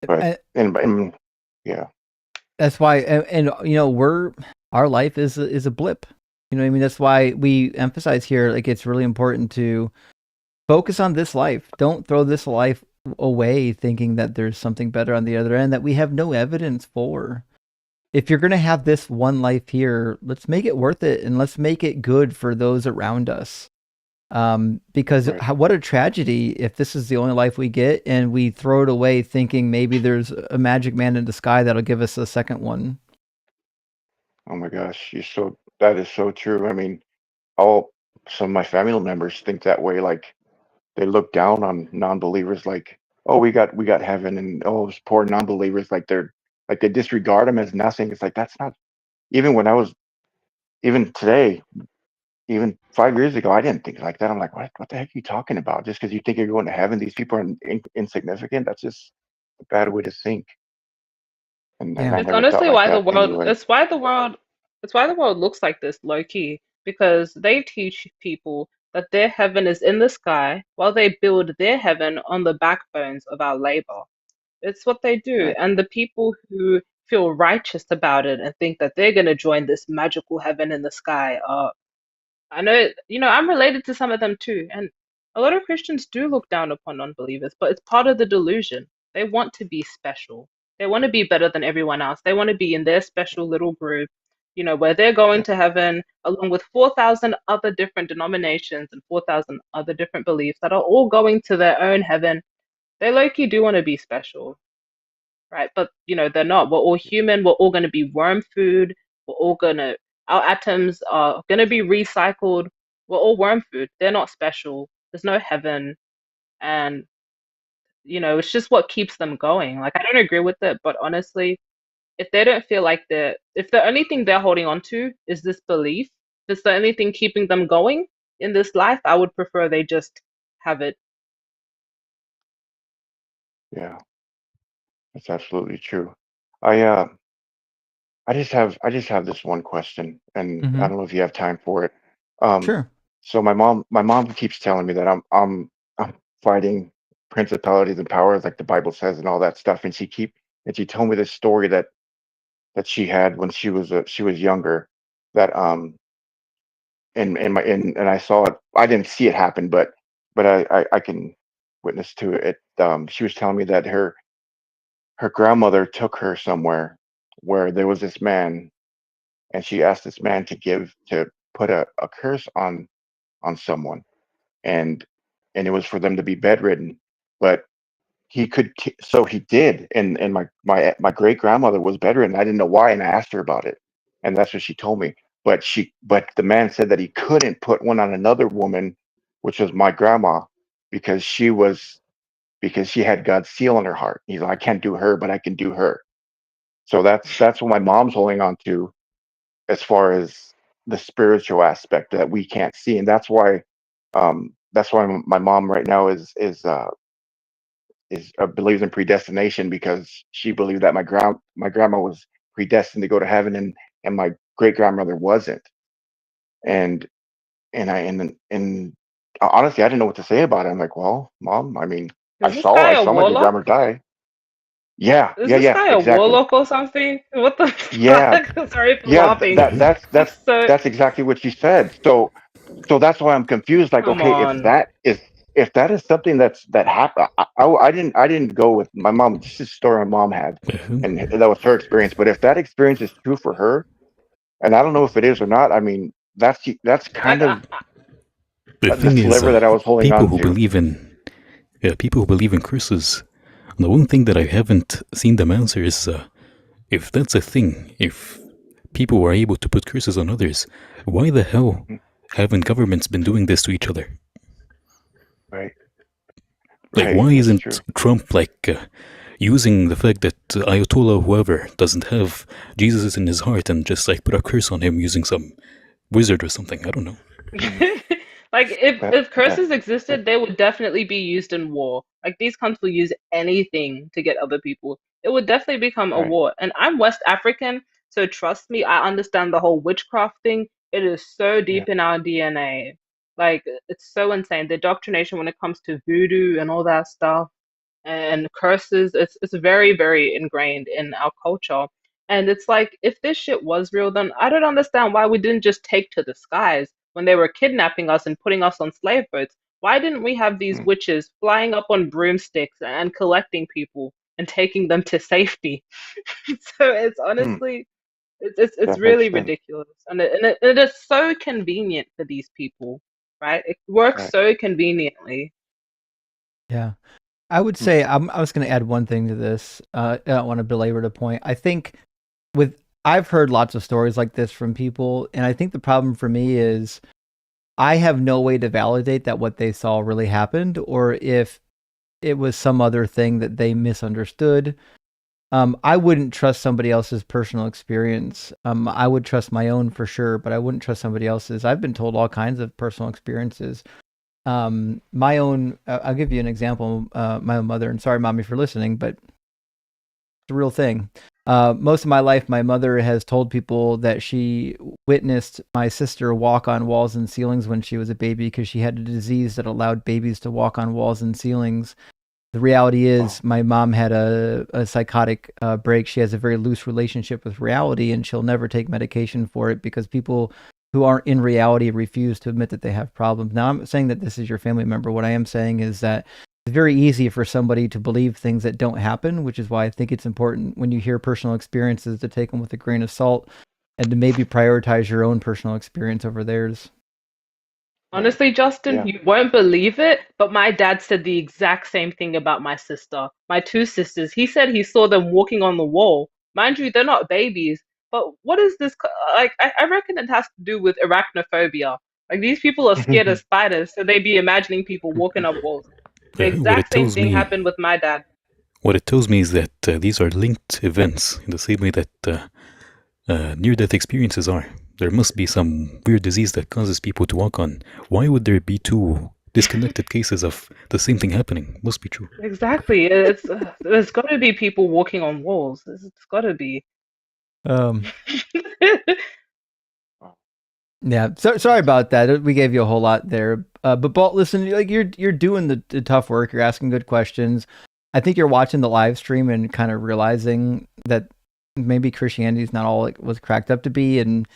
But and yeah. That's why, and our life is a blip. You know what I mean? That's why we emphasize here, like it's really important to focus on this life. Don't throw this life away thinking that there's something better on the other end that we have no evidence for. If you're going to have this one life here, let's make it worth it, and let's make it good for those around us. Because what a tragedy if this is the only life we get and we throw it away thinking maybe there's a magic man in the sky that'll give us a second one. Oh my gosh, that is so true. I mean, some of my family members think that way. Like they look down on non-believers, like, oh, we got heaven, and oh, those poor non-believers, like they disregard them as nothing. It's like that's not. Even today, even 5 years ago, I didn't think like that. I'm like, what the heck are you talking about? Just because you think you're going to heaven, these people are insignificant. That's just a bad way to think. And I It's never thought honestly like why the that world. anyway. It's why the world looks like this, low key, because they teach people that their heaven is in the sky, while they build their heaven on the backbones of our labor. It's what they do, Right. and the people who feel righteous about it and think that they're going to join this magical heaven in the sky are. I know, I'm related to some of them too. And a lot of Christians do look down upon unbelievers, but it's part of the delusion. They want to be special. They want to be better than everyone else. They want to be in their special little group, where they're going to heaven along with 4,000 other different denominations and 4,000 other different beliefs that are all going to their own heaven. They low-key do want to be special, right? But they're not. We're all human. We're all going to be worm food. Our atoms are going to be recycled. We're all worm food. They're not special. There's no heaven, and it's just what keeps them going. Like I don't agree with it, but honestly, if they don't feel like if the only thing they're holding on to is this belief, if it's the only thing keeping them going in this life, I would prefer they just have it. Yeah, that's absolutely true. I just have this one question, and I don't know if you have time for it. Um, Sure. so my mom keeps telling me that I'm fighting principalities and powers like the Bible says and all that stuff, and she told me this story that she had when she was younger, that and I saw it. I didn't see it happen, but I can witness to it. She was telling me that her grandmother took her somewhere where there was this man, and she asked this man to put a curse on someone, and it was for them to be bedridden, but so he did, and my great grandmother was bedridden. I didn't know why, and I asked her about it, and that's what she told me. But the man said that he couldn't put one on another woman, which was my grandma, because she had God's seal on her heart. He's like, I can't do her, but I can do her. So that's what my mom's holding on to, as far as the spiritual aspect that we can't see, and that's why my mom right now believes in predestination, because she believed that my grandma was predestined to go to heaven, and my great grandmother wasn't, and honestly, I didn't know what to say about it. I'm like, well, mom, I mean, I Is this saw guy I a saw my great warlock? grandma die. Yeah, Is yeah, this yeah, guy a exactly. warlock or something? What the Yeah, fuck? Sorry for yeah, laughing. It's so. that's exactly what she said. So that's why I'm confused. Like, Come okay, on. if that is something that happened, I didn't go with my mom. This is a story my mom had, and that was her experience. But if that experience is true for her, and I don't know if it is or not, I mean, that's kind Like, of The the thing is, sliver that I was holding people on who to. believe in people who believe in curses, the one thing that I haven't seen them answer is if that's a thing, if people were able to put curses on others, why the hell Mhm. haven't governments been doing this to each other? Right, Like, right, why that's isn't true. Trump using the fact that Ayatollah whoever doesn't have Jesus in his heart and just like put a curse on him using some wizard or something? I don't know. like That if that curses existed, they would definitely be used in war. Like these cunts will use anything to get other people. It would definitely become a right, war. And I'm West African, so trust me, I understand the whole witchcraft thing. It is so yeah, deep in our DNA. Like it's so insane. The indoctrination when it comes to voodoo and all that stuff and curses, it's very, very ingrained in our culture. And it's like if this shit was real, then I don't understand why we didn't just take to the skies when they were kidnapping us and putting us on slave boats. Why didn't we have these mm, witches flying up on broomsticks and collecting people and taking them to safety? So it's mm, honestly it's that makes really sense. ridiculous, and it is so convenient for these people, right? It works Right. so conveniently. Yeah. I would Mm, say I was going to add one thing to this. I don't want to belabor the point. I think I've heard lots of stories like this from people, and I think the problem for me is I have no way to validate that what they saw really happened, or if it was some other thing that they misunderstood. I wouldn't trust somebody else's personal experience. I would trust my own for sure, but I wouldn't trust somebody else's. I've been told all kinds of personal experiences. My own, I'll give you an example. My own mother, and sorry, mommy, for listening, but it's a real thing. Most of my life, my mother has told people that she witnessed my sister walk on walls and ceilings when she was a baby because she had a disease that allowed babies to walk on walls and ceilings. The reality wow. is, my mom had a psychotic break. She has a very loose relationship with reality, and she'll never take medication for it because people who aren't in reality refuse to admit that they have problems. Now, I'm saying that this is your family member. What I am saying is that it's very easy for somebody to believe things that don't happen, which is why I think it's important when you hear personal experiences to take them with a grain of salt and to maybe prioritize your own personal experience over theirs. Right. Honestly, Justin, Yeah. you won't believe it, but my dad said the exact same thing about my sister. My two sisters. He said he saw them walking on the wall. Mind you, they're not babies. But what is this? Like, I reckon it has to do with arachnophobia. Like, these people are scared of spiders, so they be imagining people walking up walls. The What exact it same tells thing me, happened with my dad. is that these are linked events in the same way that near-death experiences are. There must be some weird disease that causes people to walk on. Why would there be two disconnected cases of the same thing happening. Must be true. Exactly. It's there's got to be people walking on walls. It's got to be. Yeah. So sorry about that. We gave you a whole lot there. But Balt, listen, like you're doing the tough work. You're asking good questions. I think you're watching the live stream and kind of realizing that maybe Christianity is not all it was cracked up to be. And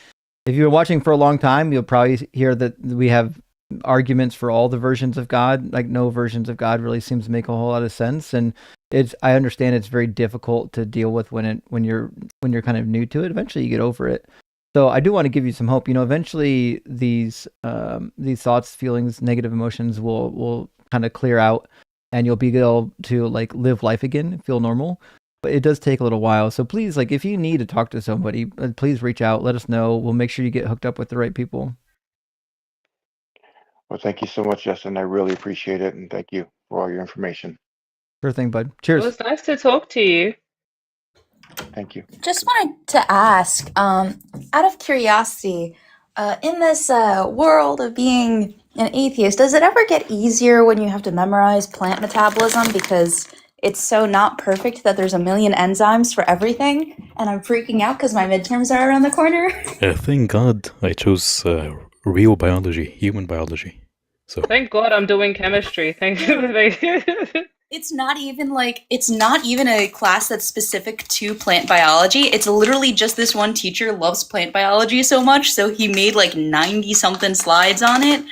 if you're watching for a long time, you'll probably hear that we have arguments for all the versions of God. Like no versions of God really seems to make a whole lot of sense. And I understand it's very difficult to deal with when you're kind of new to it. Eventually you get over it. So I do want to give you some hope. Eventually these thoughts, feelings, negative emotions will kind of clear out, and you'll be able to like live life again, feel normal. But it does take a little while. So please, like if you need to talk to somebody, please reach out. Let us know. We'll make sure you get hooked up with the right people. Well, thank you so much, Justin. I really appreciate it, and thank you for all your information. Sure thing, bud. Cheers. It was nice to talk to you. Thank you. Just wanted to ask, out of curiosity, in this world of being an atheist, does it ever get easier when you have to memorize plant metabolism because it's so not perfect that there's a million enzymes for everything, and I'm freaking out because my midterms are around the corner? Thank God I chose real biology, human biology. So thank God I'm doing chemistry. Thank you. It's not even a class that's specific to plant biology. It's literally just this one teacher loves plant biology so much, so he made like 90 something slides on it.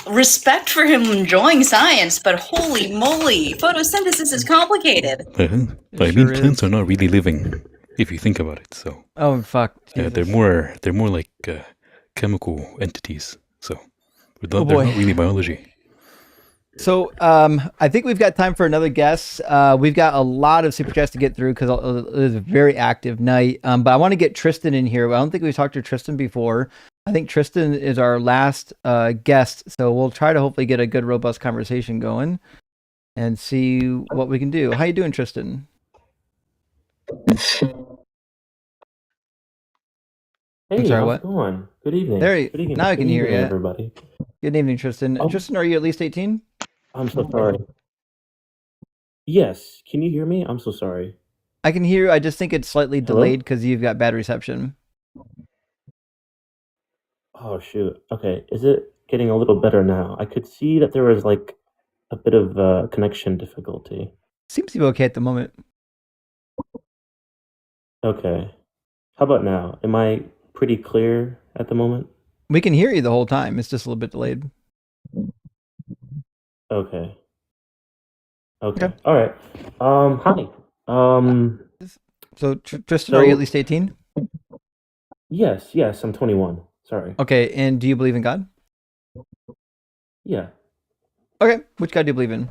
Respect for him enjoying science, but holy moly, photosynthesis is complicated. I mean, plants are not really living, if you think about it. So fuck. They're more like chemical entities. So they're not really biology. So I think we've got time for another guest. We've got a lot of super chats to get through because it was a very active night. But I want to get Tristan in here. I don't think we've talked to Tristan before. I think Tristan is our last guest. So we'll try to hopefully get a good, robust conversation going and see what we can do. How you doing, Tristan? Hey, sorry, how's what? it going? Good evening. Good evening. Now I can hear you. Everybody. Good evening, Tristan. Oh. Tristan, are you at least 18? I'm so sorry. Yes. Can you hear me? I'm so sorry. I can hear you. I just think it's slightly delayed because you've got bad reception. Oh, shoot. Okay. Is it getting a little better now? I could see that there was like a bit of connection difficulty. Seems to be okay at the moment. Okay. How about now? Am I pretty clear at the moment? We can hear you the whole time. It's just a little bit delayed. Okay. Okay. All right. Hi. So Tristan, are you at least 18? Yes. I'm 21. Sorry. Okay. And do you believe in God? Yeah. Okay. Which God do you believe in?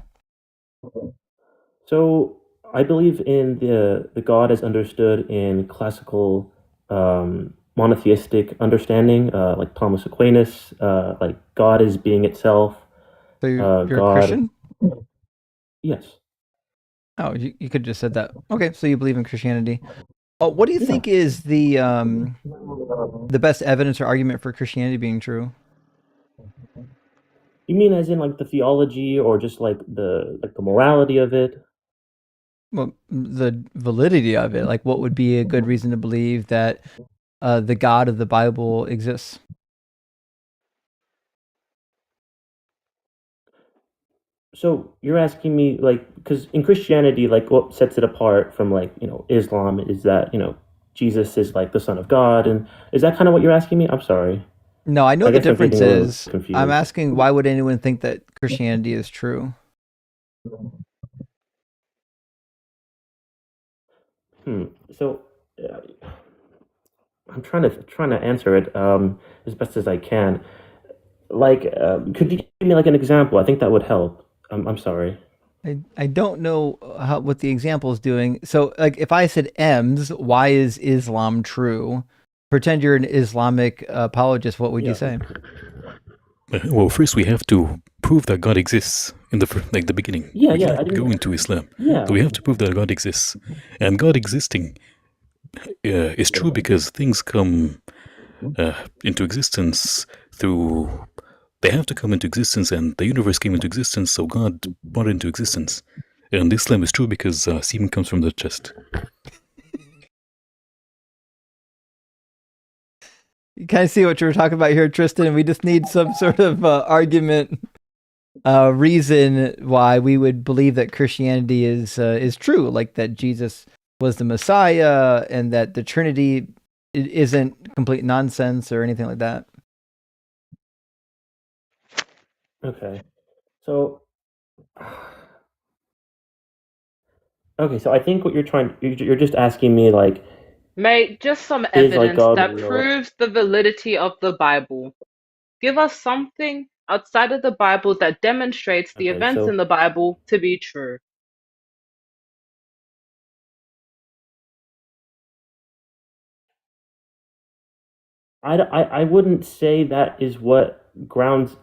So I believe in the God as understood in classical monotheistic understanding, like Thomas Aquinas, like God is being itself. So you're God, a Christian? Yes. Oh, you could have just said that. Okay, so you believe in Christianity. Oh, what do you think is the best evidence or argument for Christianity being true? You mean as in like the theology, or just like the morality of it? Well, the validity of it. Like, what would be a good reason to believe that the God of the Bible exists? So you're asking me, like, because in Christianity, like, what sets it apart from, like, Islam is that, Jesus is like the Son of God, and is that kind of what you're asking me? I'm sorry. No, I know the difference is. I'm asking, why would anyone think that Christianity is true? So I'm trying to answer it as best as I can. Like, could you give me like an example? I think that would help. I'm sorry. I don't know what the example is doing. So, like, if I said M's, why is Islam true? Pretend you're an Islamic apologist. What would you say? Well, first we have to prove that God exists in the beginning. Yeah. Go into Islam. Yeah. So we have to prove that God exists, and God existing is true because things come into existence through They have to come into existence, and the universe came into existence, so God brought it into existence. And Islam is true because semen comes from the chest. You kind of see what you were talking about here, Tristan. We just need some sort of argument, reason why we would believe that Christianity is true, like that Jesus was the Messiah and that the Trinity isn't complete nonsense or anything like that. Okay, so I think what you're just asking me, like, Mate, just some is like evidence God that real? proves the validity of the Bible. Give us something outside of the Bible that demonstrates the Okay, events so in the Bible to be true. I wouldn't say that is what grounds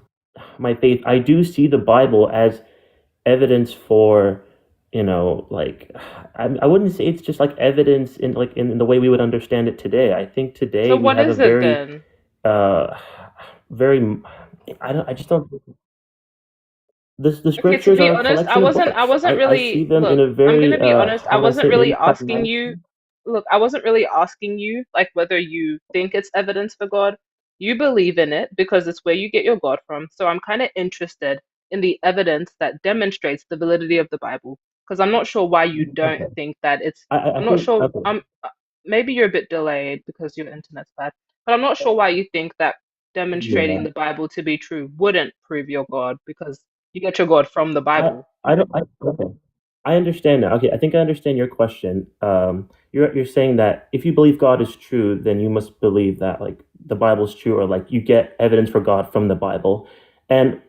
my faith. I do see the Bible as evidence for, like, I wouldn't say it's just like evidence in the way we would understand it today. I think today So we what have a is it very then? very I just don't. The Okay, to scriptures be are a honest, collection of books. I wasn't I see really, them in look, a I'm very gonna be honest, I how do I say wasn't it, really maybe asking pragmatic. you, look, I wasn't really asking you like whether you think it's evidence for God. You believe in it because it's where you get your God from. So I'm kind of interested in the evidence that demonstrates the validity of the Bible. Because I'm not sure why you don't Okay. think that it's, I I'm not think sure, okay. maybe you're a bit delayed because your internet's bad, but I'm not sure why you think that demonstrating Yeah. the Bible to be true wouldn't prove your God because you get your God from the I Bible. I don't I okay. I understand now. Okay, I think I understand your question. You're saying that if you believe God is true, then you must believe that like the Bible's true, or like you get evidence for God from the Bible. And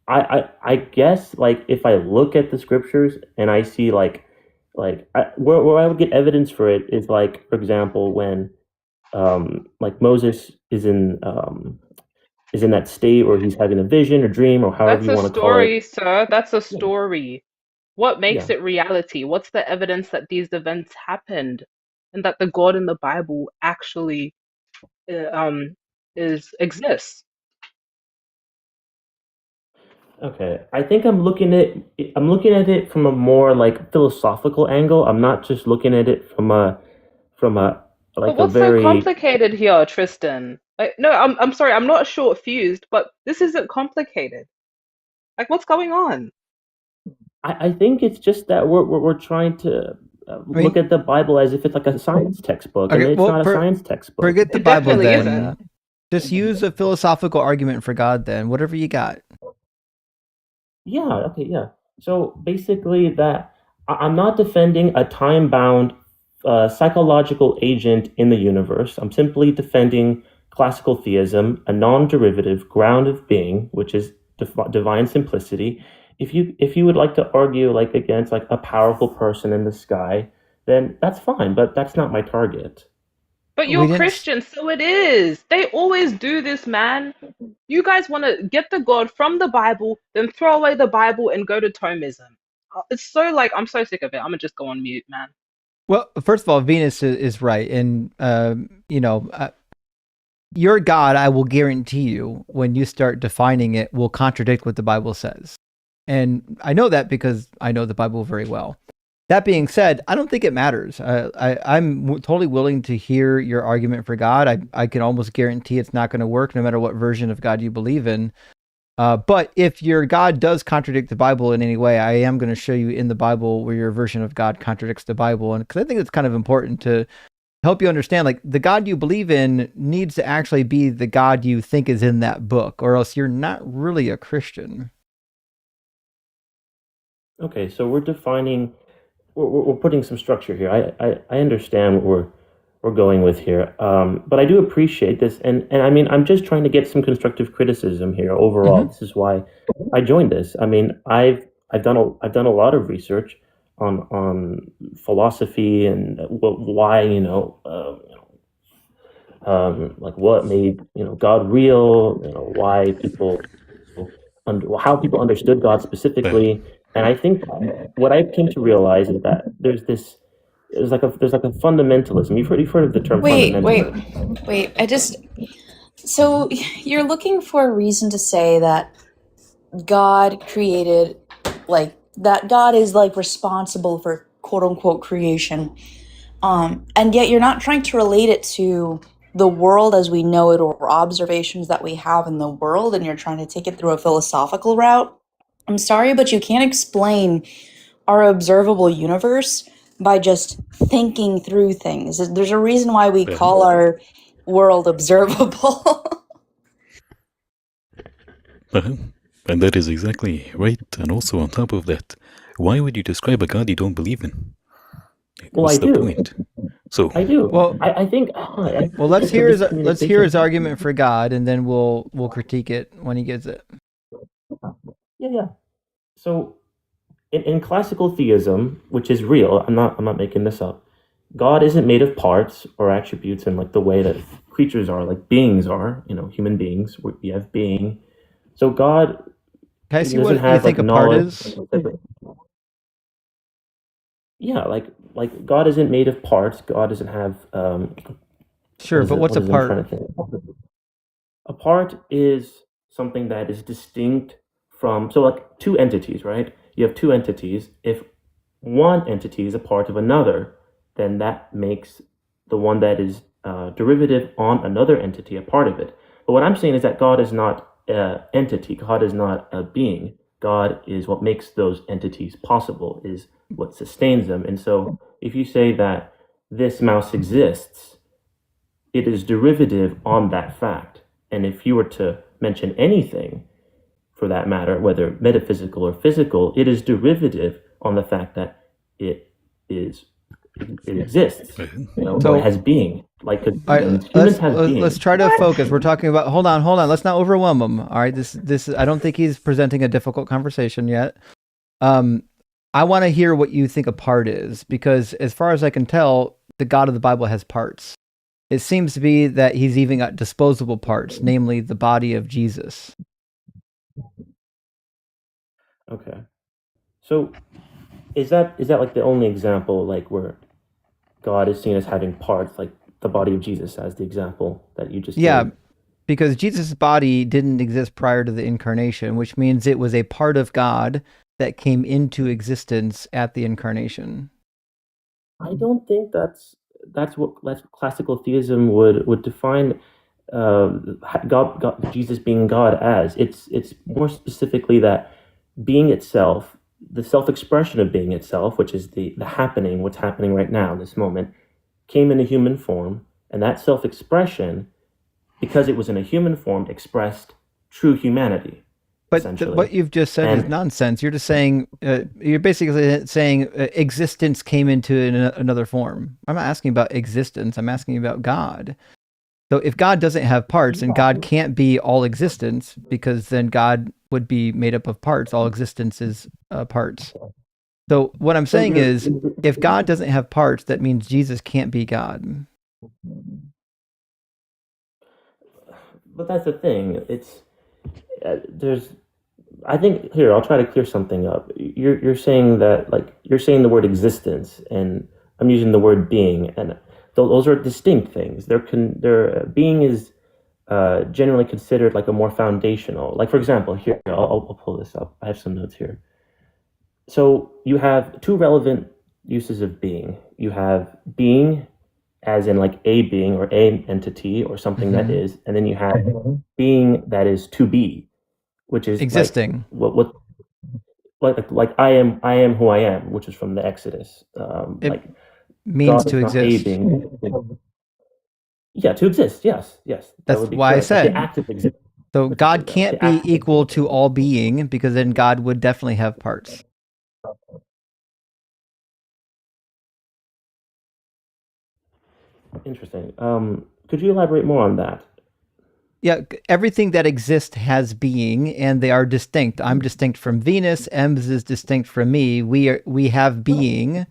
I guess like if I look at the scriptures and I see where I would get evidence for it is like, for example, when like Moses is in that state where he's having a vision or dream or however That's you a want to call it. story, sir. That's a Yeah. story. What makes Yeah. it reality? What's the evidence that these events happened and that the God in the Bible actually uh, um exists? Okay, I think I'm looking at it from a more like philosophical angle. I'm not just looking at it from a But like a what's so very. complicated here, Tristan? Like, no, I'm sorry, I'm not short fused, but this isn't complicated. Like, what's going on? I think it's just that we're trying to look at the Bible as if it's like a science textbook, and Okay, it's well, not a science textbook. forget the It Bible definitely then. isn't. Just use a philosophical argument for God then. Whatever you got. Yeah, okay, yeah. So basically, that I'm not defending a time bound psychological agent in the universe. I'm simply defending classical theism, a non derivative ground of being, which is divine simplicity. If you would like to argue like against like a powerful person in the sky, then that's fine, but that's not my target. But We you're didn't. Christian, so it is. They always do this, man. You guys want to get the God from the Bible, then throw away the Bible and go to Thomism. It's so like, I'm so sick of it. I'm gonna just go on mute, man. Well, first of all, Venus is right, and your God, I will guarantee you, when you start defining it, will contradict what the Bible says, and I know that because I know the Bible very well. That being said, I don't think it matters. I'm totally willing to hear your argument for God. I can almost guarantee it's not going to work, no matter what version of God you believe in. But if your God does contradict the Bible in any way, I am going to show you in the Bible where your version of God contradicts the Bible. And because I think it's kind of important to help you understand, like, the God you believe in needs to actually be the God you think is in that book, or else you're not really a Christian. Okay, so we're defining, we're putting some structure here. I understand what we're going with here, but I do appreciate this, and I mean, I'm just trying to get some constructive criticism here overall. This is why I joined this. I mean, I've done a lot of research on philosophy and why like what made God real, why people how people understood God specifically. And I think what I came to realize is that there's like a fundamentalism. You've heard of the term fundamentalism. Wait. So you're looking for a reason to say that God created, like, that God is, like, responsible for quote-unquote creation, and yet you're not trying to relate it to the world as we know it or observations that we have in the world, and you're trying to take it through a philosophical route. I'm sorry, but you can't explain our observable universe by just thinking through things. There's a reason why we call our world observable. And that is exactly right. And also on top of that, why would you describe a God you don't believe in? What's the point? So I do. Well, I think. Well, let's hear his argument for God, and then we'll critique it when he gets it. Yeah. So, in classical theism, which is real, I'm not making this up. God isn't made of parts or attributes in like the way that creatures are, like beings are. Human beings. We have being. So God. Can I see what you think a part is? Yeah, like God isn't made of parts. God doesn't have. Sure, but what's a part? A part is something that is distinct from, so like two entities, right? You have two entities. If one entity is a part of another, then that makes the one that is derivative on another entity a part of it. But what I'm saying is that God is not an entity. God is not a being. God is what makes those entities possible, is what sustains them. And so if you say that this mouse exists, it is derivative on that fact. And if you were to mention anything, for that matter, whether metaphysical or physical, it is derivative on the fact that it exists. So it has being. Like humans have being. Let's try to focus. We're talking about. Hold on. Let's not overwhelm him. All right. This. I don't think he's presenting a difficult conversation yet. I want to hear what you think a part is, because as far as I can tell, the God of the Bible has parts. It seems to be that he's even got disposable parts, namely the body of Jesus. Okay. So is that like the only example, like where God is seen as having parts, like the body of Jesus as the example that you just gave? Because Jesus' body didn't exist prior to the incarnation, which means it was a part of God that came into existence at the incarnation. I don't think that's what classical theism would define God, Jesus being God as. It's more specifically that being itself, the self-expression of being itself, which is the happening, what's happening right now in this moment, came in a human form, and that self-expression, because it was in a human form, expressed true humanity. But what you've just said is nonsense. You're just saying, you're basically saying existence came into another form. I'm not asking about existence. I'm asking about God. So if God doesn't have parts, and God can't be all existence, because then God would be made up of parts. All existence is parts. So what I'm saying is, if God doesn't have parts, that means Jesus can't be God. But that's the thing. It's I think here I'll try to clear something up. You're saying that, like, you're saying the word existence, and I'm using the word being, and those are distinct things. Being is generally considered like a more foundational. Like, for example, here I'll pull this up. I have some notes here. So you have two relevant uses of being. You have being as in like a being or a entity or something that is, and then you have being that is to be, which is existing. Like I am who I am, which is from the Exodus. It means to exist. Yeah, to exist. Yes. That's why I said. Like the act of so God can't be equal to all being, because then God would definitely have parts. Interesting. Could you elaborate more on that? Yeah, everything that exists has being, and they are distinct. I'm distinct from Venus. Ems is distinct from me. We have being.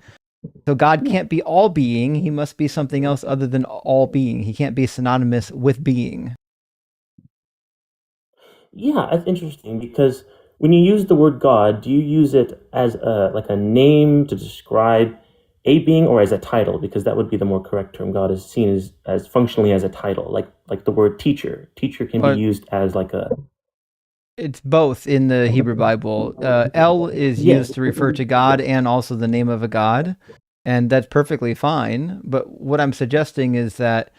So God can't be all being. He must be something else other than all being. He can't be synonymous with being. Yeah, that's interesting, because when you use the word God, do you use it as a name to describe a being or as a title, because that would be the more correct term. God is seen as functionally as a title, like the word teacher. Teacher can be used as like a... It's both in the Hebrew Bible. El is used to refer to God and also the name of a god, and that's perfectly fine. But what I'm suggesting is that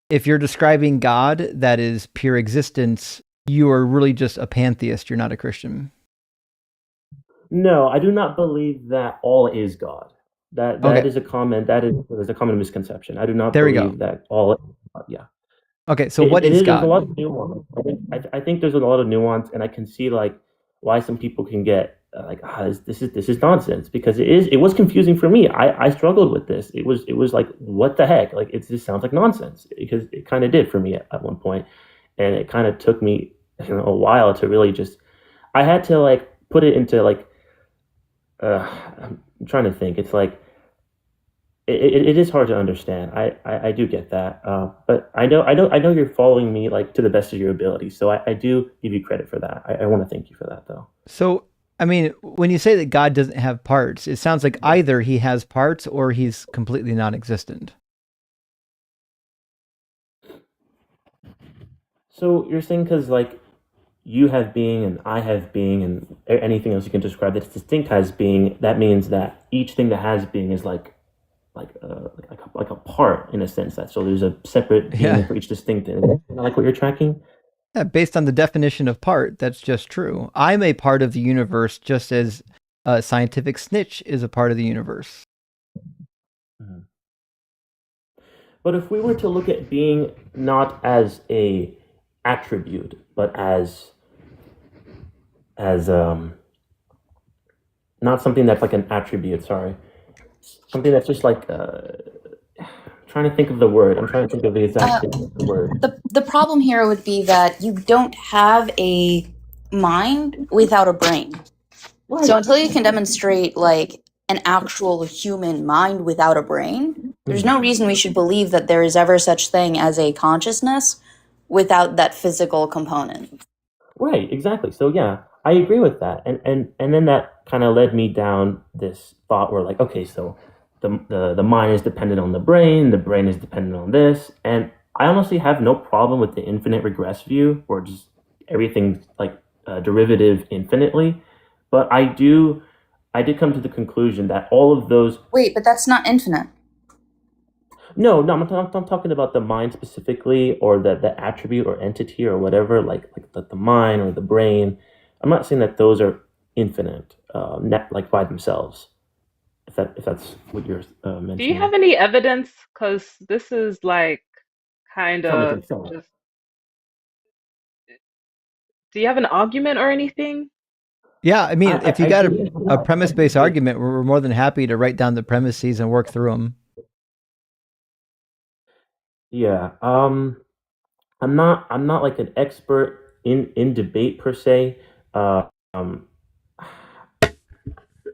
if you're describing God that is pure existence, you are really just a pantheist. You're not a Christian. No, I do not believe that all is God. That is a common misconception. I do not believe that all is God. Yeah. Okay, so what is God? There's a lot of nuance. I think there's a lot of nuance, and I can see like why some people can get like, this is nonsense, because it was confusing for me. I struggled with this. It was like, what the heck? Like, it just sounds like nonsense, because it kind of did for me at one point, and it kind of took me a while to really just. I had to like put it into like. I'm trying to think. It's like. It is hard to understand. I do get that, but I know you're following me like to the best of your ability. So I do give you credit for that. I want to thank you for that, though. So I mean, when you say that God doesn't have parts, it sounds like either he has parts or he's completely non-existent. So you're saying because like you have being and I have being and anything else you can describe that's distinct has being, that means that each thing that has being is like a part in a sense, that so there's a separate being for each distinct thing. Like what you're tracking? Yeah, based on the definition of part, that's just true. I'm a part of the universe, just as a scientific snitch is a part of the universe. Mm-hmm. But if we were to look at being not as a attribute, but as not something that's like an attribute, something that's just like trying to think of the word. I'm trying to think of the exact word. The problem here would be that you don't have a mind without a brain. Right. So until you can demonstrate like an actual human mind without a brain, there's no reason we should believe that there is ever such thing as a consciousness without that physical component. Right, exactly. So yeah, I agree with that. And then that kind of led me down this thought where like, okay, so the mind is dependent on the brain is dependent on this. And I honestly have no problem with the infinite regress view, or just everything's like derivative infinitely. But I did come to the conclusion that all of those... Wait, but that's not infinite. No, I'm talking about the mind specifically, or the attribute or entity or whatever, like the mind or the brain. I'm not saying that those are infinite, like by themselves. If that's what you're mentioning. Do you have any evidence? Because this is like kind of just. Do you have an argument or anything? Yeah, I mean, if you got a premise-based argument, we're more than happy to write down the premises and work through them. Yeah, I'm not like an expert in debate per se.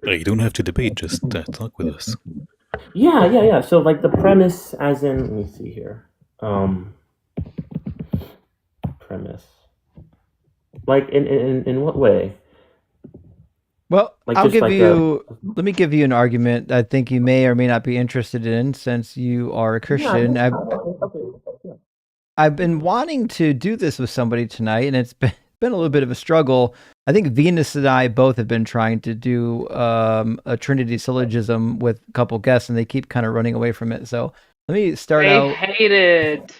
You don't have to debate, just talk with us. Yeah. So like the premise, as in, let me see here. Premise. Like in what way? Well, like let me give you an argument I think you may or may not be interested in, since you are a Christian. Yeah, I've been wanting to do this with somebody tonight, and it's been a little bit of a struggle. I think Venus and I both have been trying to do a Trinity syllogism with a couple guests, and they keep kind of running away from it. So let me start out. They hate it.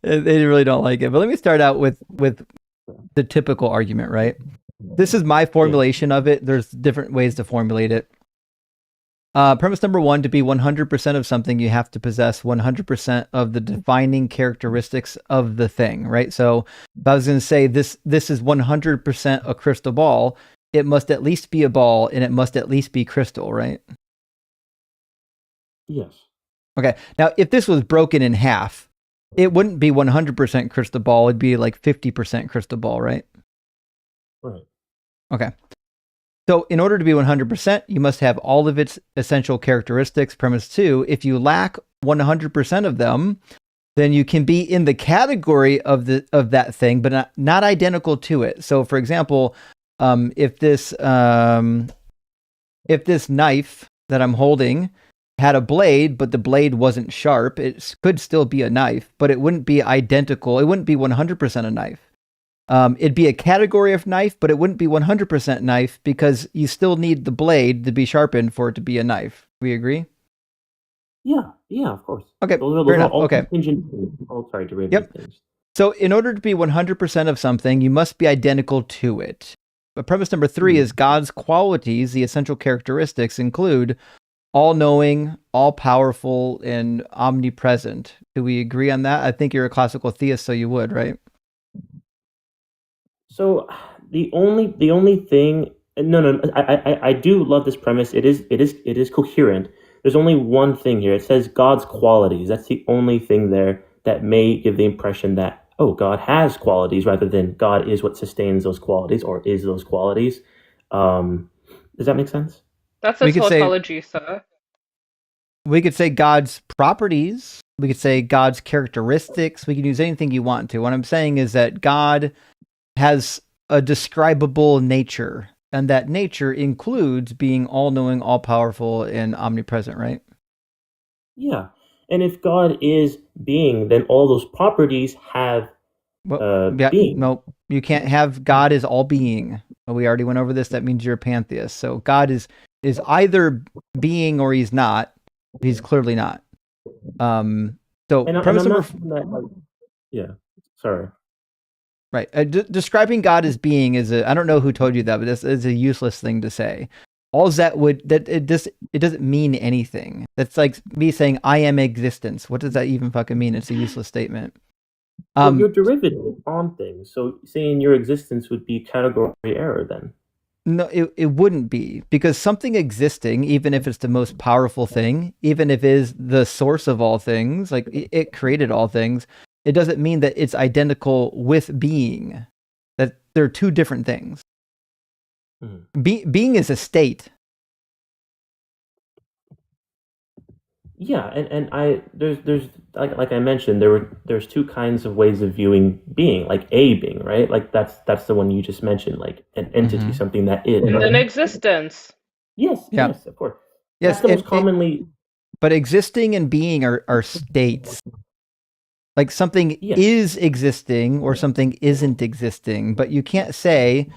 They really don't like it. But let me start out with the typical argument, right? This is my formulation of it. There's different ways to formulate it. Premise number one, to be 100% of something, you have to possess 100% of the defining characteristics of the thing, right? So if I was going to say this is 100% a crystal ball, it must at least be a ball, and it must at least be crystal, right? Yes. Okay. Now, if this was broken in half, it wouldn't be 100% crystal ball. It'd be like 50% crystal ball, right? Right. Okay. So in order to be 100%, you must have all of its essential characteristics. Premise two, if you lack 100% of them, then you can be in the category of that thing, but not identical to it. So for example, if this knife that I'm holding had a blade, but the blade wasn't sharp, it could still be a knife, but it wouldn't be identical. It wouldn't be 100% a knife. It'd be a category of knife, but it wouldn't be 100% knife because you still need the blade to be sharpened for it to be a knife. We agree? Yeah, of course. Okay, those fair are enough. all Okay. contingent. Oh, sorry, derivative Yep. things. So in order to be 100% of something, you must be identical to it. But premise number 3 is God's qualities, the essential characteristics, include all-knowing, all-powerful, and omnipresent. Do we agree on that? I think you're a classical theist, so you would, right? So the only thing, no, I do love this premise. It is coherent. There's only one thing here. It says God's qualities. That's the only thing there that may give the impression that, oh, God has qualities rather than God is what sustains those qualities or is those qualities. Does that make sense? That's a tautology, sir. We could say God's properties. We could say God's characteristics. We can use anything you want to. What I'm saying is that God has a describable nature, and that nature includes being all-knowing, all-powerful, and omnipresent, right? Yeah. And if God is being, then all those properties have being. No, you can't have God as all being. We already went over this. That means you're a pantheist. So God is either being or he's not. He's clearly not. So premise number sorry. Right. Describing God as being is I don't know who told you that, but this is a useless thing to say. It doesn't mean anything. That's like me saying I am existence. What does that even fucking mean? It's a useless statement. You're derivative on things. So saying your existence would be category error then. No, it wouldn't be, because something existing, even if it's the most powerful thing, even if it is the source of all things, like it created all things, it doesn't mean that it's identical with being. That they're two different things. Being is a state. Yeah, and there's like I mentioned, there's two kinds of ways of viewing being, like a being, right? Like that's the one you just mentioned, like an entity, something that is an existence. Yes, yes, of course. Yes, that's the most commonly. But existing and being are states. Like something is existing or something isn't existing, but you can't say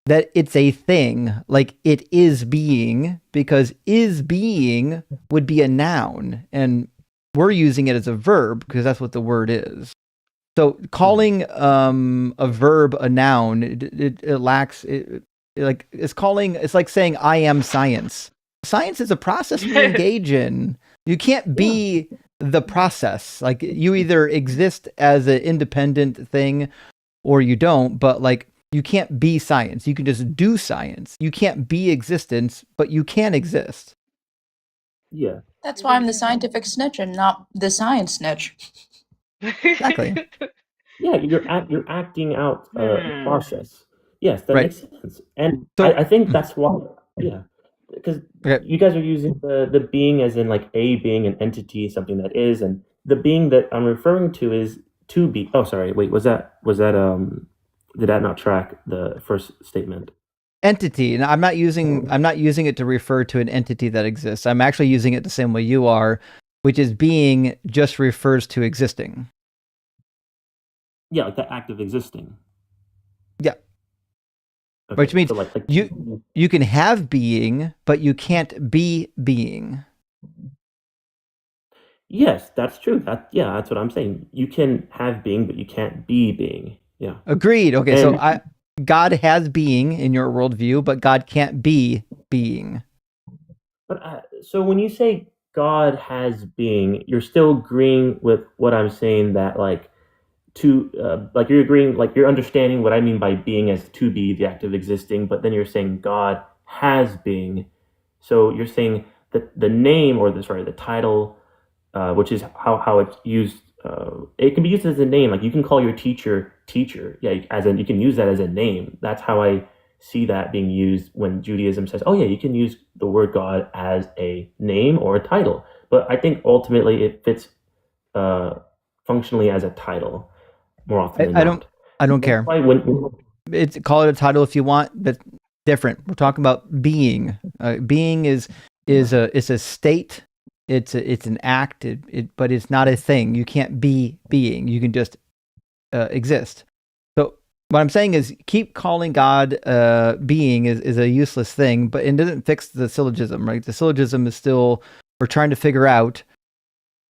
that it's a thing, like it is being, because is being would be a noun, and we're using it as a verb because that's what the word is. So calling a verb a noun, it lacks it's like saying I am science. Science is a process we engage in. You can't be the process. Like you either exist as an independent thing or you don't, but like you can't be science. You can just do science. You can't be existence, but you can exist. Yeah. That's why I'm the scientific snitch and not the science snitch. Exactly. Yeah, you're acting out a process. Yes, that makes sense. And so, I think that's why, because you guys are using the being as in like a being, an entity, something that is, and the being that I'm referring to is to be. Oh, sorry. Wait, was that did that not track the first statement? Entity, and I'm not using it to refer to an entity that exists. I'm actually using it the same way you are, which is being just refers to existing. Yeah, like the act of existing. Yeah. Okay, Which means so like you can have being, but you can't be being. Yes, that's true. That's what I'm saying. You can have being, but you can't be being. Yeah. Agreed. Okay, so God has being in your worldview, but God can't be being. But so when you say God has being, you're still agreeing with what I'm saying, that like like you're agreeing, like you're understanding what I mean by being as to be, the act of existing, but then you're saying God has being. So you're saying that the name or the title, which is how it's used, it can be used as a name. Like you can call your teacher, yeah, you can use that as a name. That's how I see that being used when Judaism says, oh yeah, you can use the word God as a name or a title. But I think ultimately it fits functionally as a title more often than not. I don't care. Call it a title if you want, but different. We're talking about being. Being is is a state. It's an act, but it's not a thing. You can't be being. You can just exist. So what I'm saying is, keep calling God being is a useless thing, but it doesn't fix the syllogism, right? The syllogism is still, we're trying to figure out,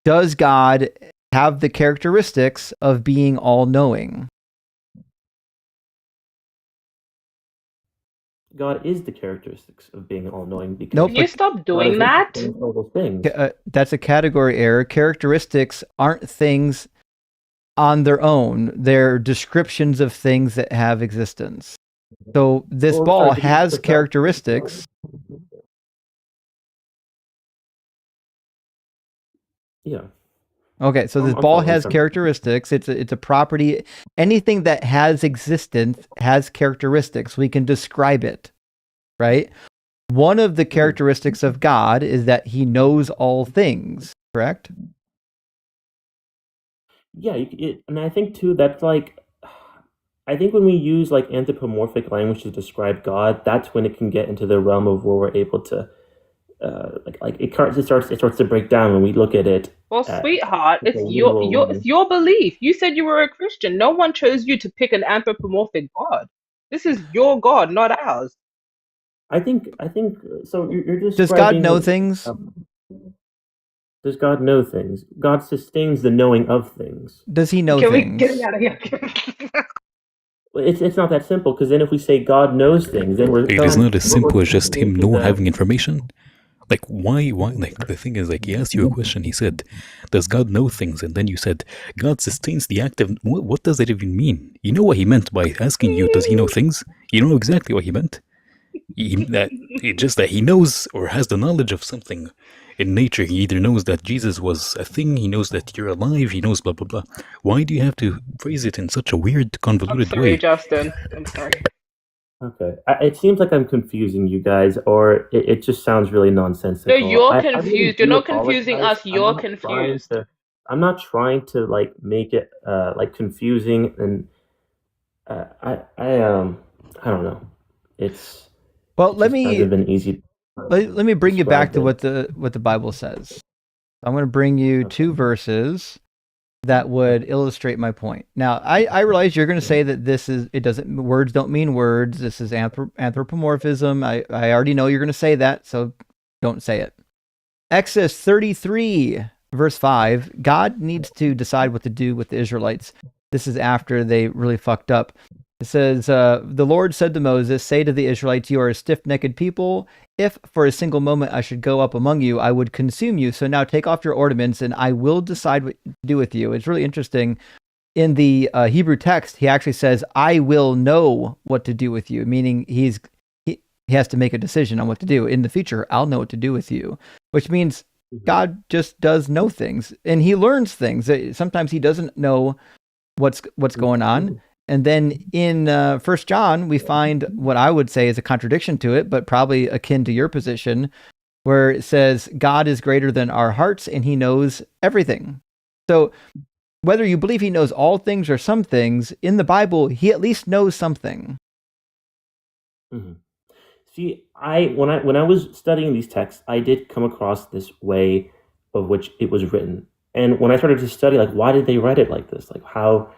does God have the characteristics of being all-knowing? God is the characteristics of being all-knowing. Because Nope, Can you stop doing that? all those things. That's a category error. Characteristics aren't things on their own. They're descriptions of things that have existence. So this ball has characteristics. Yeah. Okay, so this ball has characteristics. It's a property. Anything that has existence has characteristics. We can describe it, right? One of the characteristics of God is that he knows all things, correct? Yeah, and I think too that's like, I think when we use like anthropomorphic language to describe God, that's when it can get into the realm of where we're able to it starts to break down when we look at it. Well, sweetheart, it's your belief. You said you were a Christian. No one chose you to pick an anthropomorphic God. This is your God, not ours. I think so. You're just. Does God know things? Does God know things? God sustains the knowing of things. Does he know things? Get me out of here. It's not that simple, because then if we say God knows things, then it is not as simple as just him having information. Like, why, like, the thing is, like, he asked you a question, he said, does God know things? And then you said, God sustains the act of, what does that even mean? You know what he meant by asking you, does he know things? You know exactly what he meant. It's just that he knows or has the knowledge of something in nature. He either knows that Jesus was a thing, he knows that you're alive, he knows blah, blah, blah. Why do you have to phrase it in such a weird, convoluted way? Justin. I'm sorry. Okay. It seems like I'm confusing you guys, or it just sounds really nonsensical. No, you're confused. You're not confusing us. You're confused. I'm not trying to like make it like confusing, and I don't know. Let me been easy. Let me bring you back to what the Bible says. I'm going to bring you two verses that would illustrate my point. Now, I realize you're going to say that words don't mean words. This is anthropomorphism. I already know you're going to say that, so don't say it. Exodus 33, verse 5, God needs to decide what to do with the Israelites. This is after they really fucked up. It says, the Lord said to Moses, say to the Israelites, you are a stiff-necked people. If for a single moment I should go up among you, I would consume you. So now take off your ornaments, and I will decide what to do with you. It's really interesting. In the Hebrew text, he actually says, I will know what to do with you, meaning he has to make a decision on what to do. In the future, I'll know what to do with you, which means God just does know things, and he learns things. Sometimes he doesn't know what's going on. And then in 1 John, we find what I would say is a contradiction to it, but probably akin to your position, where it says, God is greater than our hearts and he knows everything. So whether you believe he knows all things or some things, in the Bible, he at least knows something. Mm-hmm. See, when I was studying these texts, I did come across this way of which it was written. And when I started to study, like, why did they write it like this? Like, how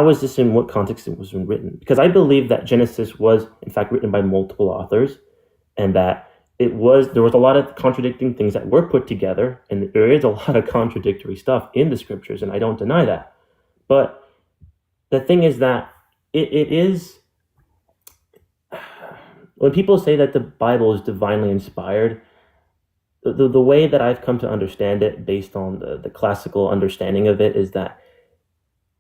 is this, in what context it was written? Because I believe that Genesis was, in fact, written by multiple authors, and that there was a lot of contradicting things that were put together, and there is a lot of contradictory stuff in the scriptures, and I don't deny that. But the thing is that it is, when people say that the Bible is divinely inspired, the way that I've come to understand it, based on the classical understanding of it, is that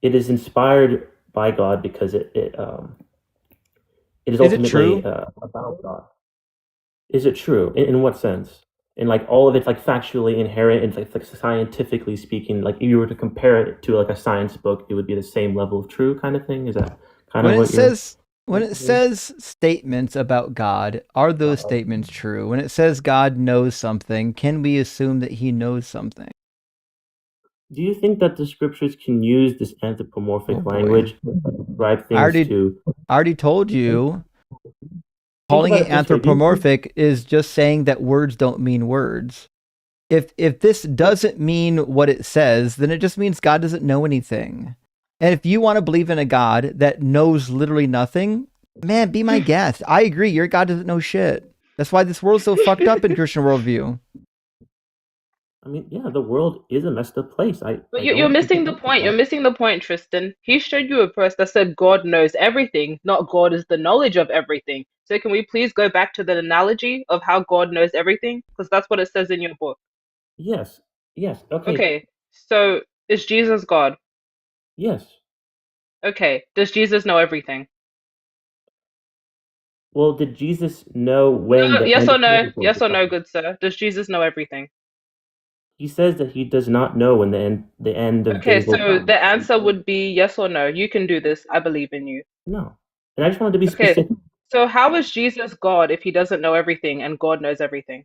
it is inspired by God because it is ultimately about God. Is it true? In what sense? In like all of it's like factually inherent, and like scientifically speaking, like if you were to compare it to like a science book, it would be the same level of true kind of thing? Is that kind of what when it says statements about God, are those statements true? When it says God knows something, can we assume that he knows something? Do you think that the scriptures can use this anthropomorphic language to describe things I already told you, calling it anthropomorphic is just saying that words don't mean words. If this doesn't mean what it says, then it just means God doesn't know anything. And if you want to believe in a God that knows literally nothing, man, be my guest. I agree. Your God doesn't know shit. That's why this world's so fucked up in Christian worldview. I mean, yeah, the world is a messed up place. But you're missing the point. You're missing the point, Tristan. He showed you a verse that said God knows everything, not God is the knowledge of everything. So can we please go back to the analogy of how God knows everything? Because that's what it says in your book. Yes. Yes. Okay. Okay. So is Jesus God? Yes. Okay. Does Jesus know everything? Well, did Jesus know when? No, yes or no? Yes or no, good sir. Does Jesus know everything? He says that he does not know when the end of Okay, days will so come. the answer would be yes or no. You can do this. I believe in you. No. And I just wanted to be specific. So how is Jesus God if he doesn't know everything and God knows everything?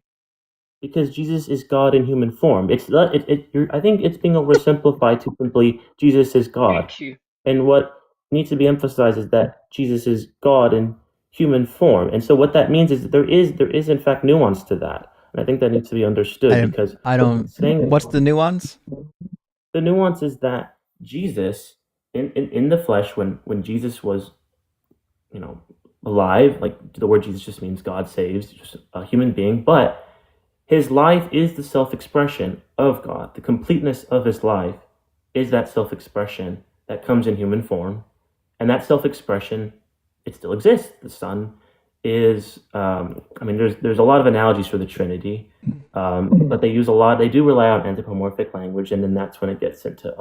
Because Jesus is God in human form. It's not. I think it's being oversimplified to simply Jesus is God. Thank you. And what needs to be emphasized is that Jesus is God in human form. And so what that means is that there is in fact nuance to that. And I think that needs to be understood because I don't. What's the nuance? The nuance is that Jesus in the flesh, when Jesus was, alive, like the word Jesus just means God saves, just a human being, but his life is the self-expression of God. The completeness of his life is that self-expression that comes in human form. And that self-expression, it still exists. The Son is, there's a lot of analogies for the Trinity, but they do rely on anthropomorphic language. And then that's when it gets into,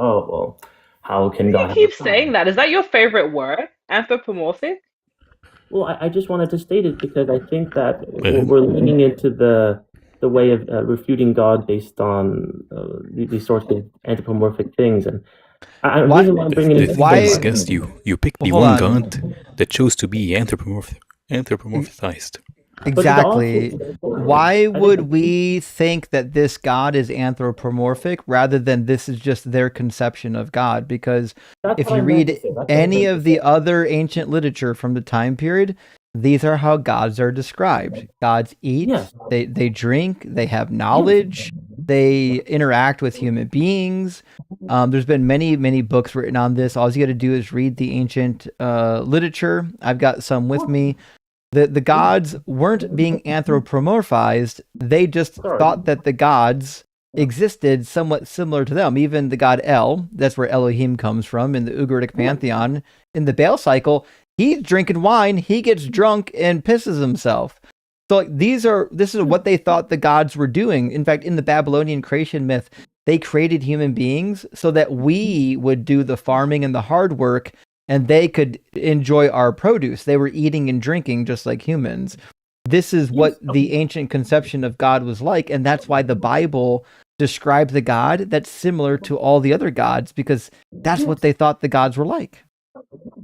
how can God... You keep saying that. Is that your favorite word? Anthropomorphic? Well, I just wanted to state it because I think that we're leaning into the way of refuting God based on these sorts of anthropomorphic things. And the guest you picked the one God that chose to be anthropomorphized. Exactly. Why would we think that this God is anthropomorphic rather than this is just their conception of God? Because if you read any of the other ancient literature from the time period, these are how gods are described. Gods eat, they drink, they have knowledge, they interact with human beings. There's been many, many books written on this. All you got to do is read the ancient literature. I've got some with me. The gods weren't being anthropomorphized. They just thought that the gods existed somewhat similar to them. Even the god El, that's where Elohim comes from in the Ugaritic pantheon. In the Baal cycle, he's drinking wine, he gets drunk and pisses himself. So this is what they thought the gods were doing. In fact, in the Babylonian creation myth, they created human beings so that we would do the farming and the hard work and they could enjoy our produce. They were eating and drinking just like humans. This is what the ancient conception of God was like, and that's why the Bible describes the God that's similar to all the other gods, because that's what they thought the gods were like.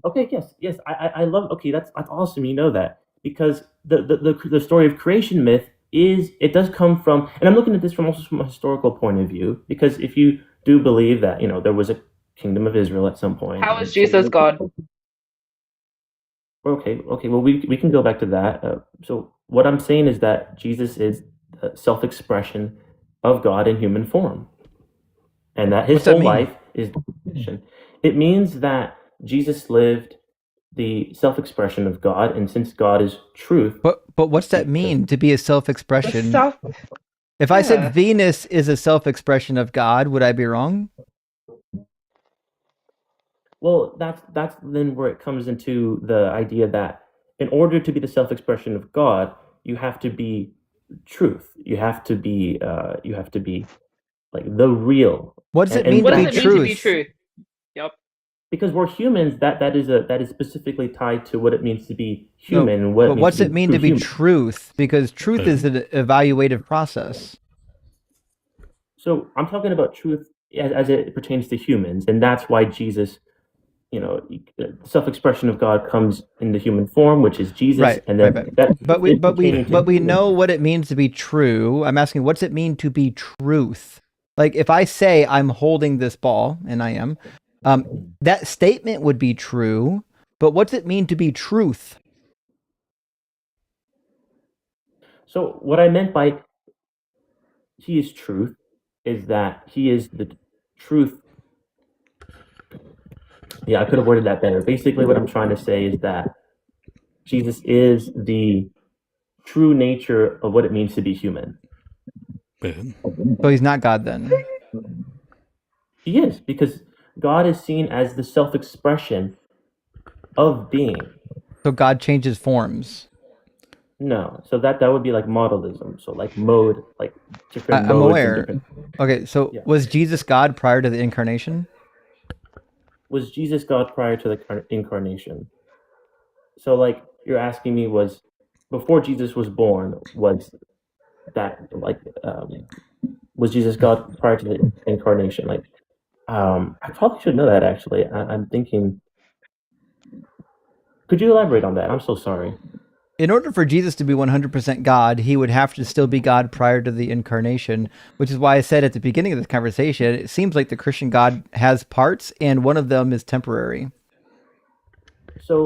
Okay, yes, I love. Okay, that's awesome. You know that because the story of creation myth it does come from, and I'm looking at this from a historical point of view, because if you do believe that there was a kingdom of Israel at some point. How is Jesus God? Okay. Well, we can go back to that. So what I'm saying is that Jesus is the self-expression of God in human form, and that his whole life is. It means that Jesus lived the self-expression of God, and since God is truth. But what's that mean to be a self-expression? If I said Venus is a self-expression of God, would I be wrong? Well, that's then where it comes into the idea that in order to be the self-expression of God, you have to be truth. You have to be like the real. What does it mean to be truth? Yep. Because we're humans, that is specifically tied to what it means to be human. No, but what's it mean to be truth? Because truth is an evaluative process. So I'm talking about truth as it pertains to humans, and that's why Jesus, self-expression of God comes in the human form, which is Jesus, right, and then right. But we know what it means to be true. I'm asking, what's it mean to be truth? Like if I say I'm holding this ball, and I am, that statement would be true. But what's it mean to be truth? So what I meant by he is truth is that he is the truth. Yeah, I could have worded that better. Basically, what I'm trying to say is that Jesus is the true nature of what it means to be human. So he's not God then? He is, because God is seen as the self-expression of being. So God changes forms? No, so that would be like modalism. So like mode, like different I'm modes. aware. And different... Okay, so was Jesus God prior to the incarnation? Was Jesus God prior to the incarnation? So like you're asking me, was before Jesus was born, was that like was Jesus God prior to the incarnation? Like I probably should know that actually. I'm thinking. Could you elaborate on that? I'm so sorry. In order for Jesus to be 100% God, he would have to still be God prior to the incarnation, which is why I said at the beginning of this conversation, it seems like the Christian God has parts, and one of them is temporary. So,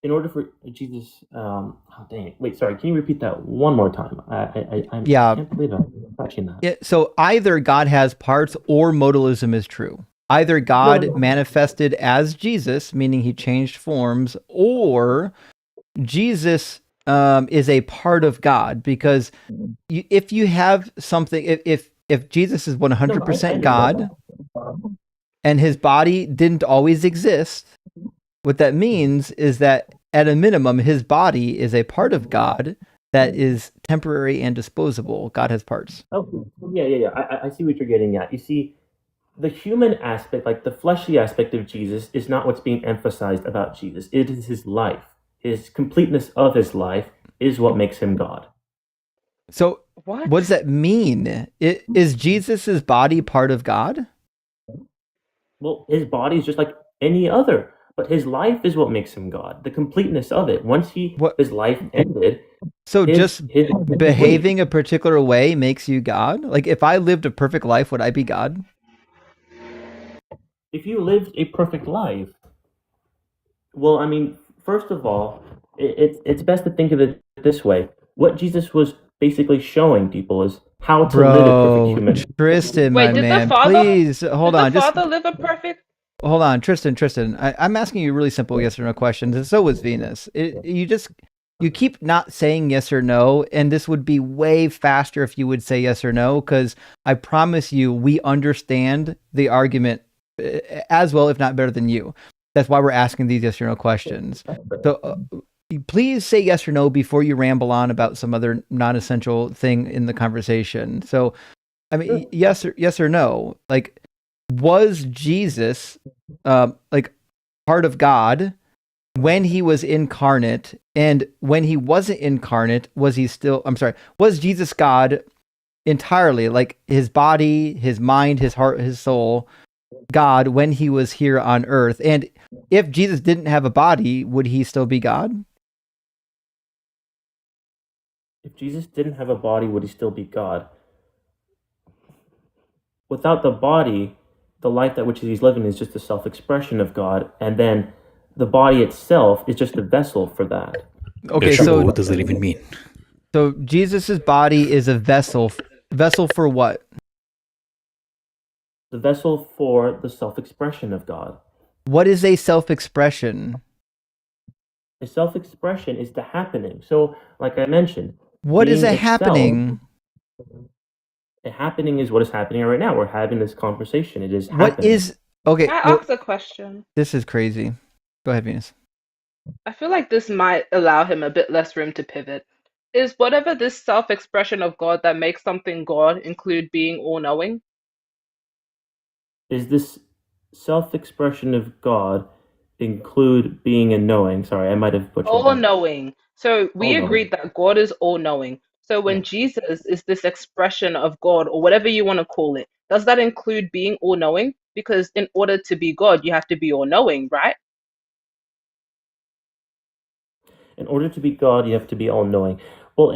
in order for Jesus, oh dang it! Wait, sorry. Can you repeat that one more time? I can't believe I'm catching that. Yeah, so either God has parts or modalism is true. Either God manifested as Jesus, meaning he changed forms, or Jesus is a part of God, because if you have something, if Jesus is 100% God and his body didn't always exist, what that means is that at a minimum, his body is a part of God that is temporary and disposable. God has parts. Oh, yeah. I see what you're getting at. You see, the human aspect, like the fleshly aspect of Jesus, is not what's being emphasized about Jesus. It is his life. His completeness of his life is what makes him God. So what does that mean? Is Jesus's body part of God? Well, his body is just like any other, but his life is what makes him God. The completeness of it. Once his life ended. So just behaving a particular way makes you God? Like if I lived a perfect life, would I be God? If you lived a perfect life, well, I mean, first of all, it's best to think of it this way. What Jesus was basically showing people is how to live a perfect human. Tristan, my man, please hold on. Did the Father live a perfect? Hold on, Tristan. I'm asking you really simple yes or no questions, and so was Venus. You keep not saying yes or no, and this would be way faster if you would say yes or no, because I promise you, we understand the argument as well, if not better than you. That's why we're asking these yes or no questions. So please say yes or no before you ramble on about some other non-essential thing in the conversation. So, I mean, yes or no. Like, was Jesus like part of God when he was incarnate, and when he wasn't incarnate, was Jesus God entirely, like his body, his mind, his heart, his soul, God when he was here on earth? And if Jesus didn't have a body, would he still be God? If Jesus didn't have a body, would he still be God? Without the body, the life that which he's living is just a self-expression of God, and then the body itself is just a vessel for that. Okay, so what does that even mean? So Jesus's body is a vessel. Vessel for what? The vessel for the self-expression of God. What is a self-expression? A self-expression is the happening. So, like I mentioned, what is a happening? A happening is what is happening right now. We're having this conversation. It is happening. What is okay? Can I ask a question? This is crazy. Go ahead, Venus. I feel like this might allow him a bit less room to pivot. Is whatever this self-expression of God that makes something God include being all-knowing? Is this self-expression of God include being a knowing? Sorry, I might have butchered that. All-knowing. So we agreed that God is all-knowing. So when Jesus is this expression of God, or whatever you want to call it, does that include being all-knowing? Because in order to be God, you have to be all-knowing, right? In order to be God, you have to be all-knowing. Well,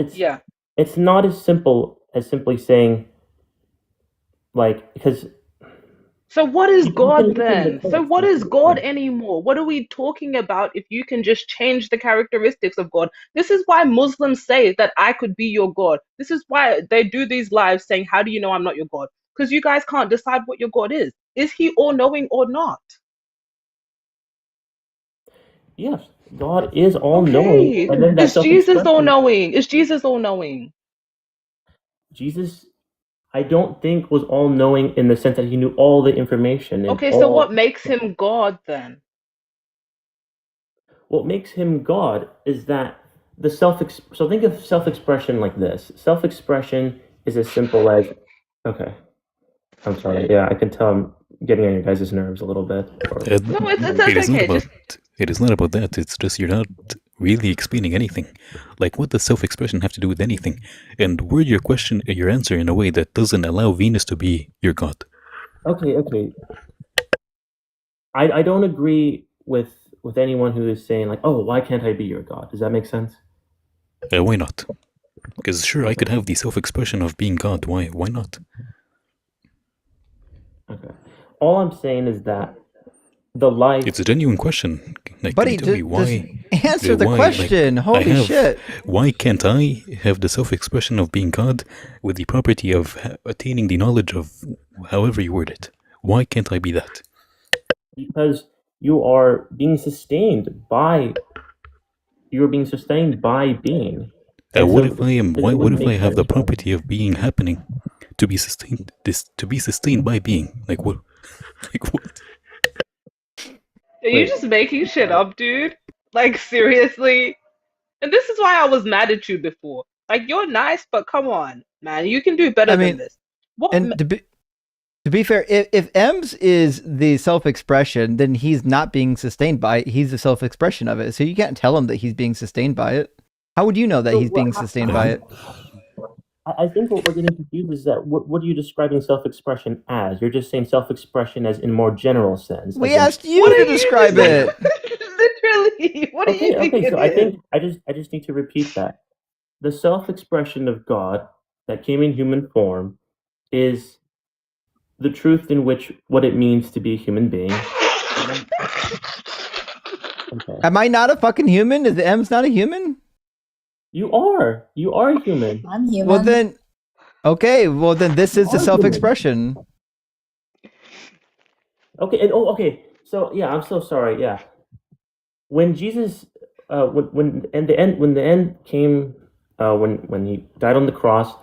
it's not as simple as simply saying, like, because So what is You can God look in the then? So text. what is God anymore? What are we talking about if you can just change the characteristics of God? This is why Muslims say that I could be your God. This is why they do these lives saying, how do you know I'm not your God? Because you guys can't decide what your God is. Is he all-knowing or not? Yes, God is all-knowing. Okay. And then that Is Jesus self-expression, all-knowing? Is Jesus all-knowing? Jesus, I don't think was all-knowing in the sense that he knew all the information and Okay, so all. what makes him God then? What makes him God is that the so think of self-expression like this. Self-expression is as simple as, okay, I'm sorry. Yeah, I can tell I'm getting on your guys' nerves a little bit. No, it's It is not okay. about. It is not about that. It's just you're not really explaining anything. Like, what does self-expression have to do with anything? And word your answer in a way that doesn't allow Venus to be your god. Okay. I don't agree with anyone who is saying like, oh, why can't I be your god? Does that make sense? Why not? Because sure, I could have the self-expression of being God. Why? Why not? Okay. All I'm saying is that the life. It's a genuine question. Like, Buddy, can you tell me why? Answer the question. Holy shit! Why can't I have the self-expression of being God with the property of attaining the knowledge of however you word it? Why can't I be that? Because you are being sustained by. You're being sustained by being. What if I am? What if I have the property of being happening to be sustained? To be sustained by being, like what? Like what? Are you just making shit up, dude? Like, seriously? And this is why I was mad at you before. Like, you're nice, but come on, man. You can do better than this. What? And to be fair, if Ems is the self-expression, then he's not being sustained by it. He's the self-expression of it. So you can't tell him that he's being sustained by it. How would you know that he's being sustained by it? I think what we're getting confused is that what are you describing self-expression as? You're just saying self-expression as in more general sense. We asked you to describe it. Literally, what do you think? Okay, so I think I just need to repeat that. The self-expression of God that came in human form is the truth in which what it means to be a human being. Okay. Am I not a fucking human? Is M's not a human? You are. You are human. I'm human. Well then, okay. Well then, this is the self-expression. Okay. And okay. So yeah, I'm so sorry. Yeah. When Jesus, when the end came, when he died on the cross,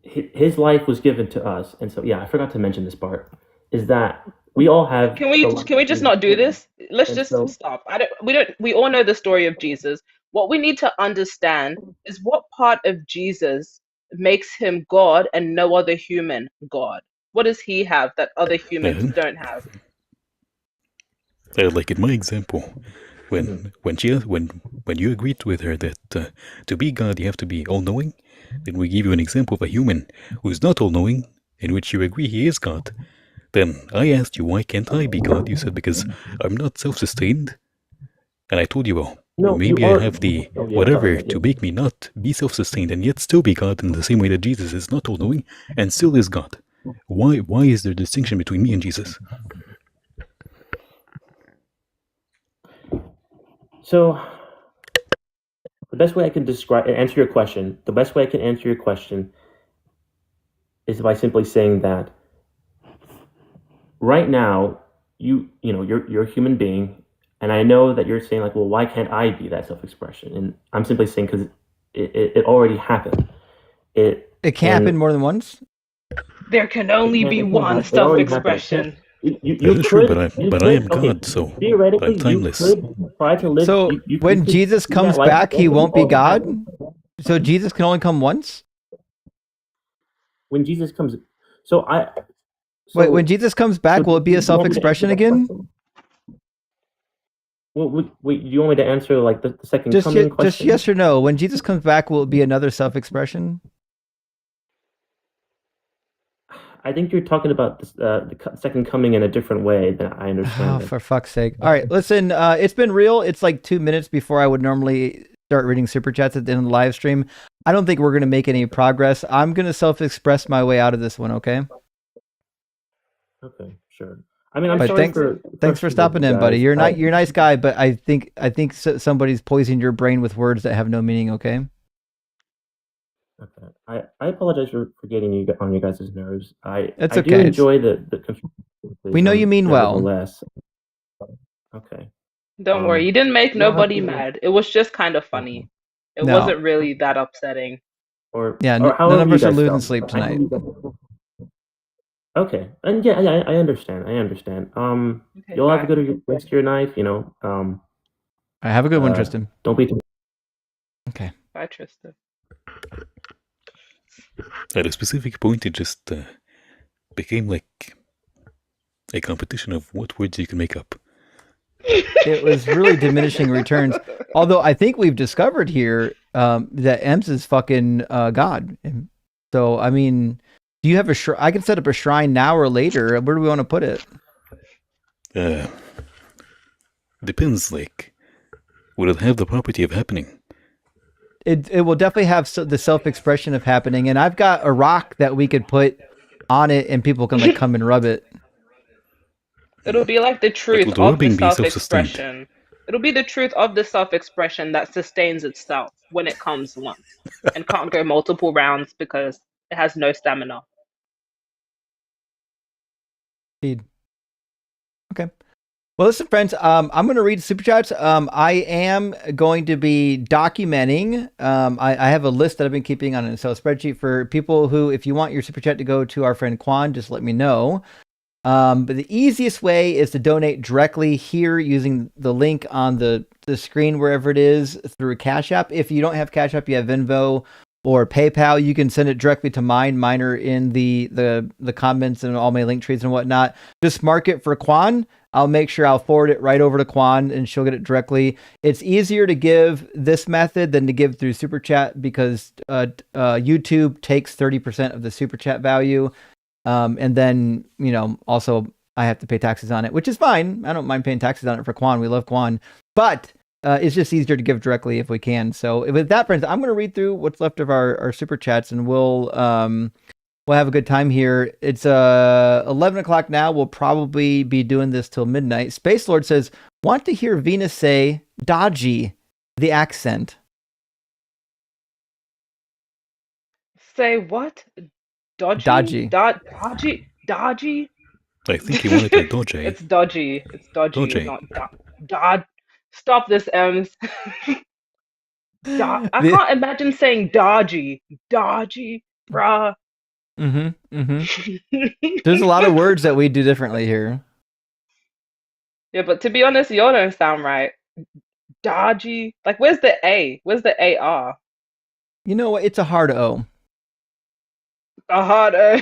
his life was given to us, and so yeah, I forgot to mention this part. Is that we all have? Can we just not do this? Let's just stop. We all know the story of Jesus. What we need to understand is what part of Jesus makes him God and no other human God. What does he have that other humans don't have? Like in my example, when you agreed with her that to be God you have to be all-knowing, then we give you an example of a human who's not all-knowing, in which you agree he is God. Then I asked you, why can't I be God? You said, because I'm not self-sustained. And I told you, well, maybe I have the whatever to make me not be self-sustained and yet still be God, in the same way that Jesus is not all-knowing and still is God. Why is there a distinction between me and Jesus? So the best way I can answer your question is by simply saying that right now you're a human being, and I know that you're saying like, well, why can't I be that self-expression? And I'm simply saying because it already happened. It can't happen more than once. There can only be one self-expression. True, but I am God, so theoretically I'm timeless. you could try to live. So when Jesus comes back, he won't be God. So Jesus can only come once. When Jesus comes, wait. When Jesus comes back, will it be a self-expression again? Well, wait. Do you want me to answer like the second coming question? Just yes or no. When Jesus comes back, will it be another self-expression? I think you're talking about the second coming in a different way than I understand. Oh, for fuck's sake. All right, listen, it's been real. It's like 2 minutes before I would normally start reading super chats at the end of the live stream. I don't think we're going to make any progress. I'm going to self-express my way out of this one, okay? Okay, sure. I mean, I'm But sorry thanks for stopping in, buddy. You're not you're a nice guy, but I think somebody's poisoned your brain with words that have no meaning. Okay. Okay. I apologize for getting you on your guys' nerves. I It's I do okay. enjoy the We know you mean well. nevertheless. Okay. Don't worry, you didn't make nobody mad. It was just kind of funny. It No. wasn't really that upsetting. Or none of us are losing sleep tonight. Okay, and yeah, I understand. Okay, You'll have bye. a good rest of your night. You know. I have a good one, Tristan. Don't be too. Okay. Bye, Tristan. At a specific point, it just became like a competition of what words you can make up. It was really diminishing returns. Although I think we've discovered here that Ems is fucking God. So I mean, do you have I can set up a shrine now or later. Where do we want to put it? Depends. Like, will it have the property of happening? It will definitely have the self-expression of happening, and I've got a rock that we could put on it, and people can like come and rub it. It'll be like the truth of the self-expression. It'll be the truth of the self-expression that sustains itself when it comes once and can't go multiple rounds because it has no stamina. Indeed. Okay. Well, listen, friends, I'm going to read super chats. I am going to be documenting. I have a list that I've been keeping on an Excel spreadsheet for people who, if you want your super chat to go to our friend Quan, just let me know. But the easiest way is to donate directly here using the link on the screen, wherever it is, through Cash App. If you don't have Cash App, you have Venmo or PayPal, you can send it directly to mine. Mine are in the comments and all my link trees and whatnot. Just mark it for Quan. I'll make sure I'll forward it right over to Quan and she'll get it directly. It's easier to give this method than to give through Super Chat because YouTube takes 30% of the Super Chat value. And then, you know, also I have to pay taxes on it, which is fine. I don't mind paying taxes on it for Quan. We love Quan. But it's just easier to give directly if we can. So with that, friends, I'm going to read through what's left of our Super Chats and we'll have a good time here. It's 11 o'clock now. We'll probably be doing this till midnight. Space Lord says, want to hear Venus say dodgy, the accent. Say what? Dodgy? Dodgy? I think he wanted to dodgy. It's dodgy. It's dodgy. Not dod. Stop this, Ems. I can't imagine saying dodgy. Dodgy, bruh. There's a lot of words that we do differently here. Yeah, but to be honest, y'all don't sound right. Dodgy. Like, where's the A? Where's the AR? You know what? It's a hard O. A hard O.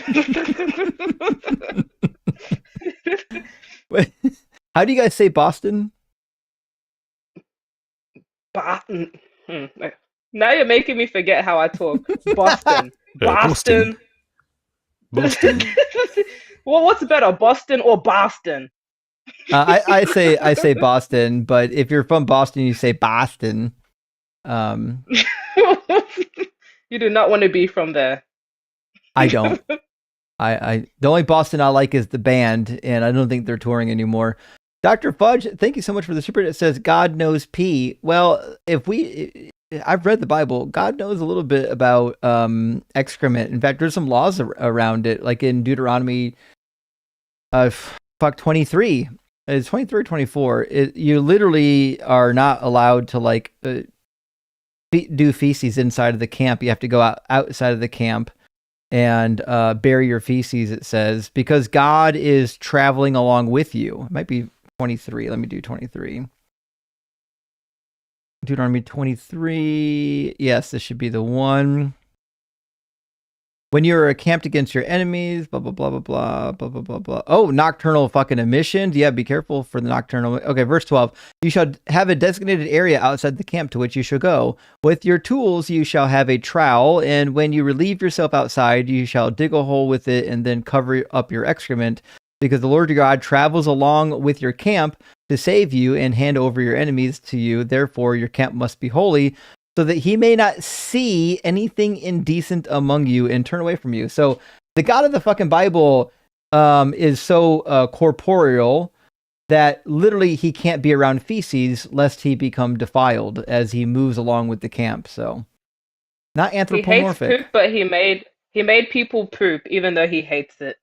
Wait, how do you guys say Boston? Boston. Now you're making me forget how I talk. Boston. Boston. Boston. Well, what's better, Boston or Boston? I say Boston, but if you're from Boston, you say Boston. You do not want to be from there. I don't. The only Boston I like is the band, and I don't think they're touring anymore. Dr. Fudge, thank you so much for the super. It says God knows pee. Well, I've read the Bible. God knows a little bit about excrement. In fact, there's some laws around it, like in Deuteronomy 23. It's 23 or 24. You literally are not allowed to do feces inside of the camp. You have to go outside of the camp and bury your feces, it says, because God is traveling along with you. It might be 23. Let me do 23. Deuteronomy 23. Yes, this should be the one. When you are camped against your enemies, blah, blah, blah, blah, blah, blah, blah, blah, blah. Oh, nocturnal fucking emissions. Yeah, be careful for the nocturnal. Okay, verse 12. You shall have a designated area outside the camp to which you shall go. With your tools, you shall have a trowel, and when you relieve yourself outside, you shall dig a hole with it and then cover up your excrement, because the Lord your God travels along with your camp to save you and hand over your enemies to you. Therefore, your camp must be holy, so that he may not see anything indecent among you and turn away from you. So the God of the fucking Bible is so corporeal that literally he can't be around feces lest he become defiled as he moves along with the camp. So, not anthropomorphic. He hates poop, but he made people poop even though he hates it.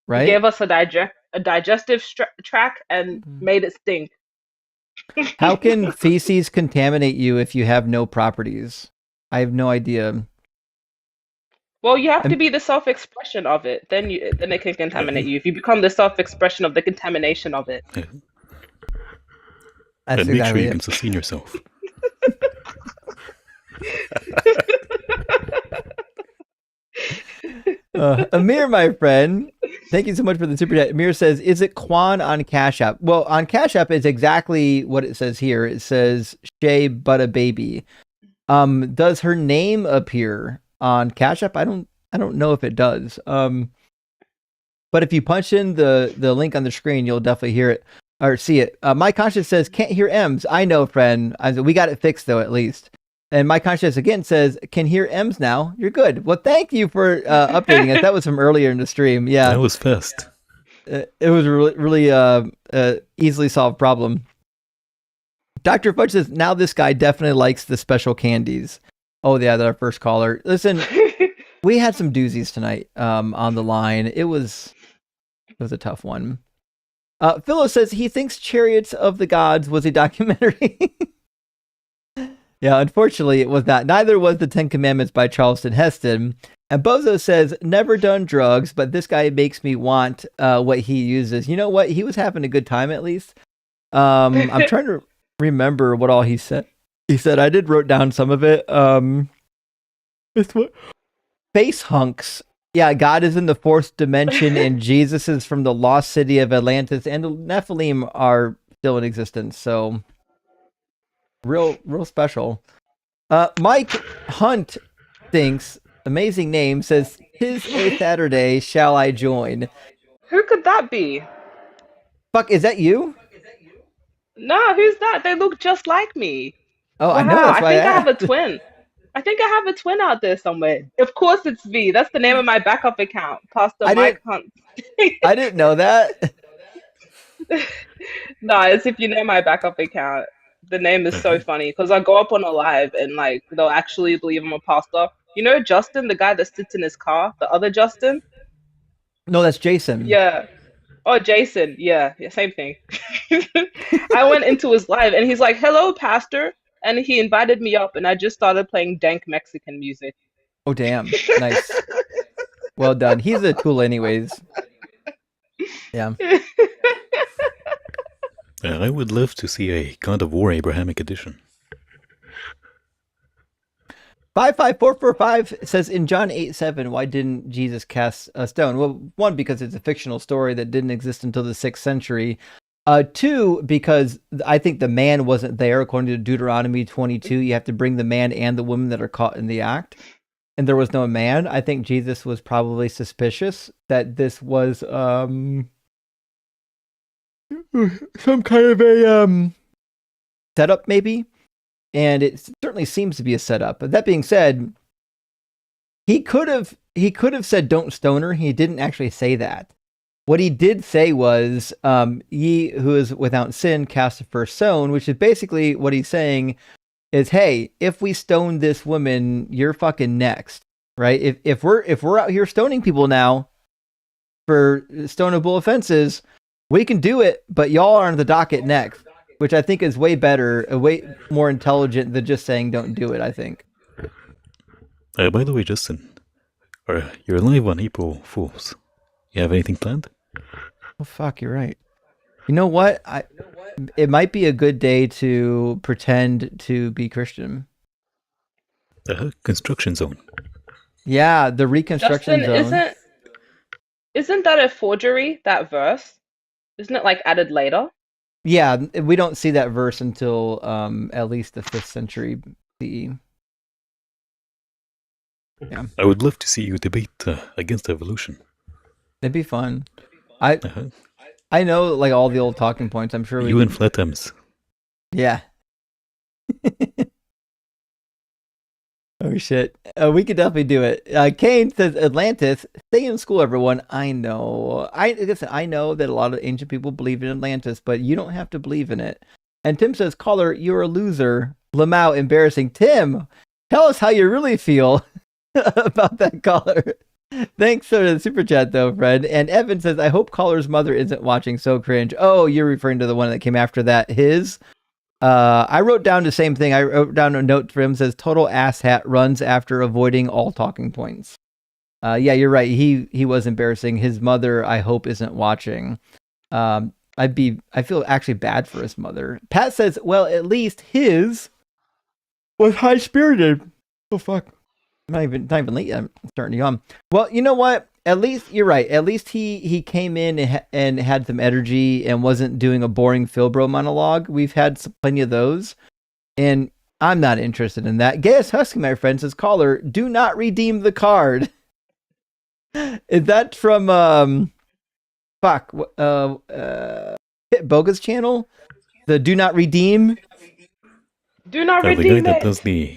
Right? He gave us a digestive tract and made it stink. How can feces contaminate you if you have no properties? I have no idea. Well, you have to be the self-expression of it. Then it can contaminate you. If you become the self-expression of the contamination of it. And make sure you can sustain yourself. Amir, my friend, thank you so much for the super chat. Amir says, is it Quan on Cash App? Well, on Cash App is exactly what it says here. It says sheabuttababy. Does her name appear on Cash App? I don't know if it does. But if you punch in the link on the screen, you'll definitely hear it or see it. My conscience says, can't hear M's. I know, friend. We got it fixed though, at least. And my conscience again says, can hear M's now. You're good. Well, thank you for updating us. That was from earlier in the stream. Yeah. That was fast. It was a really easily solved problem. Dr. Fudge says, now this guy definitely likes the special candies. Oh, yeah, that's our first caller. Listen, we had some doozies tonight on the line. It was a tough one. Philo says he thinks Chariots of the Gods was a documentary. Yeah, unfortunately, it was not. Neither was the 10 Commandments by Charleston Heston. And Bozo says, never done drugs, but this guy makes me want what he uses. You know what? He was having a good time, at least. I'm trying to remember what all he said. He said, I did wrote down some of it. It's what? Face hunks. Yeah, God is in the fourth dimension, and Jesus is from the lost city of Atlantis, and the Nephilim are still in existence. So, real special. Mike Hunt thinks, amazing name, says, 'tis a Saturday, shall I join? Who could that be? Fuck, is that you? No, who's that? They look just like me. Oh, wow, I know. That's why I think I have a twin. I think I have a twin out there somewhere. Of course it's V. That's the name of my backup account, Pastor Mike Hunt. I didn't know that. No, it's if you know my backup account. The name is so funny because I go up on a live and like they'll actually believe I'm a pastor. You know Justin, the guy that sits in his car, the other Justin? No, that's Jason. Yeah. Oh, Jason. Yeah, same thing. I went into his live and he's like, hello, pastor. And he invited me up and I just started playing dank Mexican music. Oh, damn. Nice. Well done. He's a tool anyways. Yeah. I would love to see a God of War Abrahamic edition. 55445 says in John 8:7, why didn't Jesus cast a stone? Well, one, because it's a fictional story that didn't exist until the 6th century. Two, because I think the man wasn't there. According to Deuteronomy 22, you have to bring the man and the woman that are caught in the act. And there was no man. I think Jesus was probably suspicious that this was some kind of a setup, maybe. And it certainly seems to be a setup. But that being said, he could have said don't stone her. He didn't actually say that. What he did say was, ye who is without sin cast the first stone, which is basically what he's saying is, hey, if we stone this woman, you're fucking next, right? If we're out here stoning people now for stonable offenses, we can do it, but y'all are on the docket next, which I think is way better, way more intelligent than just saying don't do it, I think. By the way, Justin, you're live on April Fools. You have anything planned? Oh, fuck, you're right. You know what? It might be a good day to pretend to be Christian. Construction zone. Yeah, the reconstruction zone. Isn't that a forgery, that verse? Isn't it like added later? Yeah, we don't see that verse until at least the 5th century CE. Yeah. I would love to see you debate against evolution. It'd be fun. I know like all the old talking points. I'm sure you and Flat Ems. Yeah. Oh shit. We could definitely do it. Kane says Atlantis. Stay in school, everyone. I know. I know that a lot of ancient people believe in Atlantis, but you don't have to believe in it. And Tim says, caller, you're a loser. Lamau, embarrassing. Tim, tell us how you really feel about that caller. Thanks for the super chat though, Fred. And Evan says, I hope caller's mother isn't watching, so cringe. Oh, you're referring to the one that came after that. His. I wrote down the same thing. I wrote down a note for him, says total asshat, runs after avoiding all talking points. Yeah, you're right. He was embarrassing. His mother, I hope, isn't watching. I feel actually bad for his mother. Pat says, well, at least his was high spirited. Oh fuck. Not even late. I'm starting to yawn. Well, you know what? At least you're right. At least he came in and had some energy and wasn't doing a boring Philbro monologue. We've had plenty of those, and I'm not interested in that. Gaius Husky, my friend, says, caller, do not redeem the card. Is that from Pit Boga's channel? The do not redeem? Do not The redeem guy that it. does the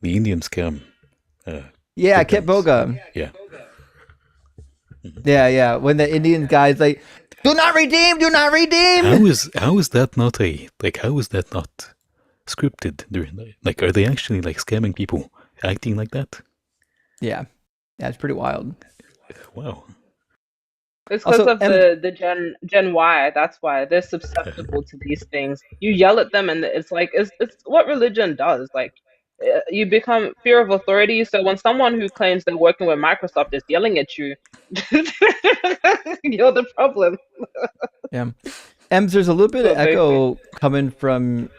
Indian scam. Yeah, Kit Boga. Yeah. Yeah. When the Indian guy's like, do not redeem. How is that not scripted? Like, are they actually like scamming people, acting like that? Yeah, it's pretty wild. Wow. It's because of the Gen Y. That's why they're susceptible to these things. You yell at them, and it's like it's what religion does. Like you become fear of authority. So when someone who claims they're working with Microsoft is yelling at you, you're the problem. Yeah. Ems, there's a little bit of echo coming from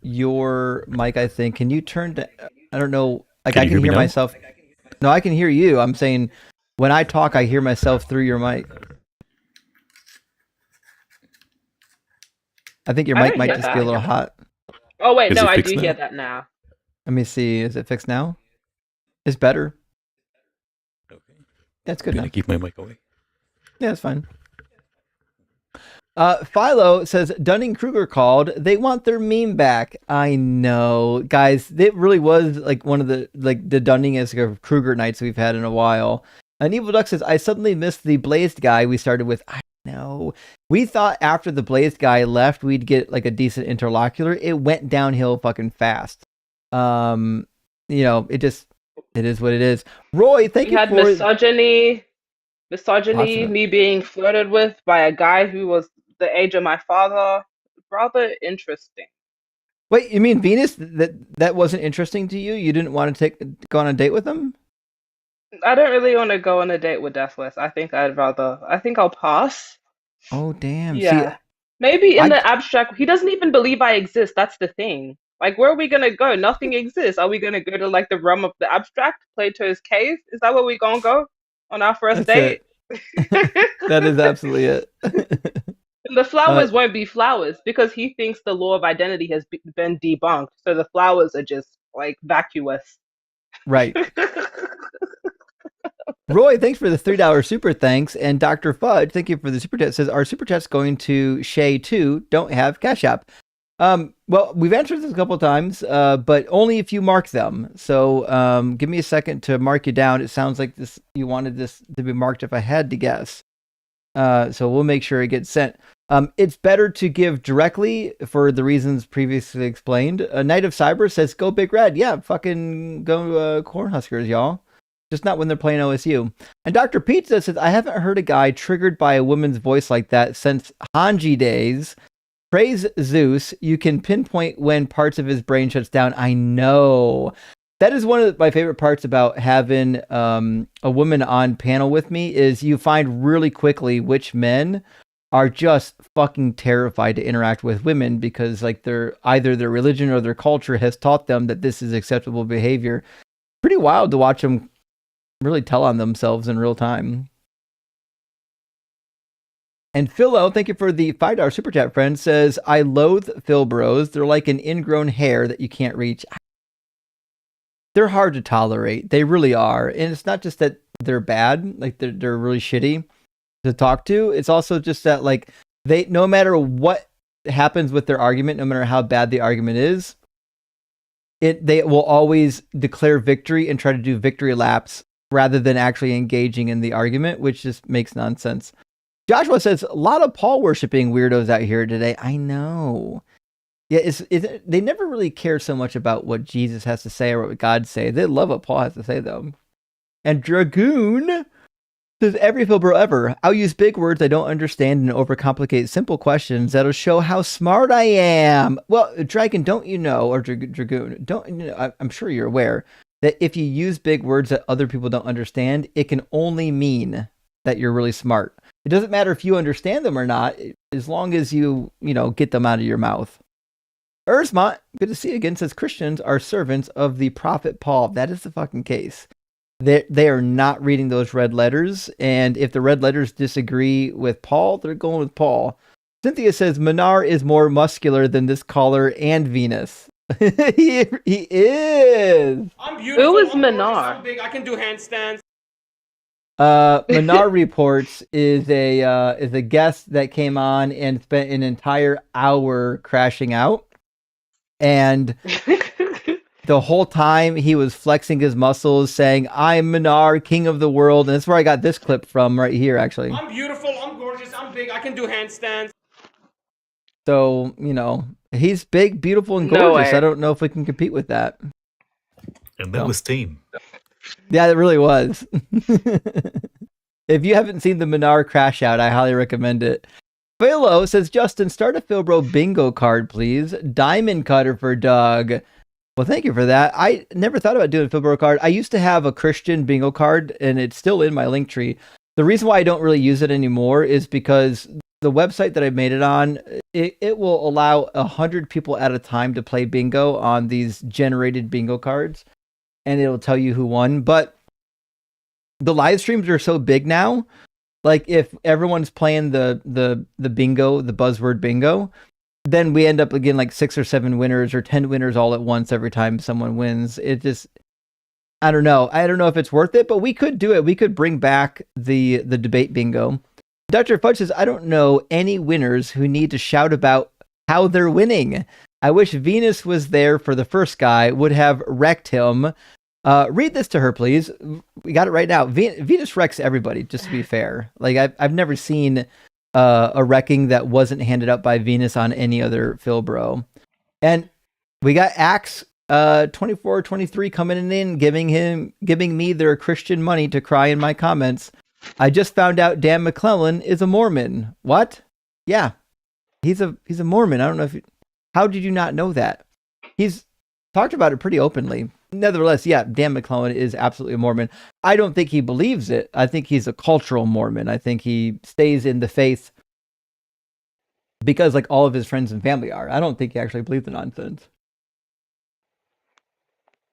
your mic, I think. Can you turn to, I don't know, like I can hear myself. No, I can hear you. I'm saying when I talk, I hear myself through your mic. I think your mic might just be a little hot. Oh, wait, no, I do hear that now. Let me see. Is it fixed now? It's better. Okay. That's good. I'm gonna keep my mic away. Yeah, it's fine. Philo says Dunning-Kruger called. They want their meme back. I know, guys. It really was like one of the Dunning Kruger nights we've had in a while. And Evil Duck says, I suddenly missed the Blazed guy we started with. I know. We thought after the Blazed guy left, we'd get like a decent interlocutor. It went downhill fucking fast. You know, it is what it is. Roy, thank you for misogyny, me being flirted with by a guy who was the age of my father. Rather interesting. Wait, you mean Venus? That wasn't interesting to you? You didn't want to go on a date with him? I don't really want to go on a date with Deathless. I think I'll pass. Oh damn. Yeah. See, maybe in the abstract, he doesn't even believe I exist. That's the thing. Like, where are we gonna go? Nothing exists. Are we gonna go to like the realm of the abstract, Plato's cave? Is that where we gonna go on our first date? That is absolutely it. And the flowers won't be flowers because he thinks the law of identity has been debunked. So the flowers are just like vacuous. Right. Roy, thanks for the $3 super thanks. And Dr. Fudge, thank you for the super chat. Says, our super chat's going to Shay too. Don't have Cash App. Well, we've answered this a couple of times, but only if you mark them. So give me a second to mark you down. It sounds like you wanted this to be marked if I had to guess. So we'll make sure it gets sent. It's better to give directly for the reasons previously explained. Knight of Cyber says, go Big Red. Yeah, fucking go Cornhuskers, y'all. Just not when they're playing OSU. And Dr. Pizza says, I haven't heard a guy triggered by a woman's voice like that since Hanji days. Praise Zeus. You can pinpoint when parts of his brain shuts down. I know. That is one of my favorite parts about having a woman on panel with me is you find really quickly which men are just fucking terrified to interact with women because like either their religion or their culture has taught them that this is acceptable behavior. Pretty wild to watch them really tell on themselves in real time. And Philo, thank you for the $5 super chat, friend, says, I loathe Philbros. They're like an ingrown hair that you can't reach. They're hard to tolerate. They really are. And it's not just that they're bad, like they're really shitty to talk to. It's also just that like no matter what happens with their argument, no matter how bad the argument is, they will always declare victory and try to do victory laps rather than actually engaging in the argument, which just makes nonsense. Joshua says, a lot of Paul worshiping weirdos out here today. I know. Yeah, they never really care so much about what Jesus has to say or what God say. They love what Paul has to say, though. And Dragoon says, every Philbro ever. I'll use big words I don't understand and overcomplicate simple questions that'll show how smart I am. Well, Dragon, don't you know, or Dragoon, don't you know, I'm sure you're aware that if you use big words that other people don't understand, it can only mean that you're really smart. It doesn't matter if you understand them or not, as long as you get them out of your mouth. Erzmont, good to see you again, says Christians are servants of the prophet Paul. That is the fucking case. They are not reading those red letters, and if the red letters disagree with Paul, they're going with Paul. Cynthia says Minar is more muscular than this caller and Venus. he is. I'm beautiful. Who is I'm gorgeous, Minar? I'm big. I can do handstands. Minar Reports is a guest that came on and spent an entire hour crashing out, and the whole time he was flexing his muscles, saying, "I'm Minar, king of the world." And that's where I got this clip from, right here, actually. I'm beautiful. I'm gorgeous. I'm big. I can do handstands. So he's big, beautiful, and gorgeous. I don't know if we can compete with that. And that was tame. Yeah, it really was. If you haven't seen the Minar crash out, I highly recommend it. Philo says, Justin, start a Philbro bingo card, please. Diamond cutter for Doug. Well, thank you for that. I never thought about doing a Philbro card. I used to have a Christian bingo card, and it's still in my link tree. The reason why I don't really use it anymore is because the website that I made it on, it will allow 100 people at a time to play bingo on these generated bingo cards, and it'll tell you who won. But the live streams are so big now, like if everyone's playing the bingo, the buzzword bingo, then we end up again like 6 or 7 winners or 10 winners all at once every time someone wins. It just, I don't know if it's worth it, but we could do it. We could bring back the debate bingo. Dr. Fudge says, I don't know any winners who need to shout about how they're winning. I wish Venus was there for the first guy, would have wrecked him. Read this to her, please. We got it right now. Venus wrecks everybody, just to be fair. Like I've never seen a wrecking that wasn't handed up by Venus on any other Philbro. And we got Axe 2423 coming in, giving me their Christian money to cry in my comments. I just found out Dan McClellan is a Mormon. What? Yeah, he's a Mormon. I don't know how did you not know that? He's talked about it pretty openly. Nevertheless, yeah, Dan McClellan is absolutely a Mormon. I don't think he believes it. I think he's a cultural Mormon. I think he stays in the faith because like all of his friends and family are. I don't think he actually believes the nonsense.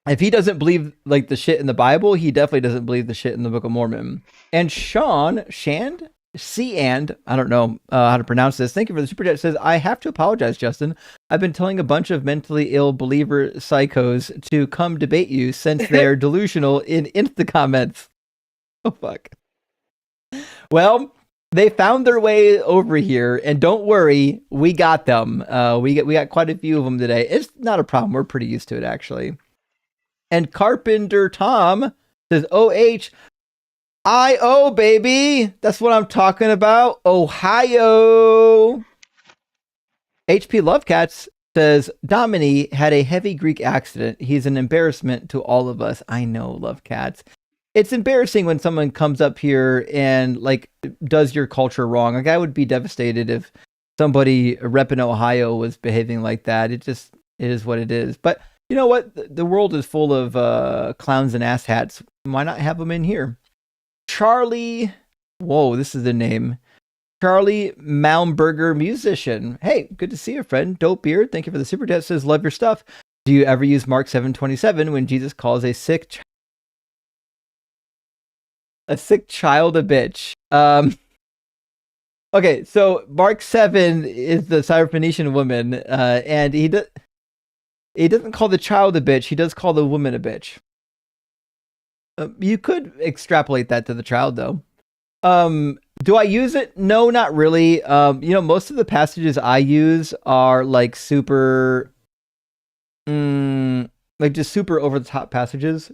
If he doesn't believe like the shit in the Bible, he definitely doesn't believe the shit in the Book of Mormon. And Shand, I don't know how to pronounce this. Thank you for the super chat. Says, I have to apologize, Justin. I've been telling a bunch of mentally ill believer psychos to come debate you since they're delusional in Insta comments. Oh, fuck. Well, they found their way over here, and don't worry, we got them. We got quite a few of them today. It's not a problem. We're pretty used to it, actually. And Carpenter Tom says, OHIO, baby. That's what I'm talking about. Ohio. HP Lovecats says, Domini had a heavy Greek accident. He's an embarrassment to all of us. I know, Lovecats. It's embarrassing when someone comes up here and like does your culture wrong. Like I would be devastated if somebody repping Ohio was behaving like that. It is what it is. But you know what? The world is full of clowns and asshats. Why not have them in here? Charlie, whoa, this is the name. Charlie Malmberger, musician. Hey, good to see you, friend. Dope Beard, thank you for the super chat. Says, love your stuff. Do you ever use Mark 7:27 when Jesus calls a sick child a bitch? Okay, so Mark 7 is the Syrophoenician woman, and he doesn't call the child a bitch. He does call the woman a bitch. You could extrapolate that to the child, though. Do I use it? No, not really. Most of the passages I use are like super like just super over the top passages.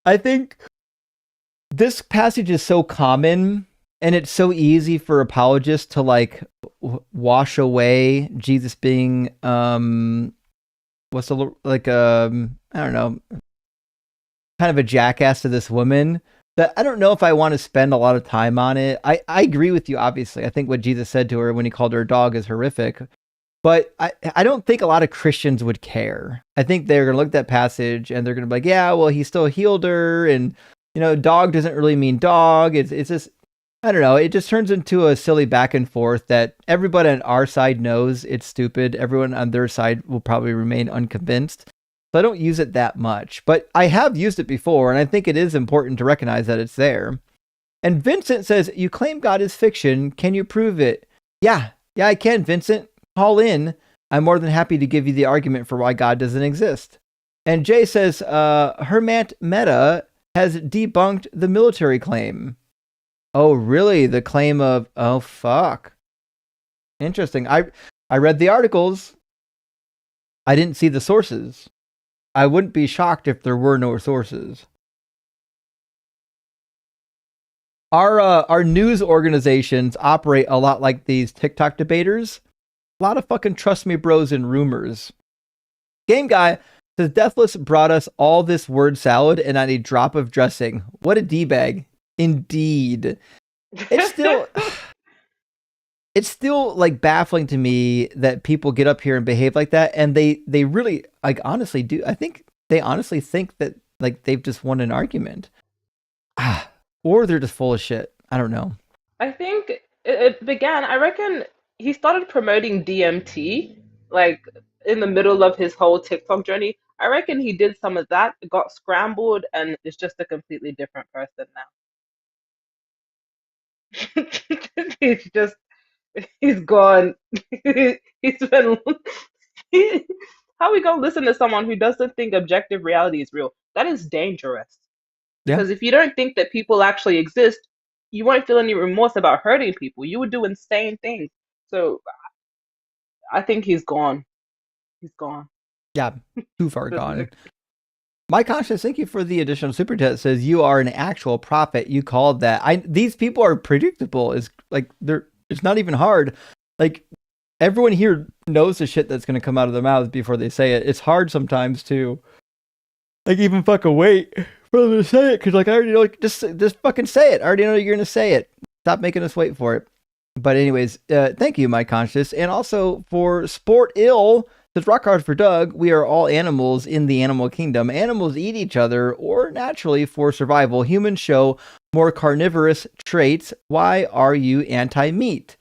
I think this passage is so common and it's so easy for apologists to like wash away Jesus being I don't know, kind of a jackass to this woman, that I don't know if I want to spend a lot of time on it. I agree with you, obviously. I think what Jesus said to her when he called her a dog is horrific. But I don't think a lot of Christians would care. I think they're going to look at that passage and they're going to be like, yeah, well, he still healed her. And, you know, dog doesn't really mean dog. It's just, I don't know. It just turns into a silly back and forth that everybody on our side knows it's stupid. Everyone on their side will probably remain unconvinced. So I don't use it that much. But I have used it before, and I think it is important to recognize that it's there. And Vincent says, you claim God is fiction. Can you prove it? Yeah, I can, Vincent. Call in. I'm more than happy to give you the argument for why God doesn't exist. And Jay says, Hermant Meta has debunked the military claim. Oh, really? The claim of, oh, fuck. Interesting. I read the articles. I didn't see the sources. I wouldn't be shocked if there were no sources. Our news organizations operate a lot like these TikTok debaters. A lot of fucking trust me bros and rumors. Game Guy says Deathless brought us all this word salad and not a drop of dressing. What a D-bag. Indeed. It's still like baffling to me that people get up here and behave like that, and they really like honestly do. I think they honestly think that like they've just won an argument. Or they're just full of shit. I don't know. I think it began, I reckon he started promoting DMT, like in the middle of his whole TikTok journey. I reckon he did some of that, got scrambled, and is just a completely different person now. He's gone. He's been. How are we gonna listen to someone who doesn't think objective reality is real? That is dangerous. Yeah. Because if you don't think that people actually exist, you won't feel any remorse about hurting people. You would do insane things. So I think he's gone. He's gone. Yeah, too far gone. My conscience, thank you for the additional super chat. Says you are an actual prophet. You called that. These people are predictable. It's like it's not even hard. Like everyone here knows the shit that's gonna come out of their mouths before they say it. It's hard sometimes to like even fucking wait for them to say it, because like I already know, like just fucking say it. I already know you're gonna say it. Stop making us wait for it. But anyways, thank you, my conscious, and also for Sport Ill. Says rock hard for Doug. We are all animals in the animal kingdom. Animals eat each other, or naturally for survival. Humans show more carnivorous traits. Why are you anti-meat?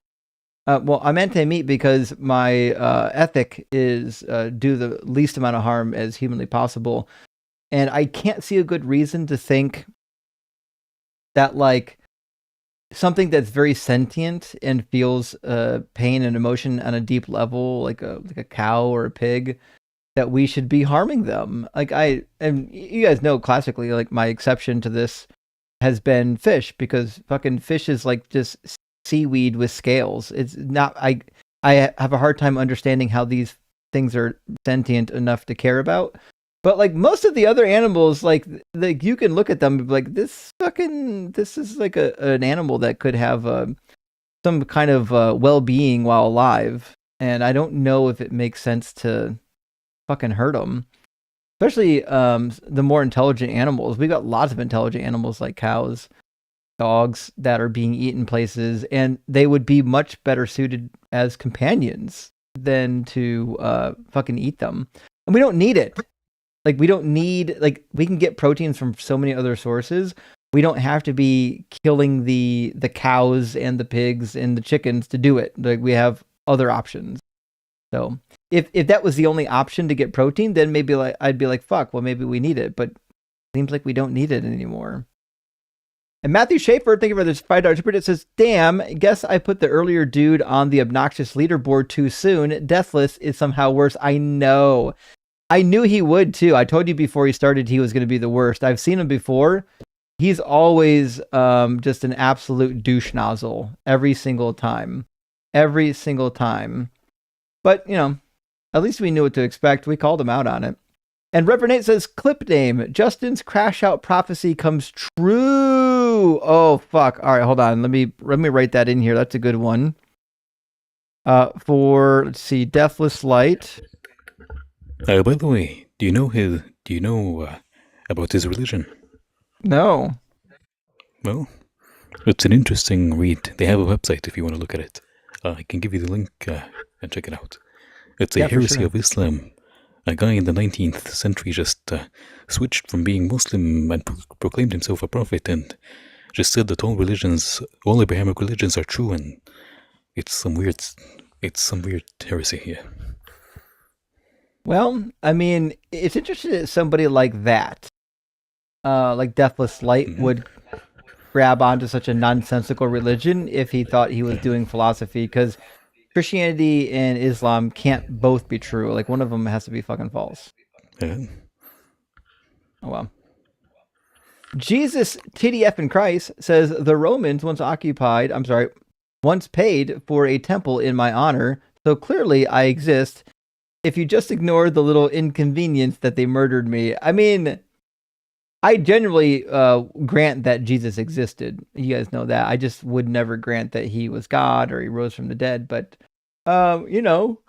Well, I'm anti-meat because my ethic is do the least amount of harm as humanly possible. And I can't see a good reason to think that like something that's very sentient and feels pain and emotion on a deep level, like a cow or a pig, that we should be harming them. Like and you guys know classically, like my exception to this has been fish, because fucking fish is like just seaweed with scales. It's not. I have a hard time understanding how these things are sentient enough to care about. But like most of the other animals, like you can look at them and be like, this is like an animal that could have some kind of well-being while alive. And I don't know if it makes sense to fucking hurt them. Especially the more intelligent animals. We got lots of intelligent animals like cows, dogs that are being eaten places, and they would be much better suited as companions than to fucking eat them. And we don't need it. Like we don't need, like we can get proteins from so many other sources. We don't have to be killing the cows and the pigs and the chickens to do it. Like we have other options. So if that was the only option to get protein, then maybe like I'd be like, fuck, well maybe we need it, but it seems like we don't need it anymore. And Matthew Schaefer, thank you for this $5 super. It says, damn, guess I put the earlier dude on the obnoxious leaderboard too soon. Deathless is somehow worse. I know. I knew he would too. I told you before he started he was going to be the worst. I've seen him before. He's always just an absolute douche nozzle every single time. Every single time. But, you know, at least we knew what to expect. We called him out on it. And Reverend Nate says, clip name, Justin's crash out prophecy comes true. Oh, fuck. All right, hold on. Let me write that in here. That's a good one. Let's see, Deathless Light. By the way, do you know about his religion? No. Well, it's an interesting read. They have a website if you want to look at it. I can give you the link and check it out. It's a heresy of Islam. A guy in the 19th century just switched from being Muslim and proclaimed himself a prophet and just said that all Abrahamic religions are true, and it's some weird heresy here. Well, I mean, it's interesting that somebody like that, like Deathless Light, would grab onto such a nonsensical religion if he thought he was doing philosophy, because Christianity and Islam can't both be true. Like, one of them has to be fucking false. Yeah. Oh, well. Jesus, TDF in Christ, says the Romans once paid for a temple in my honor, so clearly I exist. If you just ignore the little inconvenience that they murdered me. I mean, I genuinely grant that Jesus existed. You guys know that. I just would never grant that he was God or he rose from the dead. But, you know,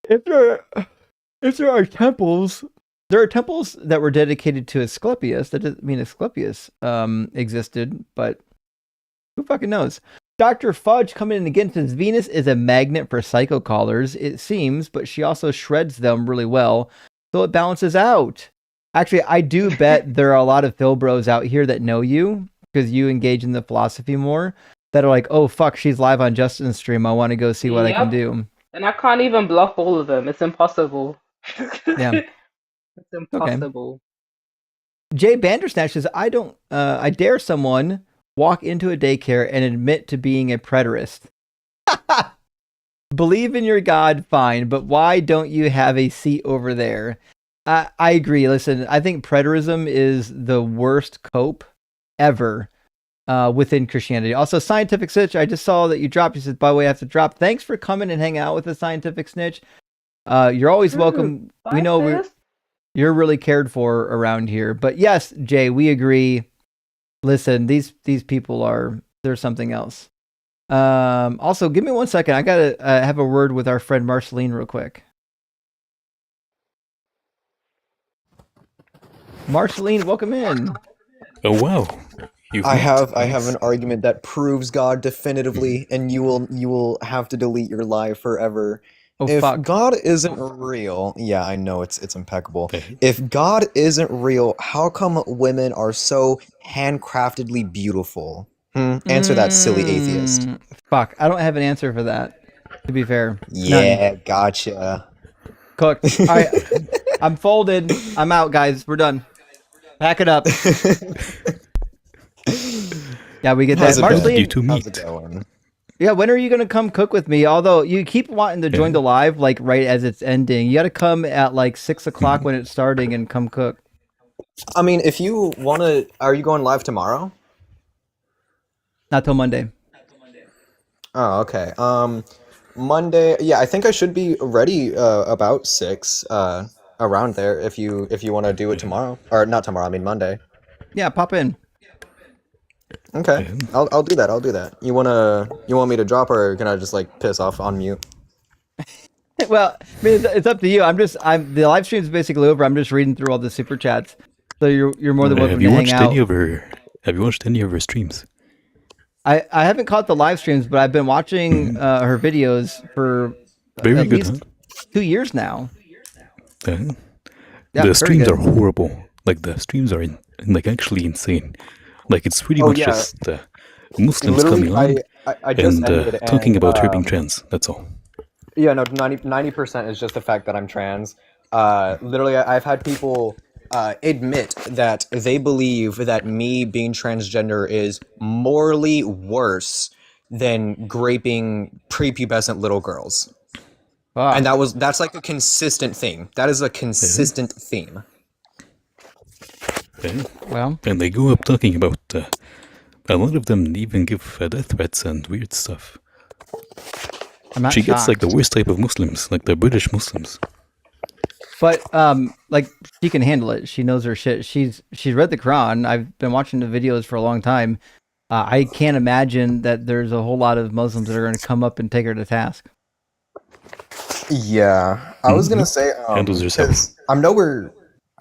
if there are temples, there are temples that were dedicated to Asclepius. That doesn't mean Asclepius existed, but who fucking knows? Dr. Fudge coming in again says Venus is a magnet for psycho callers, it seems, but she also shreds them really well, so it balances out. Actually, I do bet there are a lot of Phil bros out here that know you because you engage in the philosophy more, that are like, oh fuck, she's live on Justin's stream. I want to go see what I can do. And I can't even bluff all of them. It's impossible. Yeah. It's impossible. Okay. Jay Bandersnatch says, I dare someone walk into a daycare and admit to being a preterist. Believe in your God, fine, but why don't you have a seat over there? I agree. Listen, I think preterism is the worst cope ever within Christianity. Also, Scientific Snitch, I just saw that you dropped. You said, by the way, I have to drop. Thanks for coming and hanging out with the Scientific Snitch. You're always welcome. We know you're really cared for around here. But yes, Jay, we agree. Listen, these people there's something else. Also, give me 1 second. I gotta have a word with our friend Marceline real quick. Marceline, welcome in. Oh wow! I have an argument that proves God definitively, and you will have to delete your live forever. Oh, if fuck. God isn't real, yeah, I know it's impeccable. If God isn't real, how come women are so handcraftedly beautiful? Answer that, silly atheist. Fuck, I don't have an answer for that, to be fair. Yeah, None. Gotcha. Cooked. All right, I'm folded. I'm out, guys. We're done. Pack it up. Yeah, we get that. Marceline, how's it going? Yeah, when are you going to come cook with me? Although you keep wanting to join the live, like right as it's ending. You got to come at like 6 o'clock when it's starting and come cook. I mean, if you want to, are you going live tomorrow? Not till Monday. Oh, okay. Monday, yeah, I think I should be ready about 6, around there if you want to do it tomorrow. Or not tomorrow, I mean Monday. Yeah, pop in. Okay, I'll do that. I'll do that. You want me to drop, or can I just like piss off on mute? Well, I mean, it's up to you. The live stream is basically over. I'm just reading through all the super chats, so you're more than welcome to hang out. Have you watched any of her streams? I haven't caught the live streams, but I've been watching her videos for at least 2 years now. Yeah, the streams are horrible. Like the streams are like actually insane. Like it's pretty much just Muslims coming on and talking about her being trans. That's all. Yeah, no, 90% is just the fact that I'm trans. Literally, I've had people admit that they believe that me being transgender is morally worse than raping prepubescent little girls. Wow. And that's like a consistent thing. That is a consistent theme. Okay. Well, and they go up talking about a lot of them even give death threats and weird stuff. I'm not She shocked. gets like the worst type of Muslims, like the British Muslims. But like she can handle it. She knows her shit. She's read the Quran. I've been watching the videos for a long time. I can't imagine that there's a whole lot of Muslims that are going to come up and take her to task. Yeah, I was gonna say Handles herself. I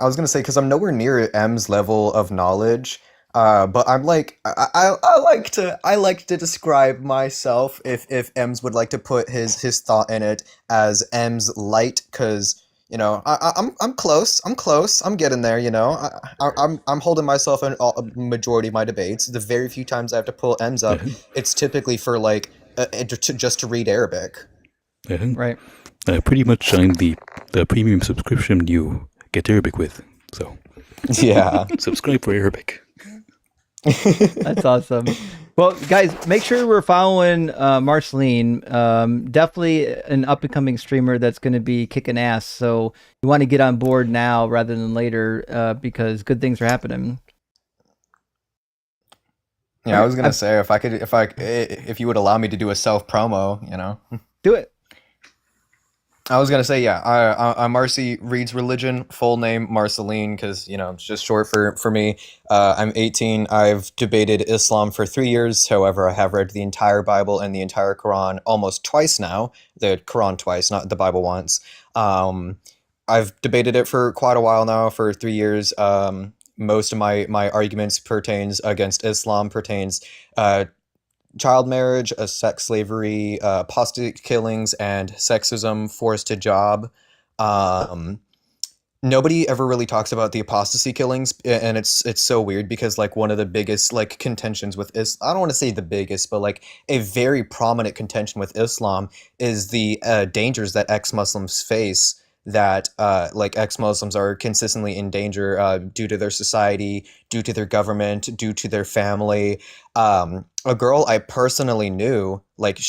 was gonna say because I'm nowhere near M's level of knowledge. But I'm like I like to describe myself if M's would like to put his thought in it as M's light, because I'm close. I'm getting there. I'm holding myself in a majority of my debates. The very few times I have to pull M's up, it's typically for like just to read Arabic. Right. Pretty much I'm the premium subscription you get Arabic with. So yeah, subscribe for Arabic. That's awesome. Well, guys, make sure we're following Marceline. Definitely an up-and-coming streamer that's going to be kicking ass. So you want to get on board now rather than later, because good things are happening. Yeah, I was gonna say if you would allow me to do a self promo, do it. I was gonna say, yeah, Marcy reads religion, full name Marceline, because it's just short for me. I'm 18. I've debated Islam for 3 years. However, I have read the entire Bible and the entire Quran almost twice now. The Quran twice, not the Bible once. I've debated it for quite a while now, for 3 years. Most of my arguments pertains against Islam, pertains child marriage, sex slavery, apostate killings, and sexism, forced to job. Nobody ever really talks about the apostasy killings, and it's so weird because like one of the biggest like contentions with I don't want to say the biggest, but like a very prominent contention with Islam is the dangers that ex-Muslims face. That like ex-Muslims are consistently in danger due to their society, due to their government, due to their family. A girl I personally knew, like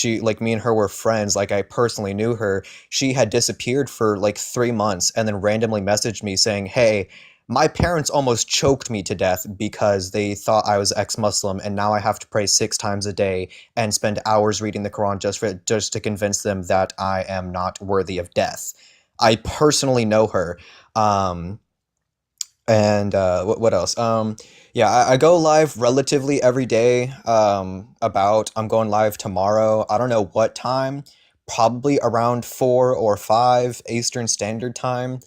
me and her were friends, like I personally knew her. She had disappeared for like 3 months and then randomly messaged me saying, "Hey, my parents almost choked me to death because they thought I was ex-Muslim, and now I have to pray 6 times a day and spend hours reading the Quran just to convince them that I am not worthy of death." I personally know her. And what else? Yeah, I go live relatively every day. I'm going live tomorrow. I don't know what time. Probably around 4 or 5 Eastern Standard Time.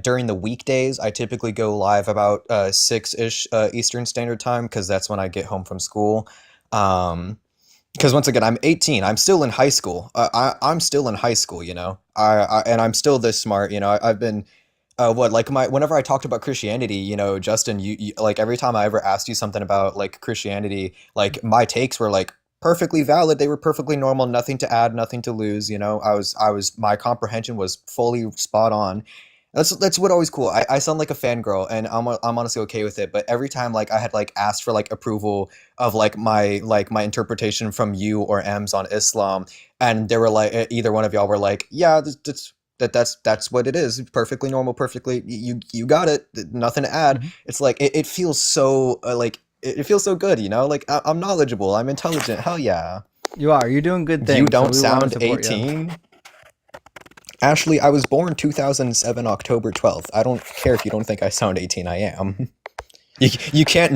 During the weekdays, I typically go live about 6-ish Eastern Standard Time, because that's when I get home from school. Because once again, I'm 18. I'm still in high school. I'm still in high school, and I'm still this smart. I've been, whenever I talked about Christianity, Justin, you like every time I ever asked you something about like Christianity, like my takes were like perfectly valid. They were perfectly normal. Nothing to add, nothing to lose. My comprehension was fully spot on. That's what always cool. I sound like a fangirl, and I'm honestly okay with it. But every time like I had like asked for like approval of like my interpretation from you or M's on Islam, and they were like, either one of y'all were like, yeah, that's what it is, perfectly normal, perfectly, you got it, nothing to add. It's like it feels so it feels so good, like I'm knowledgeable, I'm intelligent. Hell yeah, you're doing good things. You don't sound 18. Ashley, I was born 2007, October 12th. I don't care if you don't think I sound 18. I am. You can't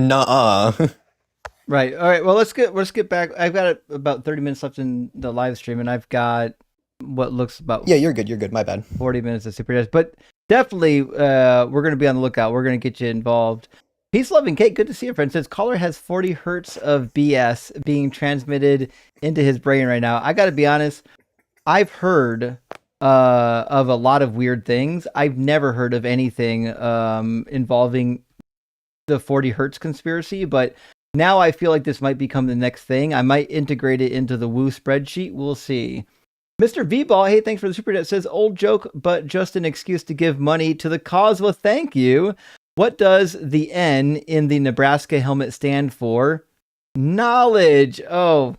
Right. All right. Well, let's get back. I've got about 30 minutes left in the live stream, and I've got what looks about. Yeah, you're good. My bad. 40 minutes of super chats, but definitely, we're going to be on the lookout. We're going to get you involved. Peace, love, and Kate. Good to see you, friend. Says caller has 40 hertz of BS being transmitted into his brain right now. I got to be honest. I've heard of a lot of weird things. I've never heard of anything involving the 40 hertz conspiracy, but now I feel like this might become the next thing. I might integrate it into the Woo spreadsheet. We'll see. Mr. V-Ball, hey, thanks for the super chat. Says, old joke, but just an excuse to give money to the cause. Well, thank you. What does the N in the Nebraska helmet stand for? Knowledge. Oh.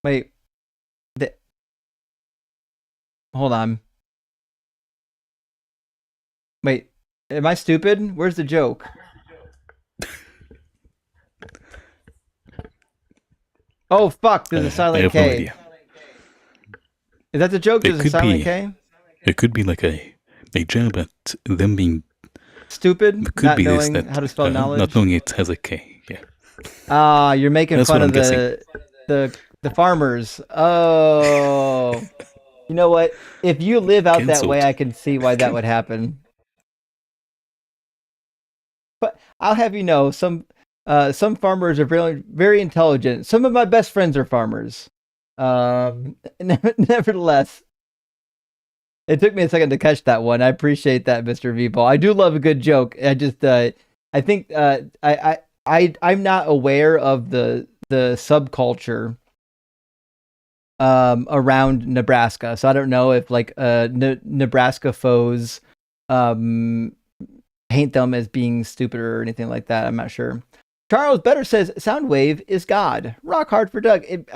Wait. Hold on. Wait, am I stupid? Where's the joke? Oh, fuck, there's a silent K. No idea. Is that the joke? There's a silent K? It could be like a a jab at them being stupid, could not be this, knowing that how to spell knowledge. not knowing it has a K. Yeah. You're making That's fun what of I'm the farmers. Oh, you know what? If you live out that way, Cancelled. I can see why that would happen. But I'll have you know, some farmers are very, very intelligent. Some of my best friends are farmers. Nevertheless, it took me a second to catch that one. I appreciate that, Mr. V-Ball. I do love a good joke. I just, I think, I'm not aware of the subculture around Nebraska, so I don't know if like Nebraska foes paint them as being stupid or anything like that. I'm not sure. Charles Better says Soundwave is God. Rock hard for Doug. There's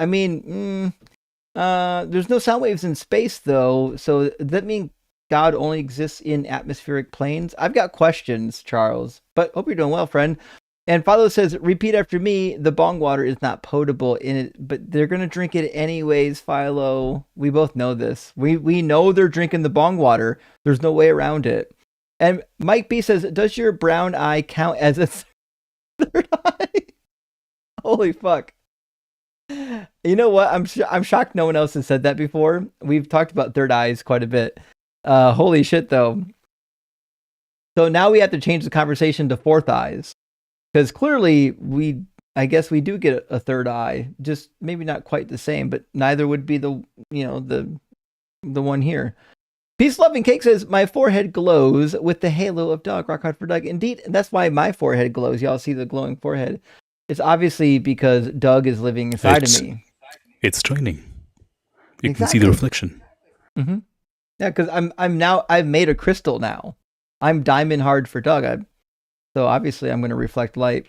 no sound waves in space though, so does that mean God only exists in atmospheric planes? I've got questions, Charles, but hope you're doing well, friend. And Philo says, repeat after me, the bong water is not potable in it, but they're going to drink it anyways, Philo. We both know this. We know they're drinking the bong water. There's no way around it. And Mike B says, does your brown eye count as a third eye? Holy fuck. You know what? I'm shocked no one else has said that before. We've talked about third eyes quite a bit. Holy shit, though. So now we have to change the conversation to fourth eyes. Because clearly, I guess we do get a third eye. Just maybe not quite the same, but neither would be the one here. Peace Loving Cake says, my forehead glows with the halo of Doug. Rock hard for Doug. Indeed, that's why my forehead glows. Y'all see the glowing forehead. It's obviously because Doug is living inside of me. It's shining. You can see the reflection. Mm-hmm. Yeah, because I've made a crystal now. I'm diamond hard for Doug. So obviously I'm going to reflect light.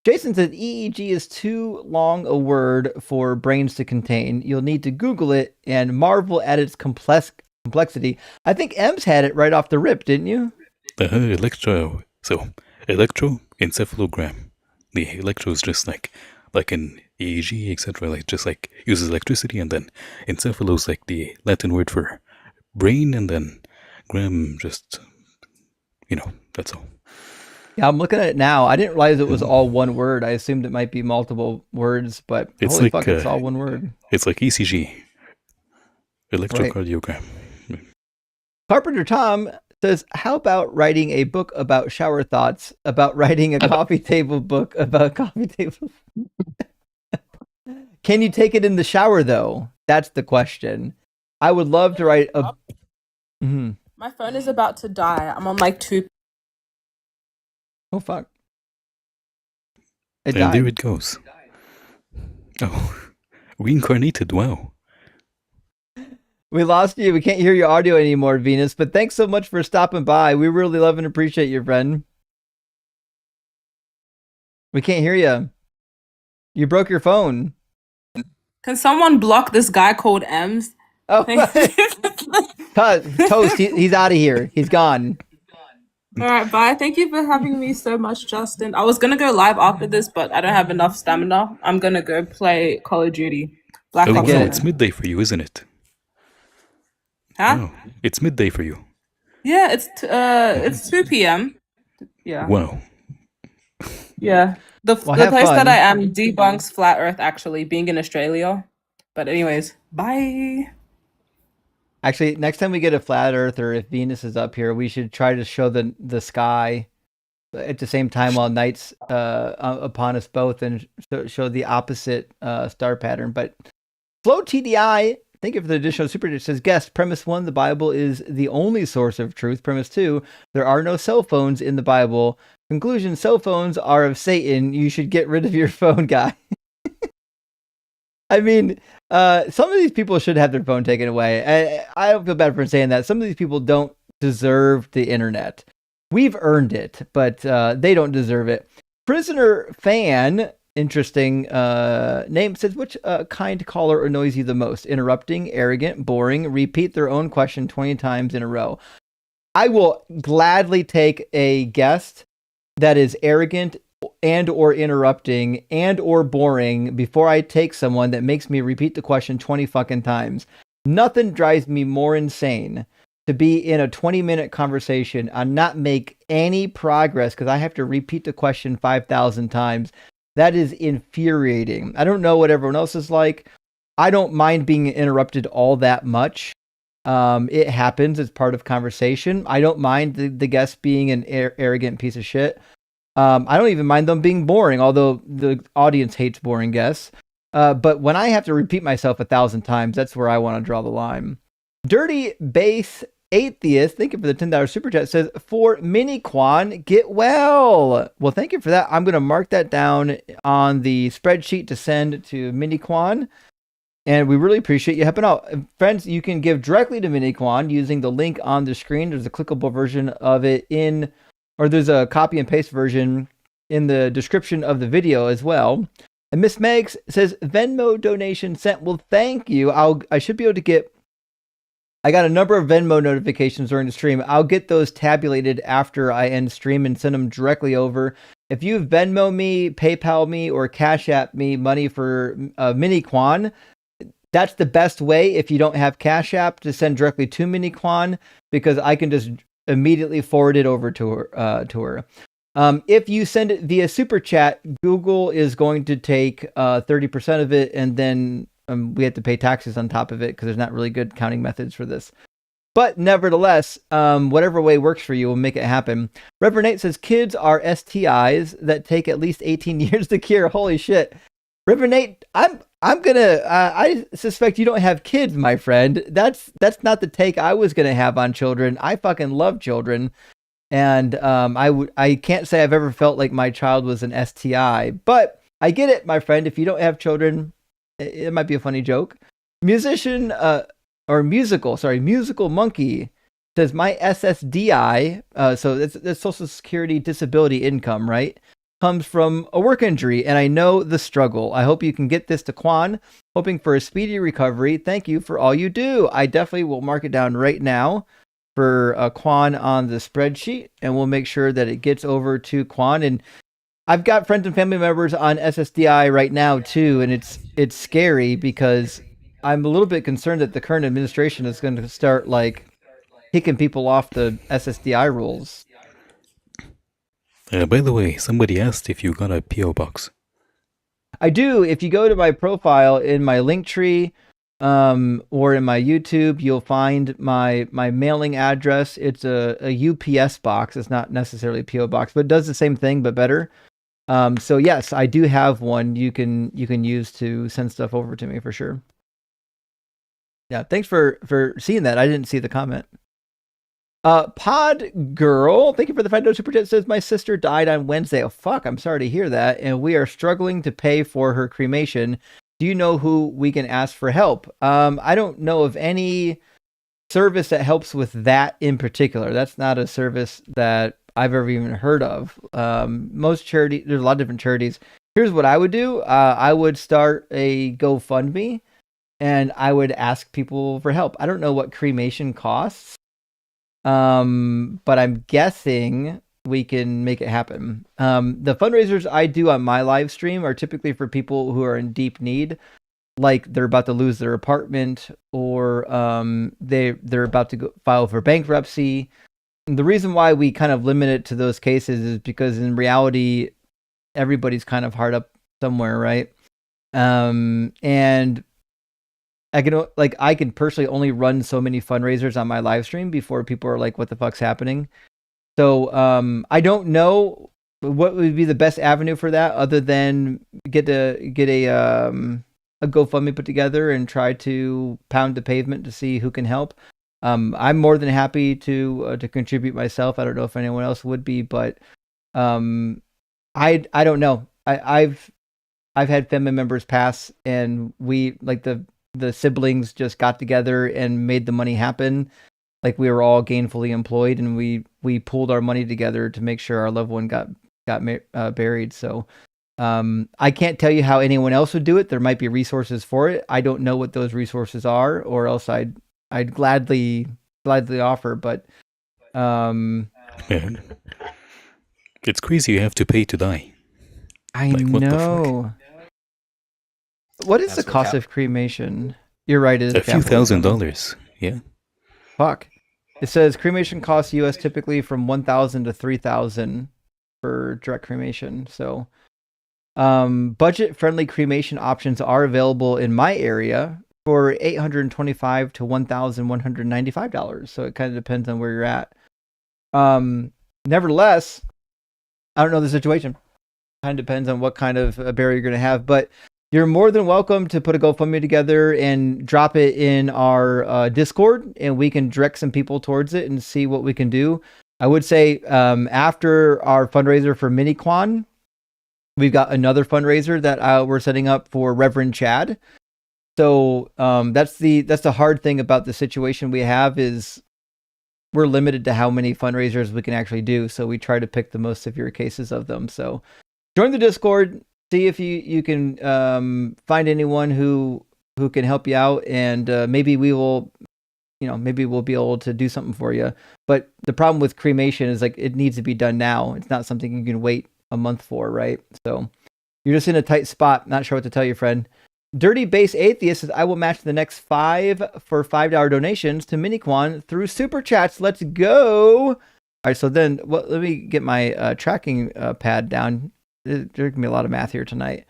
Jason said EEG is too long a word for brains to contain. You'll need to Google it and marvel at its complexity. I think Ems had it right off the rip, didn't you? Electroencephalogram. The electro is just like an EEG, etc. Like just like uses electricity, and then encephalo is like the Latin word for brain, and then gram just that's all. Yeah, I'm looking at it now. I didn't realize it was all one word. I assumed it might be multiple words, but it's holy like, fuck, it's all one word. It's like ECG, electrocardiogram. Right. Carpenter Tom says, how about writing a book about shower thoughts, about writing a coffee table book about coffee tables? Can you take it in the shower, though? That's the question. I would love to write a... Mm-hmm. My phone is about to die. I'm on like 2... Oh, fuck. And there it goes. Oh, reincarnated, wow. We lost you. We can't hear your audio anymore, Venus, but thanks so much for stopping by. We really love and appreciate you, friend. We can't hear you. You broke your phone. Can someone block this guy called Ems? Oh, Toast, he's out of here. He's gone. All right, bye. Thank you for having me so much, Justin. I was going to go live after this, but I don't have enough stamina. I'm going to go play Call of Duty. Black Ops. Oh, it's midday for you, isn't it? Huh? Oh, it's midday for you. Yeah, it's 2 p.m. Yeah. Wow. Yeah. The place that I am debunks flat Earth, actually, being in Australia. But anyways, bye. Actually, next time we get a flat Earth, or if Venus is up here, we should try to show the sky at the same time while night's upon us both, and show the opposite star pattern. But Flow TDI, thank you for the additional super chat. Says, guest, premise 1, the Bible is the only source of truth. Premise 2, there are no cell phones in the Bible. Conclusion, cell phones are of Satan. You should get rid of your phone, guy. I mean, some of these people should have their phone taken away. I don't feel bad for saying that. Some of these people don't deserve the internet. We've earned it, but they don't deserve it. Prisoner Fan, interesting name, says, which kind caller annoys you the most? Interrupting, arrogant, boring, repeat their own question 20 times in a row. I will gladly take a guest that is arrogant and or interrupting and or boring before I take someone that makes me repeat the question 20 fucking times. Nothing drives me more insane to be in a 20-minute conversation and not make any progress because I have to repeat the question 5,000 times. That is infuriating. I don't know what everyone else is like. I don't mind being interrupted all that much. It happens. It's part of conversation. I don't mind the guest being an arrogant piece of shit. I don't even mind them being boring, although the audience hates boring guests. But when I have to repeat myself 1,000 times, that's where I want to draw the line. Dirty Base Atheist, thank you for the $10 super chat, says, for Mini Quan, get well. Well, thank you for that. I'm going to mark that down on the spreadsheet to send to Mini Quan. And we really appreciate you helping out. Friends, you can give directly to Mini Quan using the link on the screen. There's a clickable version of it or there's a copy and paste version in the description of the video as well. And Miss Megs says, Venmo donation sent. Well, thank you. I should be able to get, I got a number of Venmo notifications during the stream. I'll get those tabulated after I end stream and send them directly over. If you Venmo me, PayPal me, or Cash App me money for Mini Quan, that's the best way if you don't have Cash App to send directly to Mini Quan, because I can just immediately forward it over to her. If you send it via Super Chat, Google is going to take 30% of it, and then we have to pay taxes on top of it because there's not really good counting methods for this. But nevertheless, whatever way works for you will make it happen. Reverend Nate says, kids are STIs that take at least 18 years to cure. Holy shit. Reverend Nate, I suspect you don't have kids, my friend. That's not the take I was gonna have on children. I fucking love children, and I can't say I've ever felt like my child was an STI. But I get it, my friend. If you don't have children, it might be a funny joke. Musical Monkey says, my SSDI, so that's Social Security Disability Income, right? Comes from a work injury, and I know the struggle. I hope you can get this to Quan, hoping for a speedy recovery. Thank you for all you do. I definitely will mark it down right now for Quan on the spreadsheet, and we'll make sure that it gets over to Quan. And I've got friends and family members on SSDI right now too, and it's scary because I'm a little bit concerned that the current administration is going to start like kicking people off the SSDI rules. By the way, somebody asked if you got a P.O. box. I do. If you go to my profile in my Linktree or in my YouTube, you'll find my mailing address. It's a UPS box. It's not necessarily a P.O. box, but it does the same thing, but better. So yes, I do have one you can use to send stuff over to me for sure. Yeah, thanks for seeing that. I didn't see the comment. Pod Girl, thank you for the $5 super chat. Says, my sister died on Wednesday. Oh fuck, I'm sorry to hear that. And we are struggling to pay for her cremation. Do you know who we can ask for help? I don't know of any service that helps with that in particular. That's not a service that I've ever even heard of. Most charities, there's a lot of different charities. Here's what I would do. I would start a GoFundMe and I would ask people for help. I don't know what cremation costs. But I'm guessing we can make it happen. The fundraisers I do on my live stream are typically for people who are in deep need, like they're about to lose their apartment or they're about to file for bankruptcy. And the reason why we kind of limit it to those cases is because in reality, everybody's kind of hard up somewhere, right? And I can personally only run so many fundraisers on my live stream before people are like, what the fuck's happening? So I don't know what would be the best avenue for that other than get a GoFundMe put together and try to pound the pavement to see who can help. I'm more than happy to contribute myself. I don't know if anyone else would be, but I don't know. I've had family members pass, and we like the siblings just got together and made the money happen. Like we were all gainfully employed, and we pooled our money together to make sure our loved one got buried. So I can't tell you how anyone else would do it. There might be resources for it. I don't know what those resources are, or else I'd gladly offer. But Man, it's crazy you have to pay to die. I know. What is the cost of cremation? You're right. It is a few $1,000s. Yeah. Fuck. It says cremation costs US typically from $1,000 to $3,000 for direct cremation. So, budget-friendly cremation options are available in my area for $825 to $1,195. So it kind of depends on where you're at. Nevertheless, I don't know the situation. Kind of depends on what kind of burial you're going to have, but you're more than welcome to put a GoFundMe together and drop it in our Discord, and we can direct some people towards it and see what we can do. I would say after our fundraiser for Mini Quan, we've got another fundraiser that we're setting up for Reverend Chad. So that's the hard thing about the situation we have is we're limited to how many fundraisers we can actually do. So we try to pick the most severe cases of them. So join the Discord. See if you can find anyone who can help you out, and maybe we will, maybe we'll be able to do something for you. But the problem with cremation is like it needs to be done now. It's not something you can wait a month for, right? So you're just in a tight spot. Not sure what to tell you, friend. Dirty Base Atheist says, I will match the next 5 for $5 donations to Miniquan through Super Chats. Let's go. All right, so then let me get my tracking pad down. There's going to be a lot of math here tonight.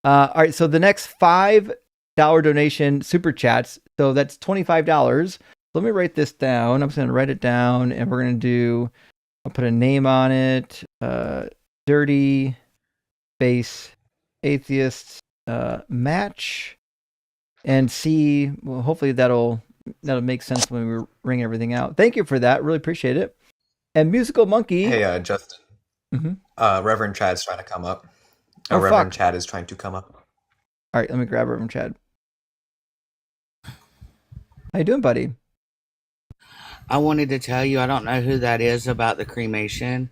All right, so the next $5 donation Super Chats, so that's $25. Let me write this down. I'm just going to write it down, and we're going to do, I'll put a name on it. Dirty Base Atheist match, and see, well, hopefully that'll make sense when we ring everything out. Thank you for that. Really appreciate it. And Musical Monkey. Hey, Justin. Mm-hmm. Reverend Chad's trying to come up. Oh, Reverend fuck. Chad is trying to come up. All right, let me grab Reverend Chad. How you doing, buddy? I wanted to tell you, I don't know who that is about the cremation,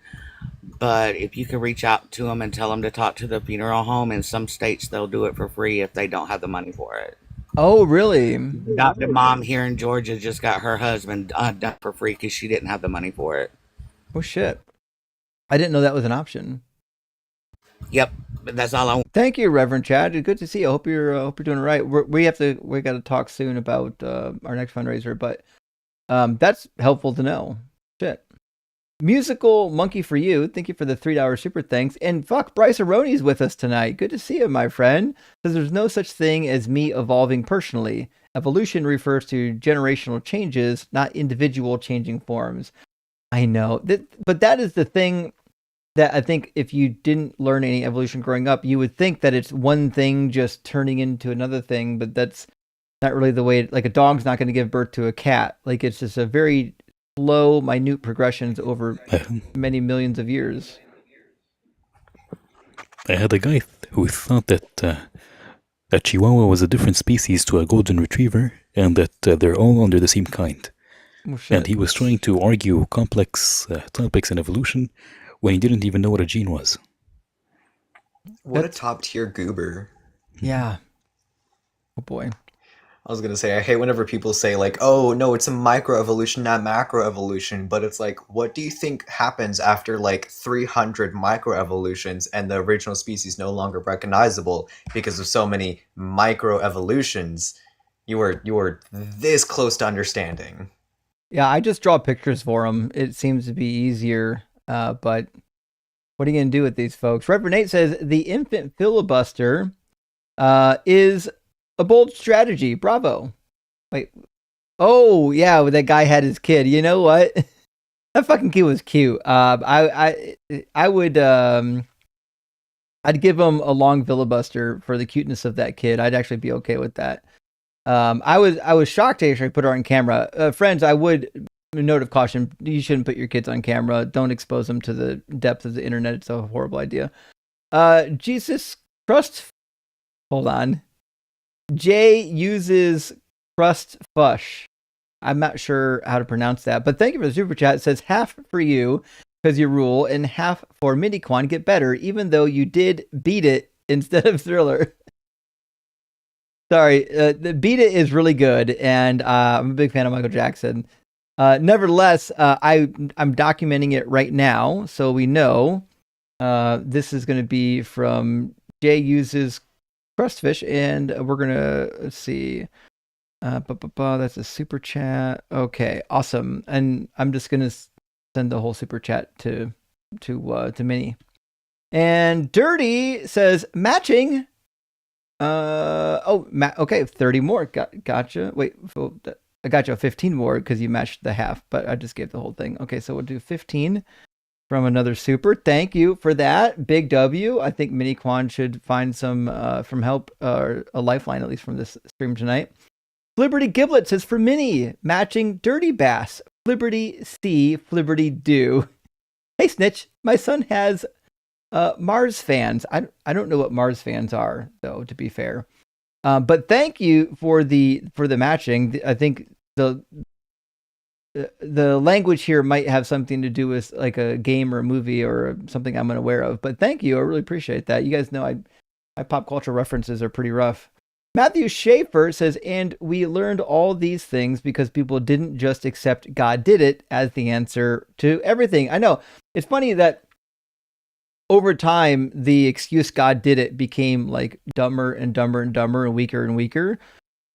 but if you could reach out to them and tell them to talk to the funeral home, in some states they'll do it for free if they don't have the money for it. Oh, really? The mom here in Georgia just got her husband done for free because she didn't have the money for it. Oh, shit. I didn't know that was an option. Yep, but that's all I want. Thank you, Reverend Chad. Good to see you. I hope you're doing all right. We got to talk soon about our next fundraiser, but that's helpful to know. Shit. Musical Monkey for you. Thank you for the $3 super thanks. And fuck, Bryce Aroni's with us tonight. Good to see you, my friend. Says there's no such thing as me evolving personally. Evolution refers to generational changes, not individual changing forms. I know but that is the thing that I think if you didn't learn any evolution growing up, you would think that it's one thing just turning into another thing, but that's not really the way. Like a dog's not going to give birth to a cat. Like it's just a very slow, minute progressions over many millions of years. I had a guy who thought that Chihuahua was a different species to a golden retriever, and that they're all under the same kind. Oh, shit. And he was trying to argue complex topics in evolution when he didn't even know what a gene was. What a top tier goober. Yeah. Oh boy. I was going to say, I hate whenever people say like, oh no, it's a microevolution, not macroevolution. But it's like, what do you think happens after like 300 microevolutions and the original species no longer recognizable because of so many microevolutions? You were this close to understanding. Yeah, I just draw pictures for them. It seems to be easier. But what are you going to do with these folks? Reverend Nate says the infant filibuster is a bold strategy. Bravo. Wait. Oh, yeah, that guy had his kid. You know what? That fucking kid was cute. I would I'd give him a long filibuster for the cuteness of that kid. I'd actually be okay with that. I was shocked to actually put her on camera. Friends, I would, a note of caution, you shouldn't put your kids on camera. Don't expose them to the depth of the internet. It's a horrible idea. Jesus Crust. Hold on. Jay uses crust fush. I'm not sure how to pronounce that, but thank you for the super chat. It says half for you because you rule, and half for Miniquan get better, even though you did beat it instead of Thriller. Sorry, the Beat It is really good, and I'm a big fan of Michael Jackson. Nevertheless, I'm documenting it right now, so we know this is going to be from Jay Uses Crustfish, and we're going to, let's see, That's a super chat. Okay, awesome. And I'm just gonna send the whole super chat to Minnie. And Dirty says matching. Okay, 30 more. Gotcha. Wait, I got you 15 more because you matched the half, but I just gave the whole thing. Okay, so we'll do 15 from another super. Thank you for that. Big W. I think Mini Quan should find some from help or a lifeline at least from this stream tonight. Liberty Giblet says for Minnie, matching Dirty Bass. Liberty C, Liberty Do. Hey Snitch, my son has Mars fans. I don't know what Mars fans are, though, to be fair. But thank you for the matching. I think the language here might have something to do with like a game or a movie or something I'm unaware of. But thank you. I really appreciate that. You guys know my pop culture references are pretty rough. Matthew Schaefer says, and we learned all these things because people didn't just accept God did it as the answer to everything. I know. It's funny that over time, the excuse God did it became like dumber and dumber and dumber and weaker.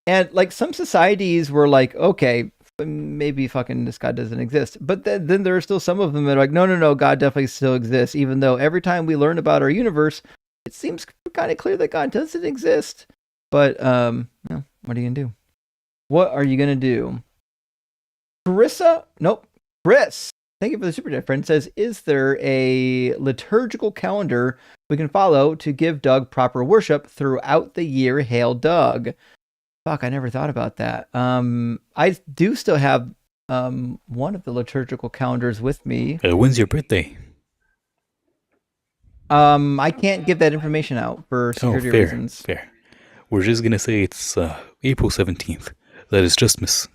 And like some societies were like, okay, maybe fucking this God doesn't exist. But then there are still some of them that are like, no, God definitely still exists. Even though every time we learn about our universe, it seems kind of clear that God doesn't exist. But, what are you going to do? What are you going to do? Chris, thank you for the super chat, friend. Says, is there a liturgical calendar we can follow to give Doug proper worship throughout the year? Hail, Doug. Fuck, I never thought about that. I do still have one of the liturgical calendars with me. When's your birthday? I can't give that information out for security reasons. Fair. We're just going to say it's April 17th. That is just miss.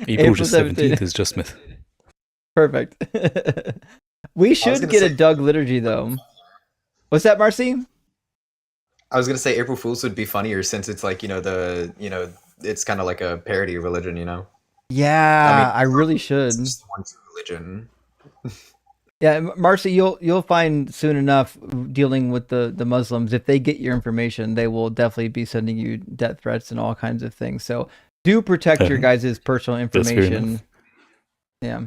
April 17th is just miss. Perfect. We should get a Doug liturgy, though. What's that, Marcy? I was going to say April Fool's would be funnier since it's like, it's kind of like a parody religion, Yeah, I really should. It's just one true religion. Yeah, Marcy, you'll find soon enough dealing with the Muslims. If they get your information, they will definitely be sending you death threats and all kinds of things. So do protect your guys' personal information. Yeah.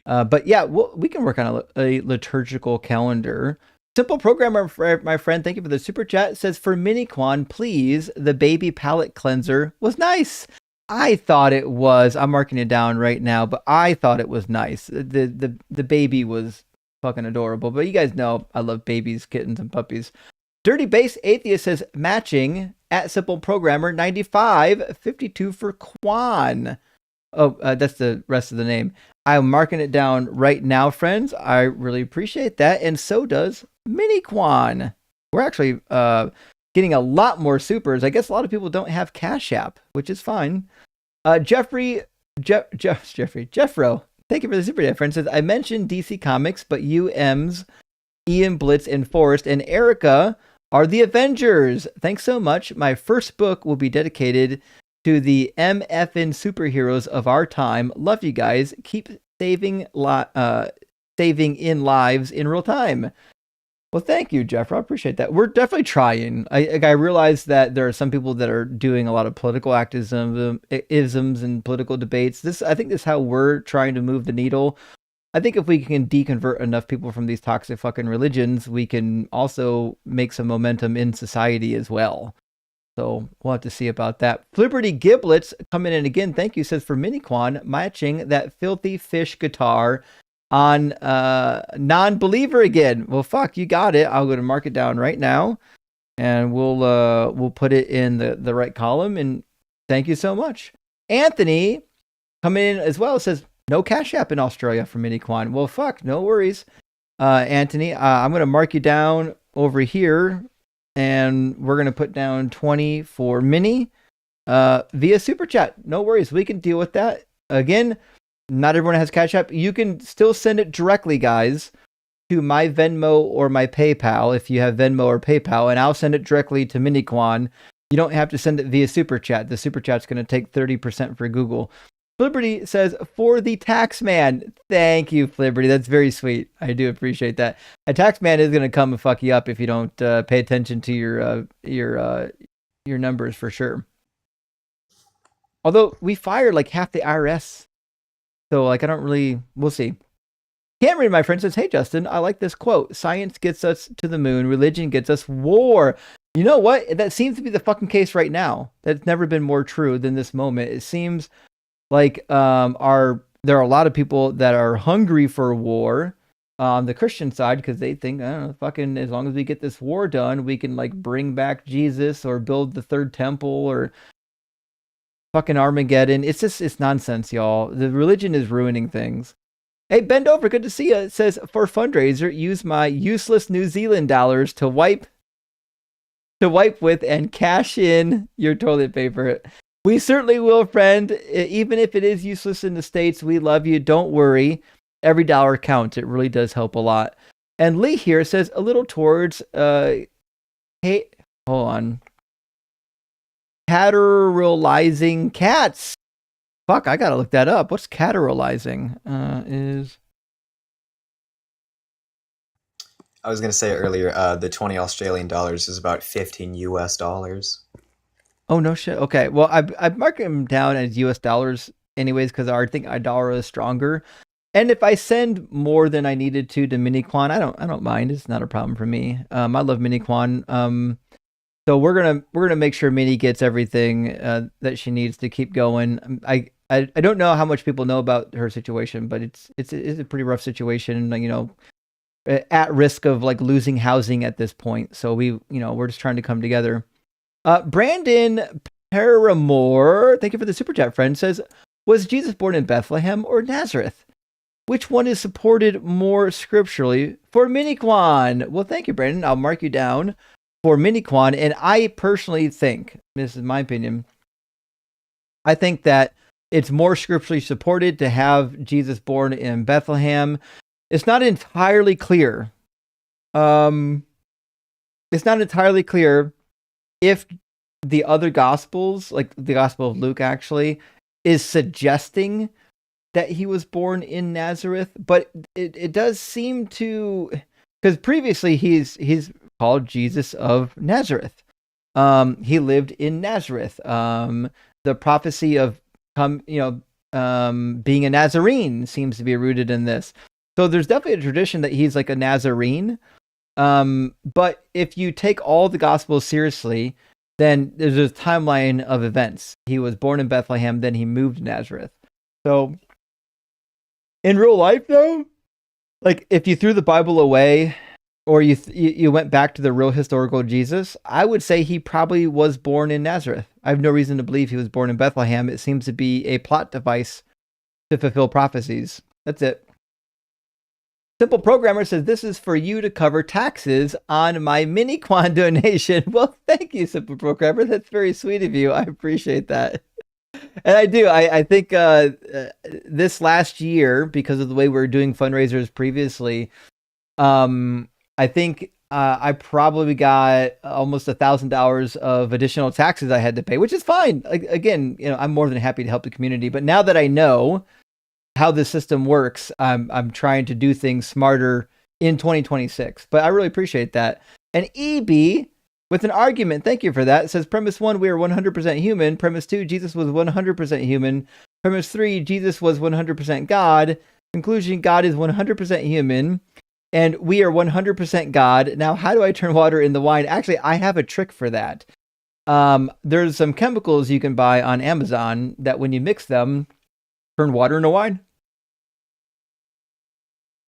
But yeah, we can work on a liturgical calendar. Simple Programmer, my friend, thank you for the super chat. Says, for Mini Quan, please, the baby palette cleanser was nice. I thought it was. I'm marking it down right now, but I thought it was nice. The baby was fucking adorable. But you guys know I love babies, kittens, and puppies. Dirty Base Atheist says, matching at Simple Programmer 95, 52 for Quan. Oh, that's the rest of the name. I'm marking it down right now, friends. I really appreciate that. And so does Mini Quan. We're actually getting a lot more supers. I guess a lot of people don't have Cash App, which is fine. Jeffro, thank you for the super chat, friend. Says, I mentioned DC Comics, but you, Ems, Ian, Blitz, and Forrest, and Erica are the Avengers. Thanks so much. My first book will be dedicated to the MFN superheroes of our time. Love you guys. Keep saving in lives in real time. Well, thank you, Jeff. I appreciate that. We're definitely trying. I realize that there are some people that are doing a lot of political isms and political debates. I think this is how we're trying to move the needle. I think if we can deconvert enough people from these toxic fucking religions, we can also make some momentum in society as well. So we'll have to see about that. Liberty Giblets coming in again. Thank you. Says, for Mini Quan, matching that filthy fish guitar on non-believer again. Well, fuck, you got it. I'll go to mark it down right now, and we'll put it in the right column. And thank you so much. Anthony coming in as well says, no Cash App in Australia for Mini Quan. Well, fuck, no worries, Anthony. I'm gonna mark you down over here, and we're gonna put down 20 for Mini via super chat. No worries, we can deal with that. Again, not everyone has Cash App. You can still send it directly, guys, to my Venmo or my PayPal if you have Venmo or PayPal, and I'll send it directly to Mini Quan. You don't have to send it via super chat. The super chat's going to take 30% for Google. Liberty says, for the tax man. Thank you, Liberty. That's very sweet. I do appreciate that. A tax man is going to come and fuck you up if you don't pay attention to your numbers for sure. Although we fired like half the IRS. So like, I don't really, we'll see. Cameron, my friend, says, hey, Justin, I like this quote. Science gets us to the moon. Religion gets us war. You know what? That seems to be the fucking case right now. That's never been more true than this moment. It seems like there are a lot of people that are hungry for war on the Christian side because they think, I don't know, fucking as long as we get this war done, we can like bring back Jesus or build the third temple or fucking Armageddon. It's nonsense, y'all. The religion is ruining things. Hey, bend over. Good to see you. It says, for Fundraiser, use my useless New Zealand dollars to wipe with and cash in your toilet paper. We certainly will, friend. Even if it is useless in the States, we love you. Don't worry. Every dollar counts. It really does help a lot. And Lee here says a little towards, hey, hold on. Cateralizing cats. Fuck, I gotta look that up. What's cateralizing? I was gonna say earlier, the 20 Australian dollars is about 15 US dollars. Oh no shit. Okay, well I've marked them down as US dollars anyways because I think our dollar is stronger. And if I send more than I needed to Mini Quan, I don't mind. It's not a problem for me. I love Mini Quan. So we're gonna make sure Minnie gets everything that she needs to keep going. I don't know how much people know about her situation, but it's a pretty rough situation. You know, at risk of like losing housing at this point. So we're just trying to come together. Brandon Paramore, thank you for the super chat, friend. Says, was Jesus born in Bethlehem or Nazareth? Which one is supported more scripturally for Mini Quan? Well, thank you, Brandon. I'll mark you down for Mini Quan, and I personally think, this is my opinion, I think that it's more scripturally supported to have Jesus born in Bethlehem. It's not entirely clear. It's not entirely clear if the other gospels, like the Gospel of Luke actually, is suggesting that he was born in Nazareth, but it does seem to, because previously he's called Jesus of Nazareth. He lived in Nazareth. The prophecy of being a Nazarene seems to be rooted in this. So there's definitely a tradition that he's like a Nazarene. But if you take all the gospels seriously, then there's a timeline of events. He was born in Bethlehem, then he moved to Nazareth. So in real life, though, like if you threw the Bible away or you went back to the real historical Jesus, I would say he probably was born in Nazareth. I have no reason to believe he was born in Bethlehem. It seems to be a plot device to fulfill prophecies. That's it. Simple Programmer says, this is for you to cover taxes on my Mini Quan donation. Well, thank you, Simple Programmer. That's very sweet of you. I appreciate that. And I do. I think this last year, because of the way we were doing fundraisers previously, I think I probably got almost $1,000 of additional taxes I had to pay, which is fine. Again, I'm more than happy to help the community. But now that I know how the system works, I'm trying to do things smarter in 2026. But I really appreciate that. And EB with an argument, thank you for that. It says, premise 1, we are 100% human. Premise 2, Jesus was 100% human. Premise 3, Jesus was 100% God. Conclusion, God is 100% human. And we are 100% God. Now, how do I turn water into wine? Actually, I have a trick for that. There's some chemicals you can buy on Amazon that when you mix them, turn water into wine.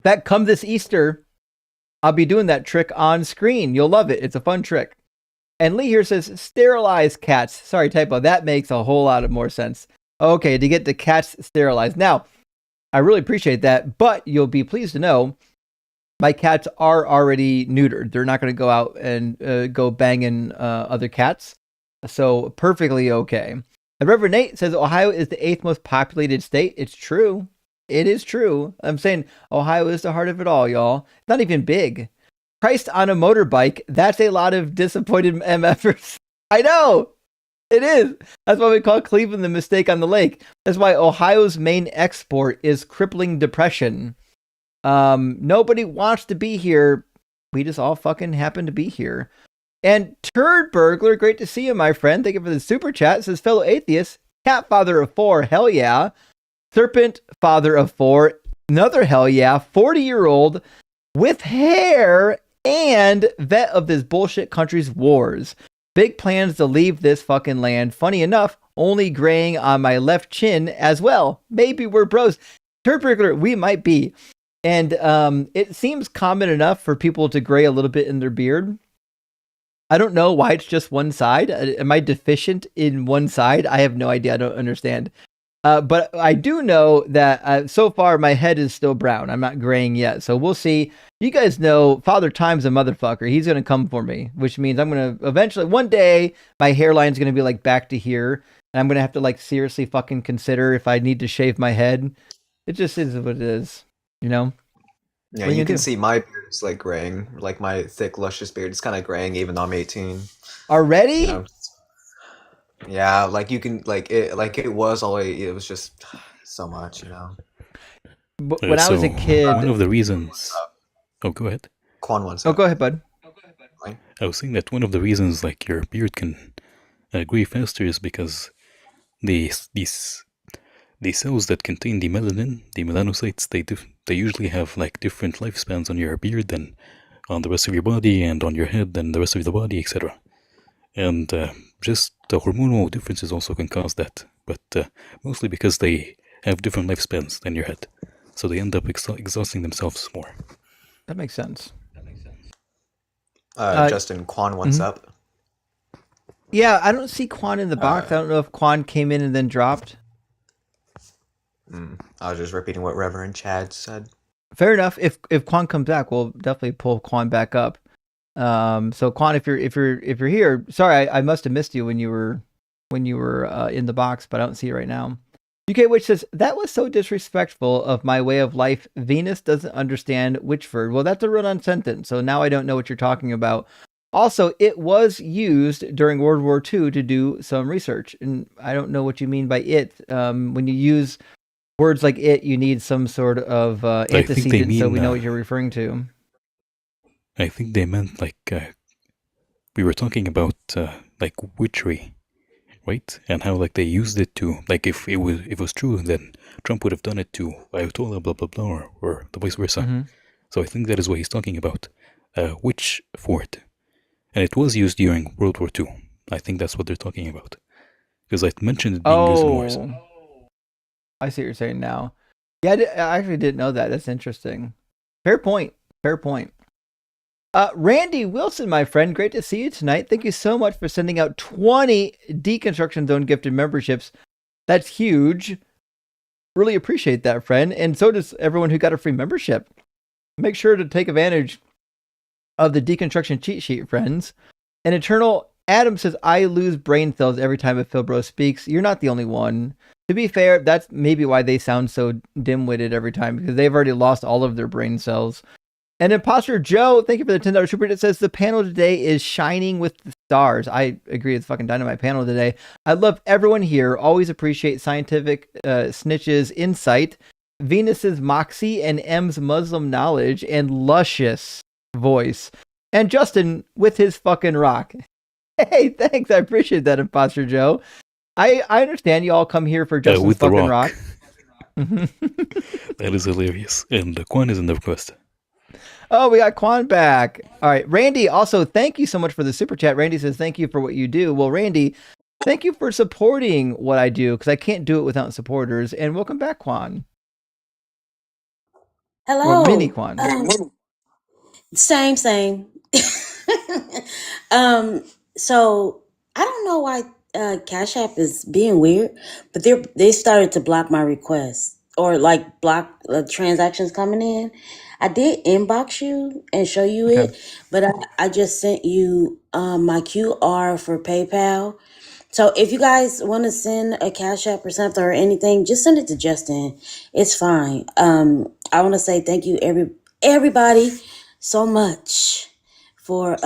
That come this Easter, I'll be doing that trick on screen. You'll love it. It's a fun trick. And Lee here says, sterilize cats. Sorry, typo. That makes a whole lot of more sense. Okay, to get the cats sterilized. Now, I really appreciate that, but you'll be pleased to know my cats are already neutered. They're not going to go out and go banging other cats. So perfectly okay. And Reverend Nate says Ohio is the 8th most populated state. It's true. It is true. I'm saying Ohio is the heart of it all, y'all. It's not even big. Christ on a motorbike. That's a lot of disappointed MFers. I know. It is. That's why we call Cleveland the mistake on the lake. That's why Ohio's main export is crippling depression. Nobody wants to be here. We just all fucking happen to be here. And Turd Burglar, great to see you, my friend. Thank you for the super chat. It says, fellow atheists, Cat father of 4, hell yeah. Serpent father of 4, another hell yeah. 40-year-old with hair and vet of this bullshit country's wars. Big plans to leave this fucking land. Funny enough, only graying on my left chin as well. Maybe we're bros. Turd we might be. And it seems common enough for people to gray a little bit in their beard. I don't know why it's just one side. Am I deficient in one side? I have no idea. I don't understand. But I do know that so far my head is still brown. I'm not graying yet. So we'll see. You guys know Father Time's a motherfucker. He's going to come for me, which means I'm going to eventually, one day, my hairline's going to be like back to here. And I'm going to have to like seriously fucking consider if I need to shave my head. It just is what it is, you know? Yeah, you can see my beard is like graying. Like my thick, luscious beard is kind of graying even though I'm 18. Already? You know? Yeah, like you can, like it was always, it was just so much, you know? But when I was a kid... One of the reasons... Oh, go ahead. Quan wants Oh, go ahead, bud. I was saying that one of the reasons like your beard can gray faster is because these cells that contain the melanin, the melanocytes, they usually have like different lifespans on your beard than on the rest of your body and on your head and the rest of the body, etc. And just the hormonal differences also can cause that, but mostly because they have different lifespans than your head, so they end up exhausting themselves more. That makes sense. Justin, Quan wants up. Yeah, I don't see Quan in the box. I don't know if Quan came in and then dropped. I was just repeating what Reverend Chad said. Fair enough. If Quan comes back, we'll definitely pull Quan back up. So Quan, if you're here, sorry, I must have missed you when you were in the box, but I don't see you right now. UK Witch says, that was so disrespectful of my way of life. Venus doesn't understand Witchford. Well, that's a run-on sentence, so now I don't know what you're talking about. Also, it was used during World War II to do some research, and I don't know what you mean by it. When you use words like it, you need some sort of antecedent, so we know what you're referring to. I think they meant like we were talking about like witchery, right? And how like they used it to, like if it was true, then Trump would have done it to Ayatollah blah blah blah or the vice versa. Mm-hmm. So I think that is what he's talking about, Witchford, and it was used during World War II. I think that's what they're talking about because I mentioned it being used in wars. I see what you're saying now. Yeah, I actually didn't know that. That's interesting. Fair point. Fair point. Randy Wilson, my friend, great to see you tonight. Thank you so much for sending out 20 Deconstruction Zone gifted memberships. That's huge. Really appreciate that, friend. And so does everyone who got a free membership. Make sure to take advantage of the Deconstruction cheat sheet, friends. And Eternal Adam says, I lose brain cells every time a Philbro speaks. You're not the only one. To be fair, that's maybe why they sound so dim-witted every time, because they've already lost all of their brain cells. And Imposter Joe, thank you for the $10 super. It says the panel today is shining with the stars. I agree. It's fucking dynamite panel today. I love everyone here. Always appreciate scientific snitches insight, Venus's moxie, and M's Muslim knowledge and luscious voice. And Justin with his fucking rock. Hey, thanks. I appreciate that, Imposter Joe. I understand you all come here for Justin's with the fucking rock. That is hilarious. And Quan is in the request. Oh, we got Quan back. All right. Randy, also, thank you so much for the super chat. Randy says, thank you for what you do. Well, Randy, thank you for supporting what I do, because I can't do it without supporters. And welcome back, Quan. Hello. Or mini Quan. Same. So I don't know why Cash App is being weird, but they started to block my requests or like block transactions coming in. I did inbox you and show you it, but I just sent you my QR for PayPal. So if you guys want to send a Cash App or something or anything, just send it to Justin. It's fine. I want to say thank you everybody so much for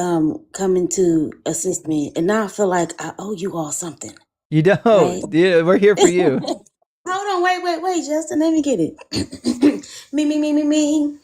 coming to assist me. And now I feel like I owe you all something. You don't. Right? Yeah, we're here for you. Hold on, wait, Justin, let me get it. Me.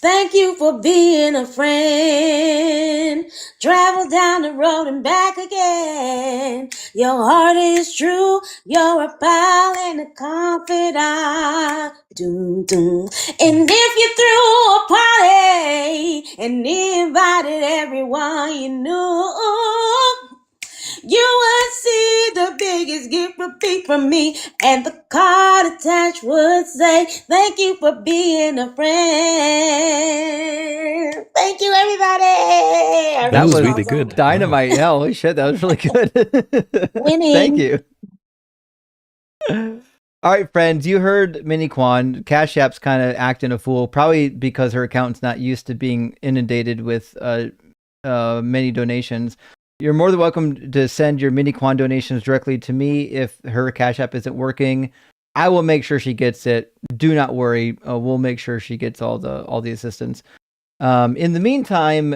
Thank you for being a friend. Travel down the road and back again. Your heart is true. You're a pal and a confidant. Doom, doom. And if you threw a party and invited everyone you knew, you would see the biggest gift would be from me, and the card attached would say, "Thank you for being a friend." Thank you, everybody. That was really good. Dynamite. Wow. Holy shit, that was really good. Winning. Thank you. All right, friends, you heard Mini Quan. Cash App's kind of acting a fool, probably because her accountant's not used to being inundated with many donations. You're more than welcome to send your Mini Quan donations directly to me if her Cash App isn't working. I will make sure she gets it. Do not worry. We'll make sure she gets all the assistance. In the meantime,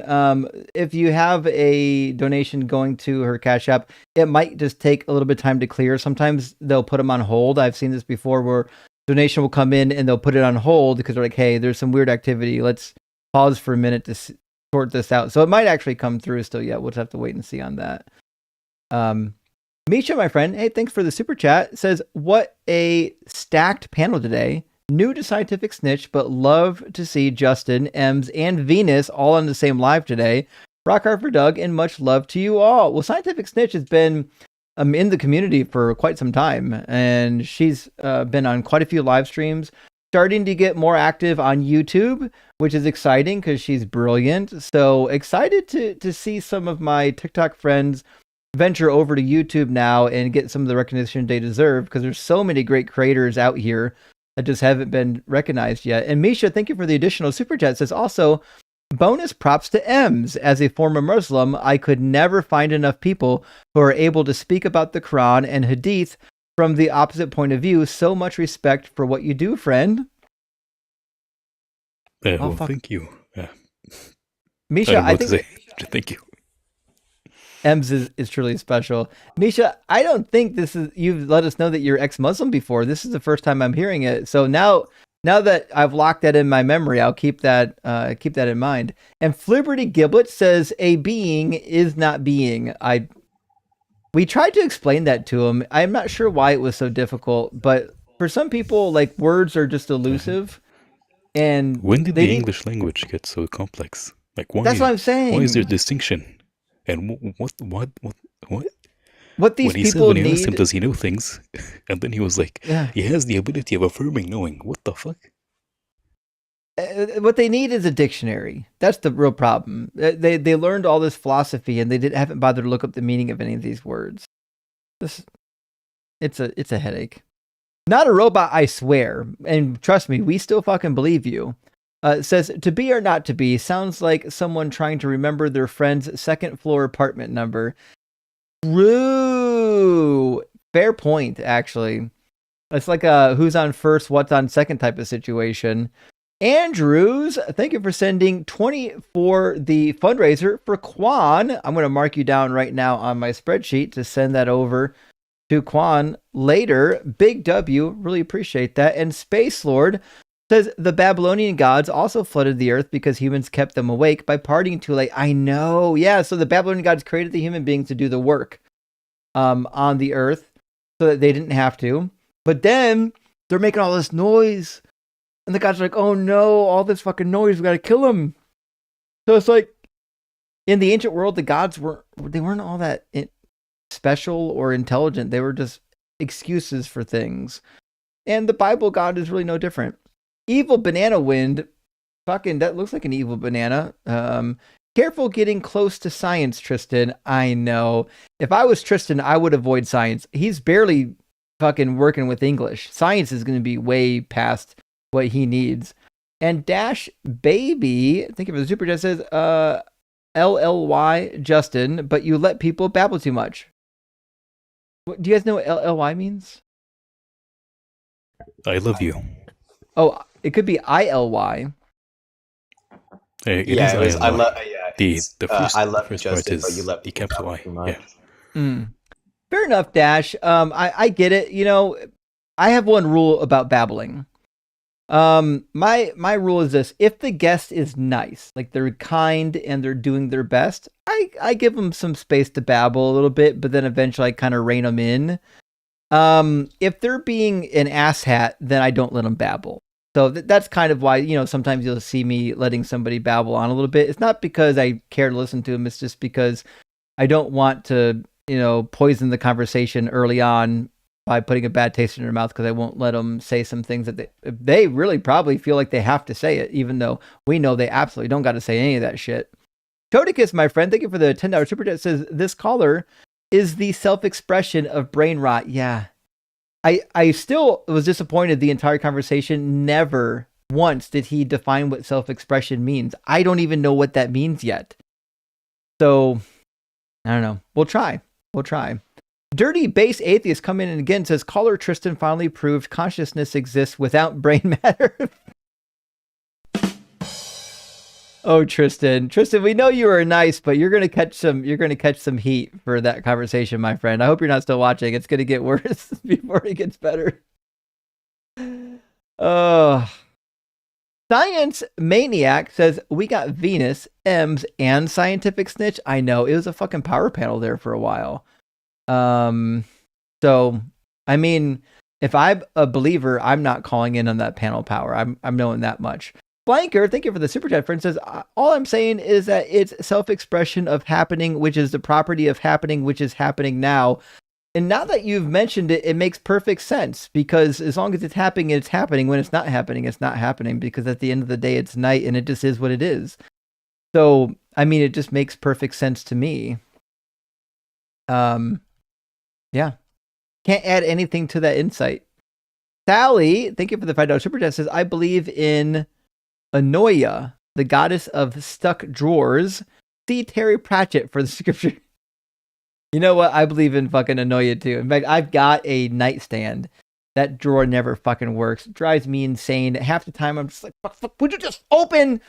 if you have a donation going to her Cash App, it might just take a little bit of time to clear. Sometimes they'll put them on hold. I've seen this before where donation will come in and they'll put it on hold because they're like, hey, there's some weird activity. Let's pause for a minute to sort this out. So it might actually come through still yet. We'll just have to wait and see on that. Misha, my friend, hey, thanks for the super chat. Says, what a stacked panel today. New to Scientific Snitch, but love to see Justin, Ems, and Venus all on the same live today. Rock hard for Doug, and much love to you all. Well, Scientific Snitch has been in the community for quite some time, and she's been on quite a few live streams, starting to get more active on YouTube, which is exciting because she's brilliant. So excited to see some of my TikTok friends venture over to YouTube now and get some of the recognition they deserve, because there's so many great creators out here that just haven't been recognized yet. And Misha, thank you for the additional super chat. Says also, bonus props to Ems. As a former Muslim, I could never find enough people who are able to speak about the Quran and Hadith from the opposite point of view. So much respect for what you do, friend. Thank you. Misha, I think thank you. Ems is truly special. Misha, I don't think you've let us know that you're ex-Muslim before. This is the first time I'm hearing it. So now that I've locked that in my memory, I'll keep that in mind. And Flibberty Giblet says a being is not being. We tried to explain that to him. I'm not sure why it was so difficult, but for some people, like, words are just elusive. And when did the English language get so complex? Like, why? That's what I'm saying. Why is there distinction? And what? What these when he people said, when need? I asked him, does he know things? And then he was like, he has the ability of affirming knowing. What the fuck? What they need is a dictionary. That's the real problem. They learned all this philosophy and they haven't bothered to look up the meaning of any of these words. It's a headache. Not a robot, I swear. And trust me, we still fucking believe you. It says, to be or not to be sounds like someone trying to remember their friend's second floor apartment number. True. Fair point, actually. It's like a who's on first, what's on second type of situation. Andrews, thank you for sending 20 for the fundraiser for Quan. I'm going to mark you down right now on my spreadsheet to send that over to Quan later. Big W, really appreciate that. And Space Lord says the Babylonian gods also flooded the earth because humans kept them awake by partying too late. I know. Yeah. So the Babylonian gods created the human beings to do the work on the earth so that they didn't have to. But then they're making all this noise. And the gods are like, oh no, all this fucking noise. We got to kill them. So it's like in the ancient world, the gods weren't all that special or intelligent. They were just excuses for things. And the Bible God is really no different. Evil banana wind, fucking, that looks like an evil banana. Careful getting close to science, Tristan. I know. If I was Tristan, I would avoid science. He's barely fucking working with English. Science is going to be way past what he needs. And Dash Baby, thank you for the super chat, says, LLY Justin, but you let people babble too much. Do you guys know what LLY means? I love you. Oh, it could be ILY. It yeah, is it was, ILY. I love. Yeah, I love first Justin, part but is you let the people capital babble I. too much. Yeah. Fair enough, Dash. I get it. You know, I have one rule about babbling. My rule is this: if the guest is nice, like they're kind and they're doing their best, I give them some space to babble a little bit, but then eventually I kind of rein them in. If they're being an asshat, then I don't let them babble. So that's kind of why, sometimes you'll see me letting somebody babble on a little bit. It's not because I care to listen to them. It's just because I don't want to, poison the conversation early on by putting a bad taste in their mouth, because I won't let them say some things that they really probably feel like they have to say it, even though we know they absolutely don't got to say any of that shit. Toticus, my friend, thank you for the $10 super chat. Says this caller is the self-expression of brain rot. Yeah. I still was disappointed the entire conversation. Never once did he define what self-expression means. I don't even know what that means yet. So, I don't know. We'll try. Dirty Base Atheist come in and again says, caller Tristan finally proved consciousness exists without brain matter. Oh, Tristan, we know you are nice, but you're gonna catch some heat for that conversation, my friend. I hope you're not still watching. It's gonna get worse before it gets better. Science Maniac says we got Venus, M's, and Scientific Snitch. I know, it was a fucking power panel there for a while. So I mean, if I'm a believer, I'm not calling in on that panel power. I'm knowing that much. Blanker, thank you for the super chat, friend, says, all I'm saying is that it's self-expression of happening, which is the property of happening, which is happening now. And now that you've mentioned it, it makes perfect sense, because as long as it's happening, it's happening. When it's not happening, it's not happening, because at the end of the day, it's night and it just is what it is. So, I mean, it just makes perfect sense to me. Yeah. Can't add anything to that insight. Sally, thank you for the $5 super chat, says, I believe in Anoia, the goddess of stuck drawers. See Terry Pratchett for the scripture. You know what? I believe in fucking Anoia too. In fact, I've got a nightstand. That drawer never fucking works. It drives me insane. Half the time I'm just like, fuck, would you just open?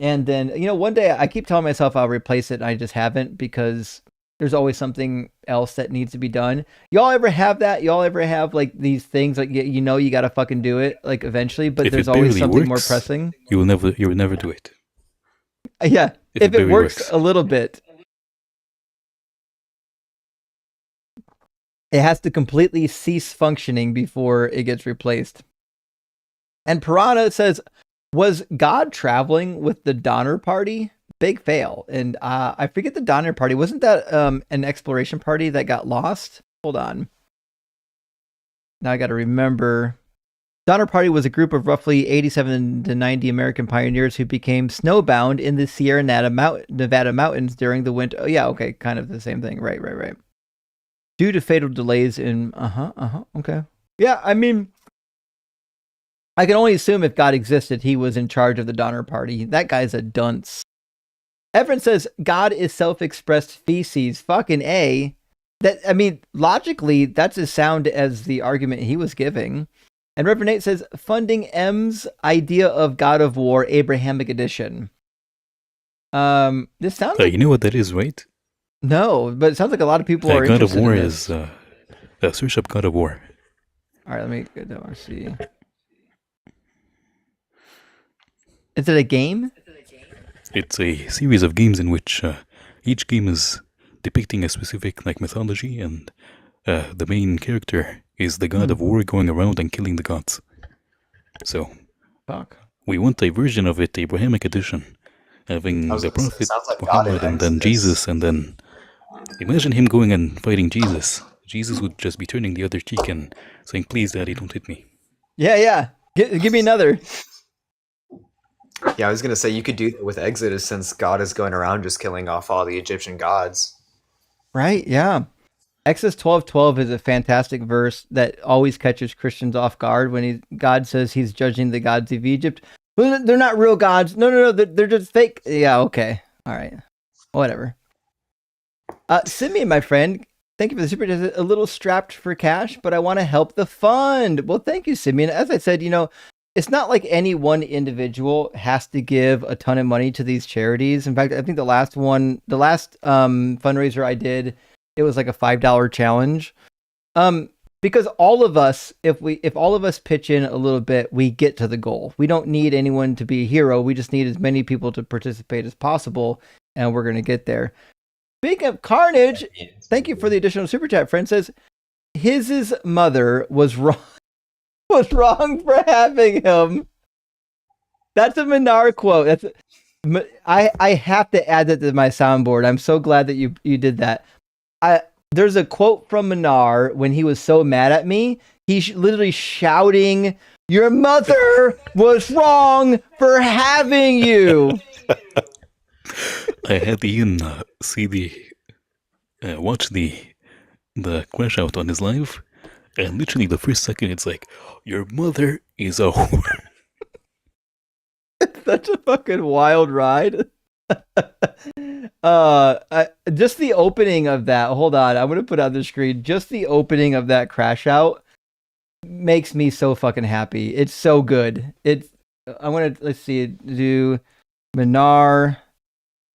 And then, one day I keep telling myself I'll replace it, and I just haven't, because there's always something else that needs to be done. Y'all ever have that? Y'all ever have like these things like you gotta fucking do it like eventually, but there's always something more pressing. You will never do it. Yeah, if it works a little bit, it has to completely cease functioning before it gets replaced. And Piranha says, was God traveling with the Donner Party? Big fail. And I forget the Donner Party. Wasn't that an exploration party that got lost? Hold on. Now I got to remember. Donner Party was a group of roughly 87 to 90 American pioneers who became snowbound in the Sierra Nevada mountains during the winter. Oh, yeah, okay. Kind of the same thing. Right. Due to fatal delays in... Okay. Yeah, I mean... I can only assume if God existed, he was in charge of the Donner Party. That guy's a dunce. Everett says, God is self-expressed feces. Fucking A. That, I mean, logically, that's as sound as the argument he was giving. And Reverend Nate says, funding M's idea of God of War, Abrahamic edition. This sounds like... You know what that is, right? No, but it sounds like a lot of people are God interested of War in this. is... search up God of War. All right, let me go to RC. Is it a game? It's a series of games in which each game is depicting a specific mythology, and the main character is the god of war going around and killing the gods. So, we want a version of it, Abrahamic edition, having the prophet Muhammad and then Jesus, and then imagine him going and fighting Jesus. Jesus would just be turning the other cheek and saying, "Please, Daddy, don't hit me." Yeah. Give me another. Yeah, I was going to say you could do that with Exodus, since God is going around just killing off all the Egyptian gods. Right, yeah. Exodus 12:12 is a fantastic verse that always catches Christians off guard when God says he's judging the gods of Egypt. Well, they're not real gods. No, they're just fake. Yeah, okay. All right. Whatever. Simeon, my friend, thank you for the super chat. A little strapped for cash, but I want to help the fund. Well, thank you, Simeon. As I said, it's not like any one individual has to give a ton of money to these charities. In fact, I think the last fundraiser I did, it was like a $5 challenge. because all of us, if all of us pitch in a little bit, we get to the goal. We don't need anyone to be a hero. We just need as many people to participate as possible, and we're going to get there. Speaking of Carnage, thank you for the additional super chat. Friend says his mother was wrong for having him. That's a Menard quote. I have to add that to my soundboard. I'm so glad that you did that. There's a quote from Menard when he was so mad at me. He's literally shouting, "Your mother was wrong for having you." I had Ian watch the crash out on his live, and literally the first second it's like, "Your mother is a whore." It's such a fucking wild ride. Just the opening of that. Hold on, I'm gonna put on the screen. Just the opening of that crash out makes me so fucking happy. It's so good. Let's see, do Menard.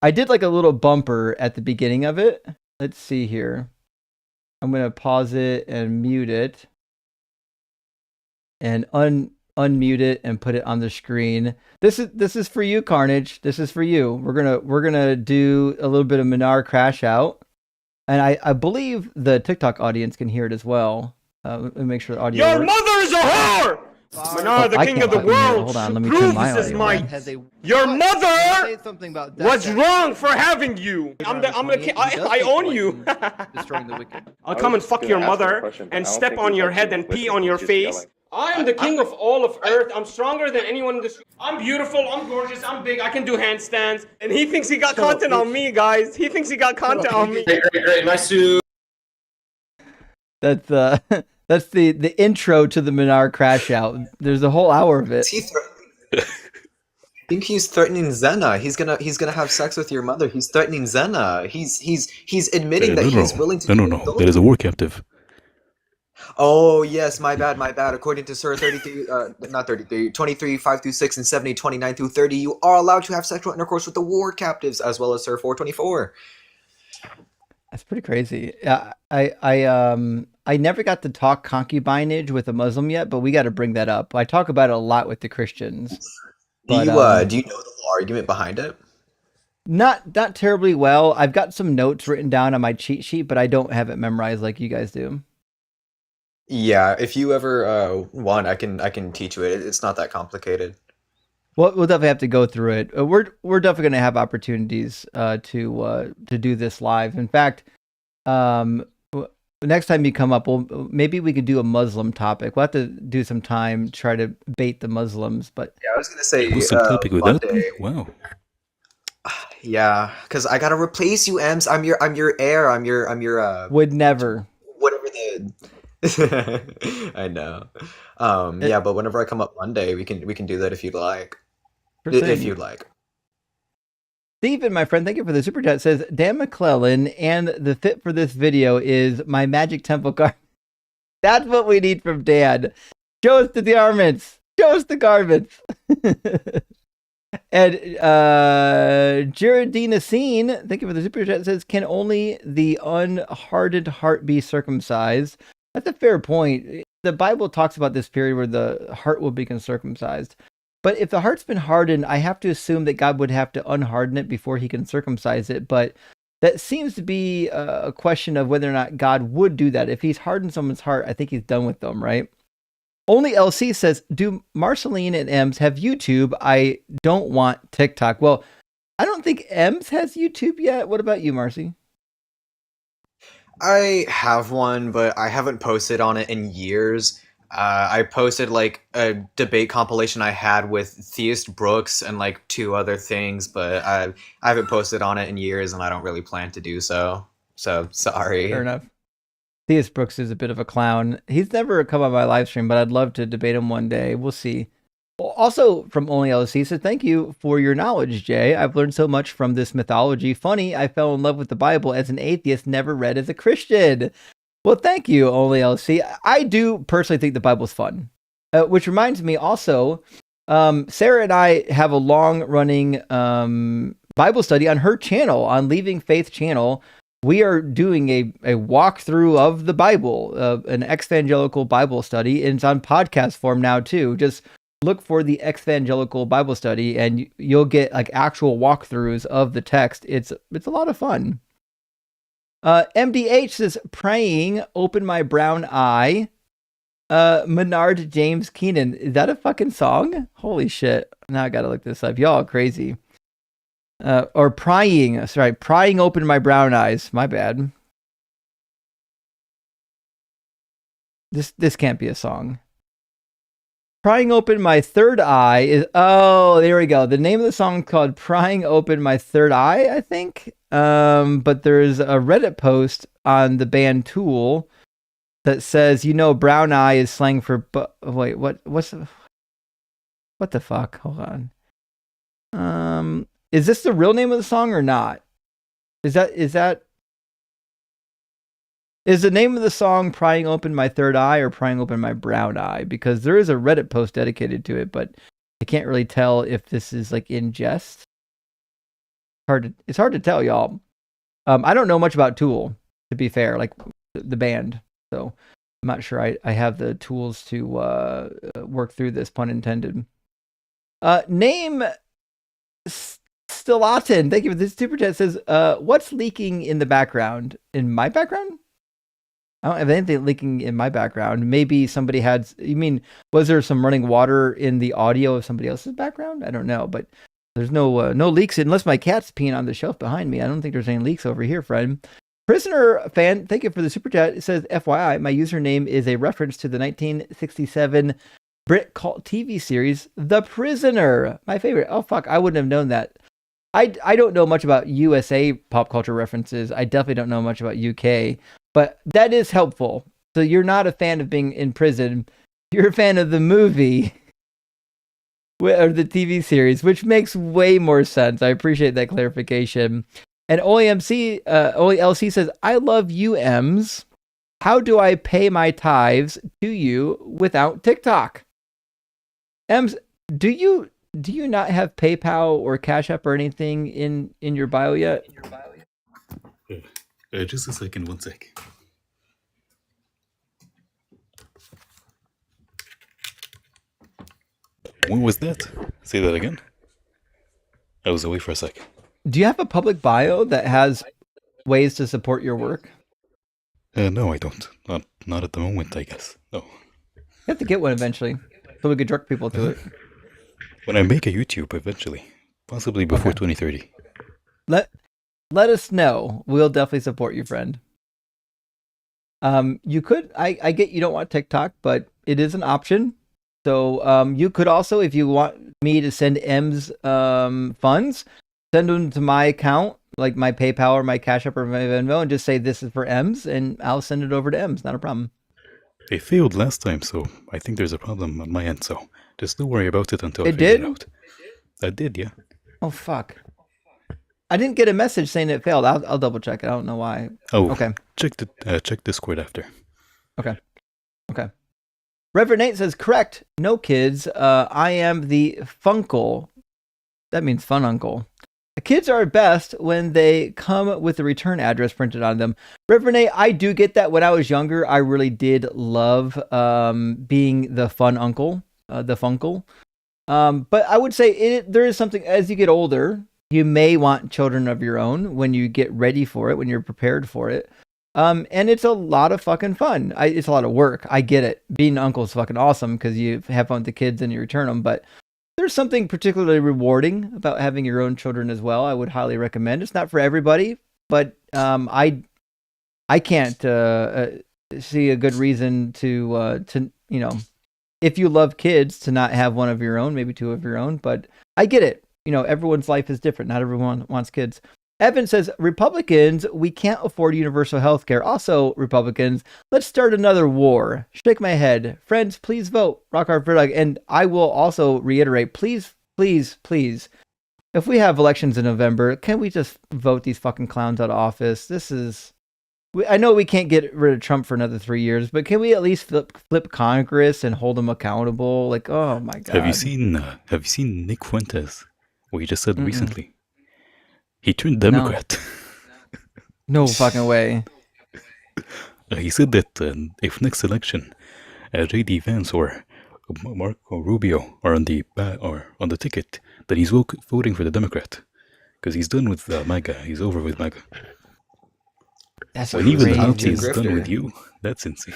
I did like a little bumper at the beginning of it. Let's see here. I'm gonna pause it and mute it, and unmute it and put it on the screen. This is for you, Carnage. This is for you. We're gonna do a little bit of Menard crash out, and I believe the TikTok audience can hear it as well. Let me make sure the audio. Your works. mother is a whore. Menard, the king of the world, hold on, let me turn my proves his audio might. Your mother was wrong for having you. I own you. Destroying the wicked. I'll come and fuck your mother and step on your head and pee on your face. I am the king of all of Earth. I'm stronger than anyone in this. I'm beautiful. I'm gorgeous. I'm big. I can do handstands. And he thinks he got content on me, guys. He thinks he got content on me. Great. Nice to. That's the intro to the Menard crash out. There's a whole hour of it. I think he's threatening Zena. He's gonna have sex with your mother. He's threatening Zena. He's admitting that he's willing to. No. That is a war captive. Oh yes, my bad. According to Surah 33, 23, 5 through 6, and 70, 29 through 30, you are allowed to have sexual intercourse with the war captives, as well as Surah 424. That's pretty crazy. I never got to talk concubinage with a Muslim yet, but we got to bring that up. I talk about it a lot with the Christians. But, do you know the whole argument behind it? Not terribly well. I've got some notes written down on my cheat sheet, but I don't have it memorized like you guys do. Yeah, if you ever want, I can teach you it. It's not that complicated. Well, we'll definitely have to go through it. We're definitely going to have opportunities to do this live. In fact, next time you come up, maybe we could do a Muslim topic. We'll have to do some time, try to bait the Muslims. But yeah, I was going to say Muslim topic with that? Wow. Yeah, because I gotta replace you, Ems. I'm your heir. I'm your would never. Whatever the. I know. Yeah, but whenever I come up Monday, we can do that if you'd like. If you'd like. Steven, my friend, thank you for the super chat. Says Dan McClellan, and the fit for this video is my Magic Temple card. That's what we need from Dan. Show us the garments. Show us the garments. And Geraldine Scene, thank you for the super chat. Says, can only the unhardened heart be circumcised? That's a fair point. The Bible talks about this period where the heart will be circumcised. But if the heart's been hardened, I have to assume that God would have to unharden it before he can circumcise it. But that seems to be a question of whether or not God would do that. If he's hardened someone's heart, I think he's done with them, right? Only LC says, do Marceline and Ems have YouTube? I don't want TikTok. Well, I don't think Ems has YouTube yet. What about you, Marcy? I have one, but I haven't posted on it in years. I posted like a debate compilation I had with Theist Brooks and like 2 other things, but I haven't posted on it in years, and I don't really plan to do so. So sorry. Fair enough. Theist Brooks is a bit of a clown. He's never come on my live stream, but I'd love to debate him one day. We'll see. Also from Only LC says, thank you for your knowledge, Jay. I've learned so much from this mythology. Funny, I fell in love with the Bible as an atheist, never read as a Christian. Well, thank you, Only LC. I do personally think the Bible's fun. Which reminds me also, Sarah and I have a long-running Bible study on her channel, on Leaving Faith channel. we are doing a walkthrough of the Bible, an evangelical Bible study, and it's on podcast form now too. Just look for the evangelical Bible study, and you'll get like actual walkthroughs of the text. It's a lot of fun. MDH says, praying, open my brown eye. Menard James Keenan. Is that a fucking song? Holy shit. Now I gotta look this up. Y'all are crazy. Or prying. Sorry, prying open my brown eyes. My bad. This can't be a song. Prying open my third eye is, oh, there we go. The name of the song is called Prying Open My Third Eye, I think. But there's a Reddit post on the band Tool that says, brown eye is slang for, wait, what the fuck? Hold on. Is this the real name of the song or not? Is the name of the song Prying Open My Third Eye or Prying Open My Brown Eye? Because there is a Reddit post dedicated to it, but I can't really tell if this is like in jest. It's hard to tell, y'all. I don't know much about Tool, to be fair, like the band. So I'm not sure I have the tools to work through this, pun intended. Name Stillatin, thank you for this super chat. Says, what's leaking in the background? In my background? I don't have anything leaking in my background. Maybe somebody had, you mean, was there some running water in the audio of somebody else's background? I don't know, but there's no leaks unless my cat's peeing on the shelf behind me. I don't think there's any leaks over here, friend. Prisoner fan, thank you for the super chat. It says, FYI, my username is a reference to the 1967 Brit cult TV series, The Prisoner. My favorite. Oh, fuck. I wouldn't have known that. I don't know much about USA pop culture references. I definitely don't know much about UK, but that is helpful. So you're not a fan of being in prison. You're a fan of the movie or the TV series, which makes way more sense. I appreciate that clarification. And OLC says, I love you, Ems. How do I pay my tithes to you without TikTok? Ems, do you not have PayPal or Cash App or anything in your bio yet? Just a second, 1 sec. When was that? Say that again. I was away for a sec. Do you have a public bio that has ways to support your work? No, I don't. Not at the moment, I guess. No. You have to get one eventually, so we could direct people to it. When I make a YouTube, eventually. Possibly before 2030. Let us know. We'll definitely support you, friend. You could, I get you don't want TikTok, but it is an option. So you could also, if you want me to send M's funds, send them to my account, like my PayPal or my Cash App or my Venmo, and just say this is for M's, and I'll send it over to M's. Not a problem. It failed last time, so I think there's a problem on my end. So just don't worry about it until I figure it out. I did, yeah. Oh fuck! I didn't get a message saying it failed. I'll double check it. I don't know why. Oh, okay. Check Discord after. Okay. Reverend Nate says, correct. No kids. I am the funkle. That means fun uncle. The kids are best when they come with the return address printed on them. Reverend Nate, I do get that. When I was younger, I really did love being the fun uncle, the funkle. But I would say there is something, as you get older, you may want children of your own when you get ready for it, when you're prepared for it. And it's a lot of fucking fun. It's a lot of work. I get it. Being an uncle is fucking awesome because you have fun with the kids and you return them. But there's something particularly rewarding about having your own children as well. I would highly recommend. It's not for everybody, but I can't see a good reason to if you love kids, to not have one of your own, maybe two of your own. But I get it. Everyone's life is different. Not everyone wants kids. Evan says, Republicans, we can't afford universal health care. Also, Republicans, let's start another war. Shake my head. Friends, please vote. Rock Hard for Doug. And I will also reiterate, please, please, please, if we have elections in November, can we just vote these fucking clowns out of office? I know we can't get rid of Trump for another 3 years, but can we at least flip Congress and hold them accountable? Like, oh my God. Have you seen Nick Fuentes? What he just said recently. He turned Democrat. No fucking way. He said that if next election, J.D. Vance or Marco Rubio are on the ticket, then he's voting for the Democrat because he's done with MAGA. He's over with MAGA. That's when even the top Nazi tier is done grifter. with you, that's insane.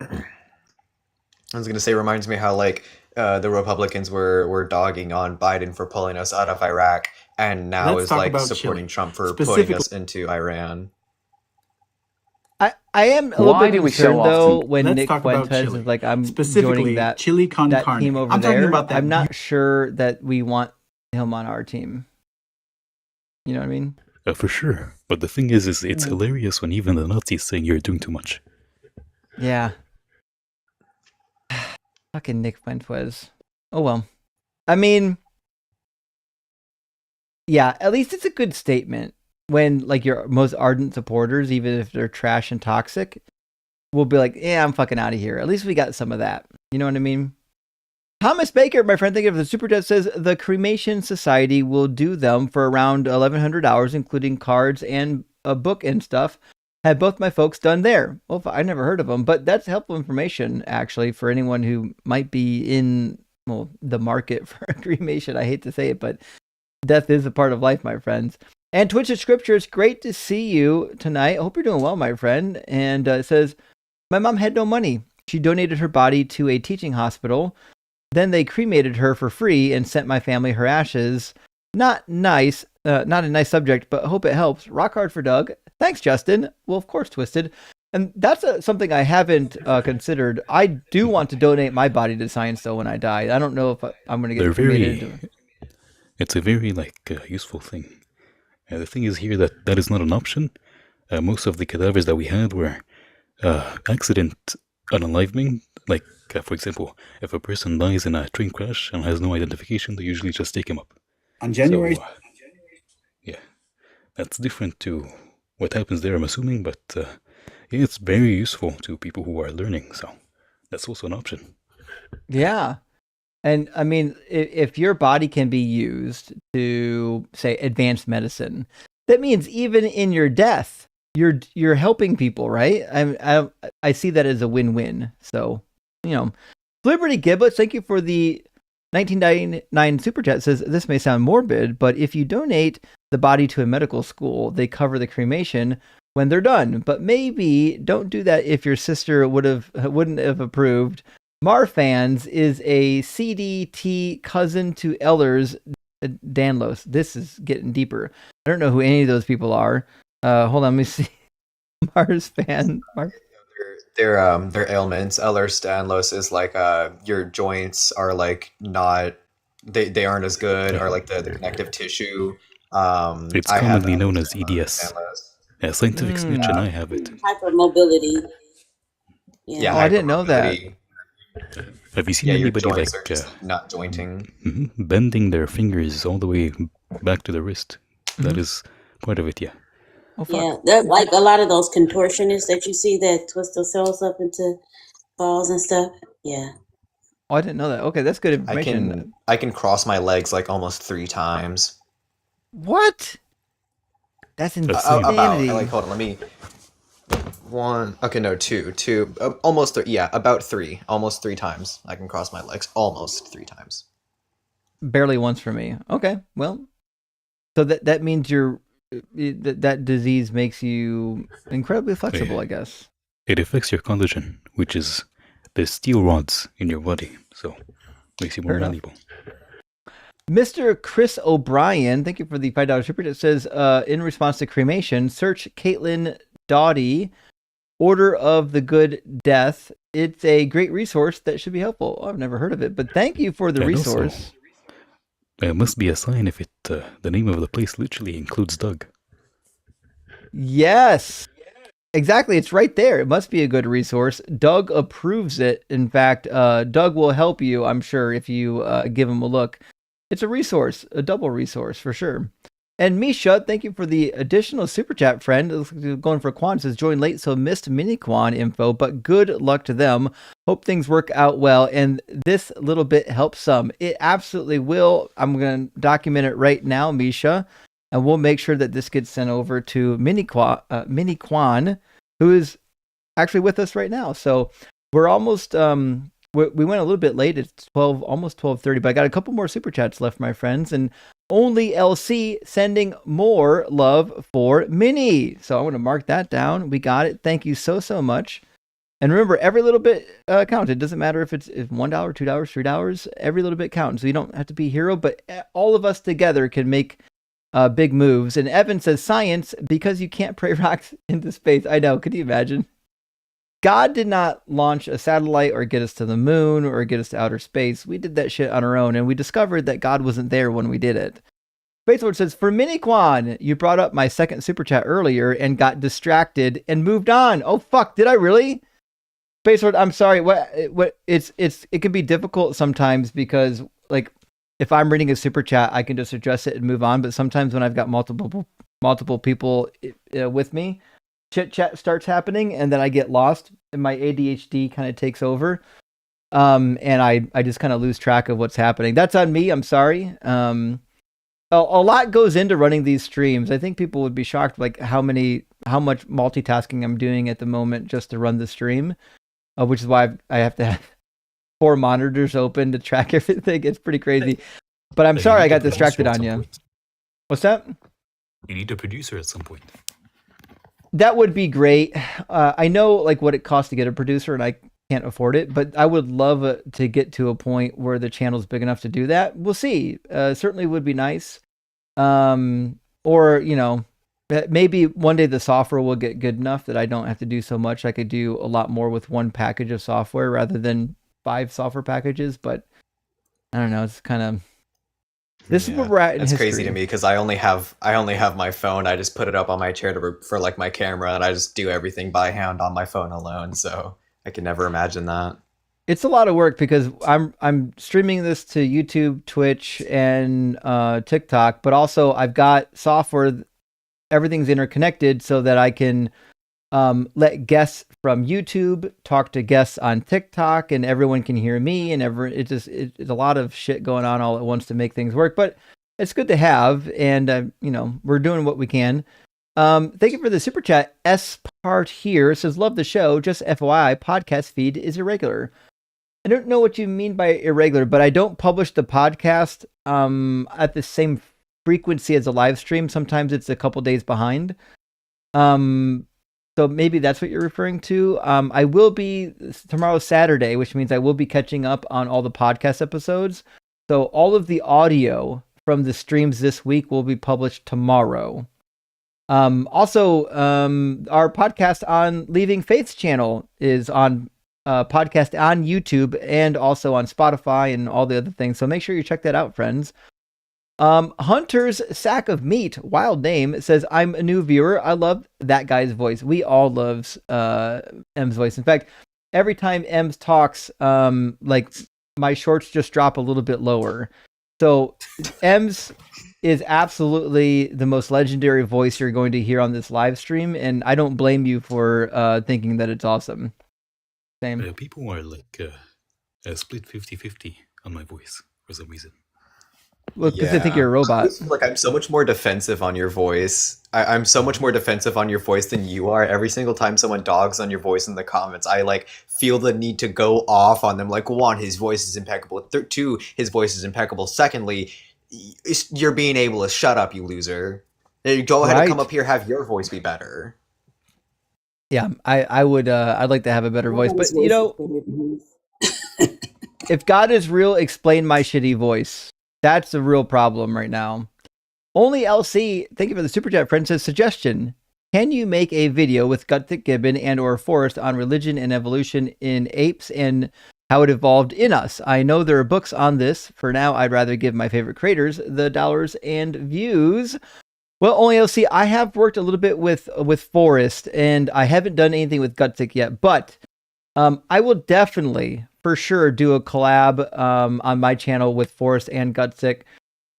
I was gonna say, reminds me how like the Republicans were dogging on Biden for pulling us out of Iraq, and now Let's is talk like about supporting Chile. Trump for putting Specifically, us into Iran. I am a little Why bit do we concerned so though often- when Let's Nick talk about Fuentes Chile. is like, I'm Specifically, joining that Chile con that carne. team over I'm talking there. about that I'm not sure that we want him on our team. You know what I mean? For sure. But the thing is it's hilarious when even the Nazis saying you're doing too much. Yeah. Fucking Nick Fuentes. Oh well. I mean, yeah, at least it's a good statement when like your most ardent supporters, even if they're trash and toxic, will be like, yeah, I'm fucking out of here. At least we got some of that. You know what I mean? Thomas Baker, my friend, thank you for the super chat, says the Cremation Society will do them for around $1,100, including cards and a book and stuff. Had both my folks done there. Well, I never heard of them, but that's helpful information actually for anyone who might be in the market for a cremation. I hate to say it, but death is a part of life, my friends. And Twitch of Scripture, it's great to see you tonight. I hope you're doing well, my friend. And it says, my mom had no money. She donated her body to a teaching hospital. Then they cremated her for free and sent my family her ashes. Not nice, not a nice subject, but hope it helps. Rock hard for Doug. Thanks, Justin. Well, of course, Twisted. And that's something I haven't considered. I do want to donate my body to science, though, when I die. I don't know if I'm going to get cremated. It's a very useful thing. The thing is here that is not an option. Most of the cadavers that we had were accident unaliving. Like, for example, if a person dies in a train crash and has no identification, they usually just take him up. On January... So, yeah, that's different to what happens there, I'm assuming, but it's very useful to people who are learning, so that's also an option. Yeah. And I mean, if your body can be used to, say, advanced medicine, that means even in your death, you're helping people, right? I see that as a win-win. So, Liberty Giblets, thank you for the 1999 super chat. Says this may sound morbid, but if you donate the body to a medical school, they cover the cremation when they're done. But maybe don't do that if your sister wouldn't have approved. Marfans is a CDT cousin to Ellers Danlos. This is getting deeper. I don't know who any of those people are. Hold on, let me see. Mars fan. Their ailments. Ehlers-Danlos is like your joints are like not they aren't as good, or like the connective tissue. It's commonly known as EDS. Scientific Snitch, and I have it. Hypermobility. Yeah, I didn't know that. Have you seen anybody your like joints are just not jointing? Bending their fingers all the way back to the wrist? That is part of it, yeah. Oh, yeah, that like a lot of those contortionists that you see that twist themselves up into balls and stuff. Yeah. Oh, I didn't know that. Okay, that's good information. I can cross my legs like almost 3 times. What? That's insanity. Hold on, let me. 1. Okay, no, 2. Almost 3. Yeah, about 3. Almost 3 times. I can cross my legs almost 3 times. Barely once for me. Okay, well, so that means that disease makes you incredibly flexible, I guess. It affects your collagen, which is the steel rods in your body, so makes you more malleable. Mr. Chris O'Brien, thank you for the $5 super chat. Says, in response to cremation, search Caitlin Doughty, Order of the Good Death. It's a great resource that should be helpful. Oh, I've never heard of it, but thank you for the resource. Also, it must be a sign if the name of the place literally includes Doug. Yes, exactly. It's right there. It must be a good resource. Doug approves it. In fact, Doug will help you, I'm sure, if you give him a look. It's a resource, a double resource for sure. And Misha, thank you for the additional super chat, friend. Going for Quan, says join late, so missed mini Quan info, but good luck to them. Hope things work out well, and this little bit helps some. It absolutely will. I'm going to document it right now, Misha. and we'll make sure that this gets sent over to Mini Quan, who is actually with us right now. So we're almost we went a little bit late. It's 12, almost 12:30, but I got a couple more super chats left, my friends, and only LC sending more love for Mini. So I'm going to mark that down. We got it. Thank you so much. And remember, every little bit counts. It doesn't matter if it's $1, $2, $3. Every little bit counts. So you don't have to be a hero, but all of us together can make big moves. And Evan says, science, because you can't pray rocks into space. I know. Could you imagine? God did not launch a satellite or get us to the moon or get us to outer space. We did that shit on our own, and we discovered that God wasn't there when we did it. Space Lord says, for Mini Quan, you brought up my second super chat earlier and got distracted and moved on. Oh, fuck. Did I really? Space Lord, I'm sorry. It can be difficult sometimes because, like, if I'm reading a super chat, I can just address it and move on. But sometimes when I've got multiple people with me, chit chat starts happening, and then I get lost, and my ADHD kind of takes over, and I just kind of lose track of what's happening. That's on me. I'm sorry. A lot goes into running these streams. I think people would be shocked, like how much multitasking I'm doing at the moment just to run the stream. Which is why I have to have 4 monitors open to track everything. It's pretty crazy. But I'm sorry I got distracted on you. What's that? You need a producer at some point. That would be great. I know like what it costs to get a producer, and I can't afford it. But I would love to get to a point where the channel's big enough to do that. We'll see. Certainly would be nice. Or, you know, maybe one day the software will get good enough that I don't have to do so much. I could do a lot more with one package of software rather than 5 software packages. But I don't know. It's kind of this is where we're at in history. Crazy to me because I only have my phone. I just put it up on my chair for like my camera, and I just do everything by hand on my phone alone. So I can never imagine that. It's a lot of work because I'm streaming this to YouTube, Twitch, and TikTok, but also I've got software. Everything's interconnected so that I can let guests from YouTube talk to guests on TikTok, and everyone can hear me. And it's a lot of shit going on all at once to make things work. But it's good to have, and you know, we're doing what we can. Thank you for the super chat. S part here says, love the show. Just FYI, podcast feed is irregular. I don't know what you mean by irregular, but I don't publish the podcast at the same frequency as a live stream. Sometimes it's a couple days behind. So maybe that's what you're referring to. I will be tomorrow's Saturday, which means I will be catching up on all the podcast episodes. So all of the audio from the streams this week will be published tomorrow. Also, our podcast on Leaving Faith's channel is on podcast on YouTube and also on Spotify and all the other things. So make sure you check that out, friends. Hunter's Sack of Meat, wild name, says, I'm a new viewer. I love that guy's voice. We all love M's voice. In fact, every time M's talks, like my shorts just drop a little bit lower. So M's is absolutely the most legendary voice you're going to hear on this live stream, and I don't blame you for thinking that it's awesome. Same. People are like split 50-50 on my voice for some reason. Well, because they think you're a robot. Like, I'm so much more defensive on your voice. I'm so much more defensive on your voice than you are. Every single time someone dogs on your voice in the comments, I like feel the need to go off on them. Like, 1, his voice is impeccable. 2, his voice is impeccable. Secondly, you're being able to shut up, you loser. Go ahead and come up here, have your voice be better. Yeah, I would. I'd like to have a better voice, but you know, if God is real, explain my shitty voice. That's the real problem right now. Only LC, thank you for the super chat, friend, says, suggestion. Can you make a video with Gutsick Gibbon and or Forrest on religion and evolution in apes and how it evolved in us? I know there are books on this. For now, I'd rather give my favorite creators the dollars and views. Well, only LC, I have worked a little bit with Forrest, and I haven't done anything with Gutsick yet, but I will definitely, for sure, do a collab on my channel with Forrest and Gutsick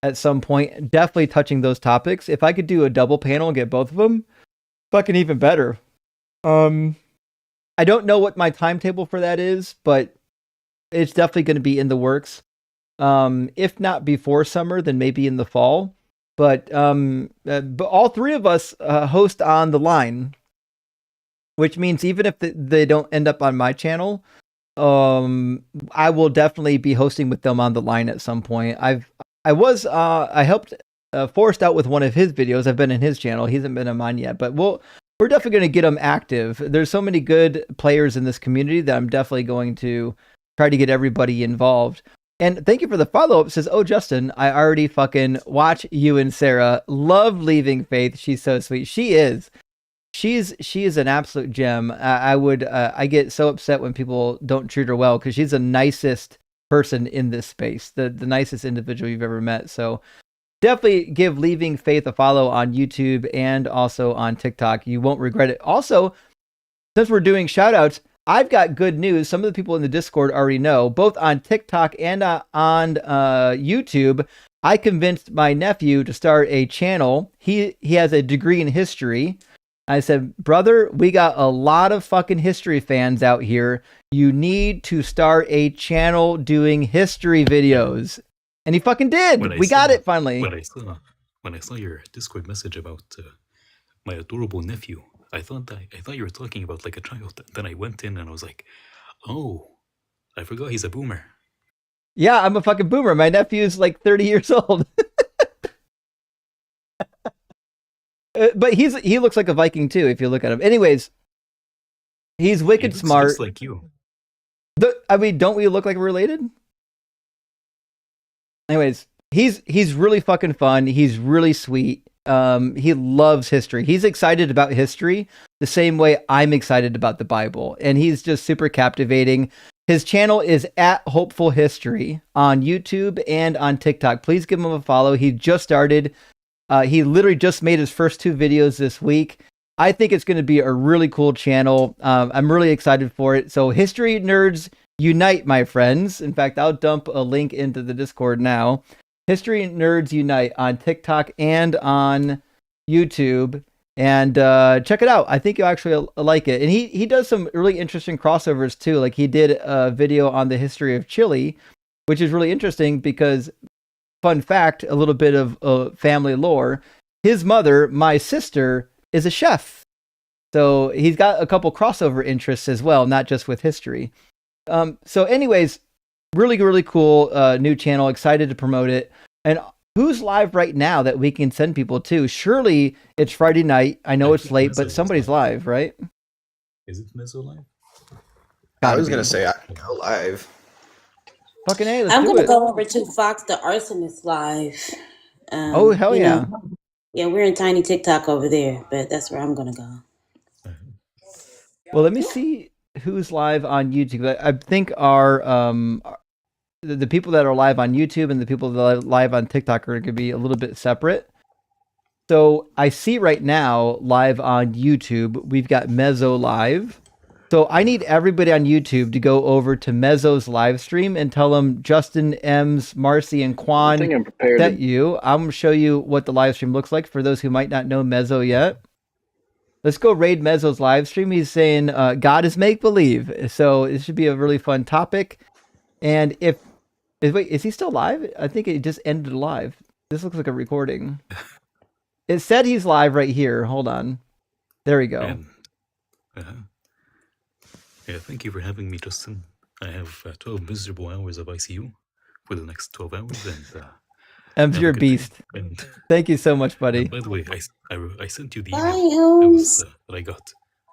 at some point, definitely touching those topics. If I could do a double panel and get both of them, fucking even better. I don't know what my timetable for that is, but it's definitely going to be in the works. If not before summer, then maybe in the fall. But all three of us host on the line, which means even if they don't end up on my channel, I will definitely be hosting with them on the line at some point. I helped Forrest out with one of his videos. I've been in his channel. He hasn't been on mine yet, but we're definitely going to get him active. There's so many good players in this community that I'm definitely going to try to get everybody involved. And thank you for the follow-up. Says, oh, Justin, I already fucking watch you and Sarah. Love Leaving Faith. She's so sweet. She is. She is an absolute gem. I get so upset when people don't treat her well because she's the nicest person in this space, the nicest individual you've ever met. So definitely give Leaving Faith a follow on YouTube and also on TikTok. You won't regret it. Also, since we're doing shoutouts, I've got good news. Some of the people in the Discord already know, both on TikTok and on YouTube, I convinced my nephew to start a channel. He has a degree in history. I said, brother, we got a lot of fucking history fans out here. You need to start a channel doing history videos. And he fucking did. We got it finally. When I saw your Discord message about my adorable nephew, I thought you were talking about like a child. Then I went in and I was like, oh, I forgot he's a boomer. Yeah, I'm a fucking boomer. My nephew's like 30 years old. But he looks like a Viking too, if you look at him. Anyways, he's wicked smart. Just like you. Don't we look like we're related? Anyways, he's really fucking fun. He's really sweet. He loves history. He's excited about history the same way I'm excited about the Bible. And he's just super captivating. His channel is at Hopeful History on YouTube and on TikTok. Please give him a follow. He just started. He literally just made his first 2 videos this week. I think it's going to be a really cool channel. I'm really excited for it. So History Nerds Unite, my friends. In fact, I'll dump a link into the Discord now. History Nerds Unite on TikTok and on YouTube. And check it out. I think you'll actually like it. And he does some really interesting crossovers too. Like he did a video on the history of Chile, which is really interesting because, fun fact, a little bit of family lore. His mother, my sister, is a chef. So he's got a couple crossover interests as well, not just with history. So anyways, really, really cool new channel. Excited to promote it. And who's live right now that we can send people to? Surely it's Friday night. I know it's late, but somebody's live, right? Is it Mezzo live? I was going to say I can go live. Fucking A, let's I'm do going to it. go over to Fox the Arsonist live. Oh, hell yeah. Yeah, we're in Tiny TikTok over there, but that's where I'm going to go. Well, let me see who's live on YouTube. I think the people that are live on YouTube and the people that are live on TikTok are going to be a little bit separate. So I see right now live on YouTube, we've got Mezzo live. So I need everybody on YouTube to go over to Mezzo's live stream and tell them Justin, Ems, Marcy, and Quan, I'm going to show you what the live stream looks like for those who might not know Mezzo yet. Let's go raid Mezzo's live stream. He's saying God is make-believe. So it should be a really fun topic. And wait, is he still live? I think it just ended live. This looks like a recording. It said he's live right here. Hold on. There we go. Yeah, thank you for having me, Justin. I have 12 miserable hours of ICU for the next 12 hours. And Ems, you're a beast. Thank you so much, buddy. By the way, I sent you the email that I got.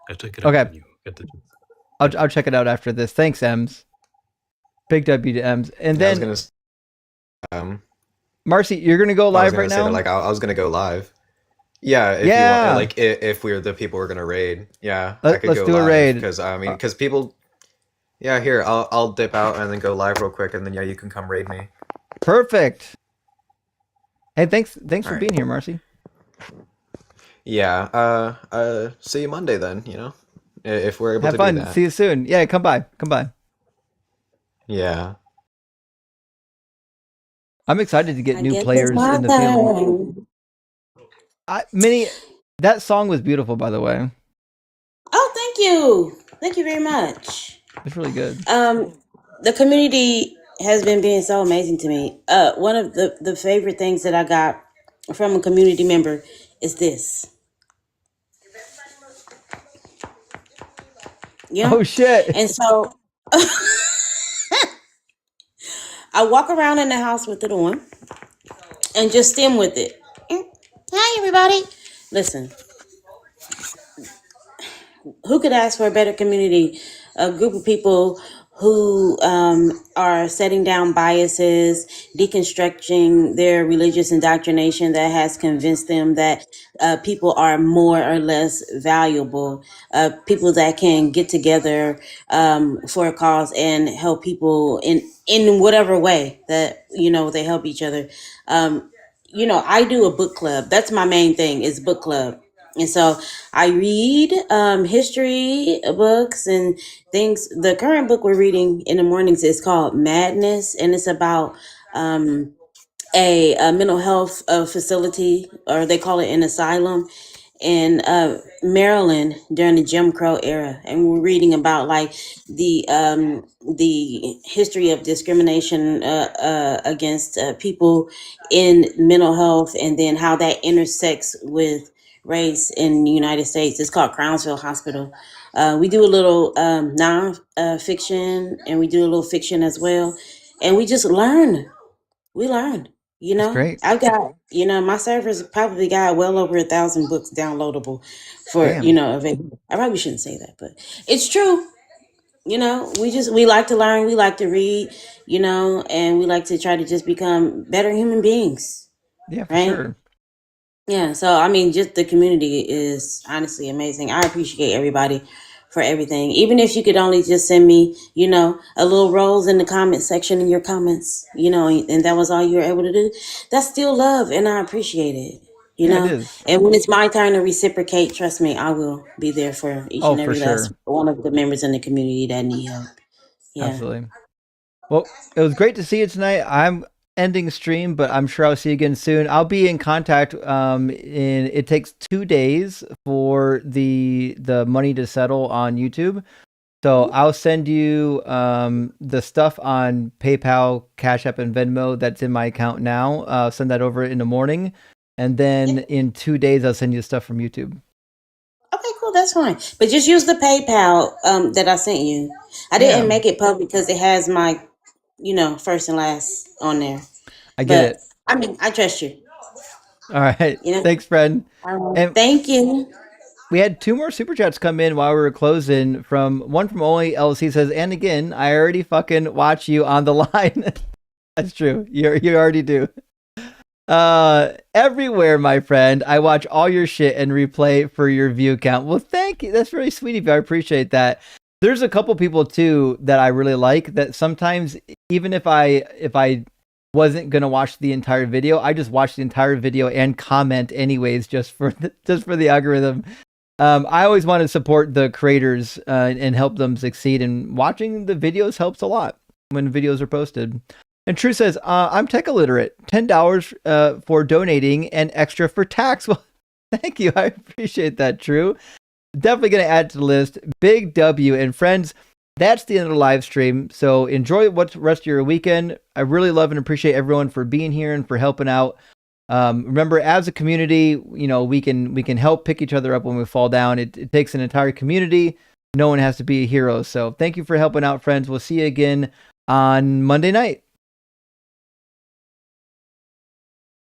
I'll check it out when you get the chance. I'll check it out after this. Thanks, Ems. Big W to Ems. And then Marcy, you're gonna go live right now? I was gonna go live. Yeah, if you want, like if we're the people we're gonna raid. Yeah, I could go do live a raid. Because people. Yeah, here I'll dip out and then go live real quick, and then you can come raid me. Perfect. Hey, thanks for being here, Marcy. Yeah. See you Monday then. If we're able to do that. Have fun. that. See you soon. Yeah, come by. Yeah. I'm excited to get new players in the field. Minnie, that song was beautiful, by the way. Oh, thank you. Thank you very much. It's really good. The community has been being so amazing to me. One of the favorite things that I got from a community member is this. Yeah. Oh shit. And so I walk around in the house with it on and just stim with it. Hi, everybody. Listen, who could ask for a better community? A group of people who are setting down biases, deconstructing their religious indoctrination that has convinced them that people are more or less valuable, people that can get together for a cause and help people in whatever way that, they help each other. I do a book club. That's my main thing, is book club. And so I read history books and things. The current book we're reading in the mornings is called Madness, and it's about a mental health facility, or they call it an asylum, in Maryland during the Jim Crow era. And we're reading about like the history of discrimination against people in mental health, and then how that intersects with race in the United States. It's called Crownsville Hospital. We do a little non-fiction, and we do a little fiction as well. And we just learn. We learn. That's great. I've got, my server's probably got well over 1,000 books downloadable for, Damn. available. I probably shouldn't say that, but it's true. We like to learn, we like to read, and we like to try to just become better human beings. Yeah, for right? sure. Yeah, so I mean, just the community is honestly amazing. I appreciate everybody for everything. Even if you could only just send me, a little rose in the comment section in your comments, and that was all you were able to do, that's still love, and I appreciate it. Yeah, it is. And when it's my turn to reciprocate, trust me, I will be there for each and for every last sure. one of the members in the community that need help. Yeah. Absolutely. Well, it was great to see you tonight. I'm ending stream, but I'm sure I'll see you again soon. I'll be in contact. It takes 2 days for the money to settle on YouTube. So I'll send you the stuff on PayPal, Cash App, and Venmo that's in my account now. I'll send that over in the morning. And then in 2 days, I'll send you stuff from YouTube. Okay, cool. That's fine. But just use the PayPal that I sent you. I didn't make it public because it has my, first and last on there. I get it. I mean, I trust you. All right. Thanks, friend. And thank you. We had 2 more super chats come in while we were closing. One from Only LC says, and again, I already fucking watch you on the line. That's true. You already do. Everywhere, my friend. I watch all your shit and replay for your view count. Well, thank you. That's very sweet of you. I appreciate that. There's a couple people too that I really like, that sometimes even if I wasn't gonna watch the entire video, I just watch the entire video and comment anyways, just for the algorithm. I always want to support the creators and help them succeed, and watching the videos helps a lot when videos are posted. And True says, I'm tech illiterate. $10 for donating and extra for tax. Well, thank you. I appreciate that, True. Definitely going to add to the list. Big W. And friends, that's the end of the live stream. So enjoy what's the rest of your weekend. I really love and appreciate everyone for being here and for helping out. Remember, as a community, we can help pick each other up when we fall down. It takes an entire community. No one has to be a hero. So thank you for helping out, friends. We'll see you again on Monday night.